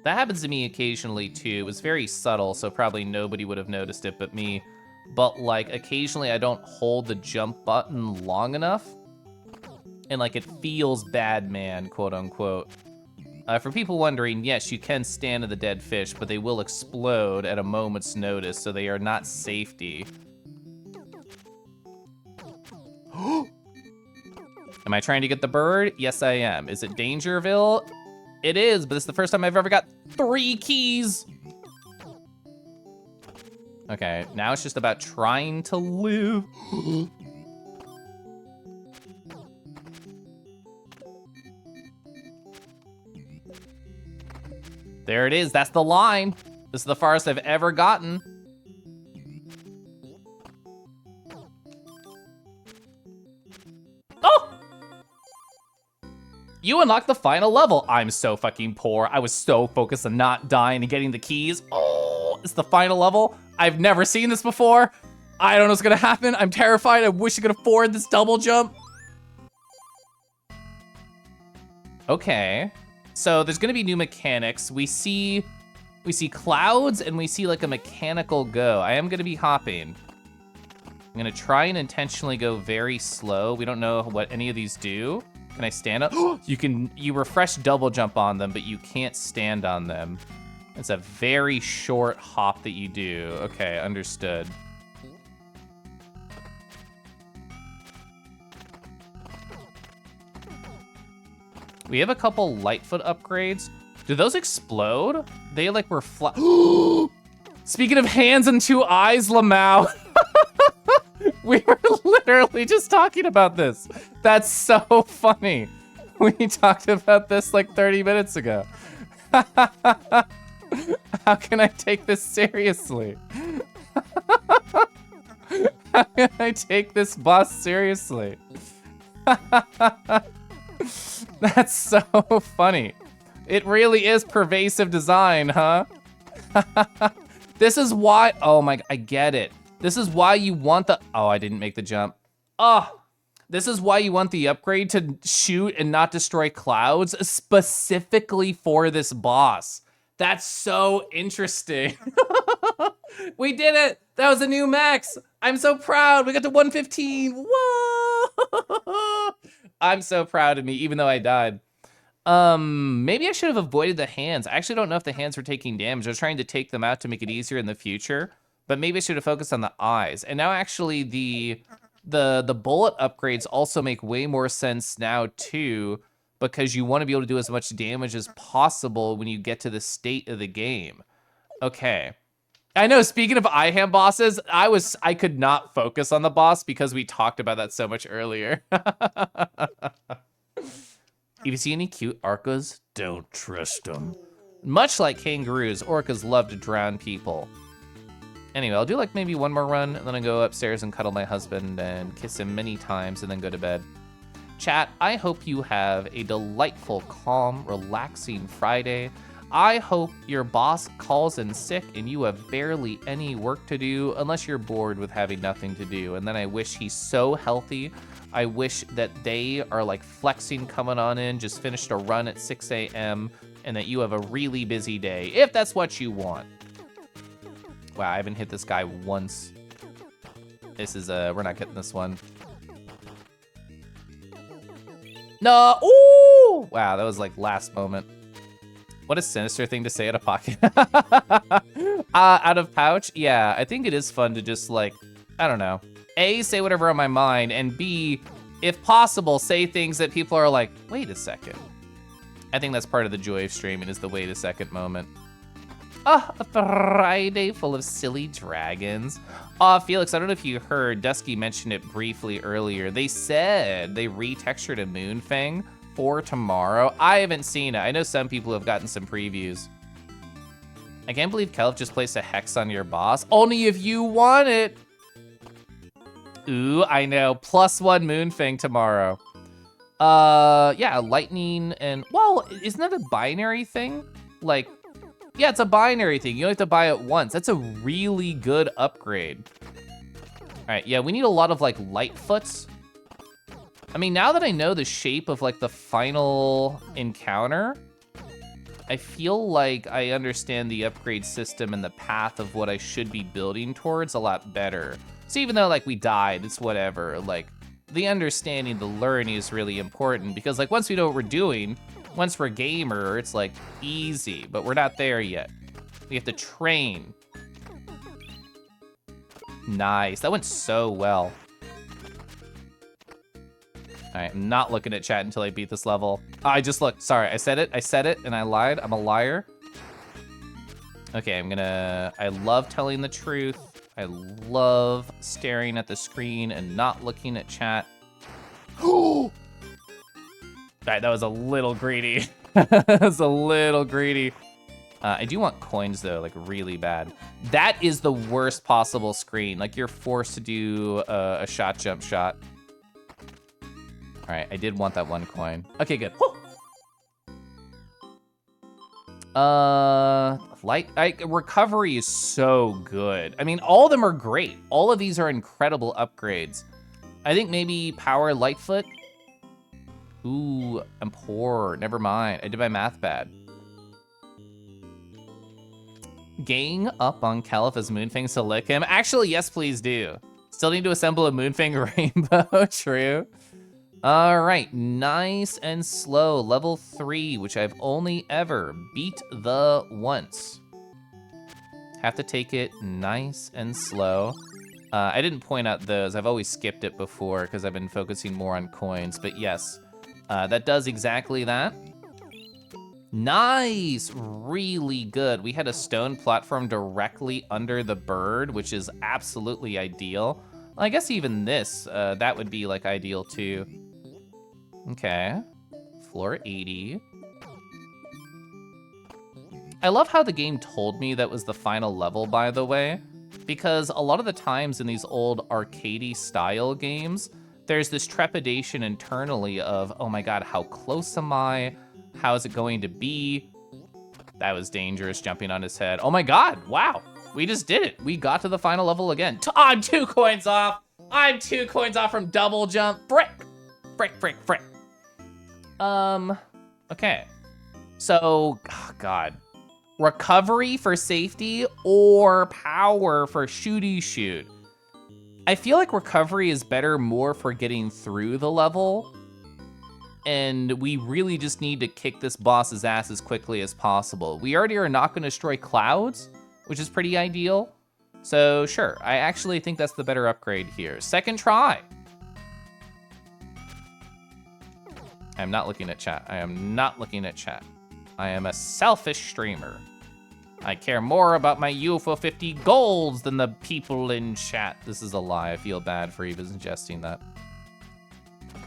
That happens to me occasionally too. It was very subtle, so probably nobody would have noticed it but me. But like occasionally I don't hold the jump button long enough and like it feels bad, man, quote unquote. For people wondering, yes, you can stand in the dead fish, but they will explode at a moment's notice, so they are not safety. Am I trying to get the bird? Yes, I am. Is it Dangerville? It is, but it's the first time I've ever got 3 keys. Okay, now it's just about trying to live. There it is, that's the line. This is the farthest I've ever gotten. Oh! You unlocked the final level. I'm so fucking poor. I was so focused on not dying and getting the keys. Oh, it's the final level. I've never seen this before. I don't know what's gonna happen. I'm terrified. I wish I could afford this double jump. Okay. So there's gonna be new mechanics. We see clouds and we see like a mechanical go. I am gonna be hopping. I'm gonna try and intentionally go very slow. We don't know what any of these do. Can I stand up? You refresh double jump on them, but you can't stand on them. It's a very short hop that you do. Okay, understood. We have a couple Lightfoot upgrades. Do those explode? They like were flat. Speaking of hands and 2 eyes, Lamau. We were literally just talking about this. That's so funny. We talked about this like 30 minutes ago. How can I take this seriously? How can I take this boss seriously? That's so funny. It really is pervasive design, huh? This is why, oh my, I get it. This is why you want the, oh, I didn't make the jump. Oh, this is why you want the upgrade to shoot and not destroy clouds, specifically for this boss. That's so interesting. We did it. That was a new max. I'm so proud. We got to 115. Whoa. I'm so proud of me, even though I died. Maybe I should have avoided the hands. I actually don't know if the hands were taking damage. I was trying to take them out to make it easier in the future, but maybe I should have focused on the eyes. And now actually the bullet upgrades also make way more sense now too, because you want to be able to do as much damage as possible when you get to the state of the game. Okay. I know, speaking of IHAM bosses, I could not focus on the boss because we talked about that so much earlier. If you see any cute orcas, don't trust them. Much like kangaroos, orcas love to drown people. Anyway, I'll do like maybe one more run, and then I'll go upstairs and cuddle my husband and kiss him many times and then go to bed. Chat, I hope you have a delightful, calm, relaxing Friday. I hope your boss calls in sick and you have barely any work to do unless you're bored with having nothing to do. And then I wish he's so healthy. I wish that they are like flexing coming on in, just finished a run at 6 a.m. and that you have a really busy day, if that's what you want. Wow, I haven't hit this guy once. This is, we're not getting this one. No, ooh! Wow, that was like last moment. What a sinister thing to say out of pocket. Out of pouch? Yeah, I think it is fun to just like, I don't know. A, say whatever on my mind, and B, if possible, say things that people are like, wait a second. I think that's part of the joy of streaming is the wait a second moment. Ah, a Friday full of silly dragons. Felix, I don't know if you heard, Dusky mentioned it briefly earlier. They said they retextured a Moonfang for tomorrow. I haven't seen it. I know some people have gotten some previews. I can't believe Kelv just placed a hex on your boss. Only if you want it. Ooh, I know. +1 Moonfang tomorrow. Yeah, lightning and, well, isn't that a binary thing? Like, yeah, it's a binary thing. You only have to buy it once. That's a really good upgrade. All right, yeah, we need a lot of like Lightfoots. I mean, now that I know the shape of like the final encounter, I feel like I understand the upgrade system and the path of what I should be building towards a lot better. So even though like we died, it's whatever. Like the understanding, the learning is really important because like once we know what we're doing, once we're gamer, it's like easy, but we're not there yet. We have to train. Nice, that went so well. All right, I'm not looking at chat until I beat this level. Oh, I just looked, sorry, I said it and I lied, I'm a liar. Okay, I love telling the truth. I love staring at the screen and not looking at chat. All right, that was a little greedy. That was a little greedy. I do want coins though, like really bad. That is the worst possible screen. Like you're forced to do a shot, jump, shot. All right, I did want that 1 coin. Okay, good. Recovery is so good. I mean, all of them are great. All of these are incredible upgrades. I think maybe power Lightfoot. Ooh, I'm poor. Never mind. I did my math bad. Gang up on Calipha's Moonfang to lick him. Actually, yes, please do. Still need to assemble a Moonfang rainbow. True. All right, nice and slow. Level 3, which I've only ever beat the once. Have to take it nice and slow. I didn't point out those. I've always skipped it before because I've been focusing more on coins, but yes, that does exactly that. Nice, really good. We had a stone platform directly under the bird, which is absolutely ideal. Well, I guess even this, that would be like ideal too. Okay, floor 80. I love how the game told me that was the final level, by the way, because a lot of the times in these old arcadey style games, there's this trepidation internally of, oh my God, how close am I? How is it going to be? That was dangerous, jumping on his head. Oh my God, wow, we just did it. We got to the final level again. I'm 2 coins off. I'm 2 coins off from double jump. Frick, frick, frick, frick. Okay. So, oh God. Recovery for safety or power for shooty shoot? I feel like recovery is better more for getting through the level. And we really just need to kick this boss's ass as quickly as possible. We already are not gonna destroy clouds, which is pretty ideal. So sure, I actually think that's the better upgrade here. Second try. I'm not looking at chat. I am not looking at chat. I am a selfish streamer. I care more about my UFO50 golds than the people in chat. This is a lie. I feel bad for even suggesting that. All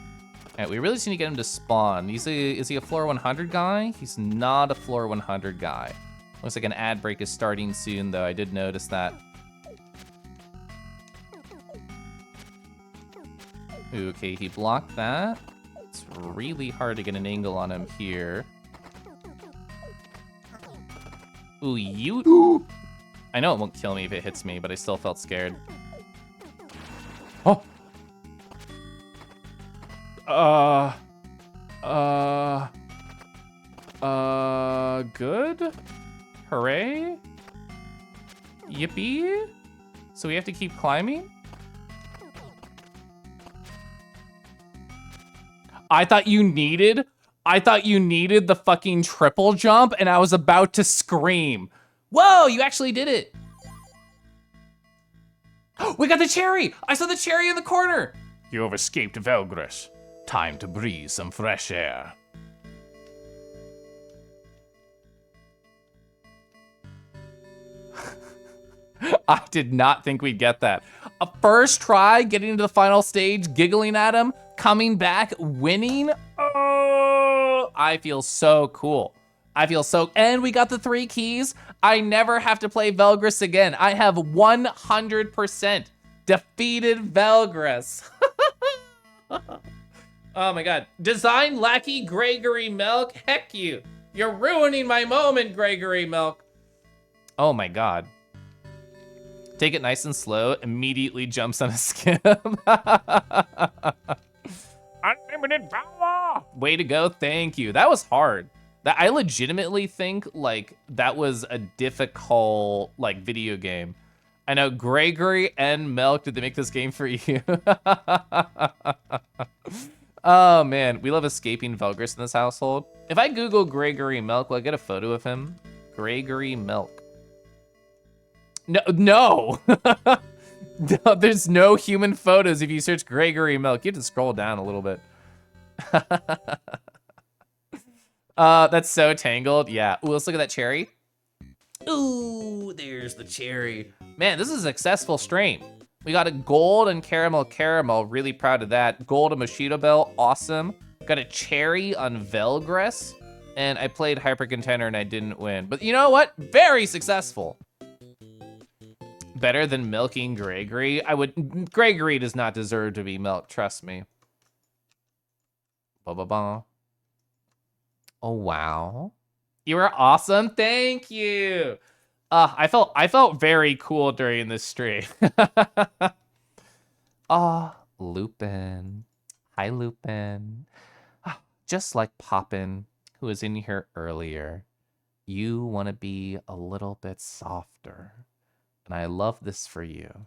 right, we really just need to get him to spawn. Is he a floor 100 guy? He's not a floor 100 guy. Looks like an ad break is starting soon, though. I did notice that. Ooh, okay, he blocked that. It's really hard to get an angle on him here. Ooh, you... I know it won't kill me if it hits me, but I still felt scared. Oh! Good? Hooray? Yippee? So we have to keep climbing? I thought you needed the fucking triple jump, and I was about to scream. Whoa, you actually did it. We got the cherry. I saw the cherry in the corner. You have escaped Velgris. Time to breathe some fresh air. I did not think we'd get that. A first try, getting into the final stage, giggling at him, coming back, winning. Oh, I feel so cool. And we got the 3 keys. I never have to play Velgris again. I have 100% defeated Velgris. Oh my God. Design lackey Gregory Milk. Heck you. You're ruining my moment, Gregory Milk. Oh my God. Take it nice and slow, immediately jumps on a skip. Unlimited power! Way to go, thank you. That was hard. I legitimately think like that was a difficult like video game. I know Gregory and Milk, did they make this game for you? Oh man, we love escaping Velgris in this household. If I Google Gregory Milk, will I get a photo of him? Gregory Milk. No. No, there's no human photos if you search Gregory Milk. You have to scroll down a little bit. That's so tangled. Yeah. Ooh, let's look at that cherry. Ooh, there's the cherry. Man, this is a successful stream. We got a gold and caramel. Really proud of that. Gold and Mosquito Bell. Awesome. Got a cherry on Velgris. And I played Hyper Contender and I didn't win. But you know what? Very successful. Better than milking Gregory. Gregory does not deserve to be milked, trust me. Ba-ba-ba. Oh, wow. You were awesome, thank you. I felt very cool during this stream. Lupin. Hi, Lupin. Just like Poppin, who was in here earlier, you want to be a little bit softer. And I love this for you.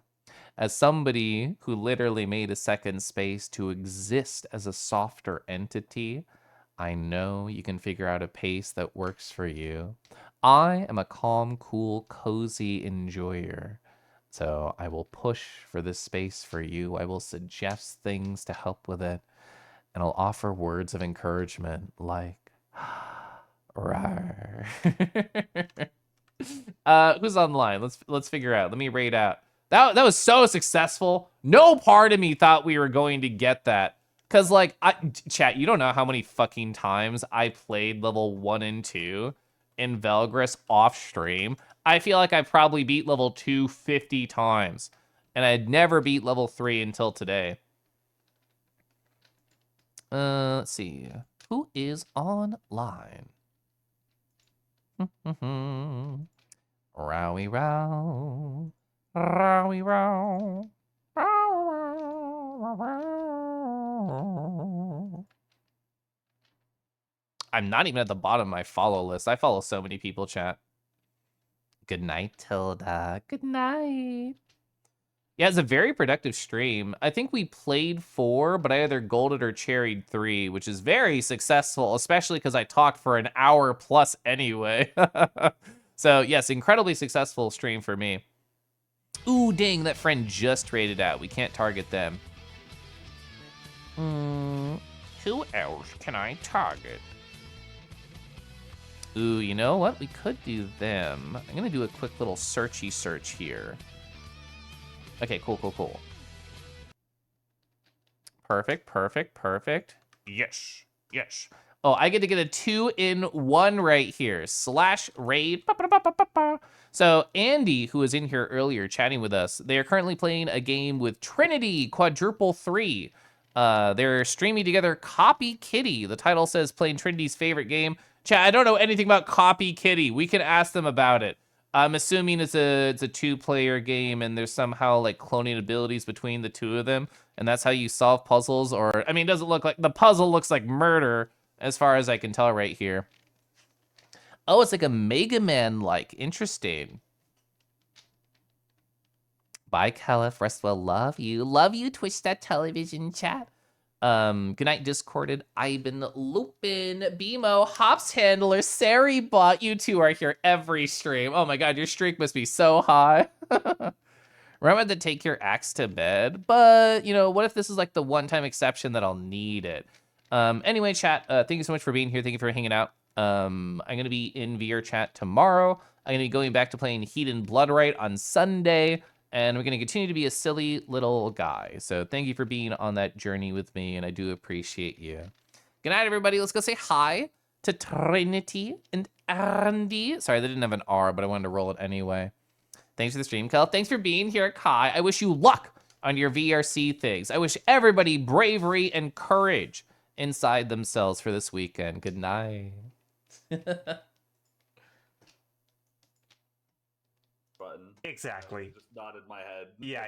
As somebody who literally made a second space to exist as a softer entity, I know you can figure out a pace that works for you. I am a calm, cool, cozy enjoyer. So I will push for this space for you. I will suggest things to help with it. And I'll offer words of encouragement like, rawr. Who's online? Let's figure out. Let me rate out. That was so successful. No part of me thought we were going to get that. Cause like, chat, you don't know how many fucking times I played level 1 and 2 in Velgris off stream. I feel like I probably beat level 2 50 times. And I'd never beat level 3 until today. Let's see. Who is online? Rowie row. Rowie row. I'm not even at the bottom of my follow list. I follow so many people, chat. Good night, Tilda. Good night. Yeah, it's a very productive stream. I think we played 4, but I either golded or cherried 3, which is very successful, especially because I talked for an hour plus anyway. So, yes, incredibly successful stream for me. Ooh, dang, that friend just traded out. We can't target them. Who else can I target? Ooh, you know what? We could do them. I'm gonna do a quick little searchy search here. Okay, cool. Perfect, perfect, perfect. Yes. Oh, I get to get a 2-in-1 right here. Slash raid. So Andy, who was in here earlier chatting with us, they are currently playing a game with Trinity Quadruple 3. They're streaming together Copy Kitty. The title says playing Trinity's favorite game. Chat, I don't know anything about Copy Kitty. We can ask them about it. I'm assuming it's a 2-player game and there's somehow like cloning abilities between the two of them, and that's how you solve puzzles. Or I mean, it doesn't look like the puzzle looks like murder as far as I can tell right here. Oh, it's like a Mega Man like. Interesting. Bye, Caliph. Rest well. Love you. Love you, Twitch.television chat. Good night, Discorded, Ivan, Lupin, Bimo, Hops Handler, Sari Bot. You two are here every stream. Oh my god, your streak must be so high. Remember to take your axe to bed, but you know, what if this is like the one-time exception that I'll need it? Anyway, chat, thank you so much for being here. Thank you for hanging out. I'm gonna be in VR chat tomorrow. I'm gonna be going back to playing Heat and Blood Right on Sunday, and we're gonna continue to be a silly little guy. So thank you for being on that journey with me, and I do appreciate you. Good night, everybody. Let's go say hi to Trinity and Andy. Sorry, they didn't have an R, but I wanted to roll it anyway. Thanks for the stream, Kel. Thanks for being here, Kai. I wish you luck on your VRC things. I wish everybody bravery and courage inside themselves for this weekend. Good night. Button. Exactly. Just nodded my head. Yeah.